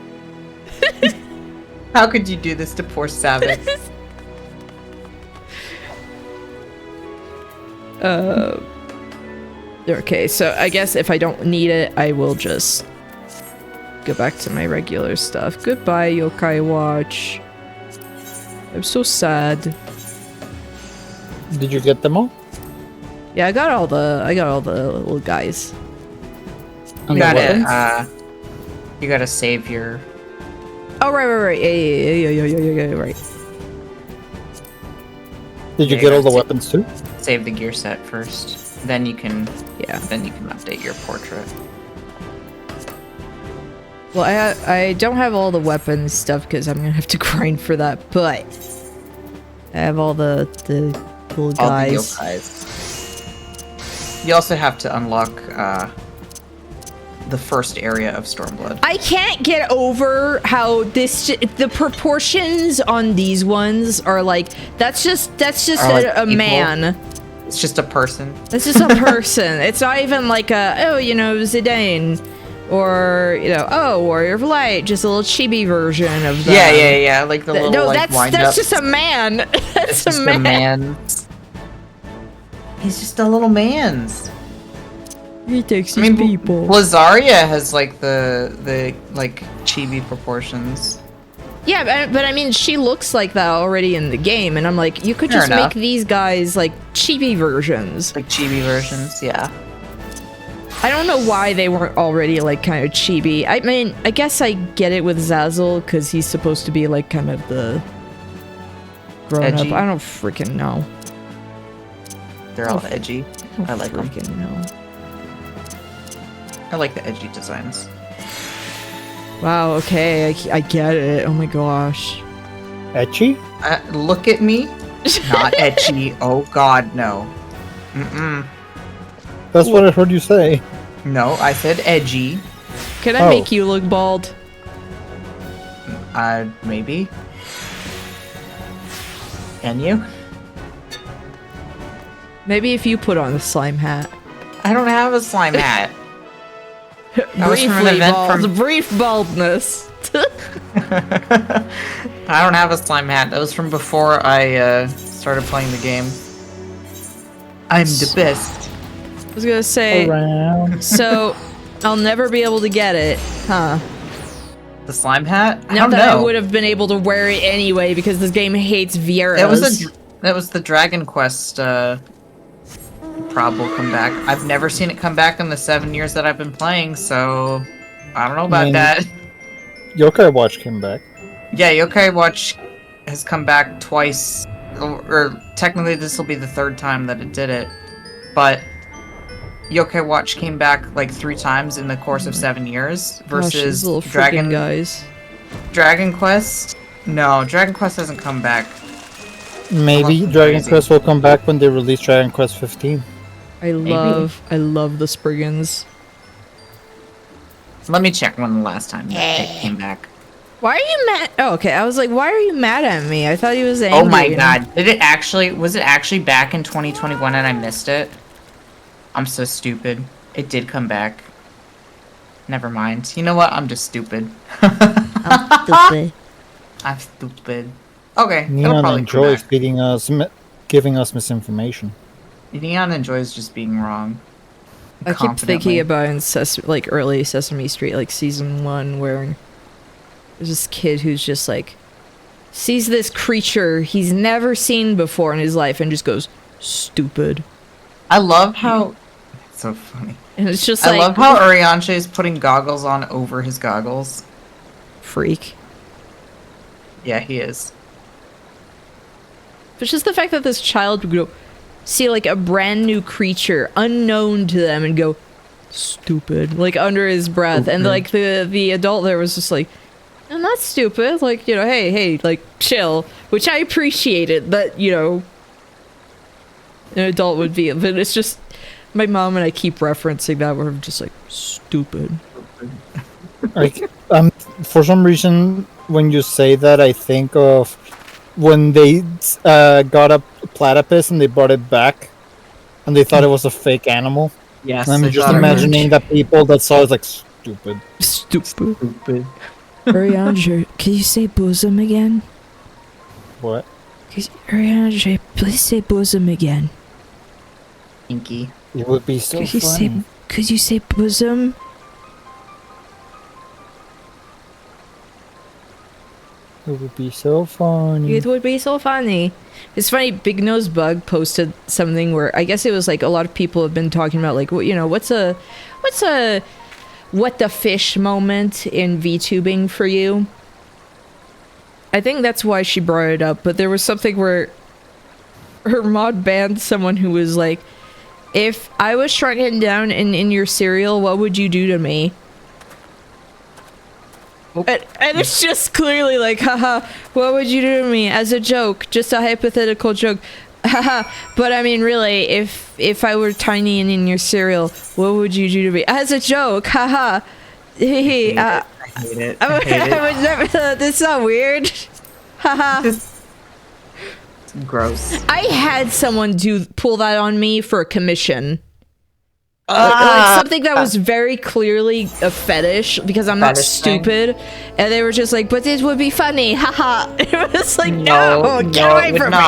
How could you do this to poor Savage? Okay, so I guess if I don't need it, I will just go back to my regular stuff. Goodbye, Yokai Watch. I'm so sad. Did you get them all? Yeah, I got all the little guys. You gotta save your... Oh, right. Yeah, right. Did you get all the weapons too? Save the gear set first. Then you can... Yeah. Then you can update your portrait. Well, I don't have all the weapons stuff because I'm gonna have to grind for that, but I have all the little guys. All the yokais. You also have to unlock the first area of Stormblood. I can't get over how the proportions on these ones are like that's just a man. It's just a person. It's just a person. It's not even like Zidane. Or, Warrior of Light, just a little chibi version of that. Yeah, like the little, that's just a man. That's just a man. He's just a little man's. He takes his people. Lazaria has, like, the chibi proportions. Yeah, but I mean, she looks like that already in the game, and I'm like, you could just make these guys, like, chibi versions. Like, chibi versions, yeah. I don't know why they weren't already, like, kind of chibi. I mean, I guess I get it with Zazzle, because he's supposed to be, like, kind of the grown-up. I don't freaking know. They're all edgy. I like them. Know. I like the edgy designs. Wow, okay, I get it. Oh my gosh. Etchy? Look at me. Not etchy. Oh god, no. Mm-mm. That's what I heard you say. No, I said edgy. Can I make you look bald? Maybe. Can you? Maybe if you put on a slime hat. I don't have a slime hat. Brief baldness. I don't have a slime hat. That was from before I started playing the game. I'm the best. I was gonna say, so I'll never be able to get it, huh? The slime hat? Not that I would have been able to wear it anyway because this game hates Vieras. That was the Dragon Quest prob will come back. I've never seen it come back in the 7 years that I've been playing, so I don't know about that. Yokai Watch came back. Yeah, Yokai Watch has come back twice, or technically this will be the third time that it did it, but Yokai Watch came back like 3 times in the course of 7 years versus Dragon Quest. No, Dragon Quest hasn't come back. Maybe Dragon Quest will come back when they release Dragon Quest 15. I love the Spriggans. Let me check when the last time it came back. Why are you mad? Oh, okay. I was like, why are you mad at me? I thought he was angry. Oh my god. Was it actually back in 2021 and I missed it? I'm so stupid. It did come back. Never mind. You know what? I'm just stupid. I'm stupid. I'm stupid. Okay. Neon enjoys giving us misinformation. Neon enjoys just being wrong. I keep thinking about in early Sesame Street, like season 1, where there's this kid who's just like sees this creature he's never seen before in his life and just goes stupid. I love how it's so funny. And it's just I love how Orianche is putting goggles on over his goggles. Freak. Yeah, he is. But just the fact that this child would go see like a brand new creature unknown to them and go stupid like under his breath, and like the adult there was just like, I'm not stupid, like, you know, hey, like chill, which I appreciated that, you know, an adult would be, but it's just my mom and I keep referencing that where I'm just like stupid. Like, for some reason when you say that I think of when they got a platypus and they brought it back and they thought it was a fake animal. Yes. And I'm just imagining that people that saw it like stupid. Oriange, can you say bosom again? What? Oriange, please say bosom again. Inky. It would be so funny. Could you say bosom? It would be so funny. It would be so funny. It's funny, Big Nose Bug posted something where I guess it was like a lot of people have been talking about like, you know, what's a what the fish moment in VTubing for you? I think that's why she brought it up, but there was something where her mod banned someone who was like, if I was shrunken down in your cereal, what would you do to me? And it's just clearly like, haha, what would you do to me? As a joke, just a hypothetical joke. Haha, but I mean, really, if I were tiny and in your cereal, what would you do to me? As a joke, haha. I hate it. I would never, that's not weird. Haha. It's gross. I had someone pull that on me for a commission. Like something that was very clearly a fetish, because I'm not stupid, and they were just like, but this would be funny, haha. It was like, no, get away from me.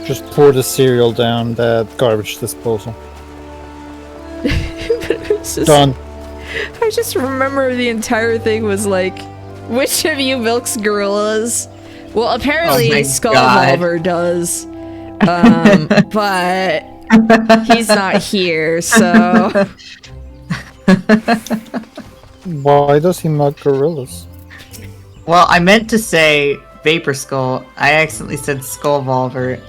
Just pour the cereal down that garbage disposal. Done. I just remember the entire thing was like, which of you milks gorillas? Well, apparently Skullvolver does, but he's not here, so. Why does he milk gorillas? Well, I meant to say Vapor Skull. I accidentally said Skullvolver.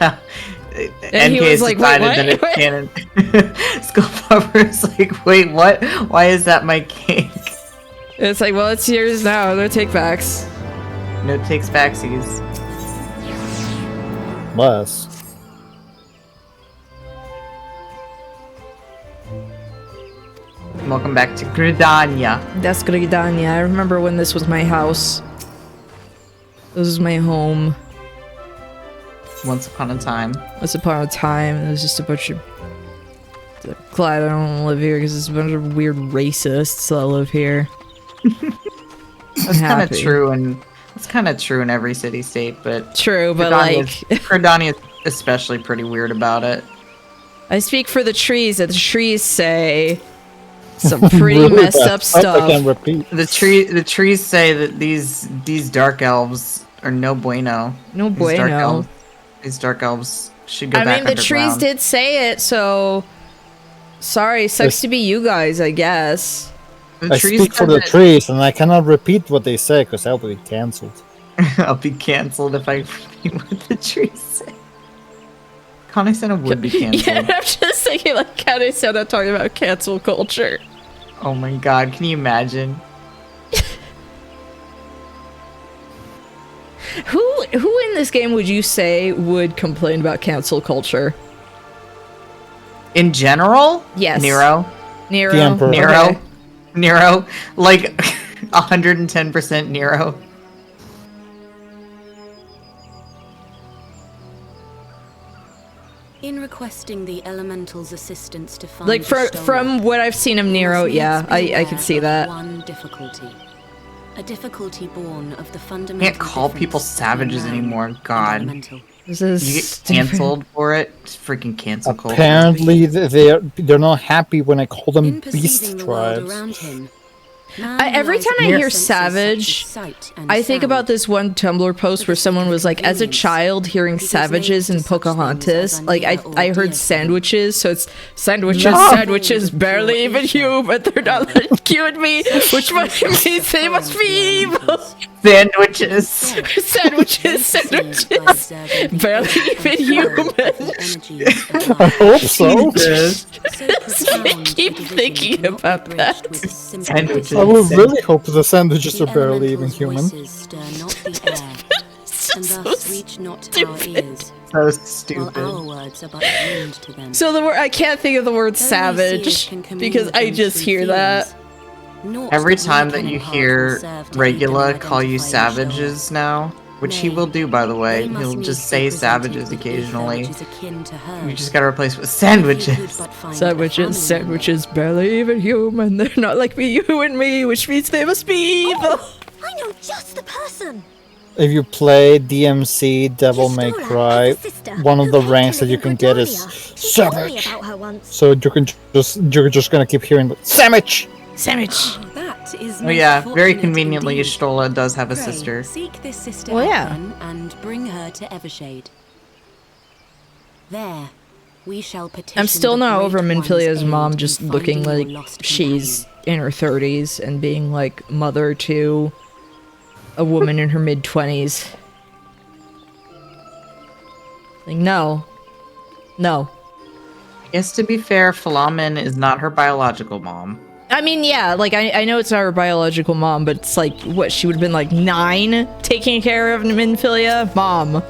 NK has like, decided that it's canon. Skullvolver is like, wait, what? Why is that my cake? It's like, well, it's yours now. No take-backs. No takes-backsies. Less. welcome back to Gridania. That's Gridania. I remember when this was my house. This was my home. Once upon a time. Once upon a time, it was just a bunch of... Glad I don't live here because there's a bunch of weird racists that live here. That's kind of true, and it's kind of true in every city-state, but... True, but like... Gridania is especially pretty weird about it. I speak for the trees, and the trees say... some pretty messed up stuff. I can't repeat. The trees say that these dark elves are no bueno. No bueno. These dark elves should go back I mean, the underground. trees did say it, so... Sorry, sucks to be you guys, I guess. I speak for the trees, and I cannot repeat what they say, because I'll be cancelled. I'll be cancelled if I repeat what the trees say. Kane-sama would be cancelled. Yeah, I'm just thinking like Kane-sama talking about cancel culture. Oh my god, can you imagine? Who in this game would you say would complain about cancel culture? In general? Yes. Nero. The Emperor. Nero. Okay. Nero. Like 110% Nero. In requesting the elemental's assistance to find Like from what I've seen of Nero, yeah, I can see that. One difficulty. A difficulty born of the fundamental. Can't call people savages anymore. God. This is you get canceled for it. It's freaking cancel culture. Apparently, they're not happy when I call them beast tribes. Every time I hear savage, I think about this one Tumblr post where someone was like, as a child hearing savages in Pocahontas, like I heard sandwiches, so it's sandwiches, barely even human, they're not like you and me, which means they must be evil. Sandwiches, barely even human. I hope so. I keep thinking about that. Sandwiches. I would really hope the sandwiches are barely even human. So stupid. So the word I can't think of the word savage because I just hear that. Every time that you hear Regula call you savages now, which he will do, by the way, he'll just say savages occasionally. You just gotta replace with sandwiches. Sandwiches, barely even human. They're not like me, you and me, which means they must be evil. I know just the person. If you play DMC Devil May Cry, one of the ranks that you can get is Savage. So you're just gonna keep hearing Sandwich! Sandwich! Oh yeah, very conveniently Y'shtola does have a sister. Seek this sister Well, yeah. and bring her to Evershade. There, we shall petition. I'm still the not Great over One's Minfilia's aid mom in just finding looking your like lost she's in her 30s and being like mother to a woman in her mid-20s. Like, no. No. I guess to be fair, Flamen is not her biological mom. I mean, yeah, like, I know it's not her biological mom, but it's like, what, she would have been like 9 taking care of Minfilia? Mom.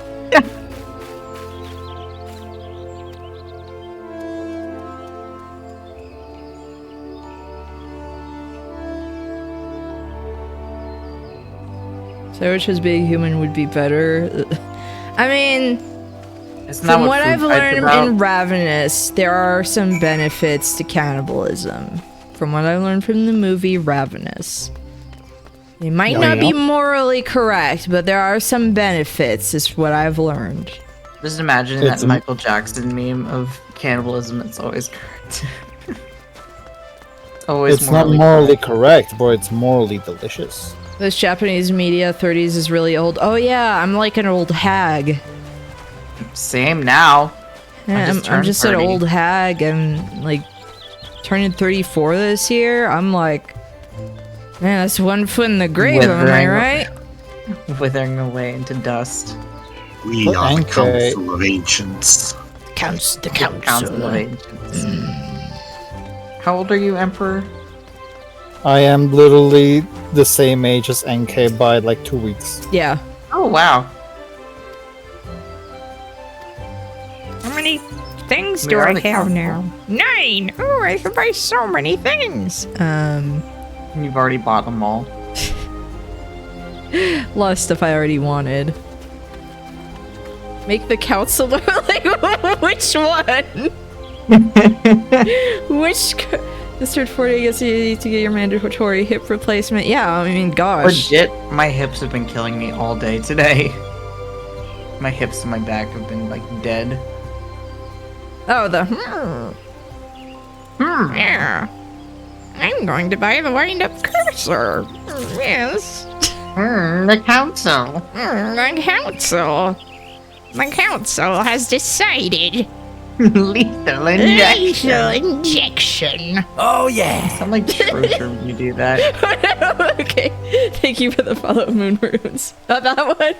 Savage's being human would be better. I mean, from what I've learned in Ravenous, there are some benefits to cannibalism. From what I learned from the movie Ravenous. They might not be morally correct, but there are some benefits, is what I've learned. Just imagine that Michael Jackson meme of cannibalism that's always correct. It's not morally correct, but it's morally delicious. This Japanese media 30s is really old. Oh yeah, I'm like an old hag. Same now. Yeah, I'm just an old hag and like turning 34 this year. I'm like, man, that's one foot in the grave, am I right? Withering away into dust. We are the Council of Ancients. The Council of Ancients. How old are you, Emperor? I am literally the same age as NK by like 2 weeks. Yeah. Oh, wow. How many things things do I have now? 9! Oh, I can buy so many things! You've already bought them all. A lot of stuff I already wanted. Make the counselor, like, which one? This third 40 gets you to get your mandatory hip replacement. Yeah, I mean, gosh. Legit, my hips have been killing me all day today. My hips and my back have been, like, dead. Oh, the Yeah. I'm going to buy the wind-up cursor. Yes. The council. The council. The council has decided. Lethal injection. Lethal injection. Oh yeah. I sound like Trocher when you do that. Okay. Thank you for the follow, Moon Runes. Oh, that one.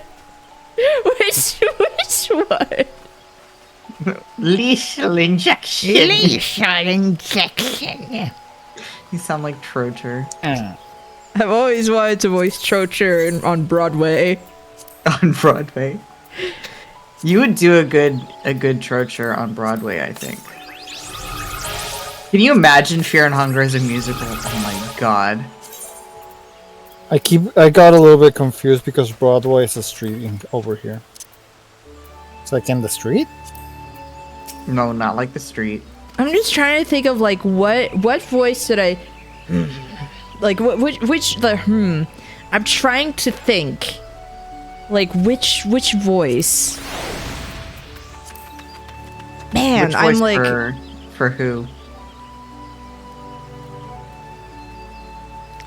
Which one? Lethal injection. Lethal injection. You sound like Trocher. I've always wanted to voice Trocher on Broadway. On Broadway. You would do a good Trocher on Broadway, I think. Can you imagine Fear and Hunger as a musical? Oh my god. I got a little bit confused because Broadway is a street over here. It's like in the street? No, not like the street. I'm just trying to think of like what voice did I like which I'm trying to think like which voice. Man, Which I'm voice like for who?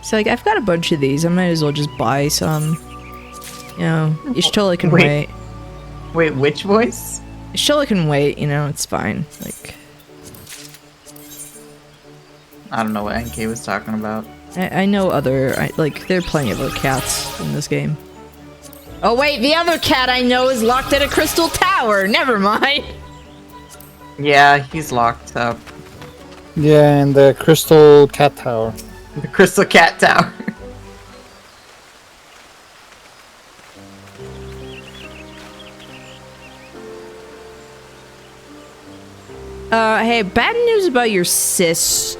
So like I've got a bunch of these. I might as well just buy some. You know, Ishtola can wait. Wait, which voice? Ishtola can wait, you know, it's fine. Like I don't know what NK was talking about. I know like there are plenty of other cats in this game. Oh wait, the other cat I know is locked at a crystal tower. Never mind. Yeah, he's locked up. Yeah, in the Crystal Cat Tower. The Crystal Cat Tower. Hey, bad news about your sister.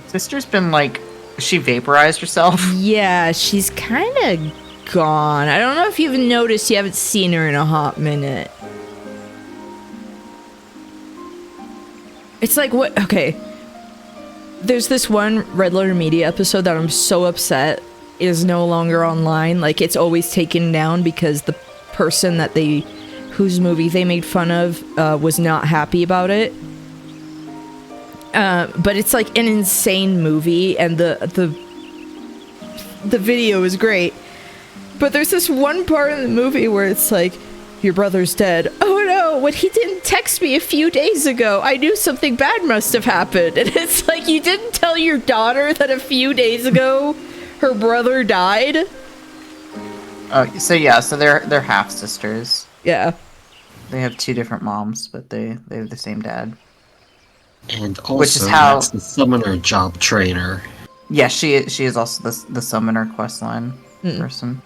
Sister's been like, she vaporized herself? Yeah, she's kind of gone. I don't know if you've noticed, you haven't seen her in a hot minute. It's like, what? Okay. There's this one Red Letter Media episode that I'm so upset is no longer online. Like, it's always taken down because the person that whose movie they made fun of was not happy about it. But it's like an insane movie, and the video is great. But there's this one part in the movie where it's like, your brother's dead. Oh no, when he didn't text me a few days ago, I knew something bad must have happened. And it's like, you didn't tell your daughter that a few days ago her brother died? So yeah, so they're half sisters. Yeah. They have two different moms, but they have the same dad. And also, which is how that's the summoner job trainer. Yeah, she is also the summoner questline person.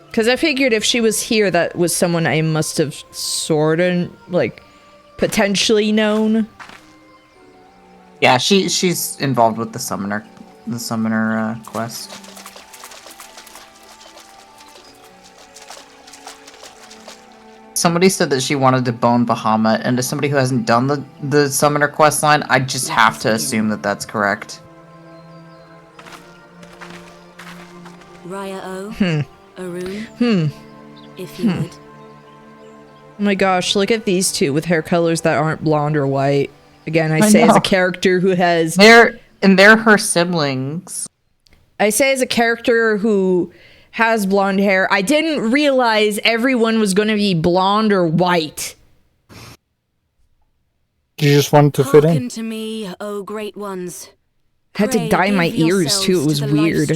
Because I figured if she was here, that was someone I must have sort of, like, potentially known. Yeah, she's involved with the summoner quest. Somebody said that she wanted to bone Bahamut, and as somebody who hasn't done the summoner questline, I just have to assume that that's correct. Raya O. Arun. If you would. Oh my gosh, look at these two with hair colors that aren't blonde or white. Again, I say as a character who has... They're her siblings. I say as a character who has blonde hair, I didn't realize everyone was going to be blonde or white. You just wanted to fit in. Hearken to me, O great ones. I had to dye my ears too, it was weird.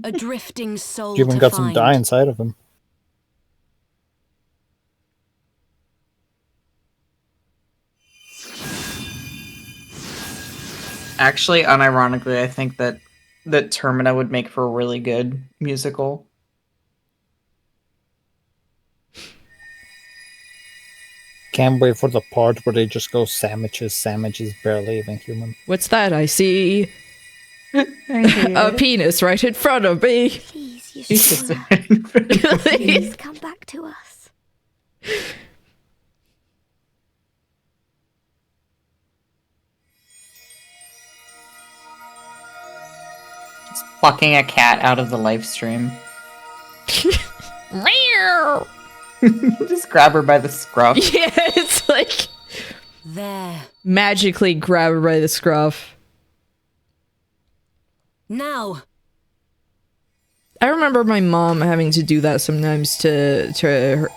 A drifting soul You even to got some find. dye inside of him. Actually, unironically, I think that Termina would make for a really good musical. Can't wait for the part where they just go sandwiches. Sandwiches barely even human. What's that I see? A penis right in front of me. Please, Jesus. Please come back to us. Just plucking a cat out of the live stream. Meow. Just grab her by the scruff. Yeah, it's like There. magically grab her by the scruff. Now. I remember my mom having to do that sometimes to her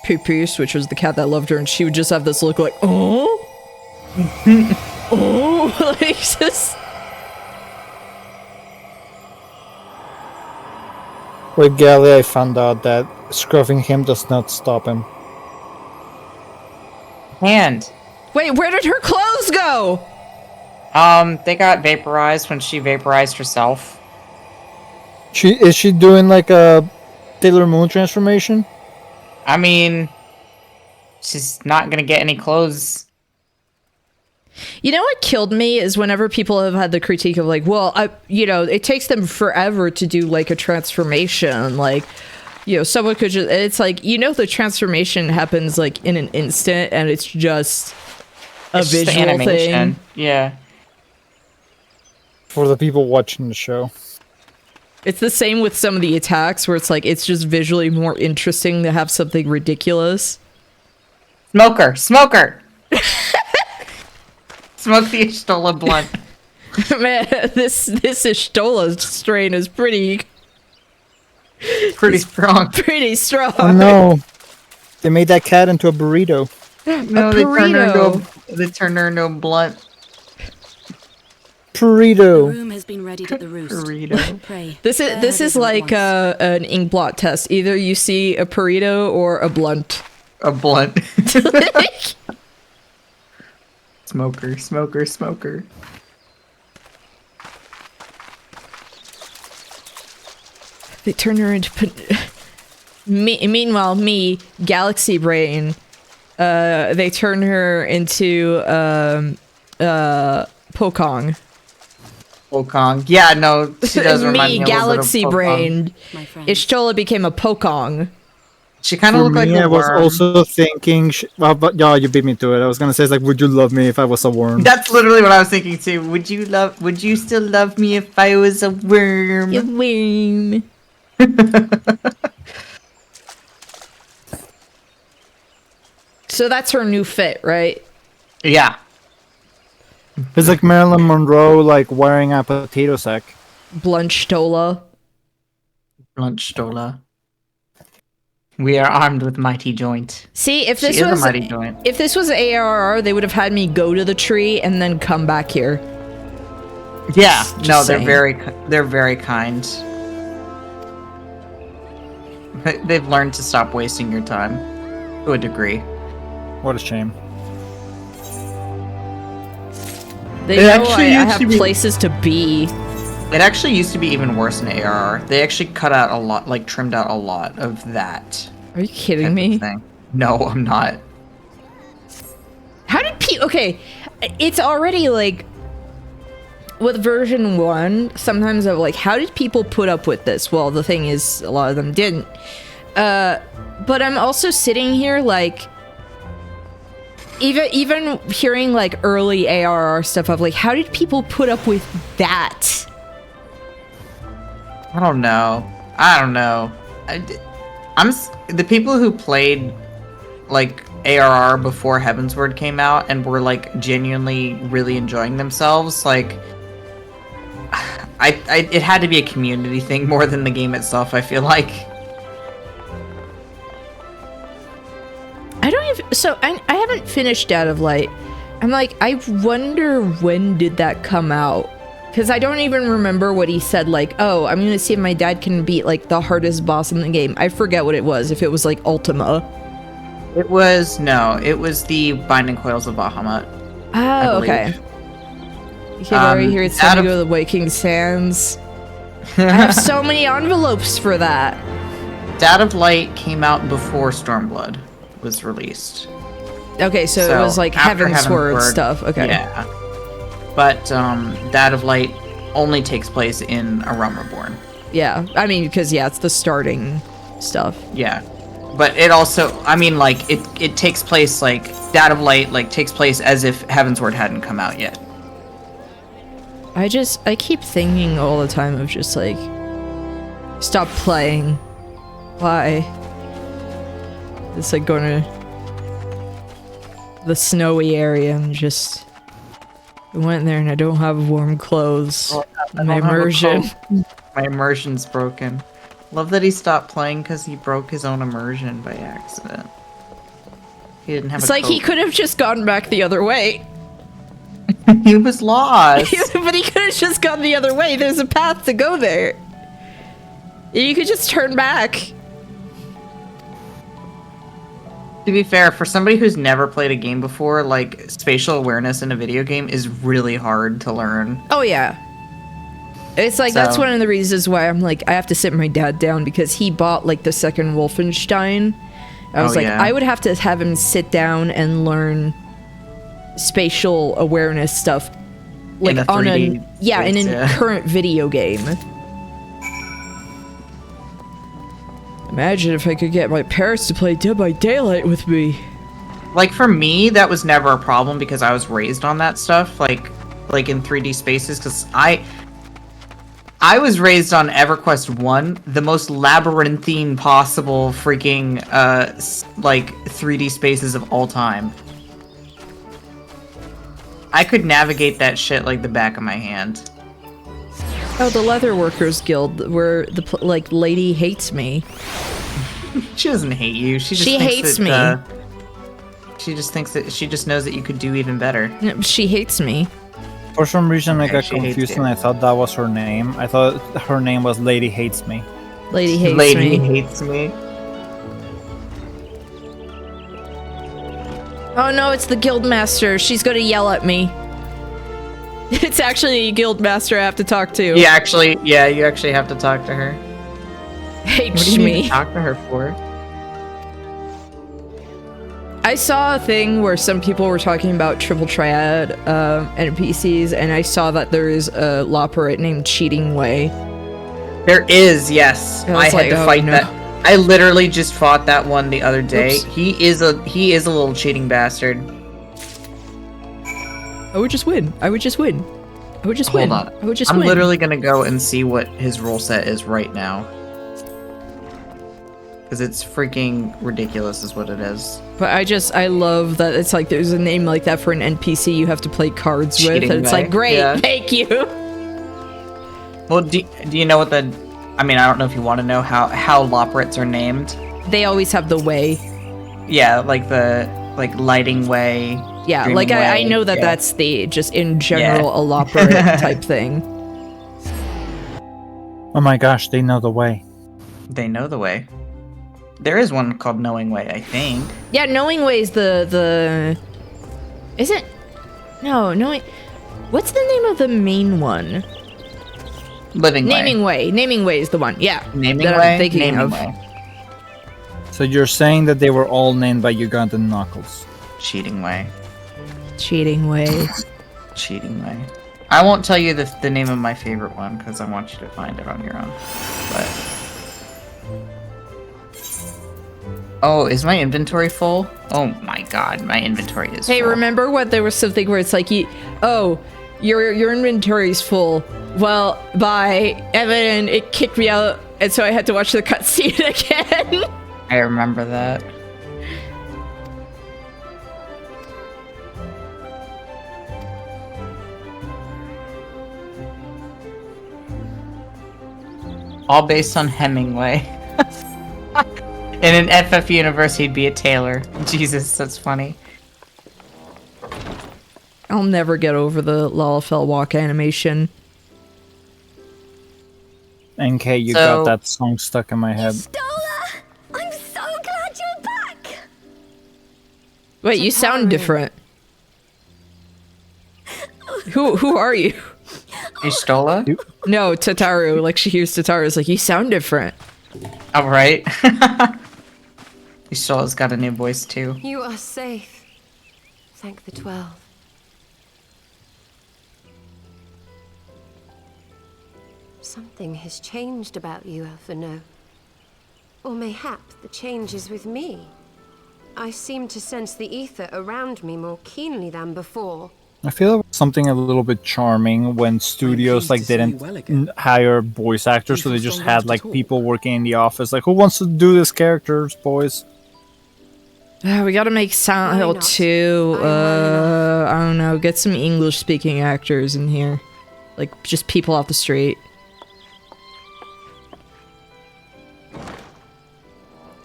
Poopoos, which was the cat that loved her, and she would just have this look like, oh? Oh? Like, just... With Gally, I found out that scruffing him does not stop him. Hand. Wait, where did her clothes go? They got vaporized when she vaporized herself. Is she doing like a Sailor Moon transformation? I mean, she's not gonna get any clothes. You know what killed me is whenever people have had the critique of like, well, it takes them forever to do like a transformation. Like, someone could just, it's like, the transformation happens like in an instant and it's just a visual thing. Yeah. For the people watching the show. It's the same with some of the attacks where it's like, it's just visually more interesting to have something ridiculous. Smoker! Smoker! Smoke the Ishtola blunt. Man, this Ishtola strain is pretty strong. Pretty strong. Oh no. They made that cat into a burrito. No, they turned her into a blunt. Burrito. The room has been readied at the roost. Burrito. Pray. This is like an ink blot test. Either you see a burrito or a blunt. A blunt. Smoker, smoker, smoker. They turn her into... Meanwhile, Galaxy Brain, they turn her into Pokong. Pokong. Yeah, no, she does remind me a little bit of Galaxy Pokong. Brain. Ishtola became a Pokong. She kind of looked like a worm. I was also thinking... but yeah, you beat me to it. I was gonna say, it's like, would you love me if I was a worm? That's literally what I was thinking too. Would you still love me if I was a worm? A worm. So that's her new fit, right? Yeah. It's like Marilyn Monroe, like, wearing a potato sack. Blunchtola. Blunchtola. We are armed with mighty joint. See, if this She is was a mighty joint. if this was ARR, they would have had me go to the tree and then come back here. Yeah, no, saying. they're very kind. They've learned to stop wasting your time, to a degree. What a shame. They know I have places to be. It actually used to be even worse in ARR. They actually cut out a lot, like trimmed out a lot of that. Are you kidding me? Thing. No, I'm not. How did people... Okay, it's already like... With version 1, sometimes I'm like, how did people put up with this? Well, the thing is, a lot of them didn't. But I'm also sitting here like... Even hearing like early ARR stuff of like, how did people put up with that? I don't know. The people who played like ARR before Heavensward came out and were like genuinely really enjoying themselves, like it had to be a community thing more than the game itself, I feel like. I don't even... So, I haven't finished Out of Light. I'm like, I wonder when did that come out? Because I don't even remember what he said, like, oh, I'm gonna see if my dad can beat, like, the hardest boss in the game. I forget what it was, if it was, like, Ultima. It was the Binding Coils of Bahamut. Oh, okay. You can already hear it's time to go to the Waking Sands. I have so many envelopes for that. Dad of Light came out before Stormblood was released. Okay, so it was like after Heavensward stuff. Okay. Yeah. But Dad of Light only takes place in A Realm Reborn. Yeah, I mean, because yeah, it's the starting stuff. Yeah. But it also, I mean, like, it takes place, like, Dad of Light, like, takes place as if Heavensward hadn't come out yet. I keep thinking all the time of just, like, stop playing. Why? It's like going to the snowy area and just... I went there and I don't have warm clothes. My immersion. My immersion's broken. Love that he stopped playing because he broke his own immersion by accident. He didn't have It's like he could have just gone back the other way. He was lost. But he could have just gone the other way. There's a path to go there. You could just turn back. To be fair, for somebody who's never played a game before, like, spatial awareness in a video game is really hard to learn. Oh, yeah. It's like, that's one of the reasons why I'm like, I have to sit my dad down, because he bought, like, the second Wolfenstein. I was like, I would have to have him sit down and learn spatial awareness stuff, like, on a current video game. Imagine if I could get my parents to play Dead by Daylight with me. Like, for me, that was never a problem because I was raised on that stuff, like in 3D spaces, because I was raised on EverQuest 1, the most labyrinthine possible freaking, like, 3D spaces of all time. I could navigate that shit like the back of my hand. Oh, the Leatherworkers Guild, where the, like, lady hates me. She doesn't hate you. She hates me. She just thinks that she just knows that you could do even better. No, she hates me. For some reason, I got confused and I thought that was her name. I thought her name was Lady Hates Me. Lady Hates Me. Lady Hates Me. Oh no, it's the Guildmaster. She's gonna yell at me. It's actually a Guildmaster I have to talk to. You actually have to talk to her. Hates what do you me. need to talk to her for? I saw a thing where some people were talking about Triple Triad NPCs, and I saw that there is a Loporrit named Cheating Way. There is, yes. I had to fight that. I literally just fought that one the other day. Oops. He is a little cheating bastard. I would just win. I would just win. I would just win. Hold on. I would just win. I'm literally gonna go and see what his rule set is right now. Because it's freaking ridiculous is what it is. But I love that it's like there's a name like that for an NPC you have to play cards with, and it's like, great, thank you. Well, do you know what the... I mean, I don't know if you want to know how Loporrits are named. They always have the way. Yeah, like the lighting way. Yeah, like I know that that's the, just in general, a Loporrit type thing. Oh my gosh, they know the way. They know the way. There is one called Knowing Way, I think. Yeah, Knowing Way is the... Isn't... No, Knowing... What's the name of the main one? Living Way. Naming Way. Naming Way is the one, yeah. Naming Way? I'm thinking Naming of. Way. So you're saying that they were all named by Ugandan Knuckles? Cheating Way. Cheating Way. Cheating Way. I won't tell you the name of my favorite one, because I want you to find it on your own. But... Oh, is my inventory full? Oh my god, my inventory is full. Hey, remember what there was something where it's like, your inventory's full. Well, bye. And then it kicked me out, and so I had to watch the cutscene again. I remember that. All based on Hemingway. In an FF universe, he'd be a tailor. Jesus, that's funny. I'll never get over the Lalafell walk animation. NK, you got that song stuck in my head. Stola! I'm so glad you're back! Wait, you sound different. Who are you? You Stola? No, Tataru. Like, she hears Tataru. It's like, you sound different. All right. Stola's got a new voice too. You are safe. thank the 12. Something has changed about you, Alphino. Or mayhap the change is with me. I seem to sense the ether around me more keenly than before. I feel like something a little bit charming when studios like didn't hire voice actors, so they just had like people working in the office. Like, who wants to do this characters, boys? We gotta make Silent Hill 2. I don't know. Get some English-speaking actors in here, like just people off the street.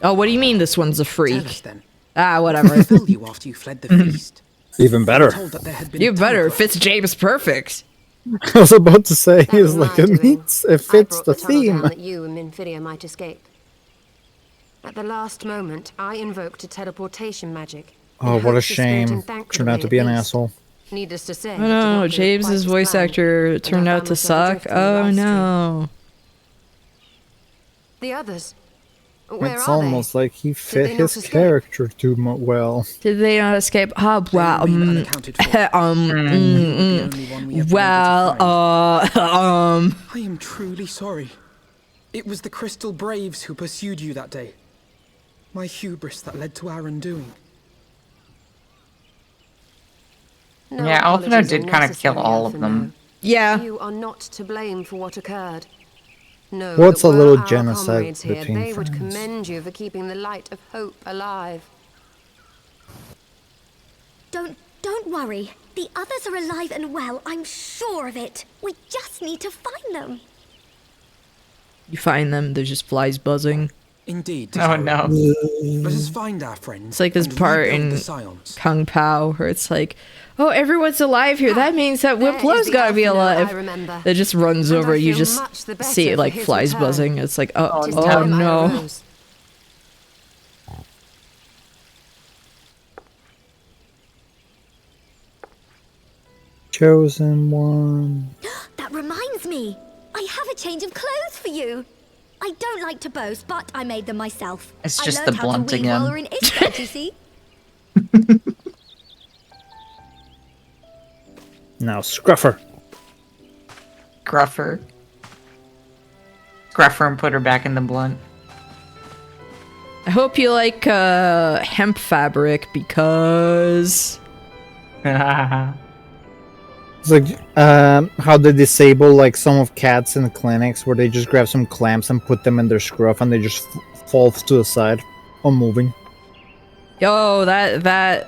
Oh, what do you mean this one's a freak? Tell us, then. Ah, whatever. Who filled you after you fled the feast? Even better. You better. Fits James perfect. I was about to say, it's like it fits the theme. That you and Minfidia might escape. At the last moment, I invoked a teleportation magic. Oh, what a shame. Turned out to be an asshole. Needless to say, Oh no, James's voice actor turned out to suck. Oh no. The others. Where It's are almost like he fit his character too well. Did they not escape? Oh, wow. I am truly sorry. It was the Crystal Braves who pursued you that day. My hubris that led to our undoing. No yeah, Alphino apologies did are kind of kill necessary, all of Alphino. them. Yeah. You are not to blame for what occurred. No, What's that a little were our genocide comrades here, between they would friends? commend you for keeping the light of hope alive. Don't worry. The others are alive and well, I'm sure of it. We just need to find them. You find them, there's just flies buzzing. Indeed. Oh no. Let us find our friends. It's like this and part rebuild in the Scions. Kung Pao where it's like, oh, everyone's alive here. That means that Wimplo's gotta be alive. It just runs over. You just see it like flies buzzing. It's like, oh no. Chosen one. That reminds me. I have a change of clothes for you. I don't like to boast, but I made them myself. It's I just learned the how to blunt weave again. while we're in Ishgard, you see? Now, Scruffer. Gruffer. Gruffer and put her back in the blunt. I hope you like hemp fabric because It's like how they disable like some of cats in the clinics where they just grab some clamps and put them in their scruff and they just fall to the side, unmoving. yo, that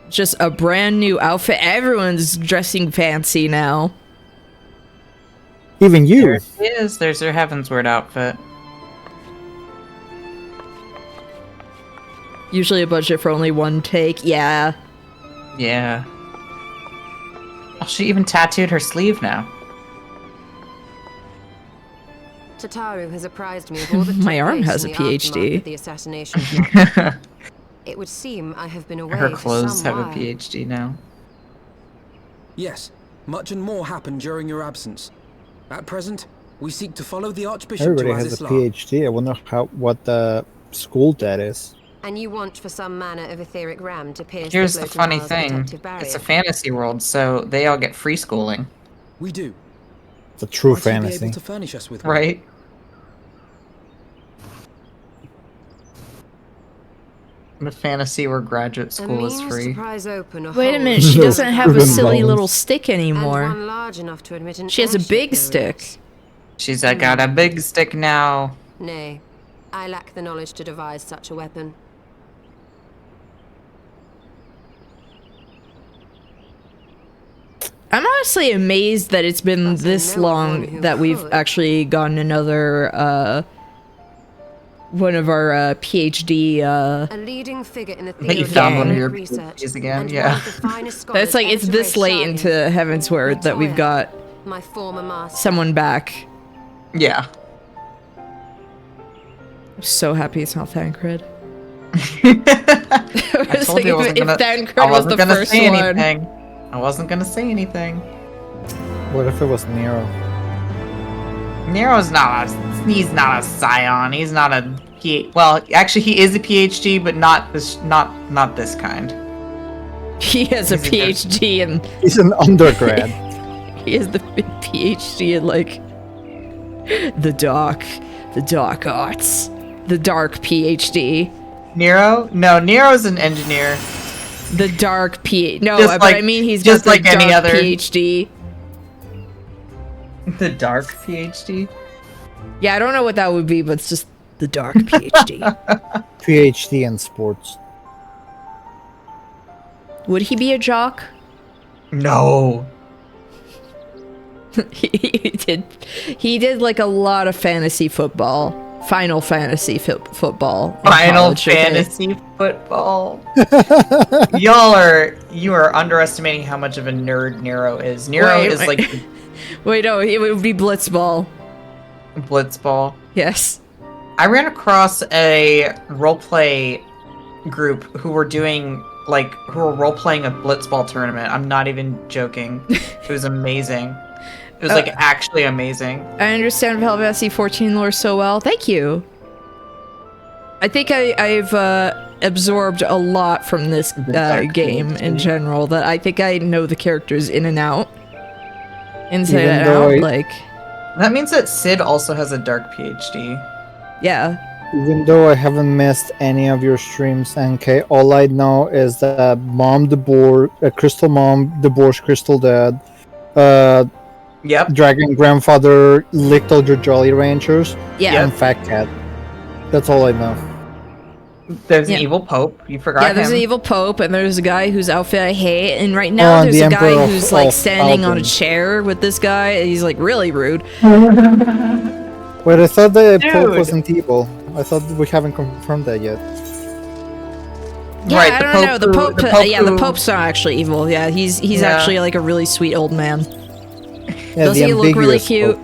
just a brand new outfit. Everyone's dressing fancy now. Even you. There it is. There's her Heavensward outfit. Usually a budget for only one take. Yeah. Yeah. Oh, she even tattooed her sleeve now. Tataru has apprised me of all that My took arm place has in a the aftermath PhD. of the assassination plot. It would seem I have been away Her for clothes some have a while. PhD now. Yes, much and more happened during your absence. At present, we seek to follow the Archbishop Everybody to has a Azisla. PhD. I wonder what the school that is. And you want for some manner of etheric ram to pierce Here's the the floating funny miles thing. protective barrier. It's a fantasy world, so they all get free schooling. We do. It's a true Might you be fantasy. able to furnish us with one? Right? In a fantasy where graduate school is free. Wait a minute, she doesn't have a silly little stick anymore. And one large enough to admit an She has a airship, big no stick. less. She's got a big stick now. Nay, I lack the knowledge to devise such a weapon. I'm honestly amazed that it's been this long that we've actually gotten another one of our PhD A leading figure in the That you field found of one of genetic your research, PhDs again, and yeah. one of the finest But scholars it's like it's ever to this raise late Shari, into Heavensward that we've got my former master. someone back. Yeah. I'm so happy it's not Thancred. I told you I wasn't gonna, Thancred was the first say one. anything. I wasn't gonna say anything. What if it was Nero? Nero's he's not a scion. He's not a well, actually he is a PhD, but not this kind. He has a PhD in... He's an undergrad. He has the PhD in, like, the dark arts. The dark PhD. Nero? No, Nero's an engineer. The dark No, Just but I mean he's just got the like any dark other PhD. The dark PhD? Yeah, I don't know what that would be, but it's just the dark PhD. PhD in sports. Would he be a jock? No. He did like a lot of fantasy football. Final Fantasy football. Final Fantasy football. You are underestimating how much of a nerd Nero is. Nero is like... Wait, no, it would be Blitzball. Blitzball? Yes. I ran across a roleplay group who were role-playing a Blitzball tournament. I'm not even joking. It was amazing. It was like actually amazing. I understand Final Fantasy XIV lore so well. Thank you. I think I've absorbed a lot from this game in general. That I think I know the characters in and out, inside and out. Like that means that Sid also has a dark PhD. Yeah. Even though I haven't missed any of your streams, NK, all I know is that Mom DeBoer, Crystal Mom, DeBoer's Crystal Dad, Yep. Dragon Grandfather, licked all your Jolly Ranchers, and Fat Cat. That's all I know. There's an evil Pope. You forgot Yeah, there's him. an evil Pope, and there's a guy whose outfit I hate, and right now there's a guy who's like standing on a chair with this guy, and he's like really rude. Wait, I thought the Pope wasn't evil. I thought we haven't confirmed that yet. Yeah, I don't know. The Pope's not actually evil. Yeah, he's actually like a really sweet old man. Yeah, Doesn't he look really cute? Pope.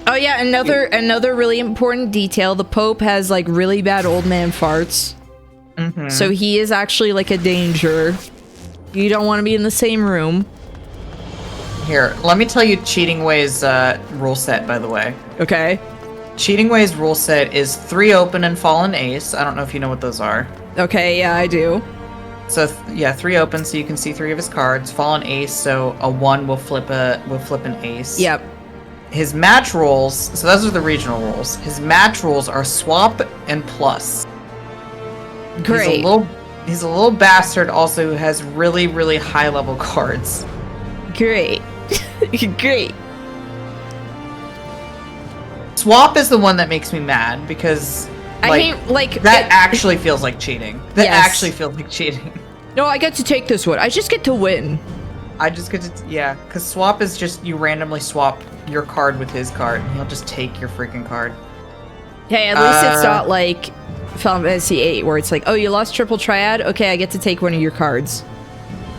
Oh yeah, another really important detail. The Pope has like really bad old man farts. So he is actually like a danger. You don't want to be in the same room. Here, let me tell you Cheating Way's rule set, by the way. Okay. Cheating Way's rule set is 3 open and fallen ace. I don't know if you know what those are. Okay, yeah, I do. So yeah, 3 open, so you can see 3 of his cards. Fallen ace, so a 1 will flip an ace. Yep. His match rules, so those are the regional rules. His match rules are swap and plus. Great. He's a little bastard also who has really, really high level cards. Great. Great. Swap is the one that makes me mad because that actually feels like cheating. That actually feels like cheating. No, I get to take this one. I just get to win. I just get to, because swap is just you randomly swap your card with his card, and he'll just take your freaking card. Hey, at least it's not like Final Fantasy VIII, where it's like, oh, you lost triple triad? Okay, I get to take one of your cards.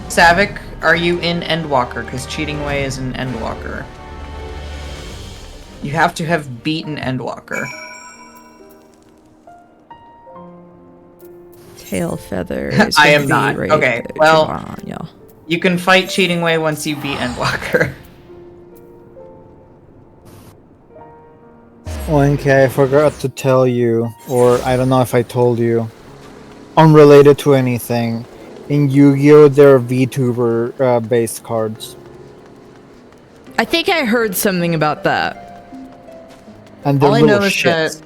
Savik, are you in Endwalker? Because Cheating Way is an Endwalker. You have to have beaten Endwalker. Tail feather. I am not. Right okay, there. well, Come on, yeah. You can fight Cheating Way once you beat Endwalker. Okay, I forgot to tell you, or I don't know if I told you, unrelated to anything. In Yu-Gi-Oh, there are VTuber based cards. I think I heard something about that. And they're all I know little is shits.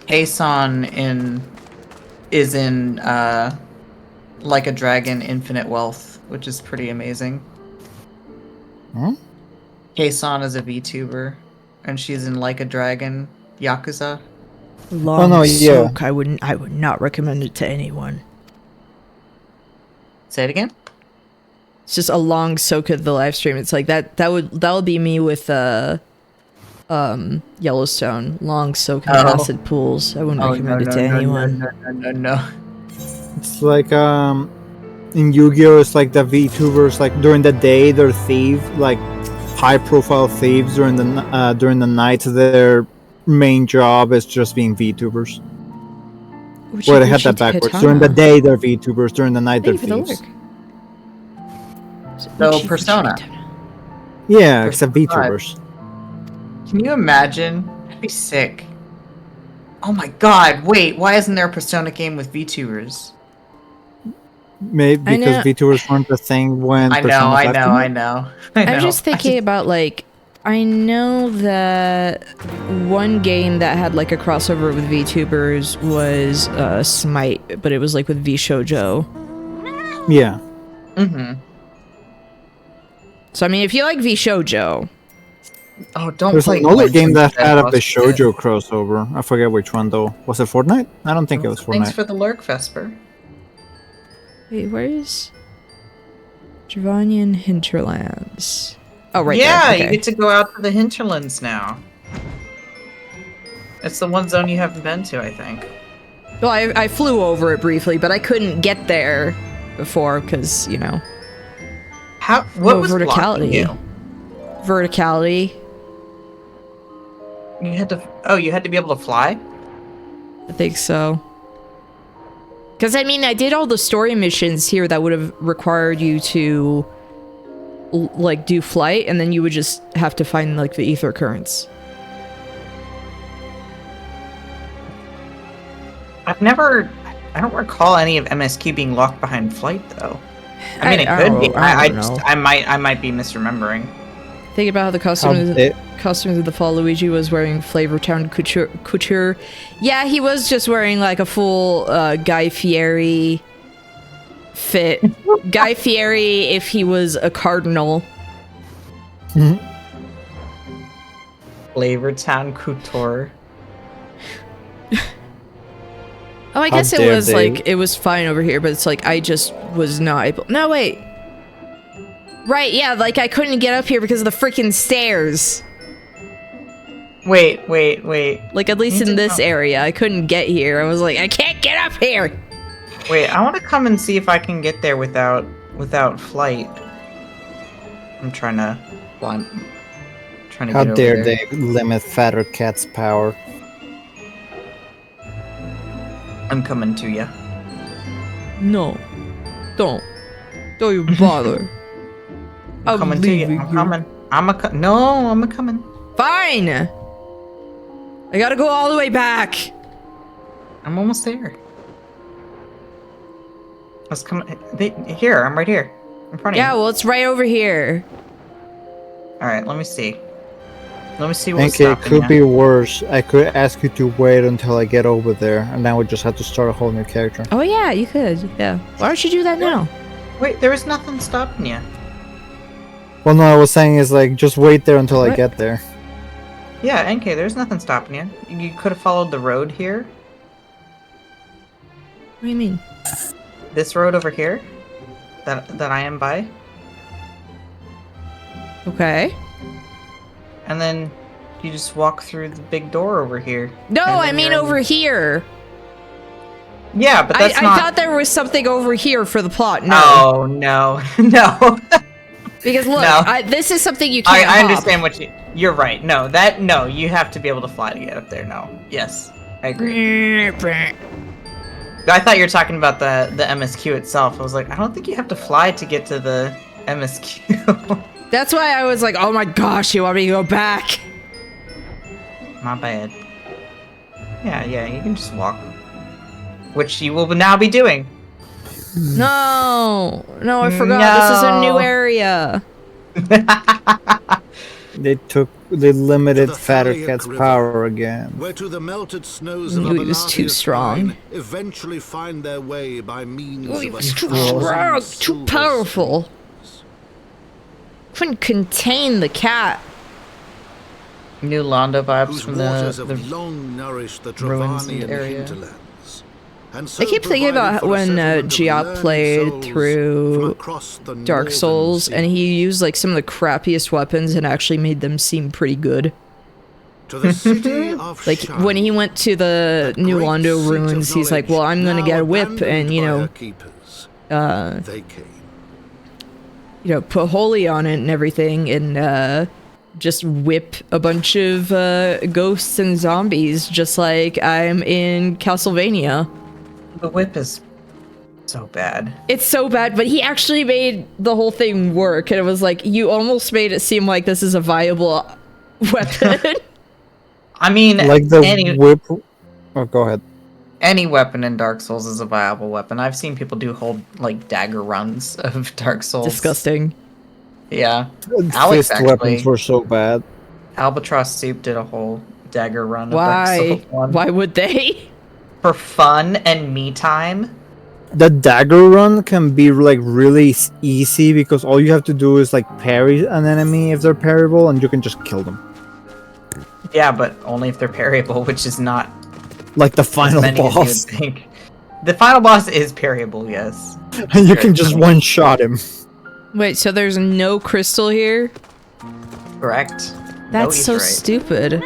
that Aeson is in Like a Dragon Infinite Wealth, which is pretty amazing. Hmm? Aeson is a VTuber, and she's in Like a Dragon Yakuza. Long soak. I would not recommend it to anyone. Say it again. It's just a long soak of the live stream. It's like that would be me with Yellowstone. Long soak in acid pools. I wouldn't recommend it to anyone. No. It's like in Yu-Gi-Oh, it's like the VTubers, like during the day they're thieves, like high-profile thieves. During the night, their main job is just being VTubers. Wait, I had that backwards. During the day they're VTubers. During the night they're thieves. So Persona. Yeah, except VTubers. Can you imagine? That'd be sick. Oh my god, wait, why isn't there a Persona game with VTubers? Maybe because VTubers weren't a thing when Persona 5 came out? I know. I'm just thinking about, like, I know that one game that had, like, a crossover with VTubers was Smite, but it was, like, with VShojo. Yeah. Mm-hmm. So, I mean, if you like VShojo... Oh, don't There's play another game that had a Shoujo crossover. I forget which one, though. Was it Fortnite? I don't think it was Fortnite. Thanks for the lurk, Vesper. Wait, where is... Javanian Hinterlands? Oh, right yeah, there. Okay. You get to go out to the hinterlands now. It's the one zone you haven't been to, I think. Well, I flew over it briefly, but I couldn't get there before, because, you know... What was blocking you? Verticality. You had to... Oh, you had to be able to fly? I think so. Because, I mean, I did all the story missions here that would have required you to, like, do flight, and then you would just have to find, like, the ether currents. I don't recall any of MSQ being locked behind flight, though. I mean, it could be. I might be misremembering. Think about how the costumes of the fall. Luigi was wearing Flavortown couture. Yeah, he was just wearing like a full Guy Fieri fit. Guy Fieri if he was a cardinal. Flavortown couture. Oh, I guess it was like, it was fine over here, but it's like, I just was not able... No, wait. Right, yeah, like I couldn't get up here because of the freaking stairs. Wait. Like, at least in this area, I couldn't get here. I was like, I can't get up here! Wait, I want to come and see if I can get there without flight. I'm trying to How dare they limit Fatter Cat's power? I'm coming to you. No. Don't you bother. I'm coming to you. I'm coming. I'm coming. Fine! I gotta go all the way back. I'm almost there. Let's come. Here, I'm right here. In front of you. Yeah, well, it's right over here. Alright, let me see. Let me see what's stopping it could be worse. I could ask you to wait until I get over there, and then we just have to start a whole new character. Oh yeah, you could. Yeah. Why don't you do that now? Wait, there is nothing stopping you. Well, no, I was saying is like, just wait there until I get there. Yeah, NK, there's nothing stopping you. You could have followed the road here. What do you mean? This road over here? That I am by? Okay. And then you just walk through the big door over here. No, I mean over here. Yeah, but that's not... I thought there was something over here for the plot. No. Oh, no. No. Because look, no. This is something you can't I understand what you're right. No, you have to be able to fly to get up there. No. Yes. I agree. I thought you were talking about the MSQ itself. I was like, I don't think you have to fly to get to the MSQ. That's why I was like, oh my gosh, you want me to go back? Not bad. Yeah, you can just walk. Which you will now be doing. No, I forgot. No. This is a new area. They limited Fatter Cat's power again. Where to the melted snows of he was too strong. Eventually find their way by means he was too strong, too powerful. Couldn't contain the cat. New Londo vibes from the long nourished the ruins area. I keep thinking about when Giat played through Dark Souls, and he used like some of the crappiest weapons and actually made them seem pretty good. To the city of like when he went to the New Londo ruins, he's like, "Well, I'm gonna get a whip and put holy on it and everything, and just whip a bunch of ghosts and zombies, just like I'm in Castlevania." The whip is so bad. It's so bad, but he actually made the whole thing work, and it was like, you almost made it seem like this is a viable weapon. I mean, like the whip... Oh, go ahead. Any weapon in Dark Souls is a viable weapon. I've seen people do whole like dagger runs of Dark Souls. Disgusting. Yeah. Fist weapons were so bad. Albatross Soup did a whole dagger run Why? of Dark Souls 1. Why would they? For fun and me time. The dagger run can be like really easy because all you have to do is like parry an enemy if they're parryable, and you can just kill them. Yeah, but only if they're parryable, which is not like the final boss. Think. The final boss is parryable, yes. And you can just one-shot him. Wait, so there's no crystal here? Correct. That's so stupid.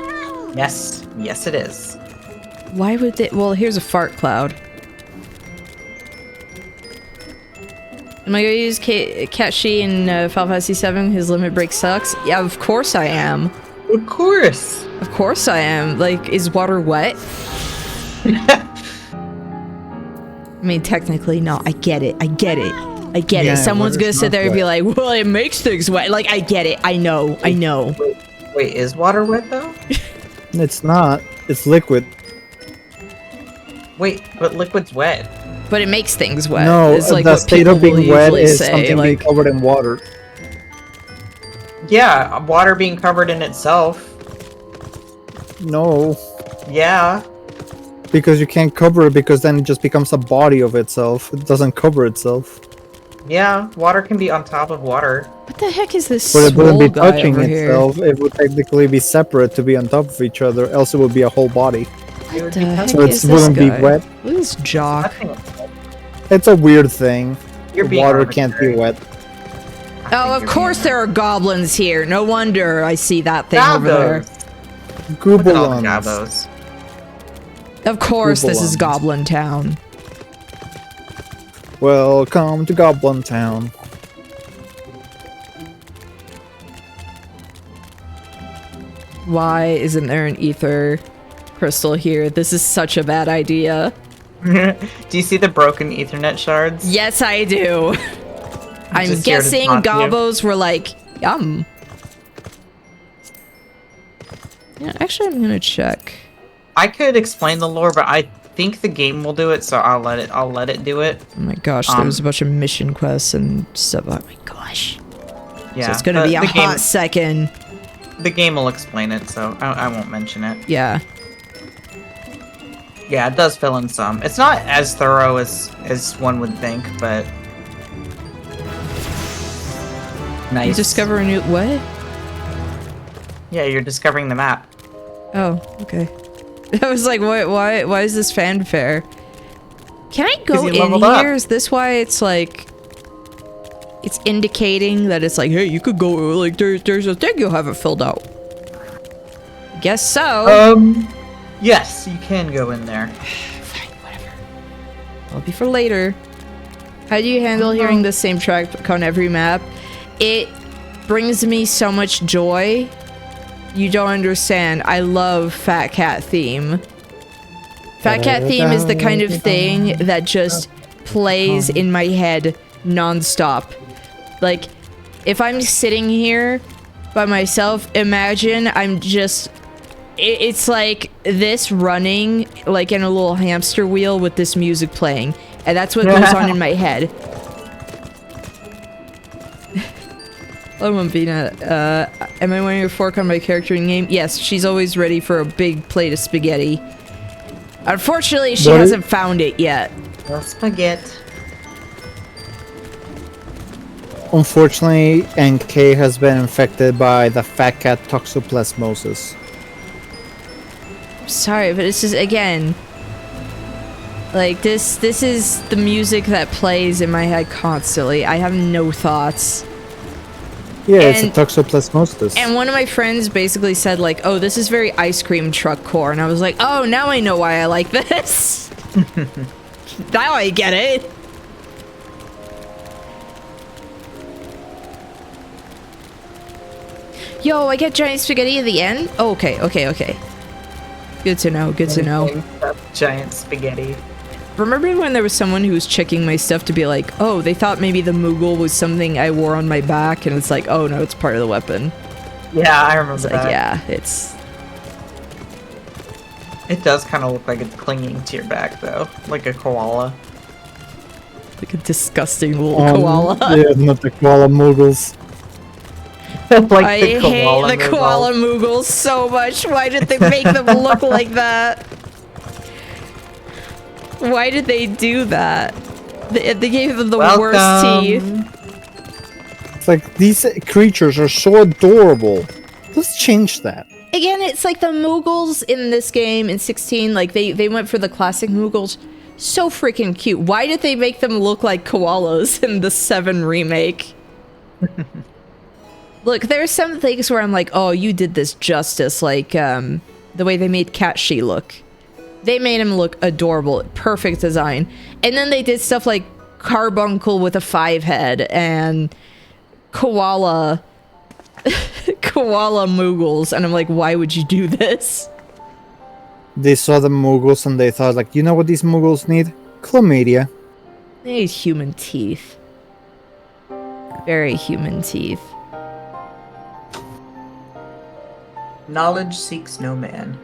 Yes, yes it is. Why would they? Well, here's a fart cloud. Am I gonna use Kashi in Final Fantasy XIV? His limit break sucks? Yeah, of course I am. Of course. Of course I am. Like, is water wet? I mean, technically, no. I get it. I get it. I get it. Someone's gonna sit there and be like, well, it makes things wet. Like, I get it. I know. I know. Wait, is water wet, though? It's not. It's liquid. Wait, but liquid's wet. But it makes things wet. No, it's like the what state of being wet is say, something being covered in water. Yeah, water being covered in itself. No. Yeah. Because you can't cover it, because then it just becomes a body of itself. It doesn't cover itself. Yeah, water can be on top of water. What the heck is this? But it wouldn't be guy touching over itself. It would technically be separate to be on top of each other, else it would be a whole body. What the heck So is it this wouldn't guy? be wet. Look at this jock. It's a weird thing. You're being Water can't be wet. Oh, of course there are goblins here. No wonder I see that thing over there. Goblins. Of course, this is Goblins. Goblin Town. Welcome to Goblin Town. Why isn't there an ether crystal here? This is such a bad idea. Do you see the broken Ethernet shards? Yes, I do. I'm Just here to guessing taunt you. gobbos were like, yum. Yeah, actually, I'm gonna check. I could explain the lore, but I think the game will do it, so I'll let it do it. Oh my gosh, there's a bunch of mission quests and stuff. Oh my gosh. Yeah, So it's gonna be a the hot game- second. The game will explain it, so I won't mention it. Yeah. Yeah, it does fill in some. It's not as thorough as one would think, but nice. You discover a new what? Yeah, you're discovering the map. Oh, okay. I was like, why is this fanfare? Can I go 'Cause you in leveled up. here? Is this why it's like... It's indicating that it's like, hey, you could go, like, there's a thing you haven't filled out. Guess so. Yes, you can go in there. That'll be for later. How do you handle hearing the same track on every map? It brings me so much joy. You don't understand. I love Fat Cat theme. Fat Cat theme is the kind of thing that just plays in my head non-stop. Like, if I'm sitting here by myself, imagine I'm just... It's like this running, like in a little hamster wheel with this music playing. And that's what goes on in my head. Hello, Mumbina. Am I wearing a fork on my character in game? Yes, she's always ready for a big plate of spaghetti. Unfortunately, she hasn't found it yet. No spaghetti. Unfortunately, NK has been infected by the fat cat toxoplasmosis. Sorry, but it's just, again, like, this is the music that plays in my head constantly. I have no thoughts. Yeah, it's a toxoplasmosis. And one of my friends basically said, like, oh, this is very ice cream truck core. And I was like, oh, now I know why I like this. Now I get it. Yo, I get giant spaghetti at the end? Oh, okay. Good to know, good to know. Giant spaghetti. Remember when there was someone who was checking my stuff to be like, oh, they thought maybe the Moogle was something I wore on my back, and it's like, oh no, it's part of the weapon. Yeah, I remember It's that. like, yeah, it's... It does kind of look like it's clinging to your back, though. Like a koala. Like a disgusting little koala. Yeah, not the koala moogles. Like I hate the koala moogles so much. Why did they make them look like that? Why did they do that? They gave them the worst teeth. It's like, these creatures are so adorable. Let's change that. Again, it's like the Moogles in this game in 16, like they went for the classic Moogles. So freaking cute. Why did they make them look like koalas in the 7 remake? Look, there's some things where I'm like, oh, you did this justice, like the way they made Catshi look. They made him look adorable, perfect design. And then they did stuff like Carbuncle with a 5 head and koala Moogles, and I'm like, why would you do this? They saw the moogles and they thought, like, you know what these moogles need? Chlamydia. They need human teeth. Very human teeth. Knowledge seeks no man.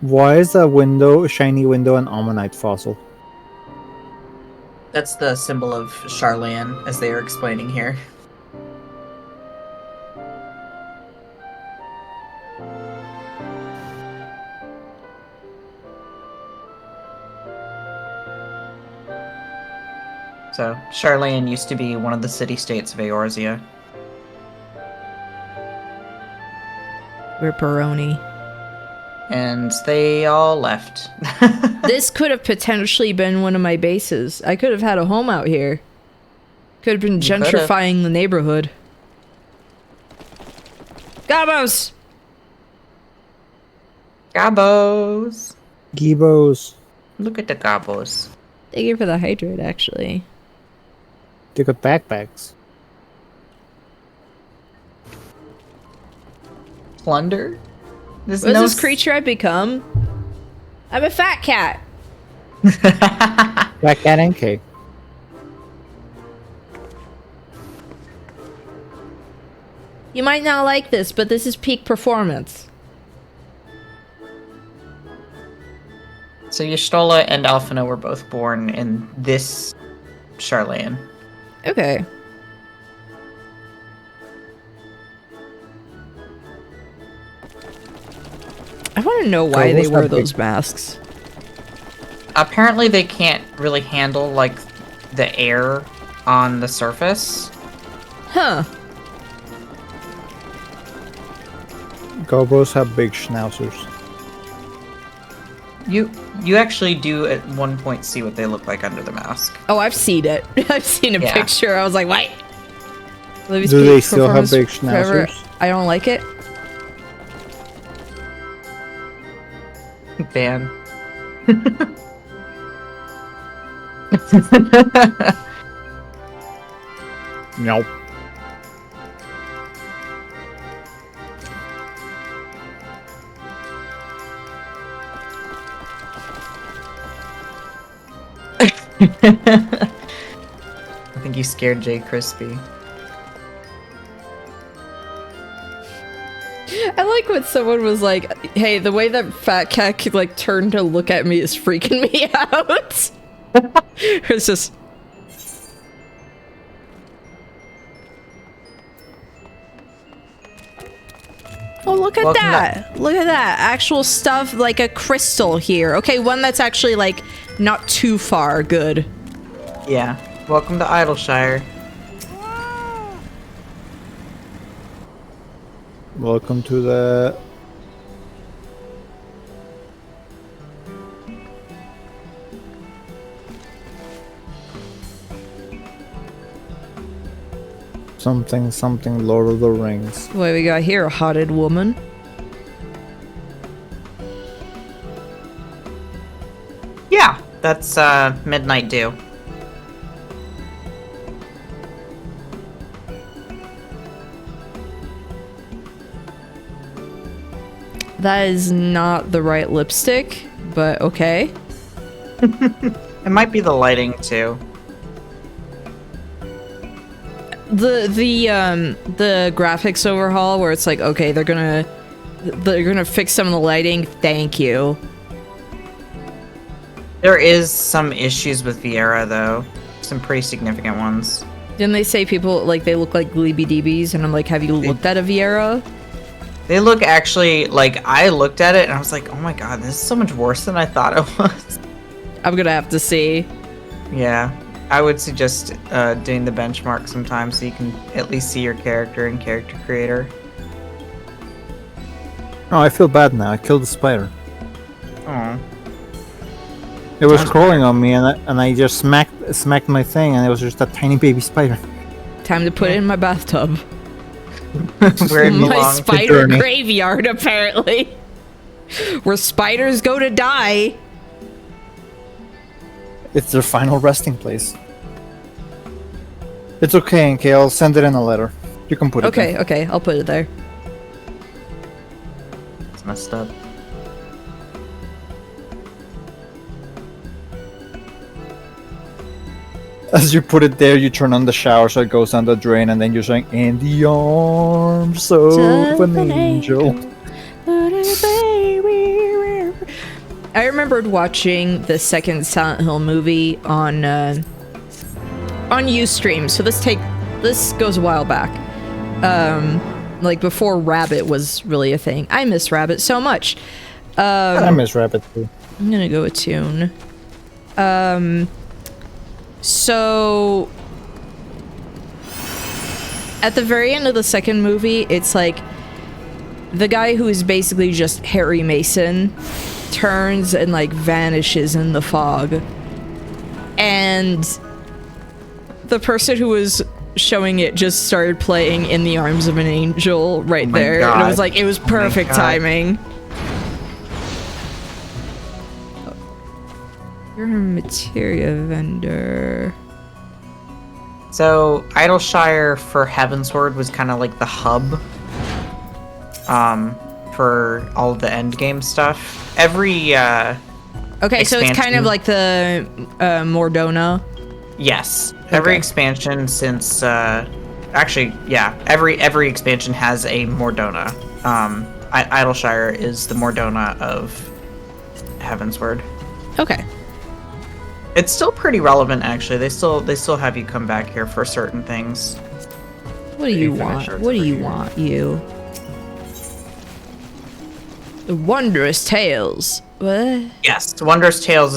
Why is that window, a shiny window, an ammonite fossil? That's the symbol of Charlan, as they are explaining here. So, Charlan used to be one of the city-states of Eorzea. We're Baroni. And they all left. This could have potentially been one of my bases. I could have had a home out here. Could have been gentrifying the neighborhood. Gabos! Gabos! Gibos. Look at the gabos. Thank you for the hydrate, actually. They got backpacks. Plunder? What's this creature I become? I'm a fat cat. Fat cat and cake. You might not like this, but this is peak performance. So Y'shtola and Alphina were both born in this Charlan. Okay. I want to know why they wear those masks. Apparently they can't really handle, like, the air on the surface. Huh. Gobos have big schnauzers. You actually do at one point see what they look like under the mask. Oh, I've seen it. I've seen a picture. I was like, what? Do they still have big schnauzers? I don't like it. Ban. Nope. I think you scared Jay Crispy. I like when someone was like, hey, the way that fat cat could like turn to look at me is freaking me out. It's just... Oh, look at that. Look at that. Actual stuff, like a crystal here. Okay, one that's actually like not too far good. Yeah. Welcome to Idleshire. Welcome to the... Something Lord of the Rings. What we got here? A hotted woman. Yeah, that's Midnight Dew. That is not the right lipstick, but okay. It might be the lighting too. the graphics overhaul where it's like, okay, they're gonna fix some of the lighting. Thank you. There is some issues with Viera though, some pretty significant ones. Didn't they say people like they look like Gleeby DBs? And I'm like, have you looked at a Viera? They look actually like I looked at it and I was like, oh my god, this is so much worse than I thought it was. I'm gonna have to see. Yeah, I would suggest doing the benchmark sometime so you can at least see your character and character creator. Oh, I feel bad now. I killed the spider. Oh. It was crawling on me, and I just smacked my thing, and it was just a tiny baby spider. Time to put it in my bathtub. Where it My belongs. spider graveyard, apparently. Where spiders go to die. It's their final resting place. It's okay, NK. I'll send it in a letter. You can put it there. Okay, I'll put it there. It's messed up. As you put it there, you turn on the shower so it goes down the drain, and then you're saying, "In the arms of an angel." I remembered watching the second Silent Hill movie on Ustream. So this goes a while back. Like before Rabbit was really a thing. I miss Rabbit so much. I miss Rabbit too. I'm gonna go attune. So at the very end of the second movie, it's like the guy who is basically just Harry Mason turns and like vanishes in the fog, and the person who was showing it just started playing In the Arms of an Angel right there. God. And it was like, it was perfect timing. You're a materia vendor. So, Idleshire for Heavensward was kind of like the hub for all of the endgame stuff. Every okay, so it's kind of like the Mordona. Yes. Every expansion since actually, yeah, every expansion has a Mordona. Idleshire is the Mordona of Heavensward. Okay. It's still pretty relevant, actually. They still have you come back here for certain things. What do you want? What do you want, you? The Wondrous Tales. What? Yes, Wondrous Tales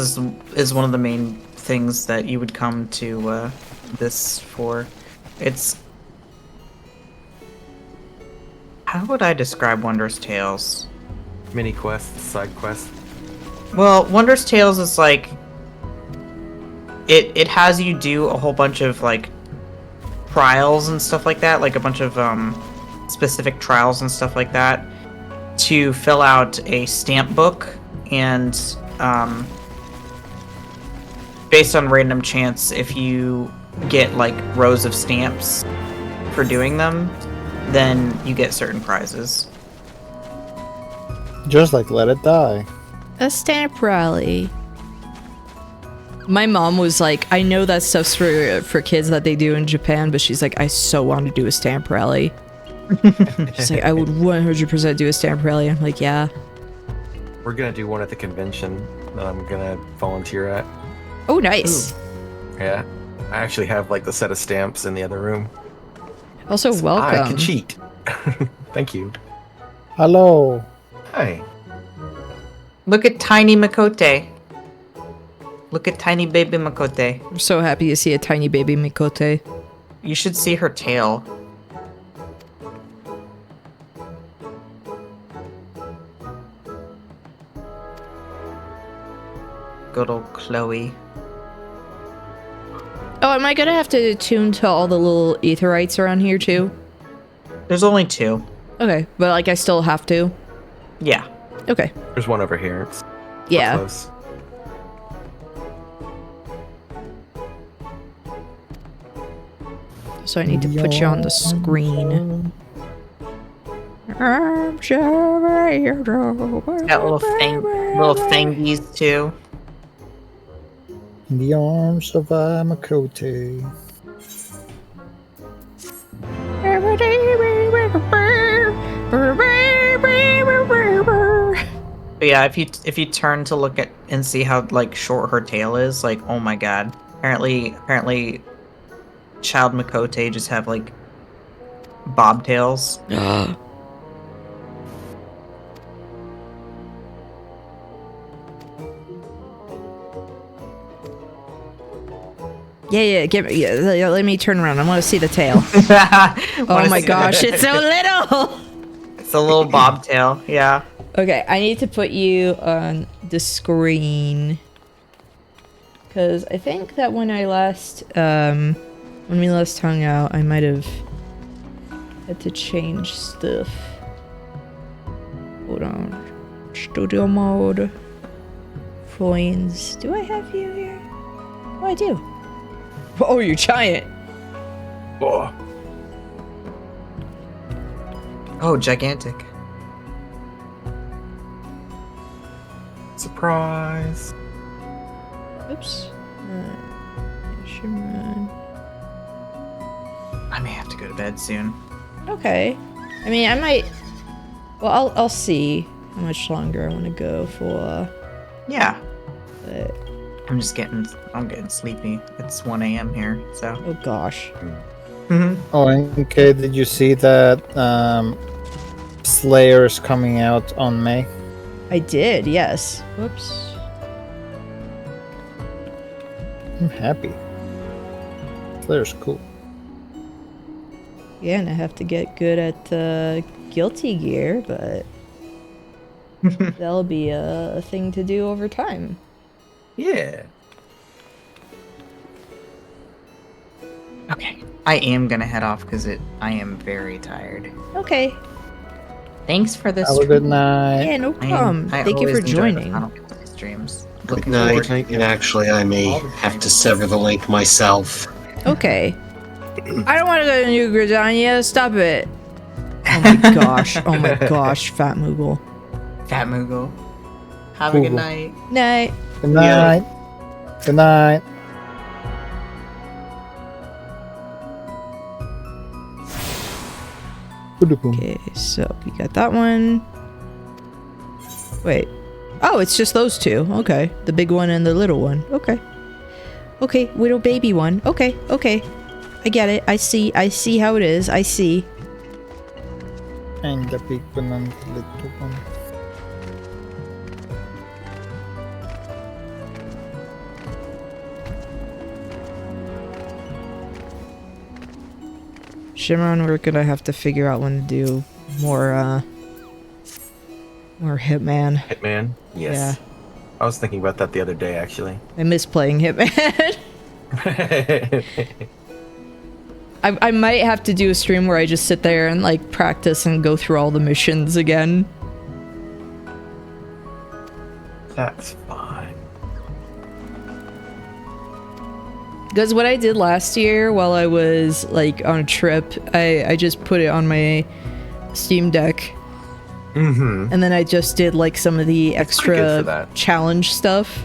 is one of the main things that you would come to this for. It's... How would I describe Wondrous Tales? Mini quests, side quests. Well, Wondrous Tales is like... It has you do a whole bunch of, like, trials and stuff like that, like a bunch of specific trials and stuff like that, to fill out a stamp book, and based on random chance, if you get, like, rows of stamps for doing them, then you get certain prizes. Just like Let It Die. A stamp rally. My mom was like, I know that stuff's for kids that they do in Japan, but she's like, I so want to do a stamp rally. She's like, I would 100% do a stamp rally. I'm like, yeah. We're gonna do one at the convention that I'm gonna volunteer at. Oh, nice. Ooh. Yeah. I actually have like the set of stamps in the other room. Also, So welcome. I can cheat. Thank you. Hello. Hi. Look at tiny Makote. Look at tiny baby Makote. I'm so happy to see a tiny baby Mikote. You should see her tail. Good old Chloe. Oh, am I gonna have to tune to all the little aetherites around here too? There's only 2. Okay, but like I still have to? Yeah. Okay. There's one over here. It's yeah. Close. So I need to put you on the screen. I'm sorry. Got little thingies too. In the arms of Makote. But yeah, if you turn to look at and see how like short her tail is, like oh my god. Apparently, child Makote just have like bobtails. Yeah, let me turn around. I want to see the tail. Oh my gosh, it's so little! It's a little bobtail, yeah. Okay, I need to put you on the screen. Because I think that when we last hung out, I might have had to change stuff. Hold on. Studio mode. Coins. Do I have you here? Oh, I do. Oh, you're giant. Oh, gigantic. Surprise. Oops. I may have to go to bed soon. Okay. I mean, I might... Well, I'll see how much longer I want to go for. Yeah. But... I'm getting sleepy. It's 1 a.m. here, so. Oh gosh. Oh, and okay, did you see that Slayer is coming out on May? I did, yes. Whoops. I'm happy. Slayer's cool. Yeah, and I have to get good at Guilty Gear, but that'll be a thing to do over time. Yeah. Okay. I am gonna head off because I am very tired. Okay. Thanks for this. Have a good night. Yeah, no problem. Thank you for joining. Streams. Good night. And actually, I may have to sever the link myself. Okay. I don't want to go to New Gridania. Stop it. Oh my gosh. Oh my gosh, Fat Moogle. Fat Moogle. Have a good night. Night. Good night. Yeah. Good night. Okay, so we got that one. Wait. Oh, it's just those two. Okay. The big one and the little one. Okay. Okay, little baby one. Okay, okay. I get it. I see how it is. I see. And the big one and the little one. Shimron, we're gonna have to figure out when to do more Hitman. Hitman? Yes. Yeah. I was thinking about that the other day, actually. I miss playing Hitman. I might have to do a stream where I just sit there and like practice and go through all the missions again. That's fine. Because what I did last year while I was like on a trip, I just put it on my Steam Deck. Mm-hmm. And then I just did like some of the extra challenge stuff.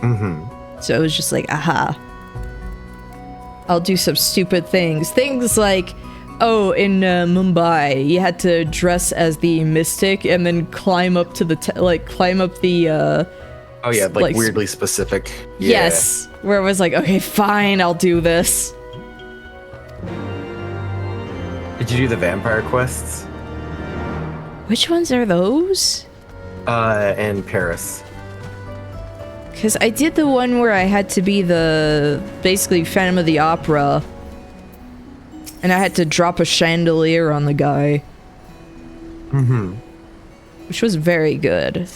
Mm-hmm. So it was just like, aha. I'll do some stupid things. Things like, oh, in Mumbai, you had to dress as the mystic and then climb up to the, climb up the, oh yeah, like weirdly specific. Yeah. Yes. Where it was like, okay, fine, I'll do this. Did you do the vampire quests? Which ones are those? In Paris. Because I did the one where I had to be basically Phantom of the Opera. And I had to drop a chandelier on the guy. Mm-hmm. Which was very good.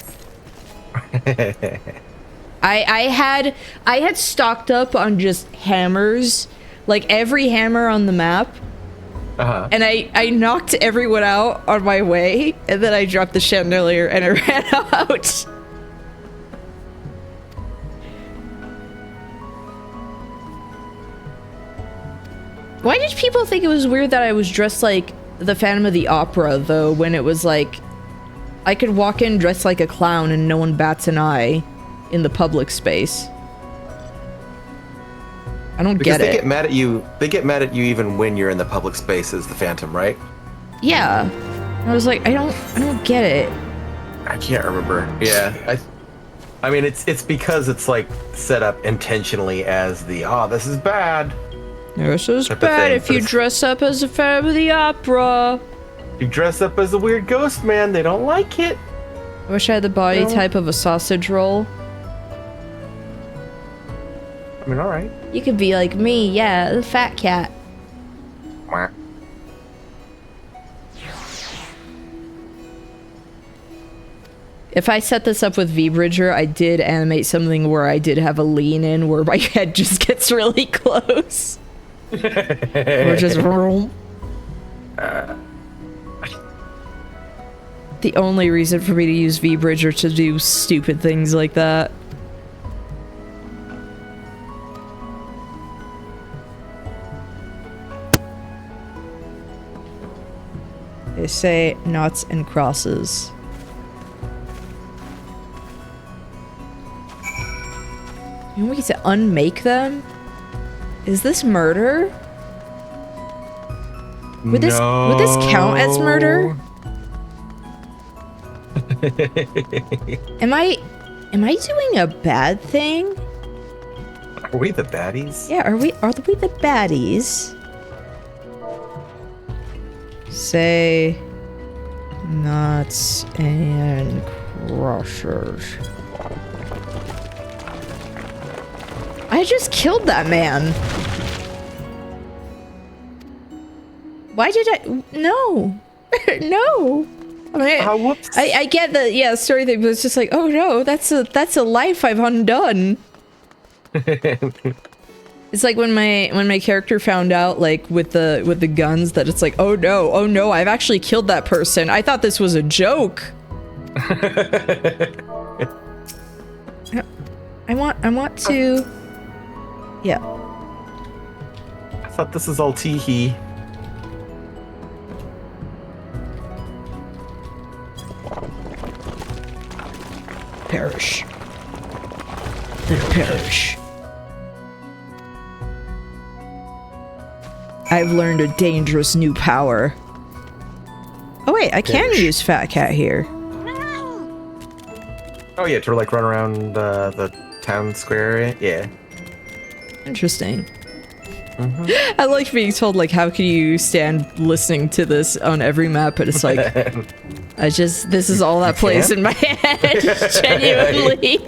I had stocked up on just hammers. Like every hammer on the map. Uh-huh. And I knocked everyone out on my way. And then I dropped the chandelier and I ran out. Why did people think it was weird that I was dressed like the Phantom of the Opera, though, when it was like... I could walk in dressed like a clown and no one bats an eye in the public space. I don't get it. Because they get mad at you. They get mad at you even when you're in the public space as the Phantom, right? Yeah. I was like, I don't get it. I can't remember. Yeah, I mean, it's because it's like set up intentionally as the this is bad. This is bad if you dress up as a Phantom of the Opera. If you dress up as a weird ghost man, they don't like it. I wish I had the body type of a sausage roll. I mean, alright. You could be like me, yeah, the fat cat. If I set this up with V-Bridger, I did animate something where I did have a lean in where my head just gets really close. Or just the only reason for me to use V-Bridger to do stupid things like that. They say knots and crosses. You want me to unmake them? Is this murder? Would this count as murder? Am I doing a bad thing? Are we the baddies? Yeah, are we the baddies? Say knots and crushers. I just killed that man. Why did I? No. No. I mean, whoops. I get the story thing, but it's just like, oh no, that's a life I've undone. It's like when my character found out, like with the guns, that it's like, oh no, I've actually killed that person. I thought this was a joke. I want to. Yeah. I thought this was all teehee. Perish. Little perish. I've learned a dangerous new power. Oh wait, I can use Fat Cat here. Oh yeah, to like run around the town square area? Yeah. Interesting. I like being told, like, how can you stand listening to this on every map, but it's like, this is all that plays in my head, genuinely.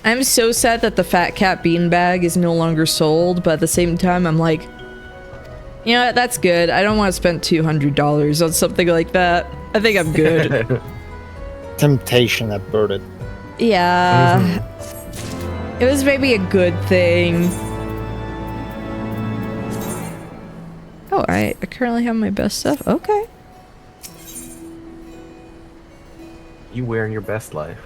I'm so sad that the Fat Cat beanbag is no longer sold, but at the same time, I'm like, you know what, that's good. I don't want to spend $200 on something like that. I think I'm good. Temptation averted. Yeah. It was maybe a good thing. Oh, I currently have my best stuff. Okay. You wearing your best life.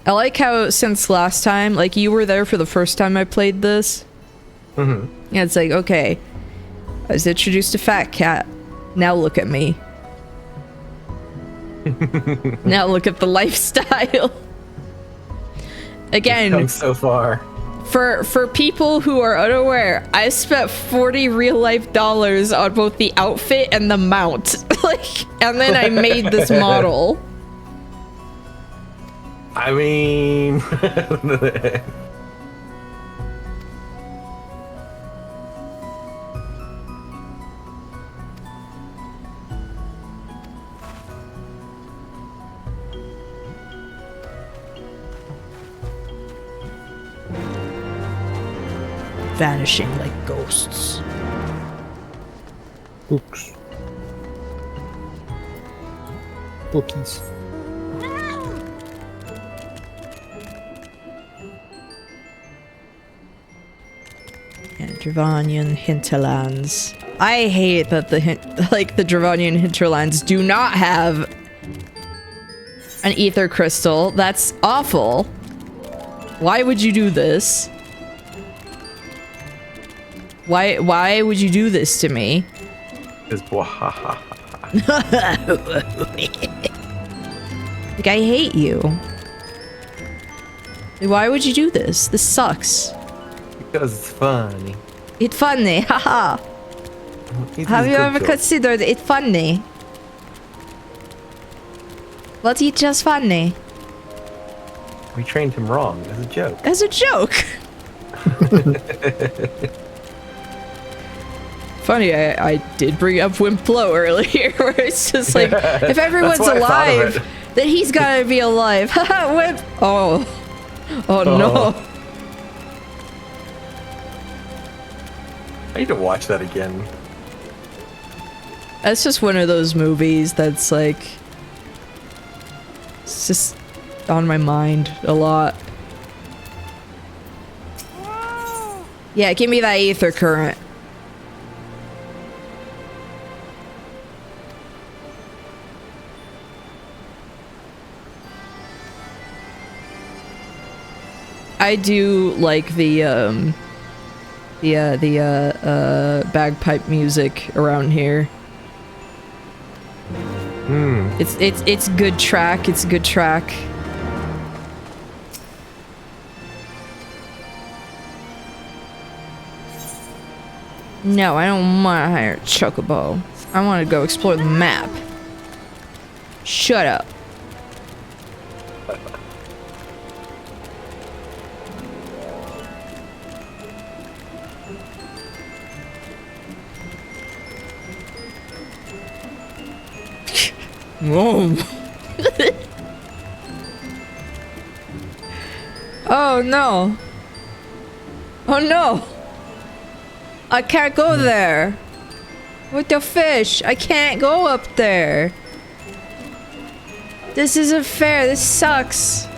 I like how since last time, like, you were there for the first time I played this. Yeah, it's like, okay, I was introduced to Fat Cat. Now look at me. Now look at the lifestyle. Again, come so far. For people who are unaware, I spent 40 real life dollars on both the outfit and the mount. Like, and then I made this model. I mean, vanishing like ghosts. Books. Bookies. And Dravanian hinterlands. I hate that the Dravanian hinterlands do not have an ether crystal. That's awful. Why would you do this? Why would you do this to me? Because like, I hate you. Like, why would you do this? This sucks. Because it's funny. It's funny, haha. Have you ever considered it funny? Was it just funny? We trained him wrong as a joke. As a joke. Funny, I did bring up Wimplo earlier, where it's just like, if everyone's alive, then he's gotta be alive. Haha, Wimp. Oh no. I need to watch that again. That's just one of those movies that's like, it's just on my mind a lot. Yeah, give me that ether current. I do like the bagpipe music around here. It's good track. It's a good track. No, I don't want to hire a chocobo. I want to go explore the map. Shut up. Whoa. Oh no. Oh no. I can't go there. With the fish. I can't go up there. This isn't fair. This sucks.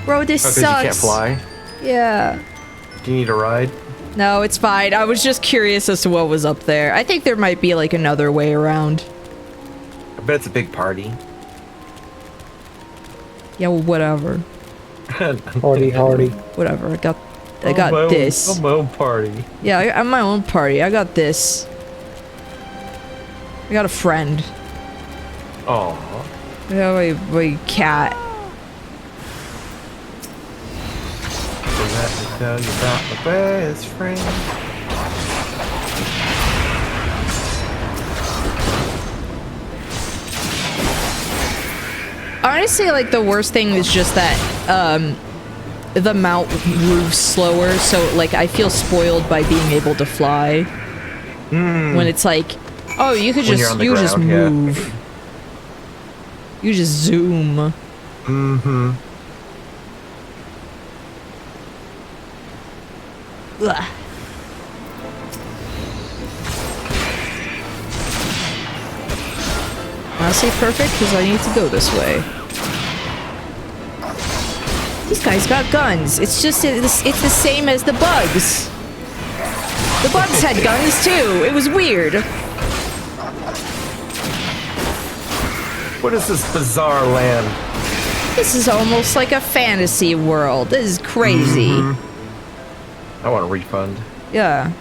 Bro, this sucks. Because you can't fly? Yeah. Do you need a ride? No, it's fine. I was just curious as to what was up there. I think there might be like another way around. I bet it's a big party. Yeah, well, whatever. Hardy. Whatever. I got this. I'm my own party. Yeah, I'm my own party. I got this. I got a friend. Aww. I got my cat. Let me tell you about my best friend. Honestly, like, the worst thing is just that, the mount moves slower, so, like, I feel spoiled by being able to fly. When it's like, oh, you could just, just move. Yeah. You just zoom. Mm-hmm. Ugh. Honestly, perfect, because I need to go this way. These guys got guns. It's just, it's the same as the bugs. The bugs had guns, too. It was weird. What is this bizarre land? This is almost like a fantasy world. This is crazy. I want a refund. Yeah.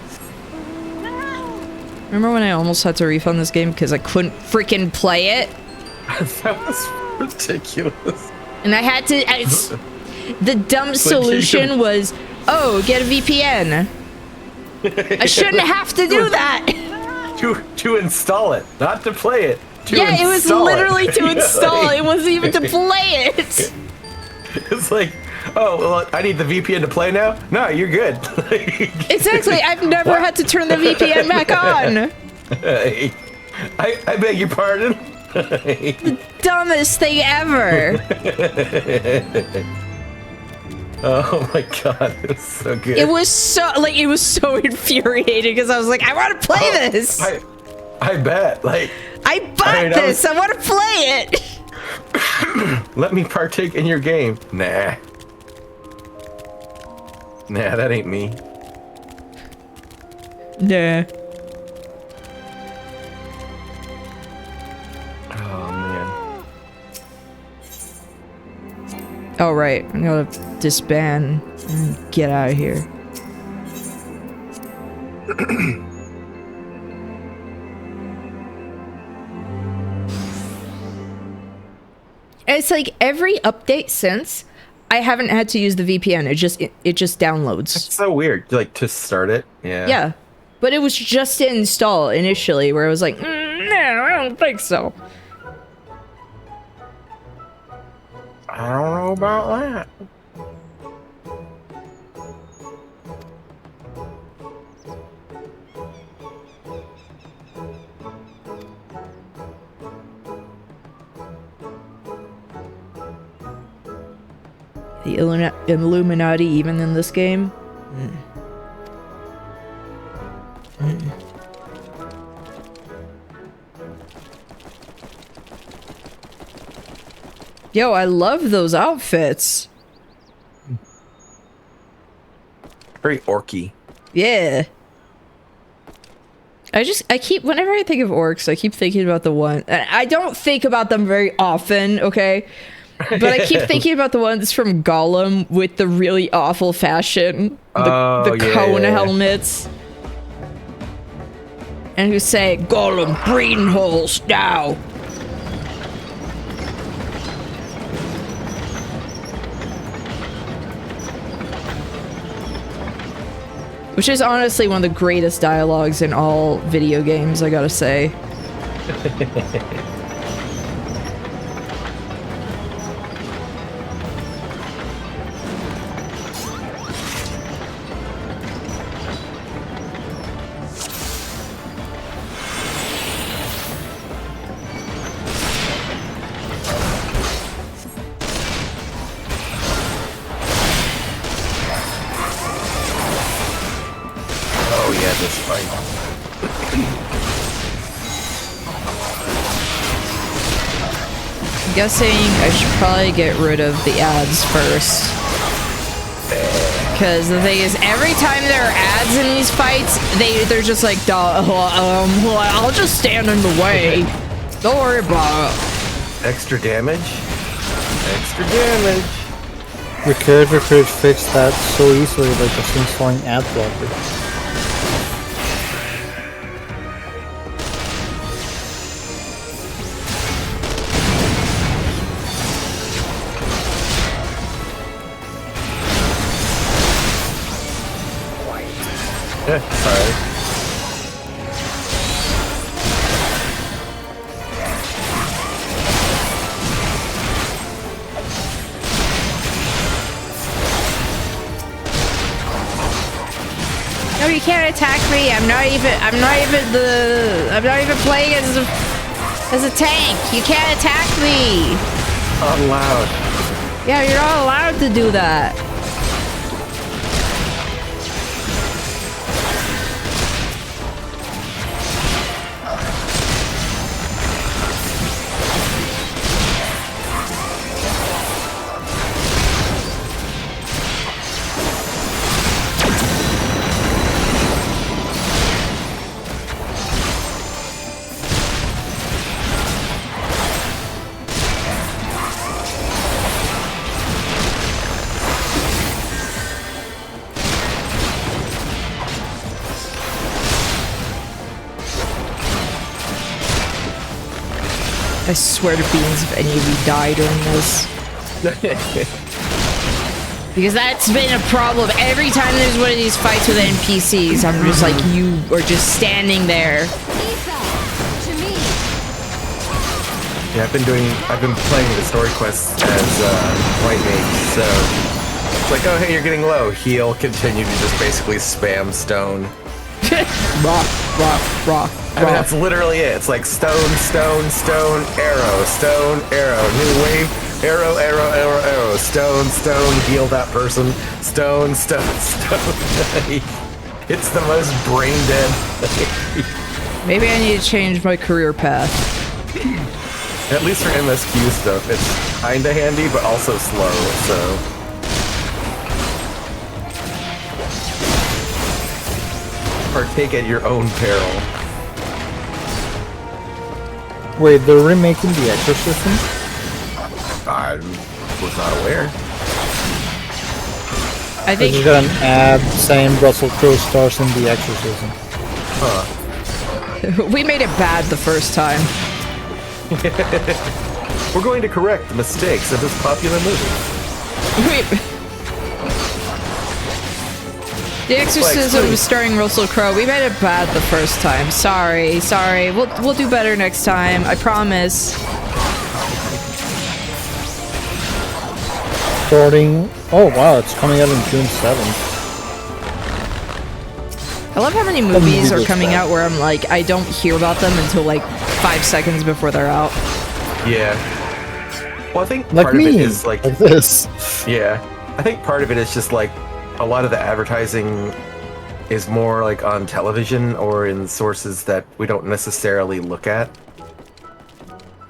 Remember when I almost had to refund this game because I couldn't freaking play it? That was ridiculous. And I had to... the dumb solution was, oh, get a VPN. I shouldn't have to do that. To install it, not to play it. Yeah, it was literally to install it. It wasn't even to play it. It's like, oh, well, I need the VPN to play now? No, you're good. Exactly. I've never had to turn the VPN back on. I beg your pardon. The dumbest thing ever. Oh my god, it was so good. It was so infuriating because I was like, I want to play this. I bet. Like, I bought this. I want to play it. Let me partake in your game. Nah. Nah, that ain't me. Nah. Oh, man. Oh, right. I'm gonna disband and get out of here. It's like every update since, I haven't had to use the VPN. It just downloads. It's so weird. Like, to start it. Yeah. Yeah. But it was just to install initially, where I was like, no, I don't think so. I don't know about that. The Illuminati even in this game? Yo, I love those outfits. Very orky. Yeah. Whenever I think of orcs, I keep thinking about the one. I don't think about them very often, okay? But I keep thinking about the ones from Gollum with the really awful fashion. The cone helmets. And who say, Gollum, breeding holes now. Which is honestly one of the greatest dialogues in all video games, I gotta say. I'm guessing I should probably get rid of the ads first. Because the thing is, every time there are ads in these fights, they're just like, I'll just stand in the way. Don't worry about it. Extra damage? Extra damage. Your character could fix that so easily by just installing ad blocker. Sorry. No, you can't attack me. I'm not even playing as a tank. You can't attack me. Not allowed. Yeah, you're not allowed to do that. I swear to beans if any of you die during this. Because that's been a problem. Every time there's one of these fights with NPCs, I'm just like, you are just standing there. Yeah, I've been playing the story quests as White Mage, so it's like, oh hey, you're getting low. Heal, continue to just basically spam stone. Rock. I mean, that's literally it. It's like stone, arrow, new wave, arrow, stone, heal that person, stone. It's the most brain dead thing. Maybe I need to change my career path. At least for MSQ stuff, it's kinda handy, but also slow, so... partake at your own peril. Wait, they're remaking The Exorcism? I was not aware. I think you got an ad saying Russell Crowe stars in The Exorcism. Huh. We made it bad the first time. We're going to correct the mistakes of this popular movie. The Exorcism starring Russell Crowe. We made it bad the first time. Sorry. We'll do better next time. I promise. Starting. Oh wow, it's coming out on June 7th. I love how many movies are coming out where I'm like, I don't hear about them until like 5 seconds before they're out. Yeah. Well, I think like part me, of it is like this. Yeah. I think part of it is just like a lot of the advertising is more like on television or in sources that we don't necessarily look at.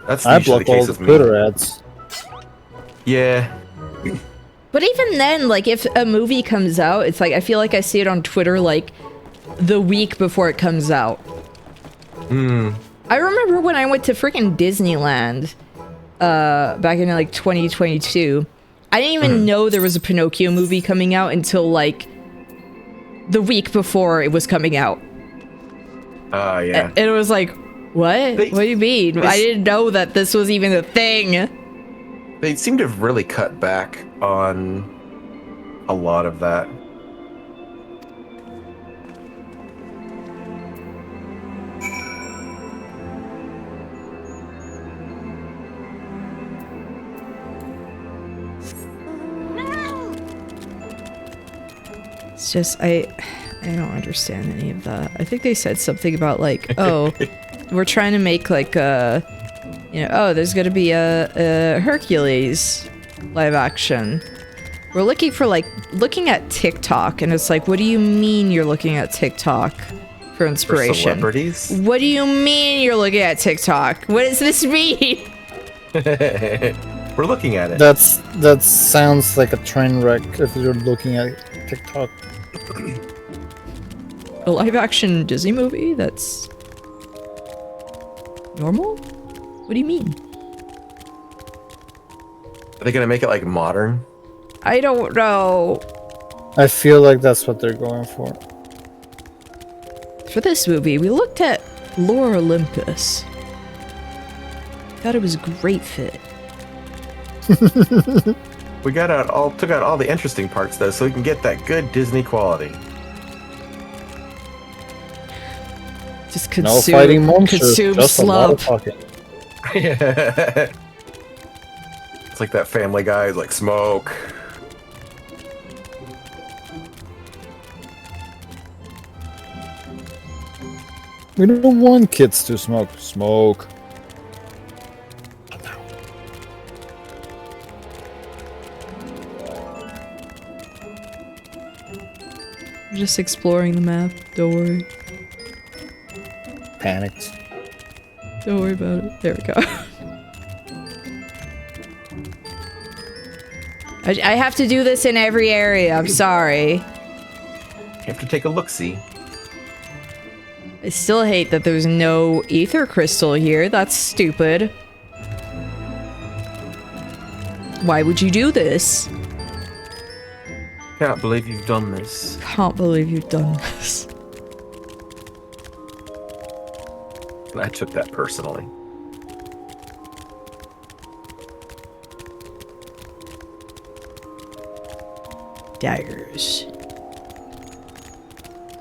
That's I usually block the all case the with me. Twitter ads. Yeah. But even then, like, if a movie comes out, it's like, I feel like I see it on Twitter, like, the week before it comes out. I remember when I went to freaking Disneyland, back in, like, 2022. I didn't even know there was a Pinocchio movie coming out until, like, the week before it was coming out. Yeah. And it was like, what? What do you mean? I didn't know that this was even a thing. They seem to have really cut back on a lot of that. It's just, I don't understand any of that. I think they said something about, like, oh, we're trying to make, like, oh, there's gonna be a Hercules live action. We're looking for, like, looking at TikTok, and it's like, what do you mean you're looking at TikTok for inspiration? For celebrities? What do you mean you're looking at TikTok? What does this mean? We're looking at it. That sounds like a train wreck if you're looking at TikTok. A live action Disney movie? That's normal? What do you mean? Are they gonna make it like modern? I don't know. I feel like that's what they're going for. For this movie, we looked at Lore Olympus. Thought it was a great fit. We took out all the interesting parts though, so we can get that good Disney quality. Just consume, no fighting monsters, consume just a lot of slump. talking. Yeah. It's like that Family Guy is like smoke. We don't want kids to smoke. Smoke. I'm just exploring the map. Don't worry. Panicked. Don't worry about it. There we go. I have to do this in every area. I'm sorry. You have to take a look-see. I still hate that there's no ether crystal here. That's stupid. Why would you do this? Can't believe you've done this. Can't believe you've done this. I took that personally. Daggers.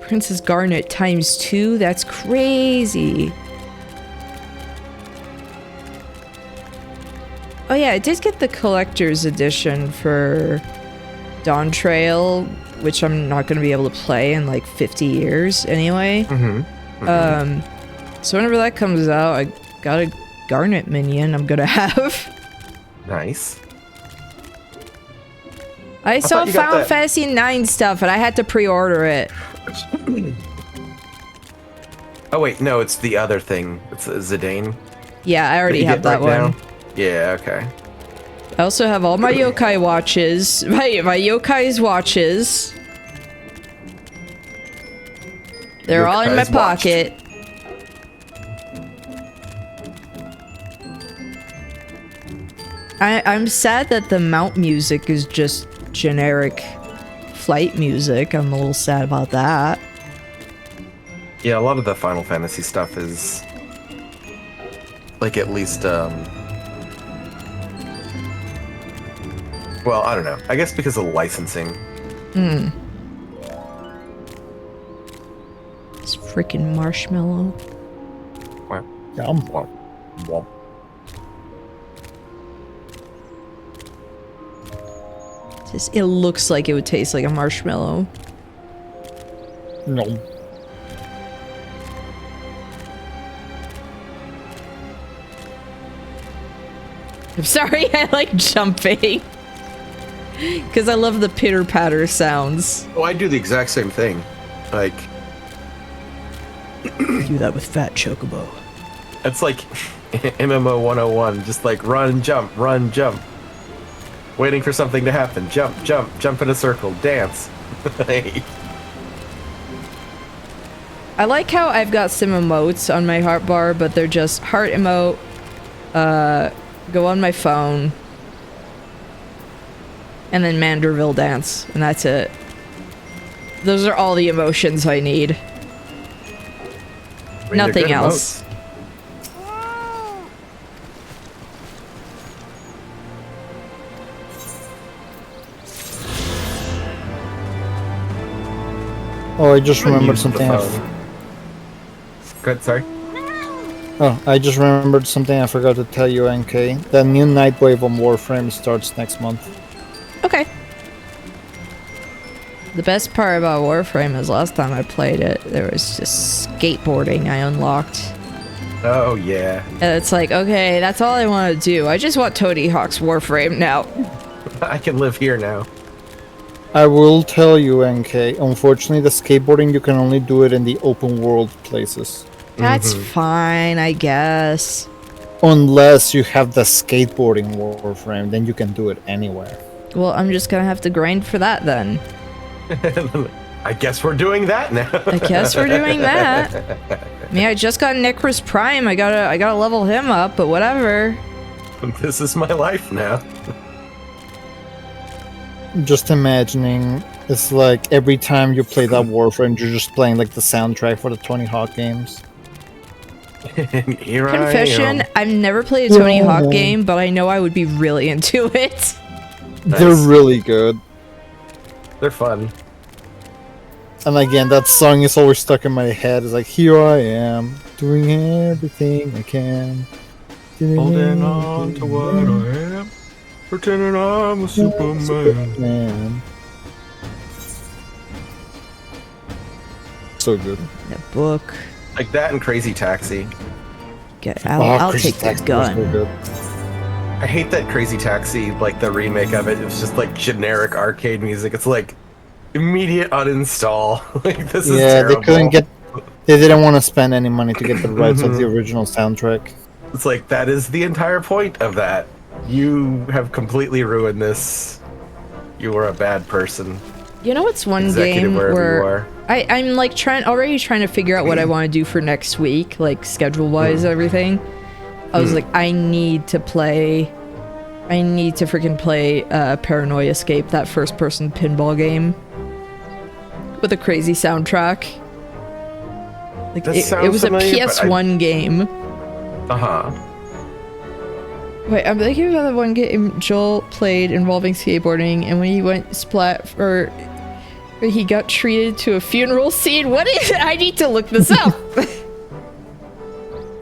Princess Garnet ×2? That's crazy. Oh yeah, I did get the collector's edition for Dawn Trail, which I'm not going to be able to play in like 50 years anyway. So whenever that comes out, I got a Garnet minion I'm going to have. Nice. I saw Final Fantasy XIV stuff and I had to pre-order it. Oh wait, no, it's the other thing. It's Zidane. Yeah, I already have that one. Now? Yeah, okay. I also have all my Yokai watches. My Yokai's watches. They're all in my pocket. I'm sad that the mount music is just generic flight music. I'm a little sad about that. Yeah, a lot of the Final Fantasy stuff is like at least well, I don't know. I guess because of licensing. Freaking marshmallow. Yum. It looks like it would taste like a marshmallow. No. I'm sorry, I like jumping. Because I love the pitter-patter sounds. Oh, I do the exact same thing. Like... do that with Fat Chocobo. It's like MMO 101, just like run, jump, waiting for something to happen, jump in a circle, dance. I like how I've got some emotes on my heart bar, but they're just heart emote, go on my phone, and then Manderville dance, and that's it. Those are all the emotions I need. Nothing else. Emotes. Oh, I just remembered something. Good, sorry. Oh, I just remembered something I forgot to tell you, NK. The new Nightwave on Warframe starts next month. Okay. The best part about Warframe is last time I played it, there was just skateboarding I unlocked. Oh, yeah. And it's like, okay, that's all I want to do. I just want Tony Hawk's Warframe now. I can live here now. I will tell you, NK, unfortunately the skateboarding, you can only do it in the open world places. That's fine, I guess. Unless you have the skateboarding Warframe, then you can do it anywhere. Well, I'm just gonna have to grind for that then. I guess we're doing that now. I guess we're doing that. I mean, I just got Necros Prime. I gotta level him up, but whatever. This is my life now. Just imagining, it's like every time you play that Warframe, you're just playing like the soundtrack for the Tony Hawk games. Here Confession, I am. I've never played a Tony Hawk game, but I know I would be really into it. Nice. They're really good. They're fun. And again, that song is always stuck in my head. It's like, here I am, doing everything I can. Holding on to what I am. Pretending I'm a Superman. So good. The book. Like that and Crazy Taxi. I'll take that gun. I hate that Crazy Taxi, like the remake of it. It's just like generic arcade music. It's like immediate uninstall. Like this is terrible. They didn't want to spend any money to get the rights of the original soundtrack. It's like that is the entire point of that. You have completely ruined this. You are a bad person. You know what's one Executive game where I'm like already trying to figure out what I want to do for next week, like schedule-wise, everything. I was like, I need to freaking play Paranoia Escape, that first-person pinball game with a crazy soundtrack. Like it was familiar, a PS1 game. Wait, I'm thinking about the one game Joel played involving skateboarding, and when he went splat, or he got treated to a funeral scene. What is it? I need to look this up.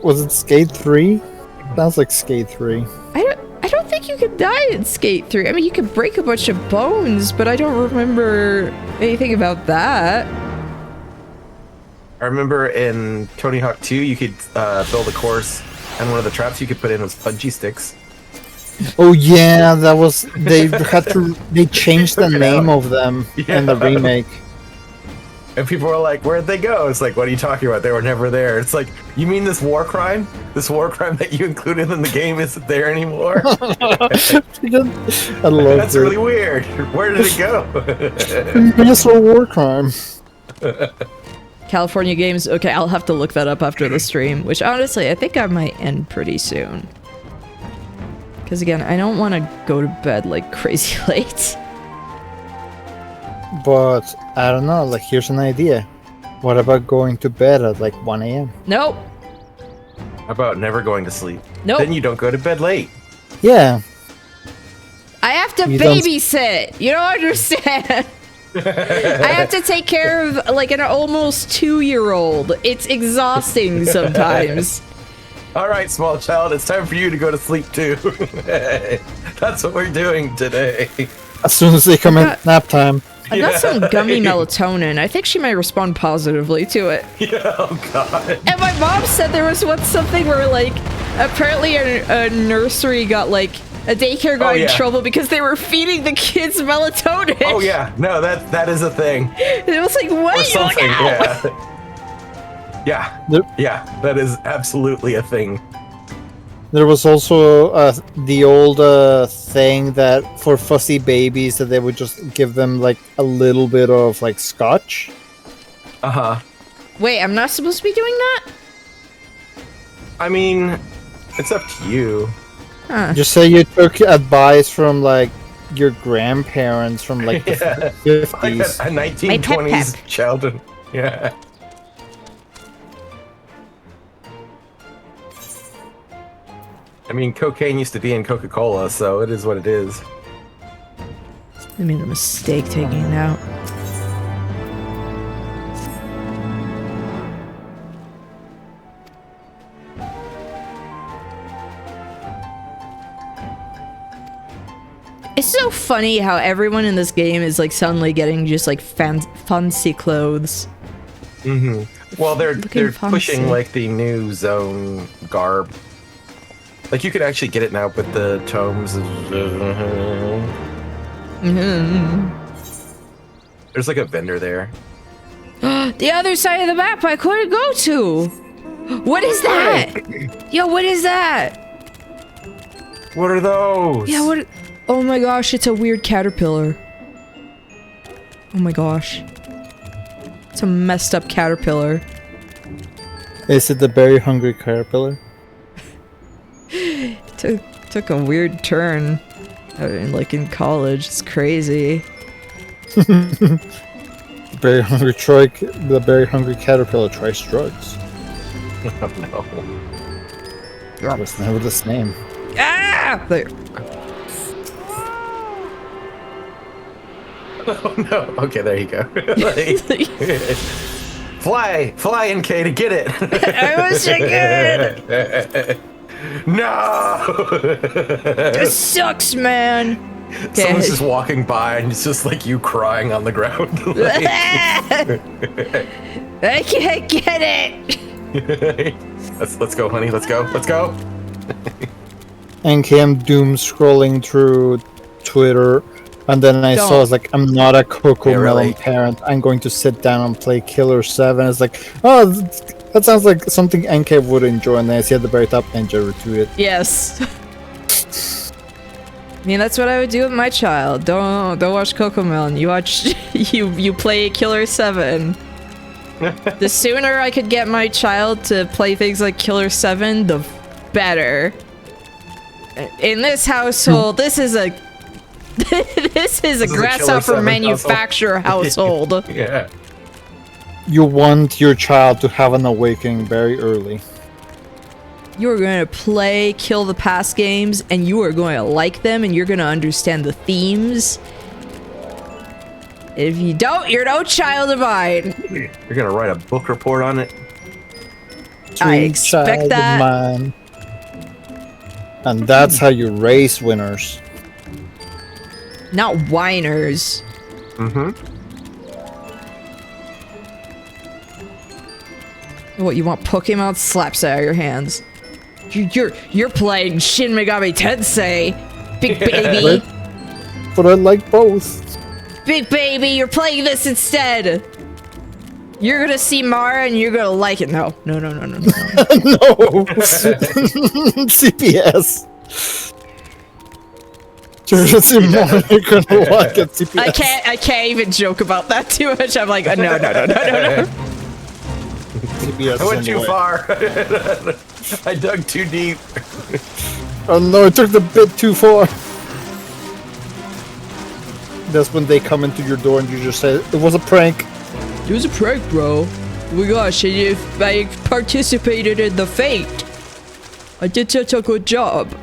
Was it Skate 3? Sounds like Skate 3. I don't think you could die in Skate 3. I mean, you could break a bunch of bones, but I don't remember anything about that. I remember in Tony Hawk 2, you could build a course, and one of the traps you could put in was punchy sticks. Oh yeah, that was they changed the name of them in the remake. And people were like, "Where'd they go?" It's like, "What are you talking about? They were never there." It's like, you mean this war crime? This war crime that you included in the game isn't there anymore? I love That's really weird. Where did it go? It's a war crime. California Games. Okay, I'll have to look that up after the stream, which honestly, I think I might end pretty soon. Because again, I don't want to go to bed like crazy late. But, I don't know, like here's an idea. What about going to bed at like 1 a.m.? Nope. How about never going to sleep? Nope. Then you don't go to bed late. Yeah. I have to You don't- babysit. You don't understand. I have to take care of like an almost 2-year-old. It's exhausting sometimes. All right, small child, it's time for you to go to sleep too. That's what we're doing today. As soon as they come in nap time. I got some gummy melatonin. I think she might respond positively to it. Yeah, oh god. And my mom said there was once something where like apparently a nursery got like a daycare got in trouble because they were feeding the kids melatonin. Oh yeah, no, that is a thing. And it was like, what? Or something, yeah. Yeah, that is absolutely a thing. There was also the old thing that for fussy babies that they would just give them like a little bit of like scotch. Uh-huh. Wait, I'm not supposed to be doing that? I mean, it's up to you. Huh. Just say you took advice from like your grandparents from like the 50s. Like a 1920s childhood. Yeah. I mean, cocaine used to be in Coca-Cola, so it is what it is. I made a mistake taking it out. It's so funny how everyone in this game is like suddenly getting just like fancy clothes. Mm-hmm. Well, they're pushing like the new zone garb. Like, you could actually get it now with the tomes. There's like a vendor there. The other side of the map I couldn't go to. What is that? Yo, what is that? What are those? Yeah, what? Oh my gosh, it's a weird caterpillar. Oh my gosh. It's a messed up caterpillar. Is it the berry hungry caterpillar? Took a weird turn. I mean, like in college, it's crazy. The berry hungry caterpillar tries drugs. Oh no. What's the name of this name? Ah! There. Oh no. Okay, there you go. Fly, NK, to get it. I wish I could. No! This sucks, man. Someone's just walking by and it's just like you crying on the ground. Like... I can't get it. Let's go, honey. Let's go. NK, I'm doom scrolling through Twitter, and then I saw it's like, I'm not a Coco Melon parent. I'm going to sit down and play Killer 7. It's like, oh, that sounds like something NK would enjoy, and then I see at the very top, Ninja retweeted. Yes. I mean, that's what I would do with my child. Don't watch Cocomelon. You watch you play Killer 7. The sooner I could get my child to play things like Killer 7, the better. In this household, this is a grasshopper manufacturer household. Yeah. You want your child to have an awakening very early. You are going to kill the past games, and you are going to like them, and you're going to understand the themes. If you don't, you're no child of mine. You're going to write a book report on it? I expect that. Man. And that's how you raise winners. Not whiners. Mm-hmm. What, you want Pokemon? Slaps out of your hands. You're playing Shin Megami Tensei, big baby. But I like both. Big baby, you're playing this instead. You're gonna see Mara and you're gonna like it. No. No. CPS. You're gonna see Mara. You're gonna like it. CPS. I can't even joke about that too much. I'm like, no. CPS I went too far. I dug too deep. Oh no, it took the bit too far. That's when they come into your door and you just say, it was a prank. It was a prank, bro. Oh my gosh, I participated in the fate. I did such a good job.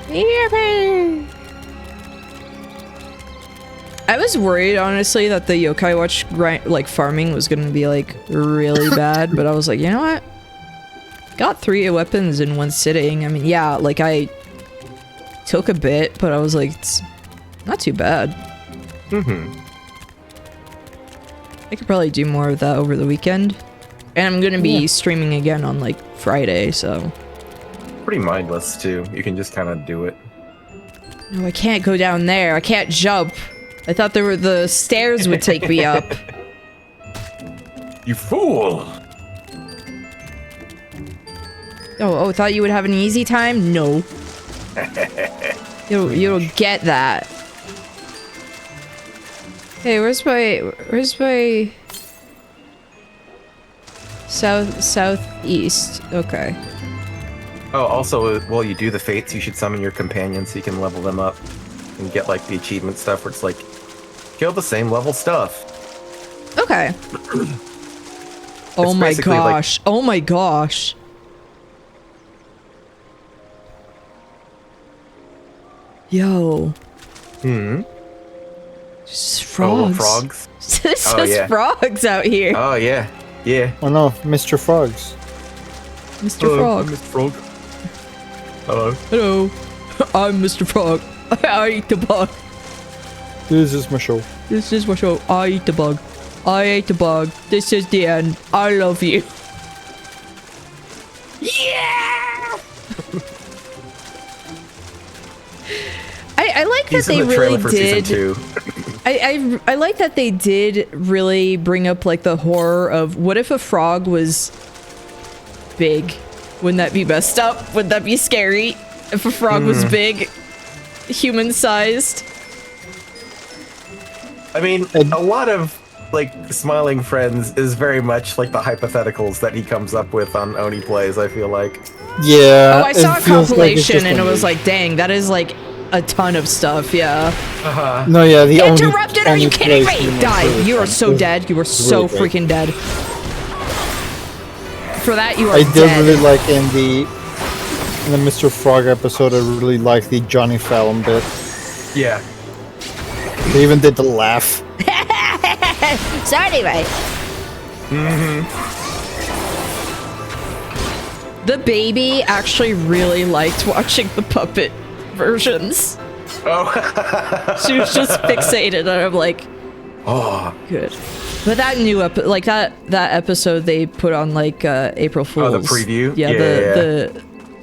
Yippee! I was worried, honestly, that the Yokai Watch farming was gonna be like really bad, but I was like, you know what? Got 3 weapons in one sitting. I mean, yeah, like I took a bit, but I was like, it's not too bad. I could probably do more of that over the weekend. And I'm gonna be streaming again on like Friday, so. Pretty mindless too. You can just kind of do it. No, I can't go down there. I can't jump. I thought the stairs would take me up. You fool! Oh, thought you would have an easy time? No. You don't get that. Hey, where's my southeast? Okay. Oh, also, while you do the fates, you should summon your companions so you can level them up and get like the achievement stuff where it's like kill the same level stuff. Okay. Oh my gosh! Oh my gosh! Yo. Just frogs. Oh, frogs? There's just frogs out here. Oh, yeah. Yeah. Oh no, Mr. Frogs. Mr. Frog. Mr. Frog. Hello. Hello. I'm Mr. Frog. I eat the bug. This is my show. This is my show. I eat the bug. I ate the bug. This is the end. I love you. Yeah! I like that they really did. I like that they did really bring up like the horror of what if a frog was big? Wouldn't that be messed up? Wouldn't that be scary? If a frog was big, human-sized? I mean, a lot of like Smiling Friends is very much like the hypotheticals that he comes up with on Oni Plays, I feel like. Yeah. Oh, I saw a compilation and it was like, dang, that is like a ton of stuff, yeah. No, yeah, the Interrupted, are you kidding me? Die. You are so dead. You are so freaking dead. For that, you are dead. I did really like in the Mr. Frog episode, I really liked the Johnny Fallon bit. Yeah. They even did the laugh. So anyway. The baby actually really liked watching the puppet versions. Oh. She was just fixated, and I'm like, oh, good. But that new that episode they put on like April Fool's. Oh, the preview. Yeah, the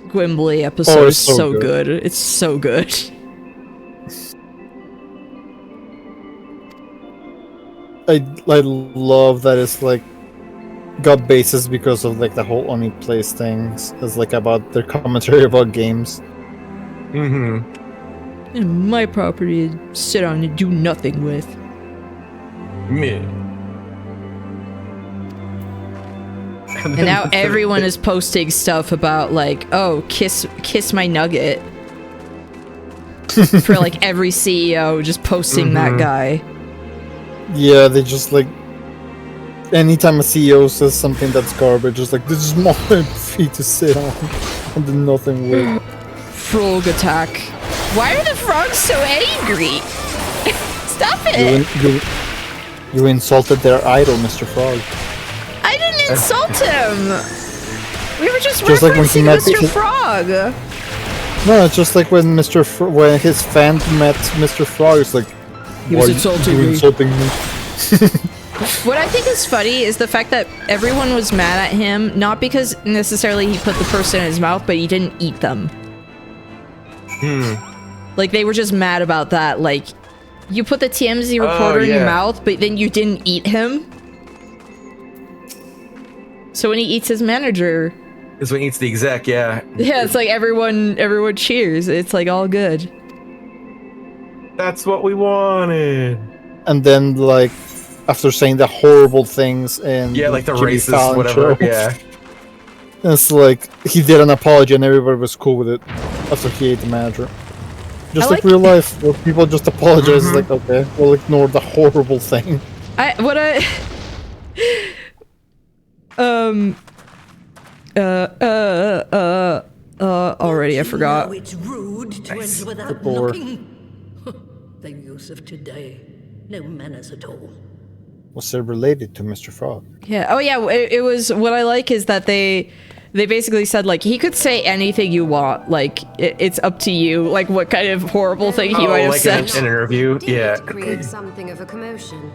Gwimbly episode is so good. It's so good. I love that it's like got basis because of like the whole Oni Plays things. It's like about their commentary about games. And my property to sit on and do nothing with. Me. And now everyone is posting stuff about like, oh, kiss my nugget. For like every CEO just posting that guy. Yeah, they just like anytime a CEO says something that's garbage, it's like, this is my feet to sit on and do nothing with. Frog attack. Why are the frogs so angry? Stop it! You insulted their idol, Mr. Frog. I didn't insult him! We were just like when he referencing met Mr. Frog! No, it's just like when when his fan met Mr. Frog, it's like, he was insulting me. What I think is funny is the fact that everyone was mad at him, not because necessarily he put the person in his mouth, but he didn't eat them. Like, they were just mad about that. Like, you put the TMZ reporter in your mouth, but then you didn't eat him. So when he eats his manager... Is when he eats the exec, yeah. Yeah, it's like everyone cheers. It's like all good. That's what we wanted. And then, like, after saying the horrible things and like the Jimmy racist Fallon whatever, show, yeah. It's like he did an apology and everybody was cool with it after he ate the manager. Just like real life, where people just apologize. It's like, okay, we'll ignore the horrible thing. Already I forgot. It's rude to enter without knocking. The youth of today. No manners at all. Was it related to Mr. Frog? Yeah. Oh yeah. It was. What I like is that they basically said like he could say anything you want. Like it's up to you. Like what kind of horrible thing he might have said. An interview. Yeah. Create something of a commotion.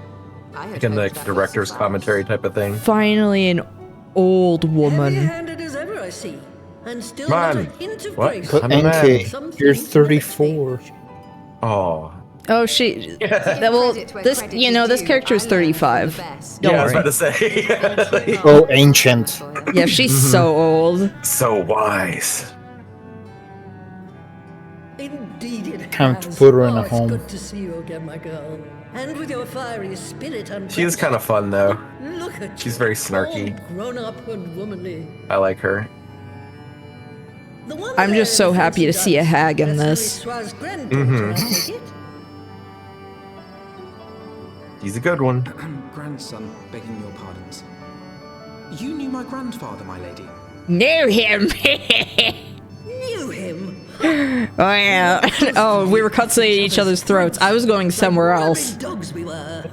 Like in the director's commentary type of thing. Finally, an old woman. Heavy-handed as ever, I see. And still Man. not a hint of What? grace. But I'm a man. NK, you're 34. Oh. Oh, well, this, you know, this character is 35. Don't I was worry. about to say. Oh, ancient. Yeah, she's so old. So wise. Indeed it Time has. to put her in a It's home. good to see you again, my girl. And with your fiery spirit and She is kind of fun though. Look at She's you, very snarky. all grown up and womanly. I like her. The one I'm there just so in happy to fancy see a dance, hag in that's this. Louis Soir's granddaughter, I take it? He's a good one. Grandson, begging your pardons. You knew my grandfather, my lady. Knew him. Knew him? Oh yeah. Oh, we were cussing at each other's throats. I was going somewhere else. Dogs we were.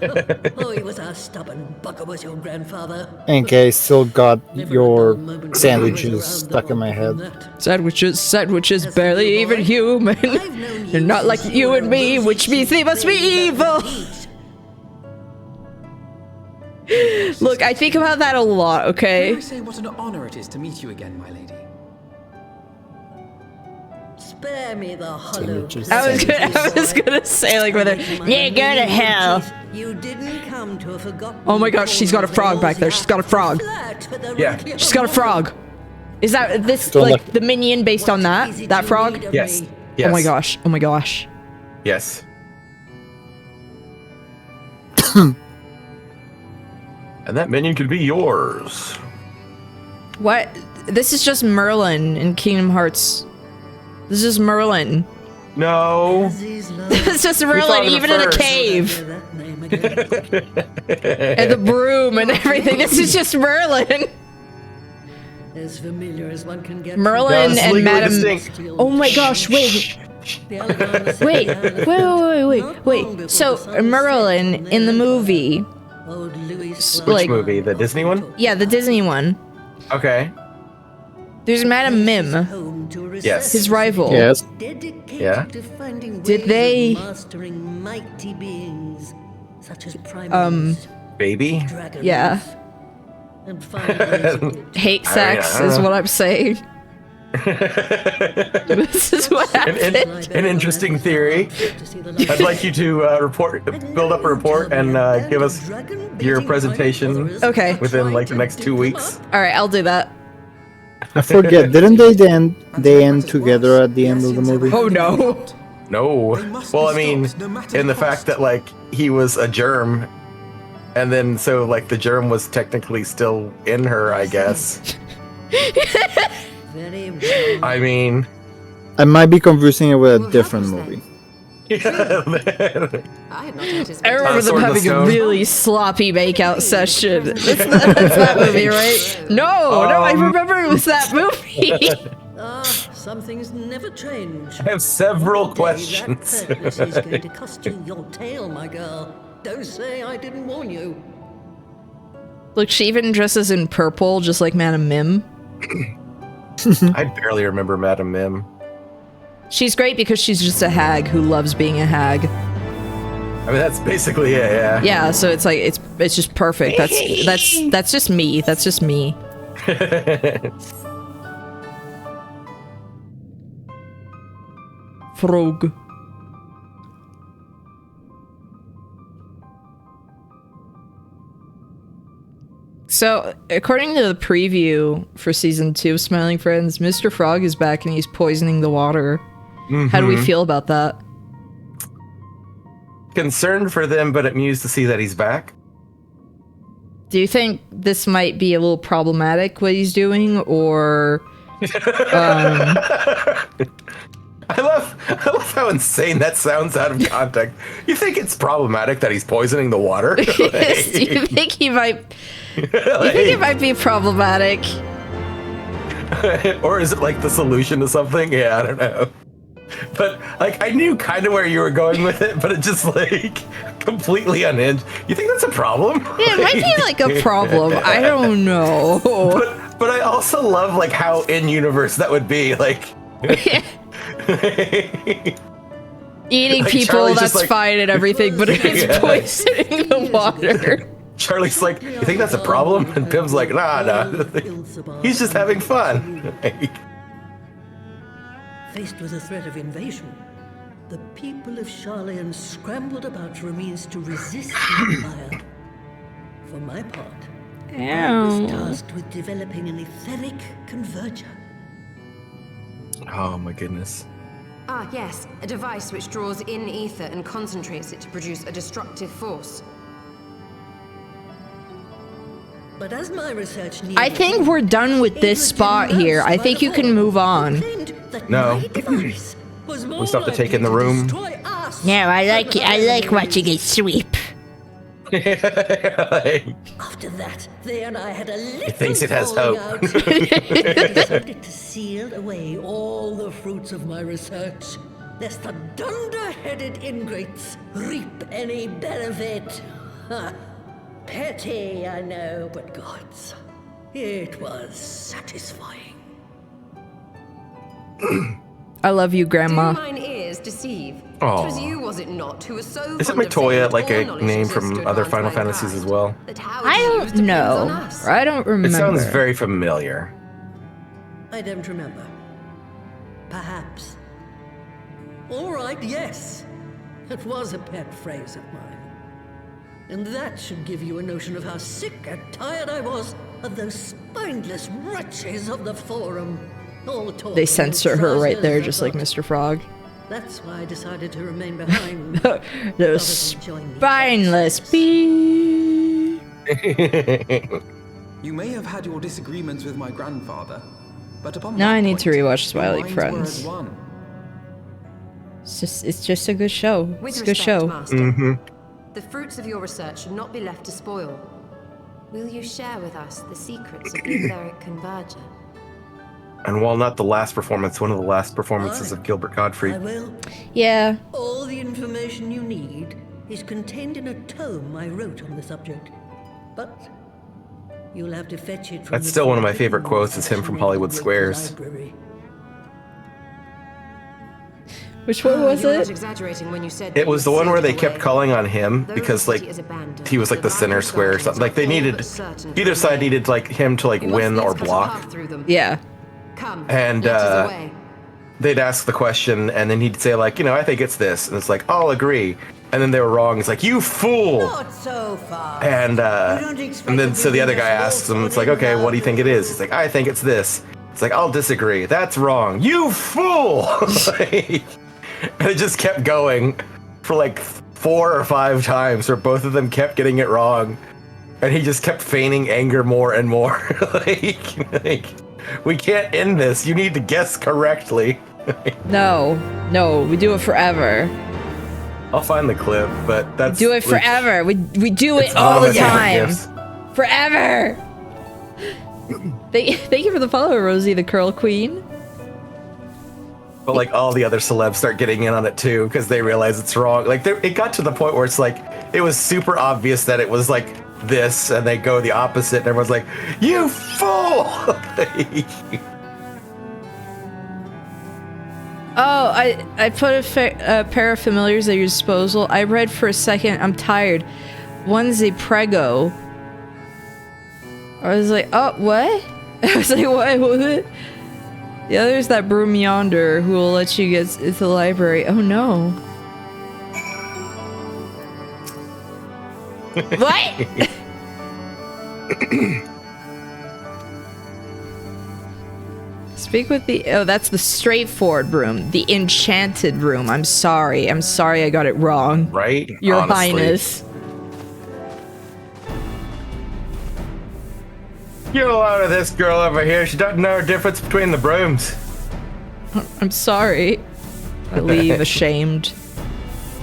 Oh, he was a stubborn bugger, was your grandfather. NK, still got your sandwiches stuck in my head. Sandwiches, barely even human. They're not like you and me, which means they must be evil. Look, I think about that a lot, May okay? I say what an honor it is to meet you again, my lady? Spare me the hollow. I was gonna say like whether yeah, go to hell. You didn't come to a forgotten. Oh my gosh, she's got a frog back there. She's got a frog. Yeah. She's got a frog. Is that this Don't like the minion based on that frog? Yes. Oh Yes. my gosh. Oh my gosh. Yes. And that minion could be yours. What? This is just Merlin in Kingdom Hearts. This is Merlin. No. It's just Merlin, even in a cave. And the broom and everything. This is just Merlin. As familiar as one can get. Merlin and Madame. Oh my gosh! Wait. Wait. So Merlin in the movie. Which movie? The Disney one? Yeah, the Disney one. Okay. There's Madame Mim. Yes. His rival. Yes. Yeah. Did they? Mastering mighty beings such as primates, Baby? Yeah. and finally Hate sex is what I'm saying. This is what happened. An interesting theory. I'd like you to build up a report and give us your presentation. Okay. Within like the next 2 weeks. All right, I'll do that. I forget, didn't they end together at the end of the movie? Oh no. No. Well, I mean, in the fact that like he was a germ, and then so like the germ was technically still in her, I guess. I mean, I might be confusing it with a different movie. I had not anticipated. I remember them Sword in the having a Stone. really sloppy makeout session. It's that movie, right? No, I remember it was that movie. some things never change. I have several questions. That purpose is going to cost you your tail, my girl. Don't say I didn't warn you. Look, she even dresses in purple, just like Madame Mim. I barely remember Madame Mim. She's great because she's just a hag who loves being a hag. I mean, that's basically it, yeah. Yeah, so it's like it's just perfect. That's just me. That's just me. Frog. So, according to the preview for season 2 of Smiling Friends, Mr. Frog is back and he's poisoning the water. How do we feel about that? Concerned for them, but amused to see that he's back. Do you think this might be a little problematic, what he's doing, or... I love how insane that sounds out of context. You think it's problematic that he's poisoning the water? Do you think he might... You think it might be problematic? Or is it like the solution to something? Yeah, I don't know. But like I knew kind of where you were going with it, but it just like completely unhinged. You think that's a problem? Yeah, it might be like a problem. I don't know. But I also love like how in universe that would be like. Eating like, people, Charlie's that's like, fine and everything, but it's poisoning the water. Charlie's like, you think that's a problem? And Pim's like, nah. He's just having fun. Faced with the threat of invasion, the people of Charlian scrambled about for a means to resist the Empire. For my part, I was tasked with developing an etheric converger. Oh my goodness. Ah, yes, a device which draws in ether and concentrates it to produce a destructive force. But as my research needed, I think we're done with this spot here. I think you can move on. No. We still have to take in the room. No, I like watching it sweep. After that, they and I had a little It thinks it has hope. I decided to seal away all the fruits of my research, lest the dunder-headed ingrates reap any benefit. Petty, I know, but gods, it was satisfying. I love you, Grandma. Do mine ears deceive? Aw. It was you, was it not, who was so Isn't fond of saying Matoya that like all a knowledge name exists from to other advance Final mankind? Fantasies as well? That how I it's don't used depends on know. us. I don't remember. It sounds very familiar. I don't remember. Perhaps. All right, yes. It was a pet phrase of mine. And that should give you a notion of how sick and tired I was of those spineless wretches of the forum. All talk They and censor her right trousers, there, I just like thought. Mr. Frog. That's why I decided to remain behind. Those spineless bees. You may have had your disagreements with my grandfather, but upon Now that I need point, to rewatch your Twilight minds were Friends. as one. It's just a good show. With It's a good respect, show. Master, the fruits of your research should not be left to spoil. Will you share with us the secrets of the etheric converger? And while not the last performance, one of the last performances of Gilbert Gottfried. I will. Yeah. All the information you need is contained in a tome I wrote on the subject. But you'll have to fetch it from That's the still one of my forbidden favorite quotes. Is him from Hollywood Squares. library. Which one was You're not it? exaggerating when you said It was the one where they sealed kept away. calling on him Though because the like city is abandoned, he was like the center square or something. Like they needed, either side needed like him to like You must win needs or cut a block. path through them. Yeah. Come, And let us away. they'd ask the question and then he'd say like, I think it's this, and it's like, I'll agree. And then they were wrong. It's like, you fool! Not so far. And then so the other guy asks him, it's like, okay, what do you think it is? He's like, I think it's this. It's like, I'll disagree. That's wrong. You fool! And it just kept going for like 4 or 5 times, where both of them kept getting it wrong, and he just kept feigning anger more and more. like, we can't end this. You need to guess correctly. No, we do it forever. I'll find the clip, but that's Do it forever. We do it it's all one of the my time. favorite gifts. Forever. Thank you for the follow, Rosie the Curl Queen. But like all the other celebs start getting in on it too because they realize it's wrong. Like it got to the point where it's like it was super obvious that it was like this, and they go the opposite, and everyone's like, "You fool!" Oh, I put a pair of familiars at your disposal. I read for a second. I'm tired. One's a prego. I was like, oh, what? I was like, what? The other's that broom yonder who will let you get into the library. Oh no. What? Speak with the... Oh, that's the straightforward room. The enchanted room. I'm sorry. I got it wrong. Right? Your Honestly. Highness. Get out of this girl over here. She doesn't know the difference between the brooms. I'm sorry. I leave ashamed.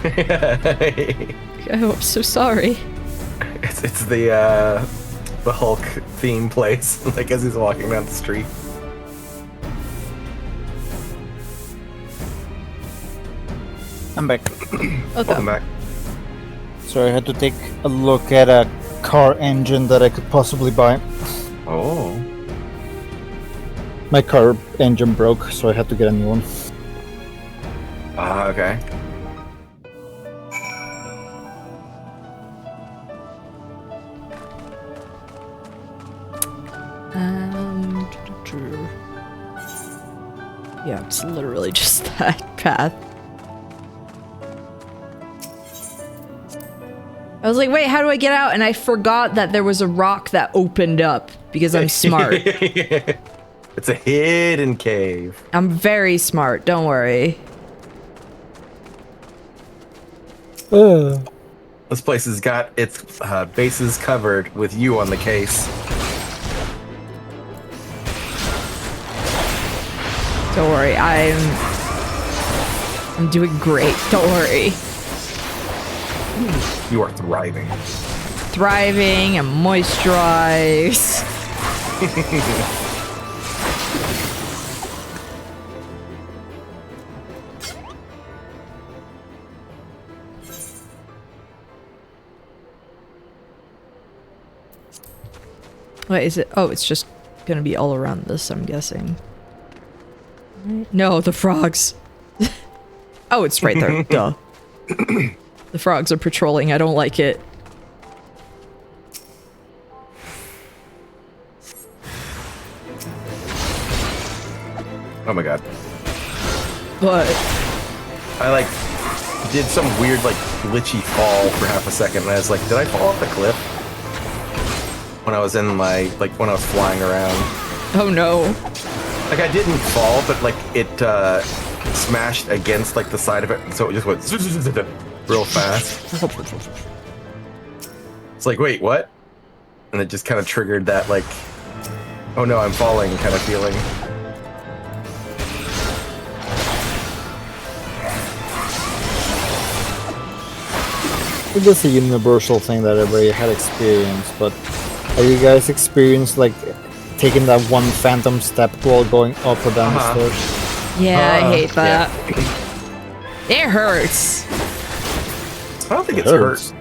Oh, I'm so sorry. It's the Hulk theme place, like as he's walking down the street. I'm back. Okay. Welcome back. So I had to take a look at a car engine that I could possibly buy. Oh. My car engine broke, so I had to get a new one. Ah, okay. Yeah, it's literally just that path. I was like, wait, how do I get out? And I forgot that there was a rock that opened up because I'm smart. It's a hidden cave. I'm very smart, don't worry. This place has got its bases covered with you on the case. Don't worry, I'm doing great, don't worry. You are thriving. Thriving and moisturized. Wait, is it? Oh, it's just gonna be all around this, I'm guessing. No, the frogs. Oh, it's right there. Duh. The frogs are patrolling. I don't like it. Oh my god. What? I did some weird glitchy fall for half a second and I was like, did I fall off the cliff? When I was in when I was flying around. Oh no. I didn't fall, but it smashed against the side of it, so it just went real fast. It's like, wait, what? And it just kind of triggered that oh no, I'm falling kind of feeling. It's just a universal thing that everybody had experienced, but have you guys experienced taking that one phantom step while going up or down the stairs? Yeah, I hate that. Yeah. It hurts. I don't think it hurts.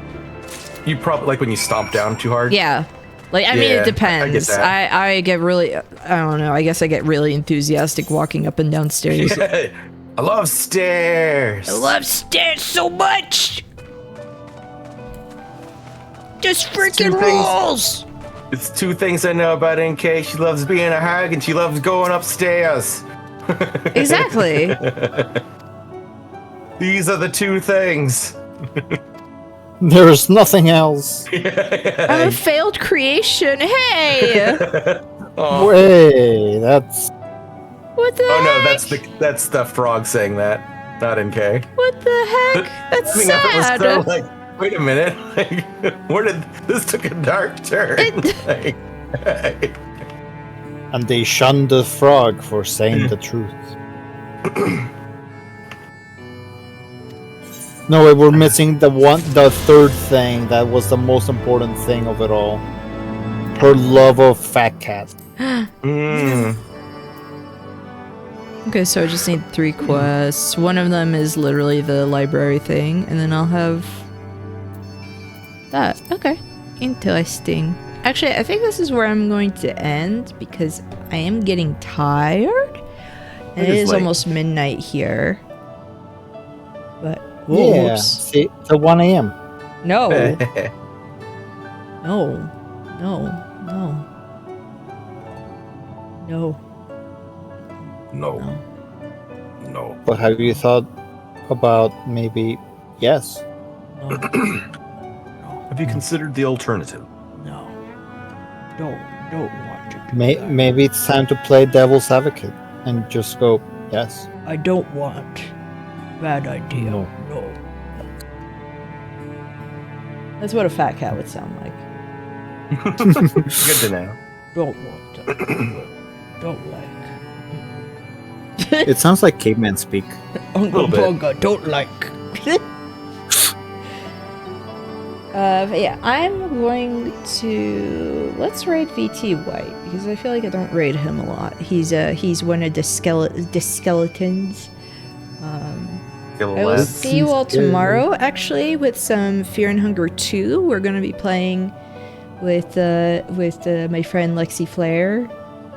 You probably when you stomp down too hard. Yeah. I mean, it depends. I get really, I don't know, I guess I get really enthusiastic walking up and down stairs. Yeah. I love stairs. I love stairs so much. Just freaking rules. It's two things I know about NK. She loves being a hag and she loves going upstairs. Exactly. These are the two things. There's nothing else. I'm a failed creation. Hey. Wait, that's. What the? Oh no, heck? that's the frog saying that, not NK. What the heck? That's sad. Was so, wait a minute. Where did this took a dark turn? And they shunned the frog for saying the truth. No, we were missing the third thing that was the most important thing of it all. Her love of fat cats. Okay, so I just need 3 quests. One of them is literally the library thing, and then I'll have that. Okay, interesting. Actually, I think this is where I'm going to end because I am getting tired. And it is almost midnight here. But yeah, whoops. see, it's 1 a.m. No. No. No. No. No. No. No. But have you thought about maybe yes? No. Have you considered the alternative? No. Don't want to do that. Maybe it's time to play devil's advocate and just go yes. I don't want. Bad idea. No. That's what a fat cat would sound like. Good to know. Don't want to. Don't like. It sounds like caveman speak. Uncle Bunga, don't like. But yeah, I'm going to let's raid VT White because I feel like I don't raid him a lot. He's one of the skeletons. Particular I will lad. see you all tomorrow, actually, with some Fear and Hunger 2. We're going to be playing with my friend Lexi Flair,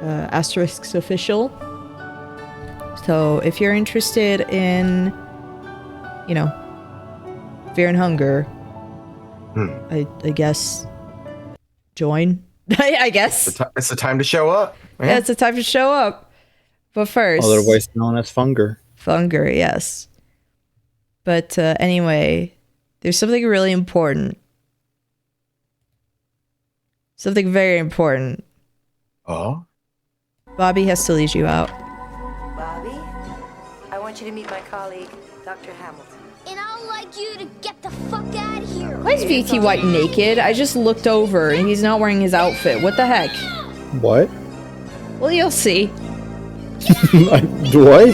Asterisks Official. So if you're interested in, you know, Fear and Hunger, I guess join. I guess. It's the time to show up. Yeah, it's the time to show up. But first... Otherwise known as Funger. Funger, yes. But anyway, there's something really important. Something very important. Oh? Bobby has to lead you out. Bobby, I want you to meet my colleague, Dr. Hamilton. And I'd like you to get the fuck out of here. Why is VT White naked? I just looked over and he's not wearing his outfit. What the heck? What? Well, you'll see. Do I?